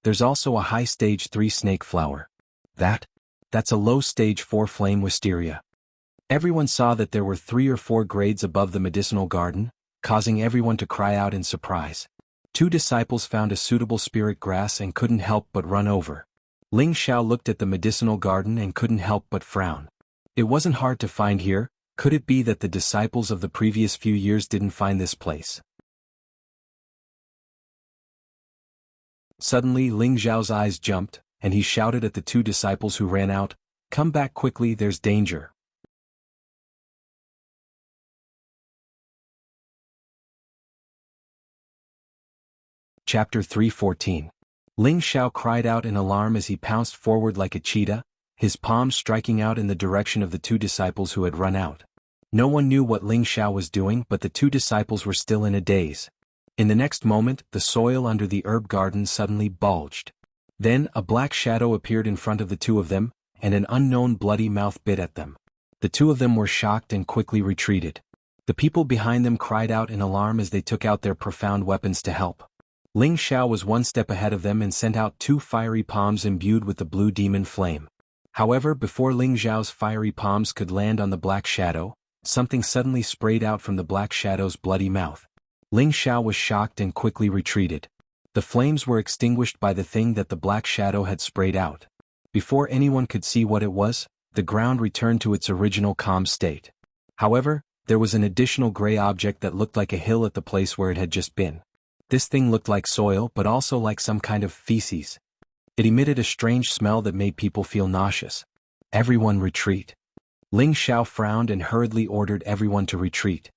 There's also a high stage 3 snake flower. That's a low stage 4 flame wisteria. Everyone saw that there were 3 or 4 grades above the medicinal garden, causing everyone to cry out in surprise. 2 disciples found a suitable spirit grass and couldn't help but run over. Ling Xiao looked at the medicinal garden and couldn't help but frown. It wasn't hard to find here. Could it be that the disciples of the previous few years didn't find this place? Suddenly Ling Xiao's eyes jumped, and he shouted at the 2 disciples who ran out, "Come back quickly, there's danger." Chapter 3:14. Ling Xiao cried out in alarm as he pounced forward like a cheetah, his palms striking out in the direction of the 2 disciples who had run out. No one knew what Ling Xiao was doing, but the 2 disciples were still in a daze. In the next moment, the soil under the herb garden suddenly bulged. Then, a black shadow appeared in front of the 2 of them, and an unknown bloody mouth bit at them. The 2 of them were shocked and quickly retreated. The people behind them cried out in alarm as they took out their profound weapons to help. Ling Xiao was 1 step ahead of them and sent out 2 fiery palms imbued with the blue demon flame. However, before Ling Xiao's fiery palms could land on the black shadow, something suddenly sprayed out from the black shadow's bloody mouth. Ling Xiao was shocked and quickly retreated. The flames were extinguished by the thing that the black shadow had sprayed out. Before anyone could see what it was, the ground returned to its original calm state. However, there was an additional gray object that looked like a hill at the place where it had just been. This thing looked like soil but also like some kind of feces. It emitted a strange smell that made people feel nauseous. Everyone retreat. Ling Xiao frowned and hurriedly ordered everyone to retreat.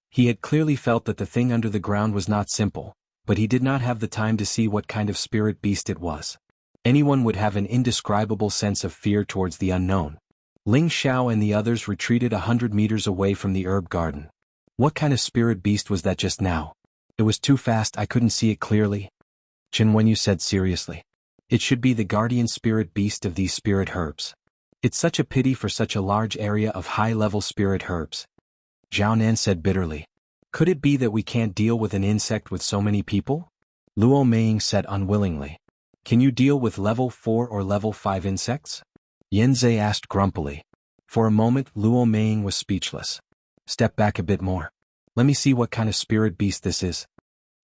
He had clearly felt that the thing under the ground was not simple, but he did not have the time to see what kind of spirit beast it was. Anyone would have an indescribable sense of fear towards the unknown. Ling Xiao and the others retreated 100 meters away from the herb garden. What kind of spirit beast was that just now? It was too fast, I couldn't see it clearly. Chen Wenyu said seriously. It should be the guardian spirit beast of these spirit herbs. It's such a pity for such a large area of high-level spirit herbs. Zhao Nan said bitterly. Could it be that we can't deal with an insect with so many people? Luo Meiying said unwillingly. Can you deal with level 4 or level 5 insects? Yanzei asked grumpily. For a moment Luo Meiying was speechless. Step back a bit more. Let me see what kind of spirit beast this is.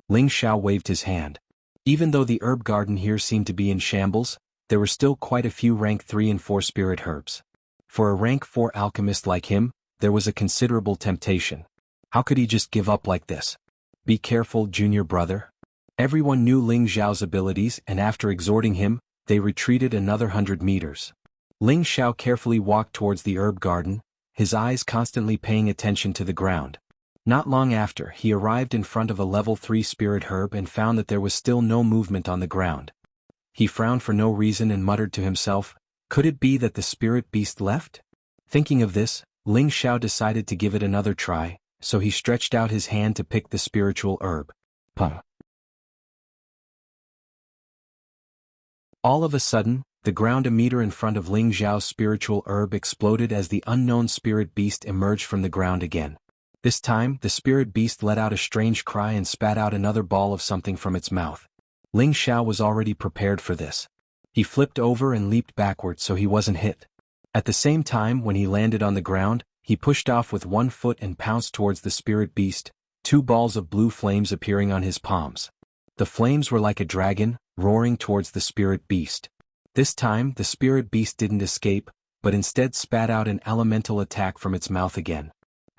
Ling Xiao waved his hand. Even though the herb garden here seemed to be in shambles, there were still quite a few rank 3 and 4 spirit herbs. For a rank 4 alchemist like him, there was a considerable temptation. How could he just give up like this? Be careful, junior brother. Everyone knew Ling Xiao's abilities, and after exhorting him, they retreated another 100 meters. Ling Xiao carefully walked towards the herb garden, his eyes constantly paying attention to the ground. Not long after, he arrived in front of a level 3 spirit herb and found that there was still no movement on the ground. He frowned for no reason and muttered to himself, could it be that the spirit beast left? Thinking of this, Ling Xiao decided to give it another try, so he stretched out his hand to pick the spiritual herb. Puh. All of a sudden, the ground a meter in front of Ling Xiao's spiritual herb exploded as the unknown spirit beast emerged from the ground again. This time, the spirit beast let out a strange cry and spat out another ball of something from its mouth. Ling Xiao was already prepared for this. He flipped over and leaped backward so he wasn't hit. At the same time, when he landed on the ground, he pushed off with 1 foot and pounced towards the spirit beast, 2 balls of blue flames appearing on his palms. The flames were like a dragon, roaring towards the spirit beast. This time, the spirit beast didn't escape, but instead spat out an elemental attack from its mouth again.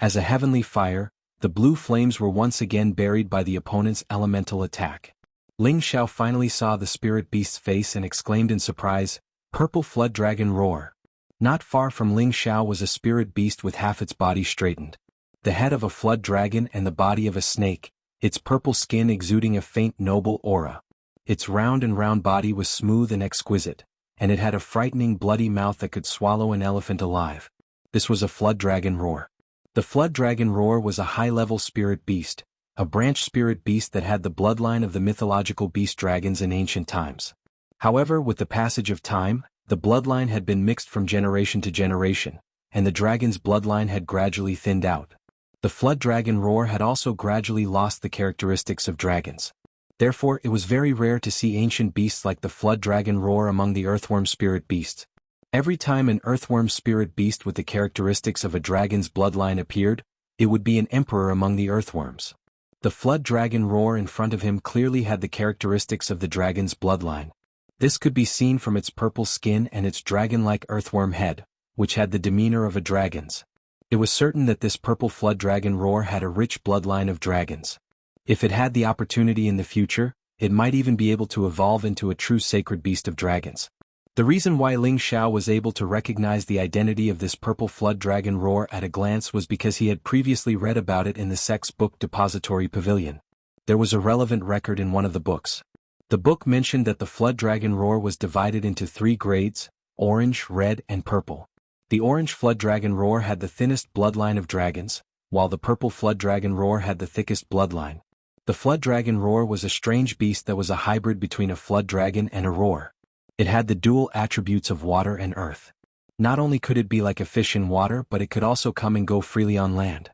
As a heavenly fire, the blue flames were once again buried by the opponent's elemental attack. Ling Xiao finally saw the spirit beast's face and exclaimed in surprise, "Purple flood dragon roar." Not far from Ling Xiao was a spirit beast with half its body straightened. The head of a flood dragon and the body of a snake, its purple skin exuding a faint noble aura. Its round body was smooth and exquisite, and it had a frightening bloody mouth that could swallow an elephant alive. This was a flood dragon roar. The flood dragon roar was a high-level spirit beast, a branch spirit beast that had the bloodline of the mythological beast dragons in ancient times. However, with the passage of time, the bloodline had been mixed from generation to generation, and the dragon's bloodline had gradually thinned out. The flood dragon roar had also gradually lost the characteristics of dragons. Therefore, it was very rare to see ancient beasts like the flood dragon roar among the earthworm spirit beasts. Every time an earthworm spirit beast with the characteristics of a dragon's bloodline appeared, it would be an emperor among the earthworms. The flood dragon roar in front of him clearly had the characteristics of the dragon's bloodline. This could be seen from its purple skin and its dragon-like earthworm head, which had the demeanor of a dragon's. It was certain that this purple flood dragon roar had a rich bloodline of dragons. If it had the opportunity in the future, it might even be able to evolve into a true sacred beast of dragons. The reason why Ling Xiao was able to recognize the identity of this purple flood dragon roar at a glance was because he had previously read about it in the Sex Book Depository Pavilion. There was a relevant record in one of the books. The book mentioned that the flood dragon roar was divided into 3 grades: orange, red, and purple. The orange flood dragon roar had the thinnest bloodline of dragons, while the purple flood dragon roar had the thickest bloodline. The flood dragon roar was a strange beast that was a hybrid between a flood dragon and a roar. It had the dual attributes of water and earth. Not only could it be like a fish in water, but it could also come and go freely on land.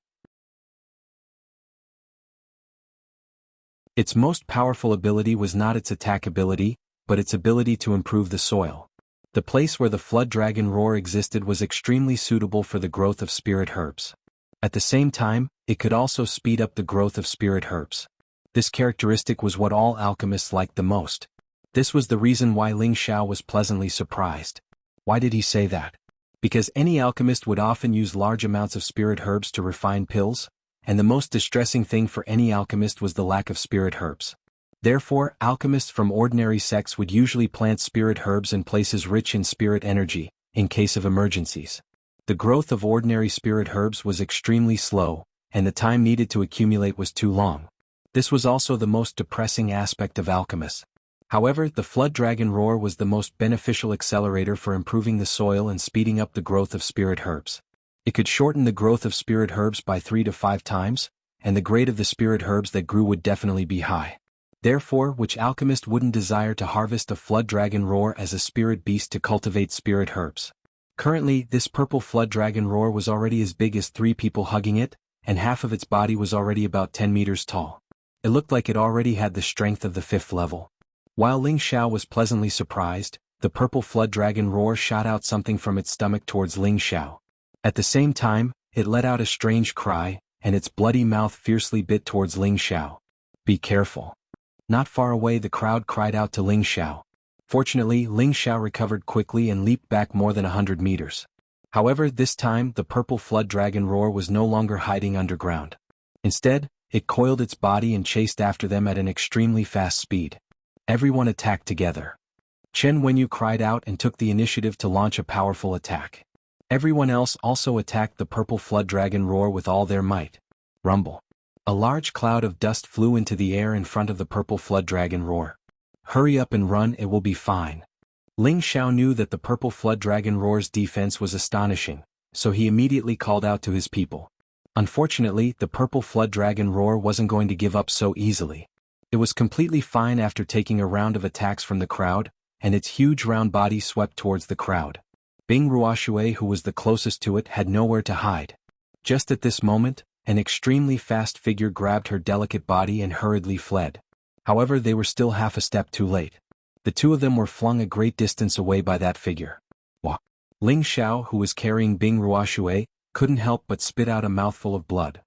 Its most powerful ability was not its attack ability, but its ability to improve the soil. The place where the flood dragon roar existed was extremely suitable for the growth of spirit herbs. At the same time, it could also speed up the growth of spirit herbs. This characteristic was what all alchemists liked the most. This was the reason why Ling Xiao was pleasantly surprised. Why did he say that? Because any alchemist would often use large amounts of spirit herbs to refine pills, and the most distressing thing for any alchemist was the lack of spirit herbs. Therefore, alchemists from ordinary sects would usually plant spirit herbs in places rich in spirit energy, in case of emergencies. The growth of ordinary spirit herbs was extremely slow, and the time needed to accumulate was too long. This was also the most depressing aspect of alchemists. However, the flood dragon roar was the most beneficial accelerator for improving the soil and speeding up the growth of spirit herbs. It could shorten the growth of spirit herbs by 3 to 5 times, and the grade of the spirit herbs that grew would definitely be high. Therefore, which alchemist wouldn't desire to harvest a flood dragon roar as a spirit beast to cultivate spirit herbs? Currently, this purple flood dragon roar was already as big as 3 people hugging it, and half of its body was already about 10 meters tall. It looked like it already had the strength of the 5th level. While Ling Xiao was pleasantly surprised, the purple flood dragon roar shot out something from its stomach towards Ling Xiao. At the same time, it let out a strange cry, and its bloody mouth fiercely bit towards Ling Xiao. Be careful. Not far away, the crowd cried out to Ling Xiao. Fortunately, Ling Xiao recovered quickly and leaped back more than 100 meters. However, this time, the purple flood dragon roar was no longer hiding underground. Instead, it coiled its body and chased after them at an extremely fast speed. Everyone attacked together. Chen Wenyu cried out and took the initiative to launch a powerful attack. Everyone else also attacked the purple flood dragon roar with all their might. Rumble. A large cloud of dust flew into the air in front of the purple flood dragon roar. Hurry up and run, it will be fine. Ling Xiao knew that the purple flood dragon roar's defense was astonishing, so he immediately called out to his people. Unfortunately, the purple flood dragon roar wasn't going to give up so easily. It was completely fine after taking a round of attacks from the crowd, and its huge round body swept towards the crowd. Bing Ruoshui, who was the closest to it, had nowhere to hide. Just at this moment, an extremely fast figure grabbed her delicate body and hurriedly fled. However, they were still half a step too late. The two of them were flung a great distance away by that figure. Wah! Ling Xiao, who was carrying Bing Ruoshui, couldn't help but spit out a mouthful of blood.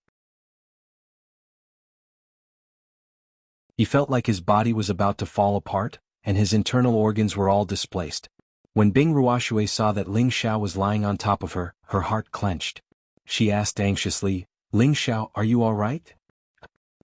He felt like his body was about to fall apart, and his internal organs were all displaced. When Bing Ruoshui saw that Ling Xiao was lying on top of her, her heart clenched. She asked anxiously, "Ling Xiao, are you all right?"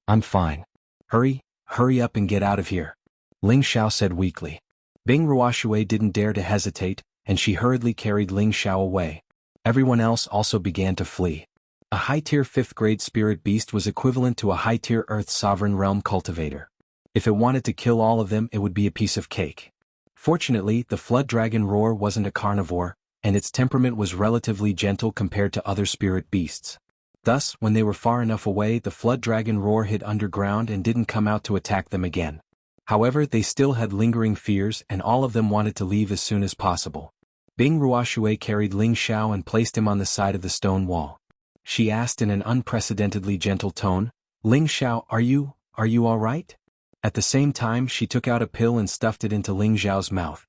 "I'm fine. Hurry up and get out of here," Ling Xiao said weakly. Bing Ruoshui didn't dare to hesitate, and she hurriedly carried Ling Xiao away. Everyone else also began to flee. A high-tier 5th-grade spirit beast was equivalent to a high-tier Earth Sovereign Realm cultivator. If it wanted to kill all of them, it would be a piece of cake. Fortunately, the flood dragon roar wasn't a carnivore, and its temperament was relatively gentle compared to other spirit beasts. Thus, when they were far enough away, the flood dragon roar hid underground and didn't come out to attack them again. However, they still had lingering fears and all of them wanted to leave as soon as possible. Bing Ruoshui carried Ling Xiao and placed him on the side of the stone wall. She asked in an unprecedentedly gentle tone, "Ling Xiao, are you all right?" At the same time, she took out a pill and stuffed it into Ling Xiao's mouth.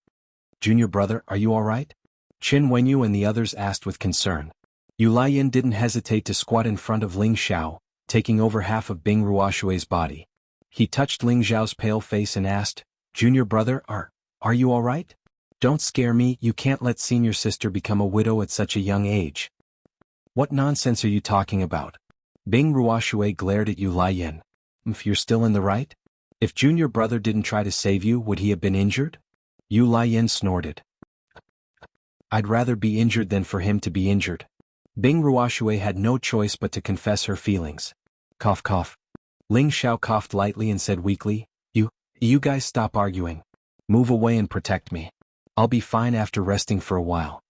"Junior brother, are you all right?" Qin Wenyu and the others asked with concern. Yu Laiyin didn't hesitate to squat in front of Ling Xiao, taking over half of Bing Ruoshui's body. He touched Ling Xiao's pale face and asked, "Junior brother, are you all right? Don't scare me, you can't let senior sister become a widow at such a young age." "What nonsense are you talking about?" Bing Ruoshui glared at Yu Laiyin. "If you're still in the right? If junior brother didn't try to save you, would he have been injured?" Yu Laiyin snorted. "I'd rather be injured than for him to be injured." Bing Ruoshui had no choice but to confess her feelings. Cough cough. Ling Xiao coughed lightly and said weakly, You guys stop arguing. Move away and protect me. I'll be fine after resting for a while."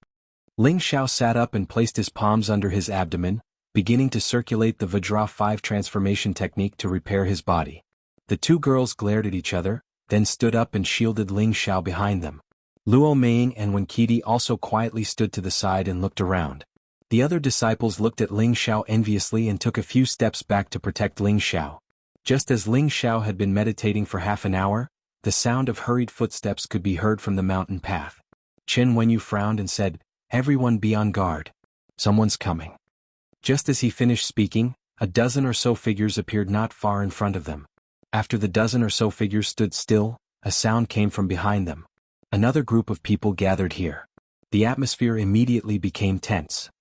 Ling Xiao sat up and placed his palms under his abdomen, beginning to circulate the Vajra 5 transformation technique to repair his body. The two girls glared at each other, then stood up and shielded Ling Xiao behind them. Luo Meiying and Wen Qidi also quietly stood to the side and looked around. The other disciples looked at Ling Xiao enviously and took a few steps back to protect Ling Xiao. Just as Ling Xiao had been meditating for half an hour, the sound of hurried footsteps could be heard from the mountain path. Qin Wenyu frowned and said, "Everyone be on guard. Someone's coming." Just as he finished speaking, a dozen or so figures appeared not far in front of them. After the dozen or so figures stood still, a sound came from behind them. Another group of people gathered here. The atmosphere immediately became tense.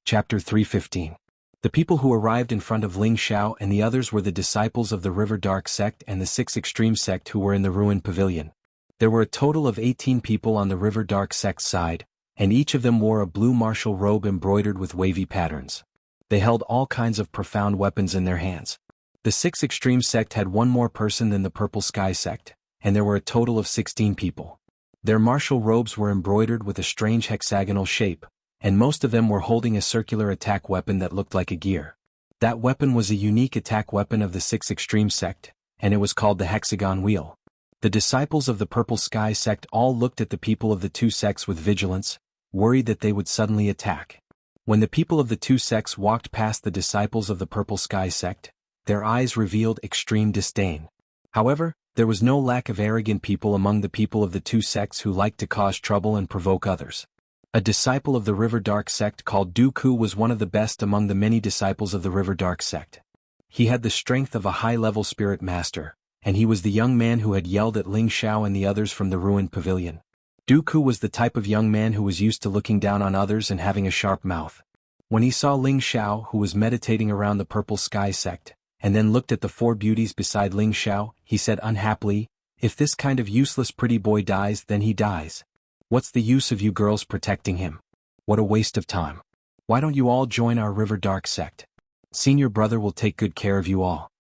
Chapter 315. The people who arrived in front of Ling Xiao and the others were the disciples of the River Dark sect and the 6 Extreme sect who were in the ruined pavilion. There were a total of 18 people on the River Dark sect side, and each of them wore a blue martial robe embroidered with wavy patterns. They held all kinds of profound weapons in their hands. The 6 Extreme sect had one more person than the Purple Sky sect, and there were a total of 16 people. Their martial robes were embroidered with a strange hexagonal shape, and most of them were holding a circular attack weapon that looked like a gear. That weapon was a unique attack weapon of the 6 Extreme sect, and it was called the Hexagon Wheel. The disciples of the Purple Sky sect all looked at the people of the two sects with vigilance, worried that they would suddenly attack. When the people of the two sects walked past the disciples of the Purple Sky sect, their eyes revealed extreme disdain. However, there was no lack of arrogant people among the people of the two sects who liked to cause trouble and provoke others. A disciple of the River Dark sect called Du Ku was one of the best among the many disciples of the River Dark sect. He had the strength of a high-level spirit master, and he was the young man who had yelled at Ling Xiao and the others from the ruined pavilion. Du Ku was the type of young man who was used to looking down on others and having a sharp mouth. When he saw Ling Xiao, who was meditating around the Purple Sky sect, and then looked at the 4 beauties beside Ling Xiao, he said unhappily, "If this kind of useless pretty boy dies, then he dies. What's the use of you girls protecting him? What a waste of time. Why don't you all join our River Dark sect? Senior brother will take good care of you all."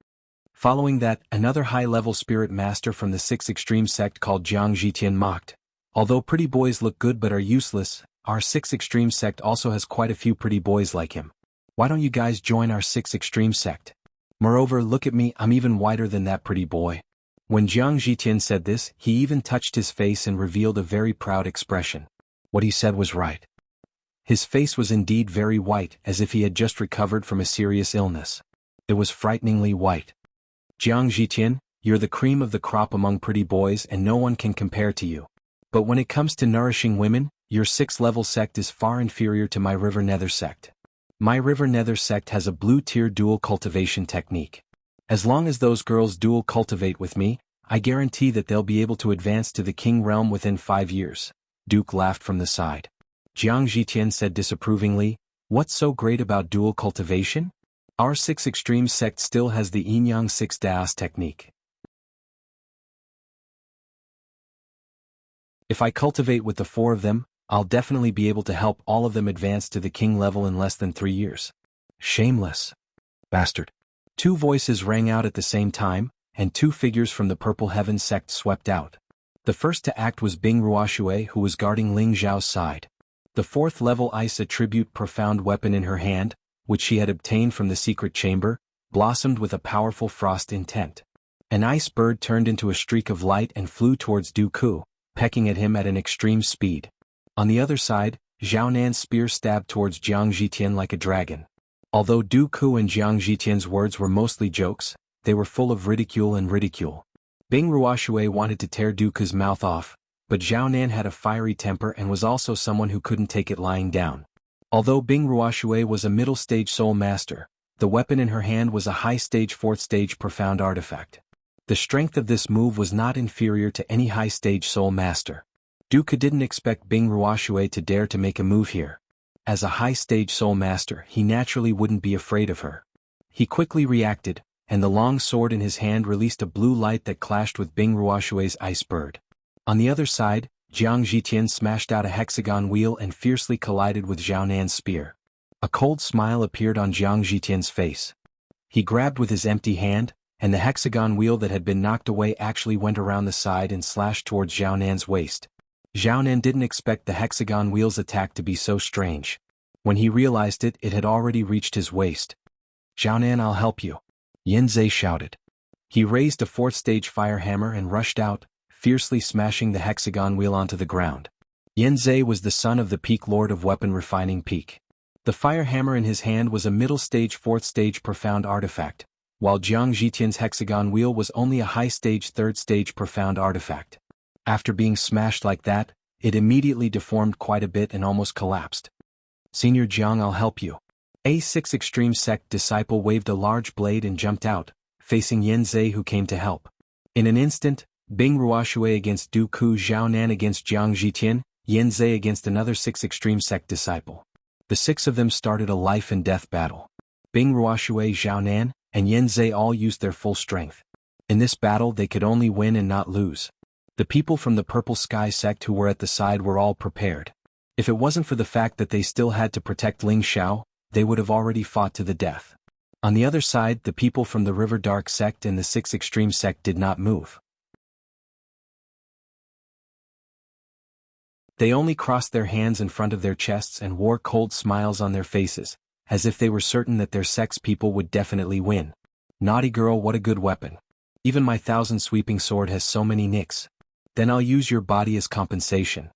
Following that, another high-level spirit master from the 6 Extreme sect called Jiang Zhitian mocked. "Although pretty boys look good but are useless, our 6 Extreme sect also has quite a few pretty boys like him. Why don't you guys join our 6 Extreme sect? Moreover, look at me, I'm even whiter than that pretty boy." When Jiang Zhitian said this, he even touched his face and revealed a very proud expression. What he said was right. His face was indeed very white, as if he had just recovered from a serious illness. It was frighteningly white. "Jiang Zhitian, you're the cream of the crop among pretty boys and no one can compare to you. But when it comes to nourishing women, your 6th-level sect is far inferior to my River Nether sect. My River Nether sect has a blue-tier dual cultivation technique. As long as those girls dual cultivate with me, I guarantee that they'll be able to advance to the king realm within 5 years." Duke laughed from the side. Jiang Zhitian said disapprovingly, "What's so great about dual cultivation? Our 6 Extreme sect still has the Yin-Yang 6 Daos technique. If I cultivate with the 4 of them, I'll definitely be able to help all of them advance to the king level in less than 3 years. Shameless bastard." 2 voices rang out at the same time, and 2 figures from the Purple Heaven sect swept out. The first to act was Bing Ruoshui, who was guarding Ling Zhao's side. The fourth-level ice attribute profound weapon in her hand, which she had obtained from the secret chamber, blossomed with a powerful frost intent. An ice bird turned into a streak of light and flew towards Du Ku, pecking at him at an extreme speed. On the other side, Zhao Nan's spear stabbed towards Jiang Zhitian like a dragon. Although Du Ku and Jiang Zhitian's words were mostly jokes, they were full of ridicule and ridicule. Bing Ruoshui wanted to tear Du Ku's mouth off, but Zhao Nan had a fiery temper and was also someone who couldn't take it lying down. Although Bing Ruoshui was a middle-stage soul master, the weapon in her hand was a high-stage fourth-stage profound artifact. The strength of this move was not inferior to any high-stage soul master. Du Ku didn't expect Bing Ruoshui to dare to make a move here. As a high-stage soul master, he naturally wouldn't be afraid of her. He quickly reacted, and the long sword in his hand released a blue light that clashed with Bing Ruoshui's ice bird. On the other side, Jiang Zhitian smashed out a hexagon wheel and fiercely collided with Zhao Nan's spear. A cold smile appeared on Jiang Zhitian's face. He grabbed with his empty hand, and the hexagon wheel that had been knocked away actually went around the side and slashed towards Zhao Nan's waist. Zhao Nan didn't expect the hexagon wheel's attack to be so strange. When he realized it, it had already reached his waist. "Zhao Nan, I'll help you," Yin Zhe shouted. He raised a fourth-stage fire hammer and rushed out, fiercely smashing the hexagon wheel onto the ground. Yin Zhe was the son of the Peak Lord of Weapon Refining Peak. The fire hammer in his hand was a middle-stage fourth-stage profound artifact, while Jiang Zhitian's hexagon wheel was only a high-stage third-stage profound artifact. After being smashed like that, it immediately deformed quite a bit and almost collapsed. "Senior Jiang, I'll help you." A 6 Extreme Sect disciple waved a large blade and jumped out, facing Yin Zhe, who came to help. In an instant, Bing Ruoshui against Du Ku, Zhao Nan against Jiang Zhitian, Yin Zhe against another 6 Extreme Sect disciple. The 6 of them started a life-and-death battle. Bing Ruoshui, Zhao Nan, and Yin Zhe all used their full strength. In this battle they could only win and not lose. The people from the Purple Sky Sect who were at the side were all prepared. If it wasn't for the fact that they still had to protect Ling Xiao, they would have already fought to the death. On the other side, the people from the River Dark Sect and the 6 Extreme Sect did not move. They only crossed their hands in front of their chests and wore cold smiles on their faces, as if they were certain that their sect's people would definitely win. "Naughty girl, what a good weapon. Even my 1,000 sweeping sword has so many nicks. Then I'll use your body as compensation."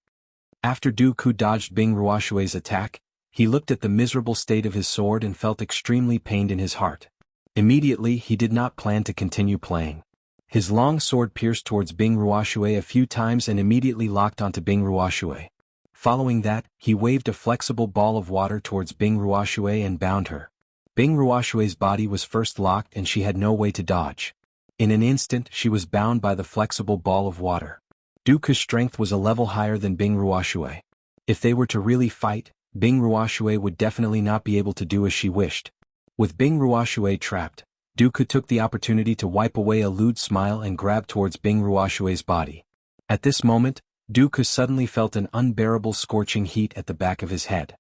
After Du Ku dodged Bing Ruoshui's attack, he looked at the miserable state of his sword and felt extremely pained in his heart. Immediately he did not plan to continue playing. His long sword pierced towards Bing Ruoshui a few times and immediately locked onto Bing Ruoshui. Following that, he waved a flexible ball of water towards Bing Ruoshui and bound her. Bing Ruoshui's body was first locked and she had no way to dodge. In an instant she was bound by the flexible ball of water. Du Ku's strength was a level higher than Bing Ruoshui. If they were to really fight, Bing Ruoshui would definitely not be able to do as she wished. With Bing Ruoshui trapped, Du Ku took the opportunity to wipe away a lewd smile and grab towards Bing Ruoshui's body. At this moment, Du Ku suddenly felt an unbearable scorching heat at the back of his head.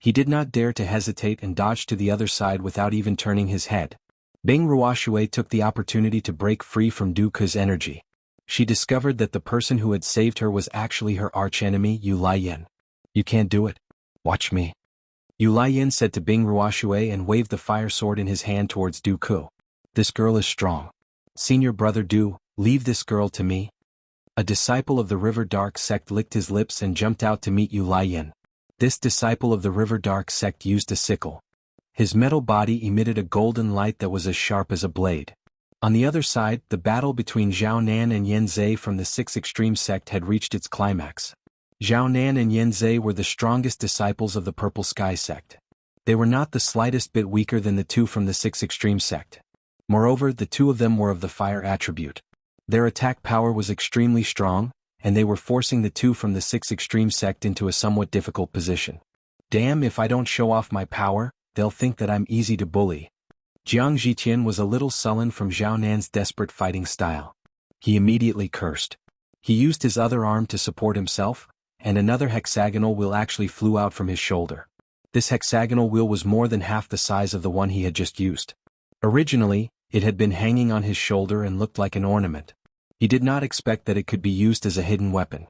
He did not dare to hesitate and dodged to the other side without even turning his head. Bing Ruoshui took the opportunity to break free from Du Ku's energy. She discovered that the person who had saved her was actually her archenemy, Yu Laiyan. "You can't do it. Watch me," Yu Laiyan said to Bing Ruoshui and waved the fire sword in his hand towards Du Ku. "This girl is strong. Senior brother Du, leave this girl to me." A disciple of the River Dark Sect licked his lips and jumped out to meet Yu Laiyan. This disciple of the River Dark Sect used a sickle. His metal body emitted a golden light that was as sharp as a blade. On the other side, the battle between Zhao Nan and Yin Zhe from the 6 Extreme Sect had reached its climax. Zhao Nan and Yin Zhe were the strongest disciples of the Purple Sky Sect. They were not the slightest bit weaker than the two from the 6 Extreme Sect. Moreover, the two of them were of the fire attribute. Their attack power was extremely strong, and they were forcing the two from the 6 Extreme Sect into a somewhat difficult position. "Damn, if I don't show off my power, they'll think that I'm easy to bully." Jiang Zhitian was a little sullen from Zhao Nan's desperate fighting style. He immediately cursed. He used his other arm to support himself, and another hexagonal wheel actually flew out from his shoulder. This hexagonal wheel was more than half the size of the one he had just used. Originally, it had been hanging on his shoulder and looked like an ornament. He did not expect that it could be used as a hidden weapon.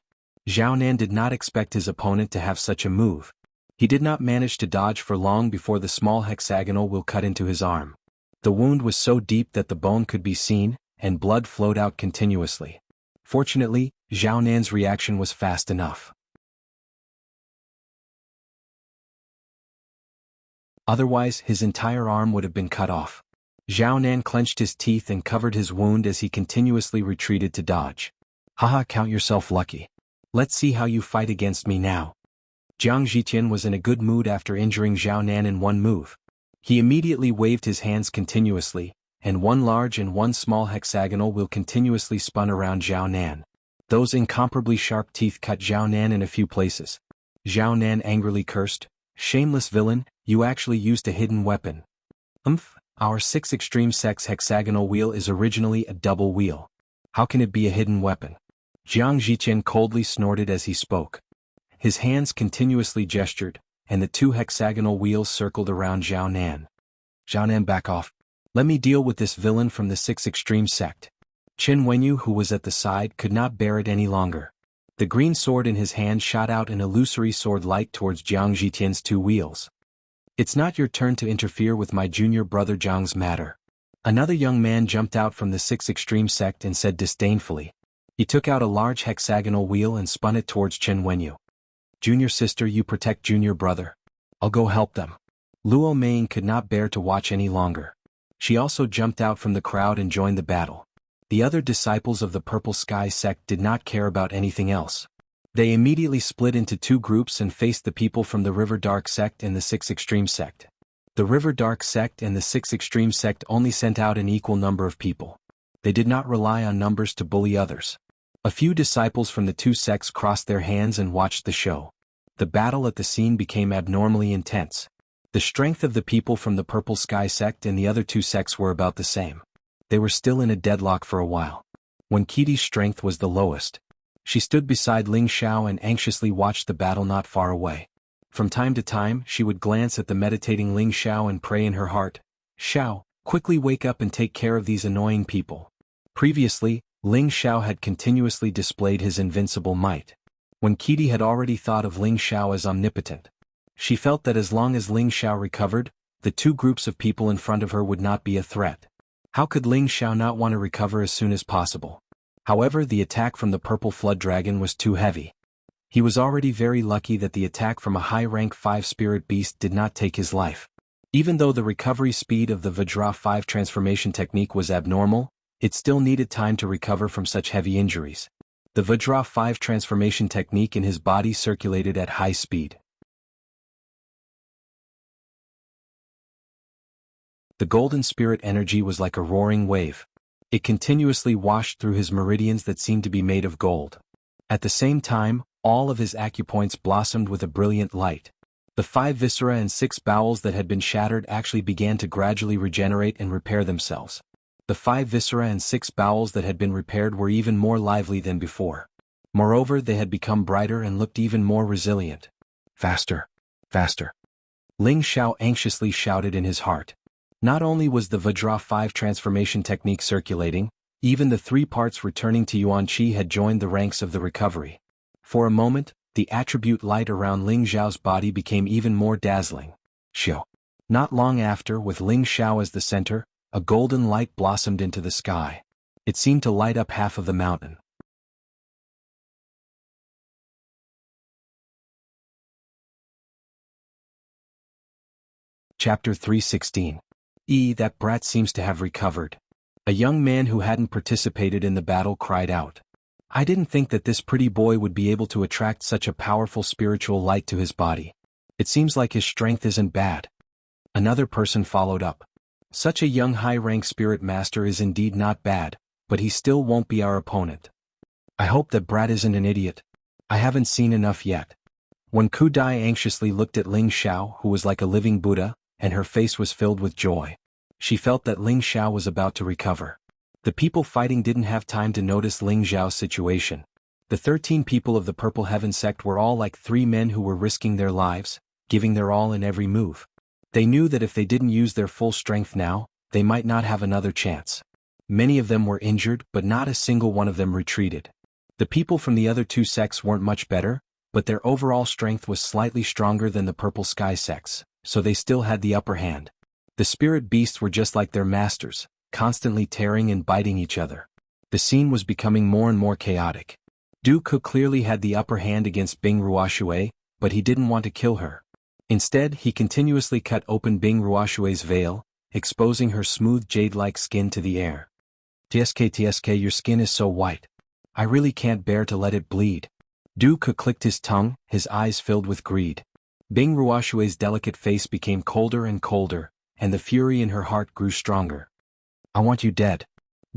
Zhao Nan did not expect his opponent to have such a move. He did not manage to dodge for long before the small hexagonal wheel cut into his arm. The wound was so deep that the bone could be seen, and blood flowed out continuously. Fortunately, Zhao Nan's reaction was fast enough. Otherwise, his entire arm would have been cut off. Zhao Nan clenched his teeth and covered his wound as he continuously retreated to dodge. Haha, count yourself lucky. Let's see how you fight against me now. Jiang Zhiqian was in a good mood after injuring Zhao Nan in one move. He immediately waved his hands continuously, and one large and one small hexagonal wheel continuously spun around Zhao Nan. Those incomparably sharp teeth cut Zhao Nan in a few places. Zhao Nan angrily cursed, "Shameless villain, you actually used a hidden weapon." Our 6 extreme sex hexagonal wheel is originally a double wheel. How can it be a hidden weapon? Jiang Zhiqian coldly snorted as he spoke. His hands continuously gestured, and the 2 hexagonal wheels circled around Zhao Nan. "Zhao Nan, back off. Let me deal with this villain from the 6 extreme sect." Qin Wenyu, who was at the side, could not bear it any longer. The green sword in his hand shot out an illusory sword light towards Jiang Zhiqian's 2 wheels. "It's not your turn to interfere with my junior brother Zhang's matter." Another young man jumped out from the 6 extreme sect and said disdainfully. He took out a large hexagonal wheel and spun it towards Qin Wenyu. "Junior sister, you protect junior brother. I'll go help them." Luo Meng could not bear to watch any longer. She also jumped out from the crowd and joined the battle. The other disciples of the Purple Sky sect did not care about anything else. They immediately split into 2 groups and faced the people from the River Dark sect and the 6 extreme sect. The River Dark sect and the 6 extreme sect only sent out an equal number of people. They did not rely on numbers to bully others. A few disciples from the 2 sects crossed their hands and watched the show. The battle at the scene became abnormally intense. The strength of the people from the Purple Sky sect and the other 2 sects were about the same. They were still in a deadlock for a while. When Qiti's strength was the lowest, she stood beside Ling Xiao and anxiously watched the battle not far away. From time to time, she would glance at the meditating Ling Xiao and pray in her heart, "Xiao, quickly wake up and take care of these annoying people." Previously, Ling Xiao had continuously displayed his invincible might. When Qiti had already thought of Ling Xiao as omnipotent, she felt that as long as Ling Xiao recovered, the 2 groups of people in front of her would not be a threat. How could Ling Xiao not want to recover as soon as possible? However, the attack from the Purple Flood Dragon was too heavy. He was already very lucky that the attack from a high-rank 5 spirit beast did not take his life. Even though the recovery speed of the Vajra 5 transformation technique was abnormal, it still needed time to recover from such heavy injuries. The Vajra 5 transformation technique in his body circulated at high speed. The golden spirit energy was like a roaring wave. It continuously washed through his meridians that seemed to be made of gold. At the same time, all of his acupoints blossomed with a brilliant light. The 5 viscera and 6 bowels that had been shattered actually began to gradually regenerate and repair themselves. The 5 viscera and 6 bowels that had been repaired were even more lively than before. Moreover, they had become brighter and looked even more resilient. "Faster! Faster!" Ling Xiao anxiously shouted in his heart. Not only was the Vajra 5 transformation technique circulating, even the 3 parts returning to Yuan Qi had joined the ranks of the recovery. For a moment, the attribute light around Ling Xiao's body became even more dazzling. Xiao. Not long after, with Ling Xiao as the center, a golden light blossomed into the sky. It seemed to light up half of the mountain. Chapter 316. That brat seems to have recovered. A young man who hadn't participated in the battle cried out. "I didn't think that this pretty boy would be able to attract such a powerful spiritual light to his body. It seems like his strength isn't bad." Another person followed up. "Such a young high-rank spirit master is indeed not bad, but he still won't be our opponent. I hope that brat isn't an idiot. I haven't seen enough yet." When Ku Dai anxiously looked at Ling Xiao, who was like a living Buddha, and her face was filled with joy. She felt that Ling Xiao was about to recover. The people fighting didn't have time to notice Ling Xiao's situation. The 13 people of the Purple Heaven sect were all like 3 men who were risking their lives, giving their all in every move. They knew that if they didn't use their full strength now, they might not have another chance. Many of them were injured, but not a single one of them retreated. The people from the other two sects weren't much better, but their overall strength was slightly stronger than the Purple Sky sects, so they still had the upper hand. The spirit beasts were just like their masters, constantly tearing and biting each other. The scene was becoming more and more chaotic. Du Ke clearly had the upper hand against Bing Ruoshui, but he didn't want to kill her. Instead, he continuously cut open Bing Ruoshui's veil, exposing her smooth jade-like skin to the air. "Tsk, your skin is so white. I really can't bear to let it bleed." Du Ke clicked his tongue, his eyes filled with greed. Bing Ruoshui's delicate face became colder and colder, and the fury in her heart grew stronger. "I want you dead."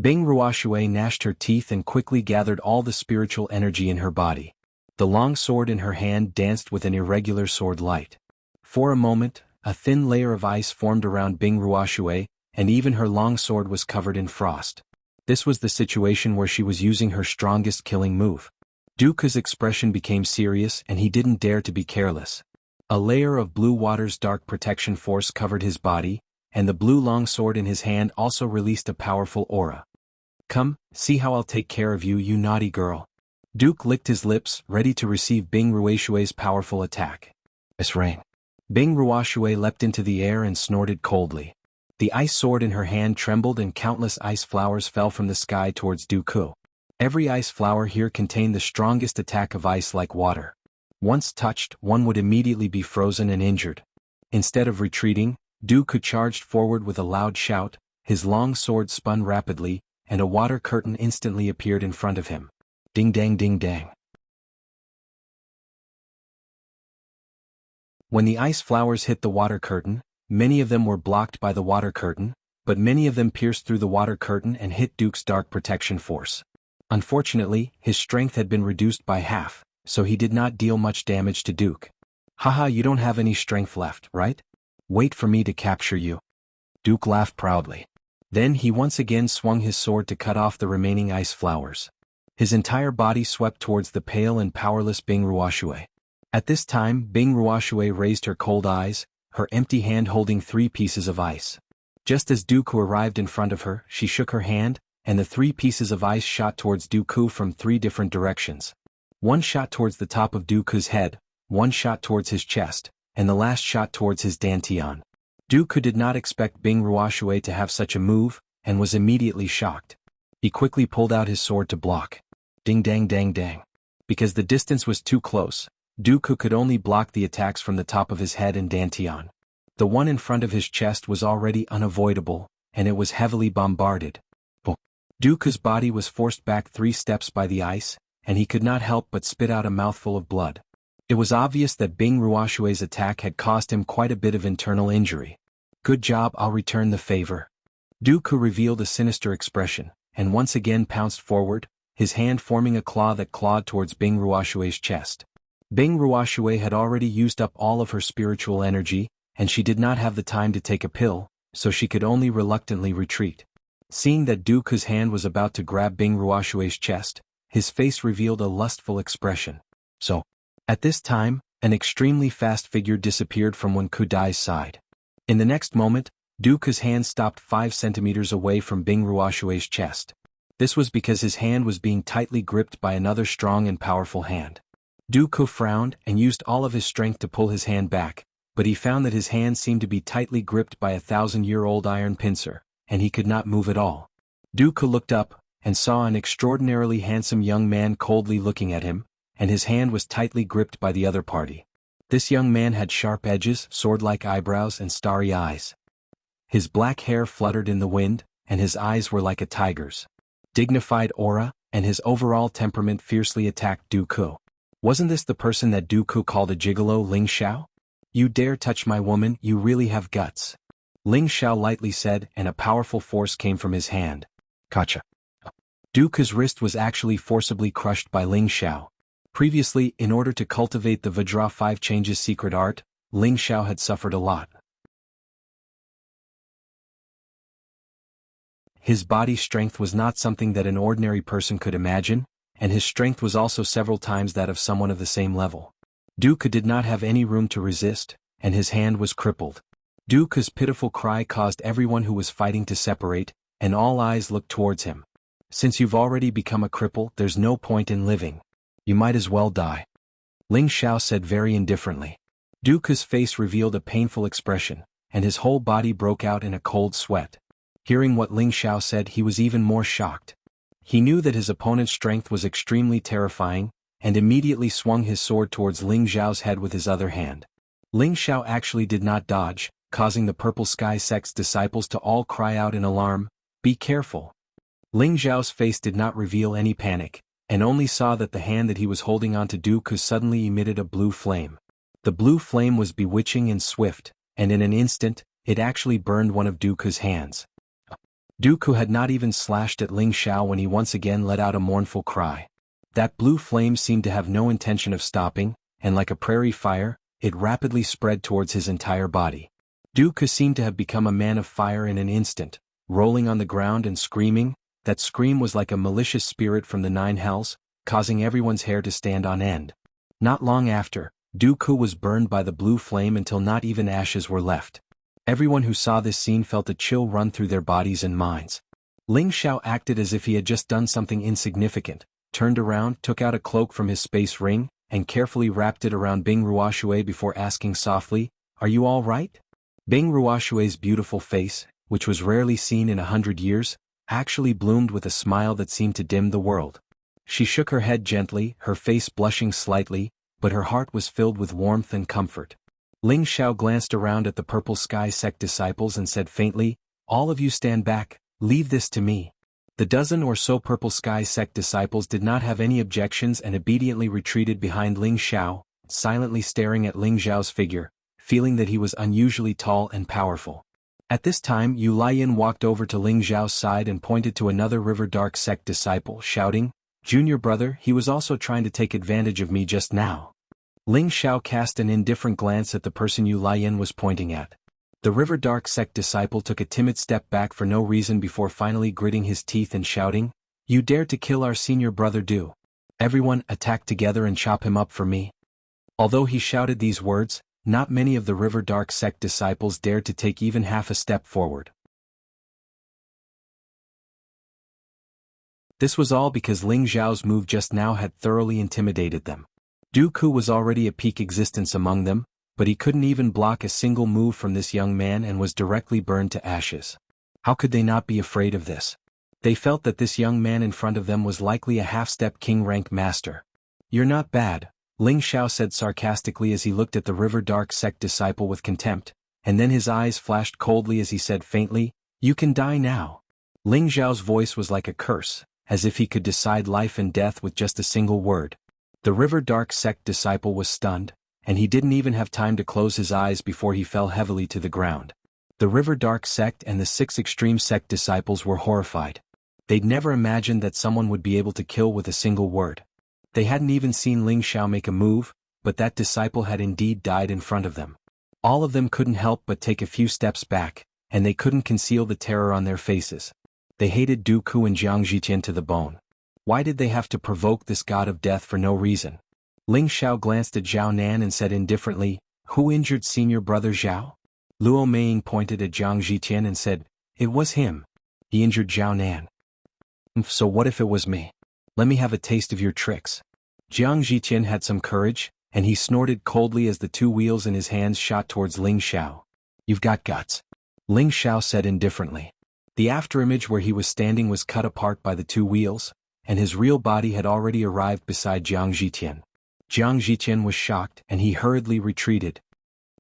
Bing Ruoshui gnashed her teeth and quickly gathered all the spiritual energy in her body. The long sword in her hand danced with an irregular sword light. For a moment, a thin layer of ice formed around Bing Ruoshui, and even her long sword was covered in frost. This was the situation where she was using her strongest killing move. Du Ke's expression became serious and he didn't dare to be careless. A layer of blue water's dark protection force covered his body, and the blue longsword in his hand also released a powerful aura. "Come, see how I'll take care of you, you naughty girl." Duke licked his lips, ready to receive Bing Ruoshui's powerful attack. "It's rain." Bing Ruoshui leapt into the air and snorted coldly. The ice sword in her hand trembled and countless ice flowers fell from the sky towards Du Ke. Every ice flower here contained the strongest attack of ice like water. Once touched, one would immediately be frozen and injured. Instead of retreating, Du Ke charged forward with a loud shout, his long sword spun rapidly, and a water curtain instantly appeared in front of him. Ding dang ding dang. When the ice flowers hit the water curtain, many of them were blocked by the water curtain, but many of them pierced through the water curtain and hit Duke's dark protection force. Unfortunately, his strength had been reduced by half, so he did not deal much damage to Duke. "Haha, you don't have any strength left, right? Wait for me to capture you." Duke laughed proudly. Then he once again swung his sword to cut off the remaining ice flowers. His entire body swept towards the pale and powerless Bing Ruoshui. At this time, Bing Ruoshui raised her cold eyes, her empty hand holding 3 pieces of ice. Just as Du Ke arrived in front of her, she shook her hand, and the 3 pieces of ice shot towards Du Ke from 3 different directions. One shot towards the top of Du Ke's head, one shot towards his chest, and the last shot towards his dantian. Du Ke did not expect Bing Ruoshui to have such a move, and was immediately shocked. He quickly pulled out his sword to block. Ding dang dang dang. Because the distance was too close, Du Ke could only block the attacks from the top of his head and dantian. The one in front of his chest was already unavoidable, and it was heavily bombarded. Du Ke's body was forced back 3 steps by the ice, and he could not help but spit out a mouthful of blood. It was obvious that Bing Ruoshui's attack had caused him quite a bit of internal injury. "Good job, I'll return the favor." Du Ke revealed a sinister expression, and once again pounced forward, his hand forming a claw that clawed towards Bing Ruoshui's chest. Bing Ruoshui had already used up all of her spiritual energy, and she did not have the time to take a pill, so she could only reluctantly retreat. Seeing that Du Ke's hand was about to grab Bing Ruoshui's chest, his face revealed a lustful expression. So, at this time, an extremely fast figure disappeared from Wen Kudai's side. In the next moment, Du Ke's hand stopped 5 centimeters away from Bing Ruoshui's chest. This was because his hand was being tightly gripped by another strong and powerful hand. Du Ke frowned and used all of his strength to pull his hand back, but he found that his hand seemed to be tightly gripped by a 1,000-year-old iron pincer, and he could not move at all. Du Ke looked up, and saw an extraordinarily handsome young man coldly looking at him, and his hand was tightly gripped by the other party. This young man had sharp edges, sword-like eyebrows and starry eyes. His black hair fluttered in the wind, and his eyes were like a tiger's. Dignified aura, and his overall temperament fiercely attacked Du Ke. Wasn't this the person that Du Ke called a gigolo, Ling Xiao? "You dare touch my woman, you really have guts," Ling Xiao lightly said, and a powerful force came from his hand. Gotcha. Du Ke's wrist was actually forcibly crushed by Ling Xiao. Previously, in order to cultivate the Vajra 5 Changes secret art, Ling Xiao had suffered a lot. His body strength was not something that an ordinary person could imagine, and his strength was also several times that of someone of the same level. Du Ke did not have any room to resist, and his hand was crippled. Du Ke's pitiful cry caused everyone who was fighting to separate, and all eyes looked towards him. Since you've already become a cripple, there's no point in living. You might as well die. Ling Xiao said very indifferently. Duke's face revealed a painful expression, and his whole body broke out in a cold sweat. Hearing what Ling Xiao said, he was even more shocked. He knew that his opponent's strength was extremely terrifying, and immediately swung his sword towards Ling Xiao's head with his other hand. Ling Xiao actually did not dodge, causing the Purple Sky Sect's disciples to all cry out in alarm, "Be careful!" Ling Xiao's face did not reveal any panic, and only saw that the hand that he was holding onto Duke suddenly emitted a blue flame. The blue flame was bewitching and swift, and in an instant, it actually burned one of Duke's hands. Duke had not even slashed at Ling Xiao when he once again let out a mournful cry. That blue flame seemed to have no intention of stopping, and like a prairie fire, it rapidly spread towards his entire body. Duke seemed to have become a man of fire in an instant, rolling on the ground and screaming. That scream was like a malicious spirit from the 9 hells, causing everyone's hair to stand on end. Not long after, Dooku was burned by the blue flame until not even ashes were left. Everyone who saw this scene felt a chill run through their bodies and minds. Ling Xiao acted as if he had just done something insignificant, turned around, took out a cloak from his space ring, and carefully wrapped it around Bing Ruoshui before asking softly, "Are you all right?" Bing Ruoshui's beautiful face, which was rarely seen in 100 years, actually bloomed with a smile that seemed to dim the world. She shook her head gently, her face blushing slightly, but her heart was filled with warmth and comfort. Ling Xiao glanced around at the Purple Sky Sect disciples and said faintly, "All of you stand back, leave this to me." The dozen or so Purple Sky Sect disciples did not have any objections and obediently retreated behind Ling Xiao, silently staring at Ling Xiao's figure, feeling that he was unusually tall and powerful. At this time Yu Laiyan walked over to Ling Xiao's side and pointed to another River Dark Sect disciple, shouting, "Junior brother, he was also trying to take advantage of me just now." Ling Xiao cast an indifferent glance at the person Yu Laiyan was pointing at. The River Dark Sect disciple took a timid step back for no reason before finally gritting his teeth and shouting, "You dared to kill our senior brother Do. Everyone, attack together and chop him up for me." Although he shouted these words, not many of the River Dark Sect disciples dared to take even half a step forward. This was all because Ling Xiao's move just now had thoroughly intimidated them. Dooku was already a peak existence among them, but he couldn't even block a single move from this young man and was directly burned to ashes. How could they not be afraid of this? They felt that this young man in front of them was likely a half-step king-rank master. "You're not bad," Ling Xiao said sarcastically as he looked at the River Dark Sect disciple with contempt, and then his eyes flashed coldly as he said faintly, "You can die now." Ling Xiao's voice was like a curse, as if he could decide life and death with just a single word. The River Dark Sect disciple was stunned, and he didn't even have time to close his eyes before he fell heavily to the ground. The River Dark Sect and the 6 Extreme Sect disciples were horrified. They'd never imagined that someone would be able to kill with a single word. They hadn't even seen Ling Xiao make a move, but that disciple had indeed died in front of them. All of them couldn't help but take a few steps back, and they couldn't conceal the terror on their faces. They hated Dooku and Jiang Zhiqian to the bone. Why did they have to provoke this god of death for no reason? Ling Xiao glanced at Zhao Nan and said indifferently, "Who injured senior brother Zhao?" Luo Meiying pointed at Jiang Zhiqian and said, "It was him. He injured Zhao Nan." "So what if it was me? Let me have a taste of your tricks." Jiang Zhiqian had some courage, and he snorted coldly as the 2 wheels in his hands shot towards Ling Xiao. "You've got guts," Ling Xiao said indifferently. The afterimage where he was standing was cut apart by the 2 wheels, and his real body had already arrived beside Jiang Zhiqian. Jiang Zhiqian was shocked and he hurriedly retreated.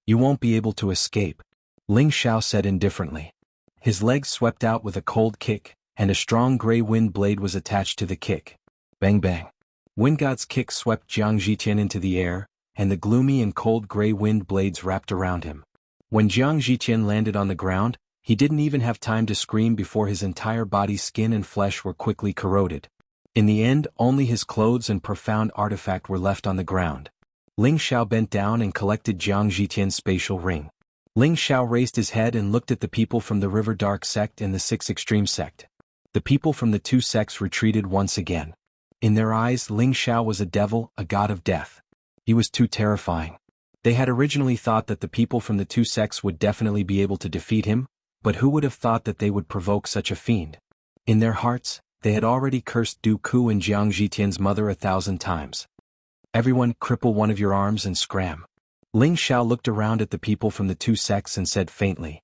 "You won't be able to escape," Ling Xiao said indifferently. His legs swept out with a cold kick, and a strong gray wind blade was attached to the kick. Bang bang. Wind God's kick swept Jiang Zhiqian into the air, and the gloomy and cold gray wind blades wrapped around him. When Jiang Zhiqian landed on the ground, he didn't even have time to scream before his entire body's skin and flesh were quickly corroded. In the end, only his clothes and profound artifact were left on the ground. Ling Xiao bent down and collected Jiang Zhiqian's spatial ring. Ling Xiao raised his head and looked at the people from the River Dark Sect and the 6 Extreme Sect. The people from the 2 sects retreated once again. In their eyes, Ling Xiao was a devil, a god of death. He was too terrifying. They had originally thought that the people from the 2 sects would definitely be able to defeat him, but who would have thought that they would provoke such a fiend? In their hearts, they had already cursed Du Ku and Jiang Zhitian's mother 1,000 times. Everyone, cripple one of your arms and scram. Ling Xiao looked around at the people from the two sects and said faintly.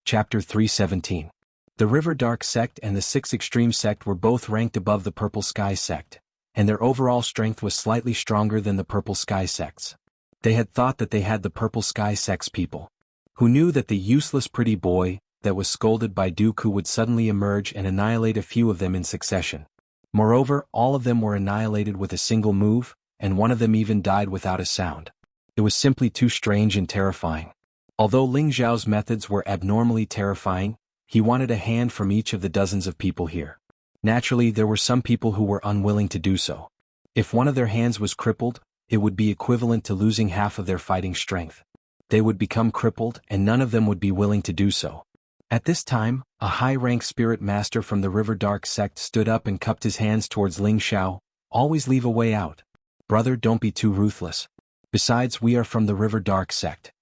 Chapter 317. The River Dark sect and the Six Extreme sect were both ranked above the Purple Sky sect, and their overall strength was slightly stronger than the Purple Sky sects. They had thought that they had the Purple Sky sect's people, who knew that the useless pretty boy that was scolded by Du Ku would suddenly emerge and annihilate a few of them in succession. Moreover, all of them were annihilated with a single move, and one of them even died without a sound. It was simply too strange and terrifying. Although Ling Zhao's methods were abnormally terrifying, he wanted a hand from each of the dozens of people here. Naturally, there were some people who were unwilling to do so. If one of their hands was crippled, it would be equivalent to losing half of their fighting strength. They would become crippled and none of them would be willing to do so. At this time, a high-rank spirit master from the River Dark sect stood up and cupped his hands towards Ling Xiao. Always leave a way out. Brother, don't be too ruthless. Besides, we are from the River Dark sect.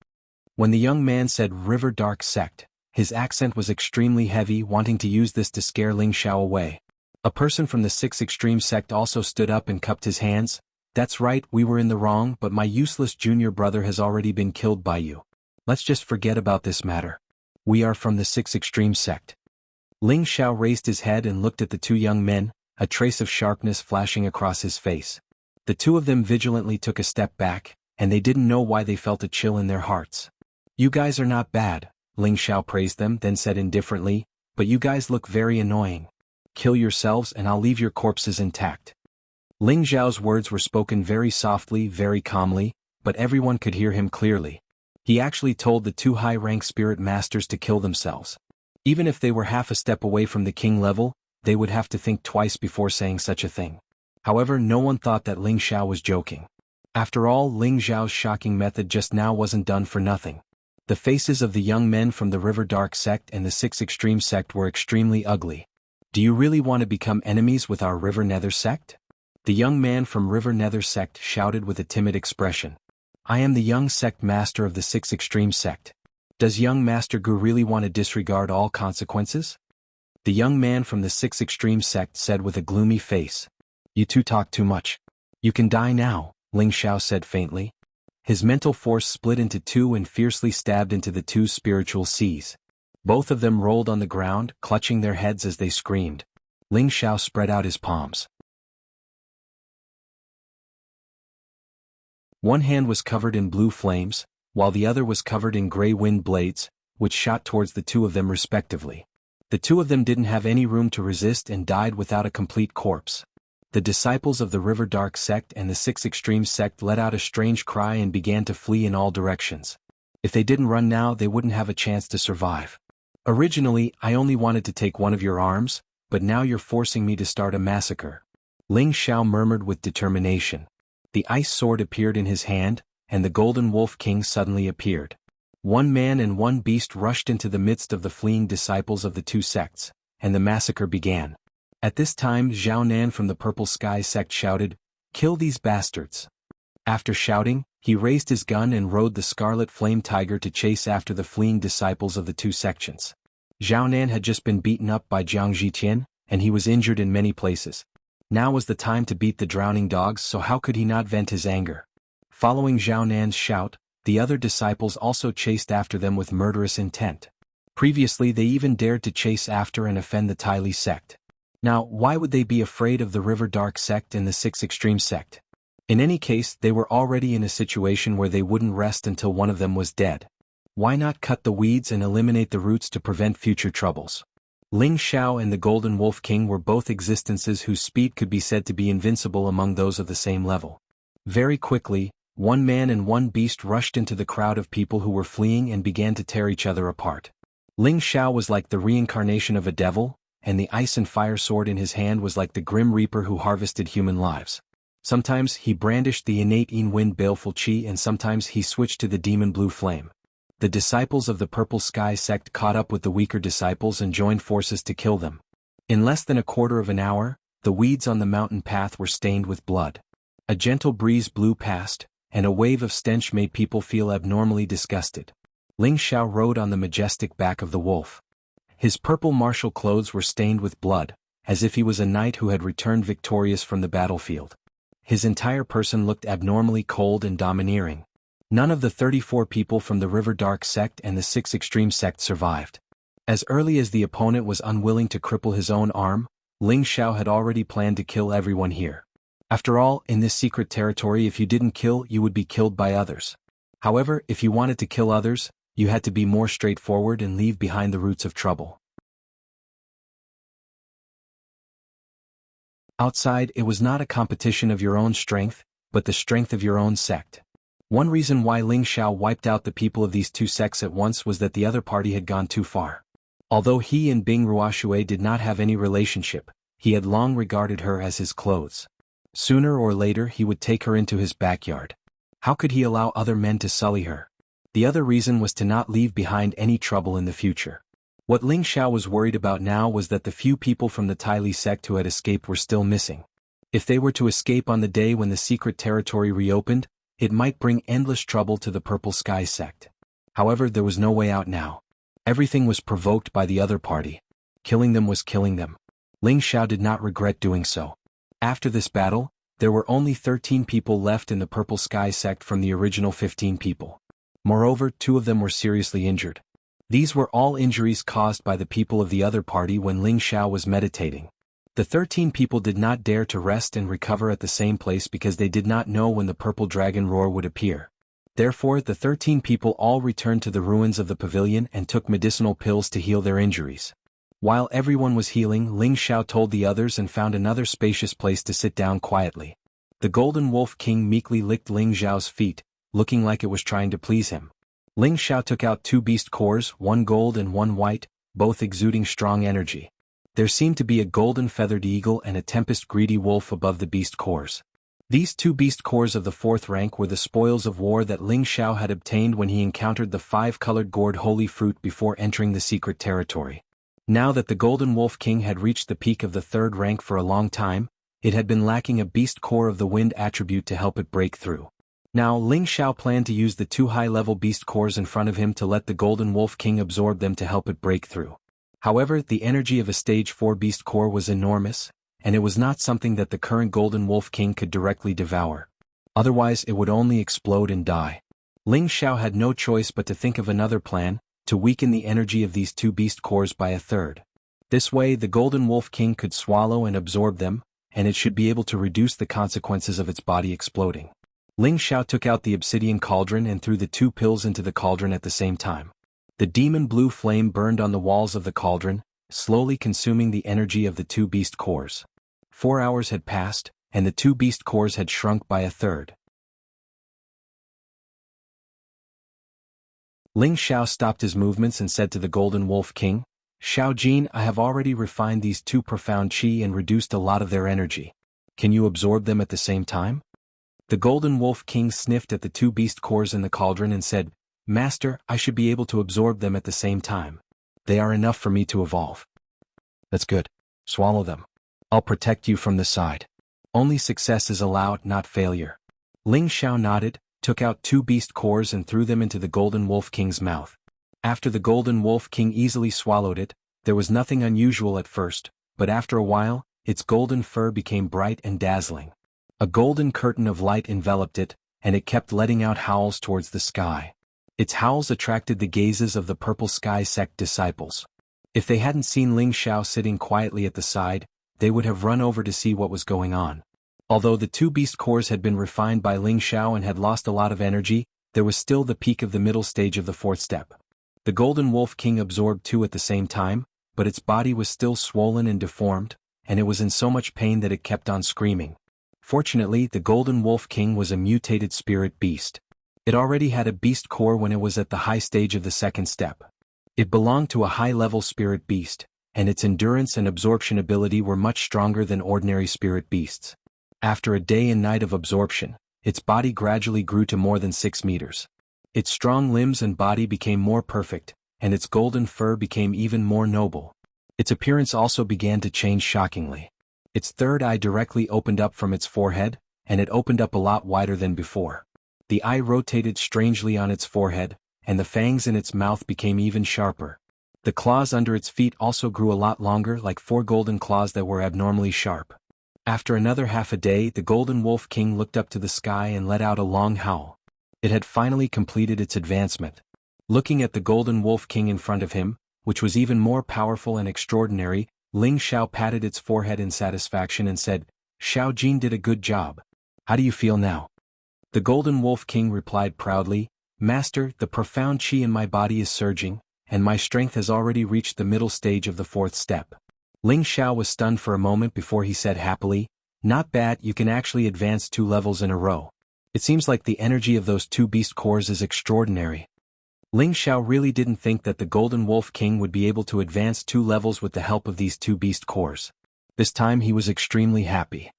When the young man said River Dark sect, his accent was extremely heavy, wanting to use this to scare Ling Xiao away. A person from the Six Extreme sect also stood up and cupped his hands. That's right, we were in the wrong, but my useless junior brother has already been killed by you. Let's just forget about this matter. We are from the Six Extreme sect. Ling Xiao raised his head and looked at the two young men, a trace of sharpness flashing across his face. The two of them vigilantly took a step back, and they didn't know why they felt a chill in their hearts. You guys are not bad, Ling Xiao praised them, then said indifferently, but you guys look very annoying. Kill yourselves and I'll leave your corpses intact. Ling Zhao's words were spoken very softly, very calmly, but everyone could hear him clearly. He actually told the two high-rank spirit masters to kill themselves. Even if they were half a step away from the king level, they would have to think twice before saying such a thing. However, no one thought that Ling Xiao was joking. After all, Ling Zhao's shocking method just now wasn't done for nothing. The faces of the young men from the River Dark sect and the Six Extreme sect were extremely ugly. Do you really want to become enemies with our River Nether sect? The young man from River Nether sect shouted with a timid expression. I am the young sect master of the Six Extreme sect. Does young Master Gu really want to disregard all consequences? The young man from the Six Extreme sect said with a gloomy face. You two talk too much. You can die now, Ling Xiao said faintly. His mental force split into two and fiercely stabbed into the two spiritual seas. Both of them rolled on the ground, clutching their heads as they screamed. Ling Xiao spread out his palms. One hand was covered in blue flames, while the other was covered in gray wind blades, which shot towards the two of them respectively. The two of them didn't have any room to resist and died without a complete corpse. The disciples of the River Dark sect and the Six Extreme sect let out a strange cry and began to flee in all directions. If they didn't run now, they wouldn't have a chance to survive. Originally, I only wanted to take one of your arms, but now you're forcing me to start a massacre. Ling Xiao murmured with determination. The ice sword appeared in his hand, and the Golden Wolf King suddenly appeared. One man and one beast rushed into the midst of the fleeing disciples of the two sects, and the massacre began. At this time, Zhao Nan from the Purple Sky sect shouted, "Kill these bastards." After shouting, he raised his gun and rode the Scarlet Flame Tiger to chase after the fleeing disciples of the two sections. Zhao Nan had just been beaten up by Jiang Zhitian, and he was injured in many places. Now was the time to beat the drowning dogs, so how could he not vent his anger? Following Zhao Nan's shout, the other disciples also chased after them with murderous intent. Previously they even dared to chase after and offend the Tai Li sect. Now, why would they be afraid of the River Dark sect and the Six Extreme sect? In any case, they were already in a situation where they wouldn't rest until one of them was dead. Why not cut the weeds and eliminate the roots to prevent future troubles? Ling Xiao and the Golden Wolf King were both existences whose speed could be said to be invincible among those of the same level. Very quickly, one man and one beast rushed into the crowd of people who were fleeing and began to tear each other apart. Ling Xiao was like the reincarnation of a devil, and the ice and fire sword in his hand was like the Grim Reaper who harvested human lives. Sometimes he brandished the innate in-wind baleful chi and sometimes he switched to the demon blue flame. The disciples of the Purple Sky sect caught up with the weaker disciples and joined forces to kill them. In less than a quarter of an hour, the weeds on the mountain path were stained with blood. A gentle breeze blew past, and a wave of stench made people feel abnormally disgusted. Ling Xiao rode on the majestic back of the wolf. His purple martial clothes were stained with blood, as if he was a knight who had returned victorious from the battlefield. His entire person looked abnormally cold and domineering. None of the 34 people from the River Dark sect and the 6 extreme sects survived. As early as the opponent was unwilling to cripple his own arm, Ling Xiao had already planned to kill everyone here. After all, in this secret territory, if you didn't kill, you would be killed by others. However, if you wanted to kill others, you had to be more straightforward and leave behind the roots of trouble. Outside, it was not a competition of your own strength, but the strength of your own sect. One reason why Ling Xiao wiped out the people of these 2 sects at once was that the other party had gone too far. Although he and Bing Ruoshui did not have any relationship, he had long regarded her as his clothes. Sooner or later he would take her into his backyard. How could he allow other men to sully her? The other reason was to not leave behind any trouble in the future. What Ling Xiao was worried about now was that the few people from the Tai Li sect who had escaped were still missing. If they were to escape on the day when the secret territory reopened, it might bring endless trouble to the Purple Sky sect. However, there was no way out now. Everything was provoked by the other party. Killing them was killing them. Ling Xiao did not regret doing so. After this battle, there were only 13 people left in the Purple Sky sect from the original 15 people. Moreover, 2 of them were seriously injured. These were all injuries caused by the people of the other party when Ling Xiao was meditating. The 13 people did not dare to rest and recover at the same place because they did not know when the purple dragon roar would appear. Therefore, the 13 people all returned to the ruins of the pavilion and took medicinal pills to heal their injuries. While everyone was healing, Ling Xiao told the others and found another spacious place to sit down quietly. The Golden Wolf King meekly licked Ling Xiao's feet, looking like it was trying to please him. Ling Xiao took out 2 beast cores, 1 gold and 1 white, both exuding strong energy. There seemed to be a golden feathered eagle and a tempest-greedy wolf above the beast cores. These 2 beast cores of the 4th rank were the spoils of war that Ling Xiao had obtained when he encountered the 5-colored gourd holy fruit before entering the secret territory. Now that the Golden Wolf King had reached the peak of the 3rd rank for a long time, it had been lacking a beast core of the wind attribute to help it break through. Now Ling Xiao planned to use the 2 high-level beast cores in front of him to let the Golden Wolf King absorb them to help it break through. However, the energy of a stage 4 beast core was enormous, and it was not something that the current Golden Wolf King could directly devour. Otherwise it would only explode and die. Ling Xiao had no choice but to think of another plan, to weaken the energy of these 2 beast cores by a third. This way the Golden Wolf King could swallow and absorb them, and it should be able to reduce the consequences of its body exploding. Ling Xiao took out the obsidian cauldron and threw the 2 pills into the cauldron at the same time. The demon blue flame burned on the walls of the cauldron, slowly consuming the energy of the 2 beast cores. 4 hours had passed, and the 2 beast cores had shrunk by a third. Ling Xiao stopped his movements and said to the Golden Wolf King, "Xiao Jin, I have already refined these 2 profound qi and reduced a lot of their energy. Can you absorb them at the same time?" The Golden Wolf King sniffed at the 2 beast cores in the cauldron and said, "Master, I should be able to absorb them at the same time. They are enough for me to evolve." "That's good. Swallow them. I'll protect you from the side. Only success is allowed, not failure." Ling Xiao nodded, took out 2 beast cores and threw them into the Golden Wolf King's mouth. After the Golden Wolf King easily swallowed it, there was nothing unusual at first, but after a while, its golden fur became bright and dazzling. A golden curtain of light enveloped it, and it kept letting out howls towards the sky. Its howls attracted the gazes of the Purple Sky sect disciples. If they hadn't seen Ling Xiao sitting quietly at the side, they would have run over to see what was going on. Although the 2 beast cores had been refined by Ling Xiao and had lost a lot of energy, there was still the peak of the middle stage of the 4th step. The Golden Wolf King absorbed 2 at the same time, but its body was still swollen and deformed, and it was in so much pain that it kept on screaming. Fortunately, the Golden Wolf King was a mutated spirit beast. It already had a beast core when it was at the high stage of the 2nd step. It belonged to a high-level spirit beast, and its endurance and absorption ability were much stronger than ordinary spirit beasts. After a day and night of absorption, its body gradually grew to more than 6 meters. Its strong limbs and body became more perfect, and its golden fur became even more noble. Its appearance also began to change shockingly. Its third eye directly opened up from its forehead, and it opened up a lot wider than before. The eye rotated strangely on its forehead, and the fangs in its mouth became even sharper. The claws under its feet also grew a lot longer, like 4 golden claws that were abnormally sharp. After another half a day, the Golden Wolf King looked up to the sky and let out a long howl. It had finally completed its advancement. Looking at the Golden Wolf King in front of him, which was even more powerful and extraordinary, Ling Xiao patted its forehead in satisfaction and said, "Xiao Jin did a good job. How do you feel now?" The Golden Wolf King replied proudly, "Master, the profound qi in my body is surging, and my strength has already reached the middle stage of the 4th step." Ling Xiao was stunned for a moment before he said happily, "Not bad, you can actually advance 2 levels in a row. It seems like the energy of those 2 beast cores is extraordinary." Ling Xiao really didn't think that the Golden Wolf King would be able to advance 2 levels with the help of these 2 beast cores. This time he was extremely happy.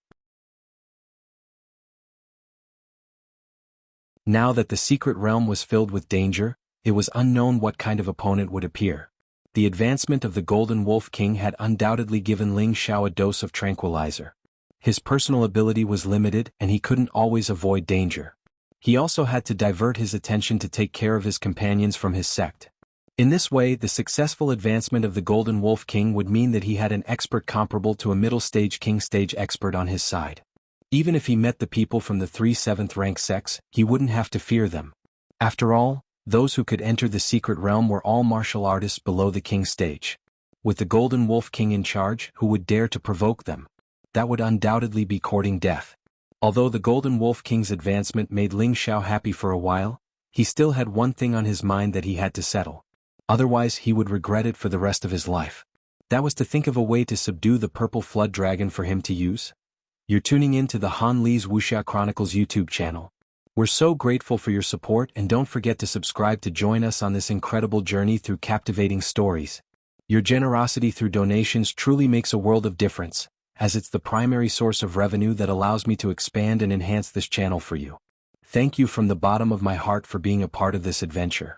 Now that the secret realm was filled with danger, it was unknown what kind of opponent would appear. The advancement of the Golden Wolf King had undoubtedly given Ling Xiao a dose of tranquilizer. His personal ability was limited and he couldn't always avoid danger. He also had to divert his attention to take care of his companions from his sect. In this way, the successful advancement of the Golden Wolf King would mean that he had an expert comparable to a middle-stage king stage expert on his side. Even if he met the people from the 3 7th-rank sects, he wouldn't have to fear them. After all, those who could enter the secret realm were all martial artists below the king stage. With the Golden Wolf King in charge, who would dare to provoke them? That would undoubtedly be courting death. Although the Golden Wolf King's advancement made Ling Xiao happy for a while, he still had one thing on his mind that he had to settle. Otherwise he would regret it for the rest of his life. That was to think of a way to subdue the purple flood dragon for him to use. You're tuning in to the Han Li's Wuxia Chronicles YouTube channel. We're so grateful for your support, and don't forget to subscribe to join us on this incredible journey through captivating stories. Your generosity through donations truly makes a world of difference, as it's the primary source of revenue that allows me to expand and enhance this channel for you. Thank you from the bottom of my heart for being a part of this adventure.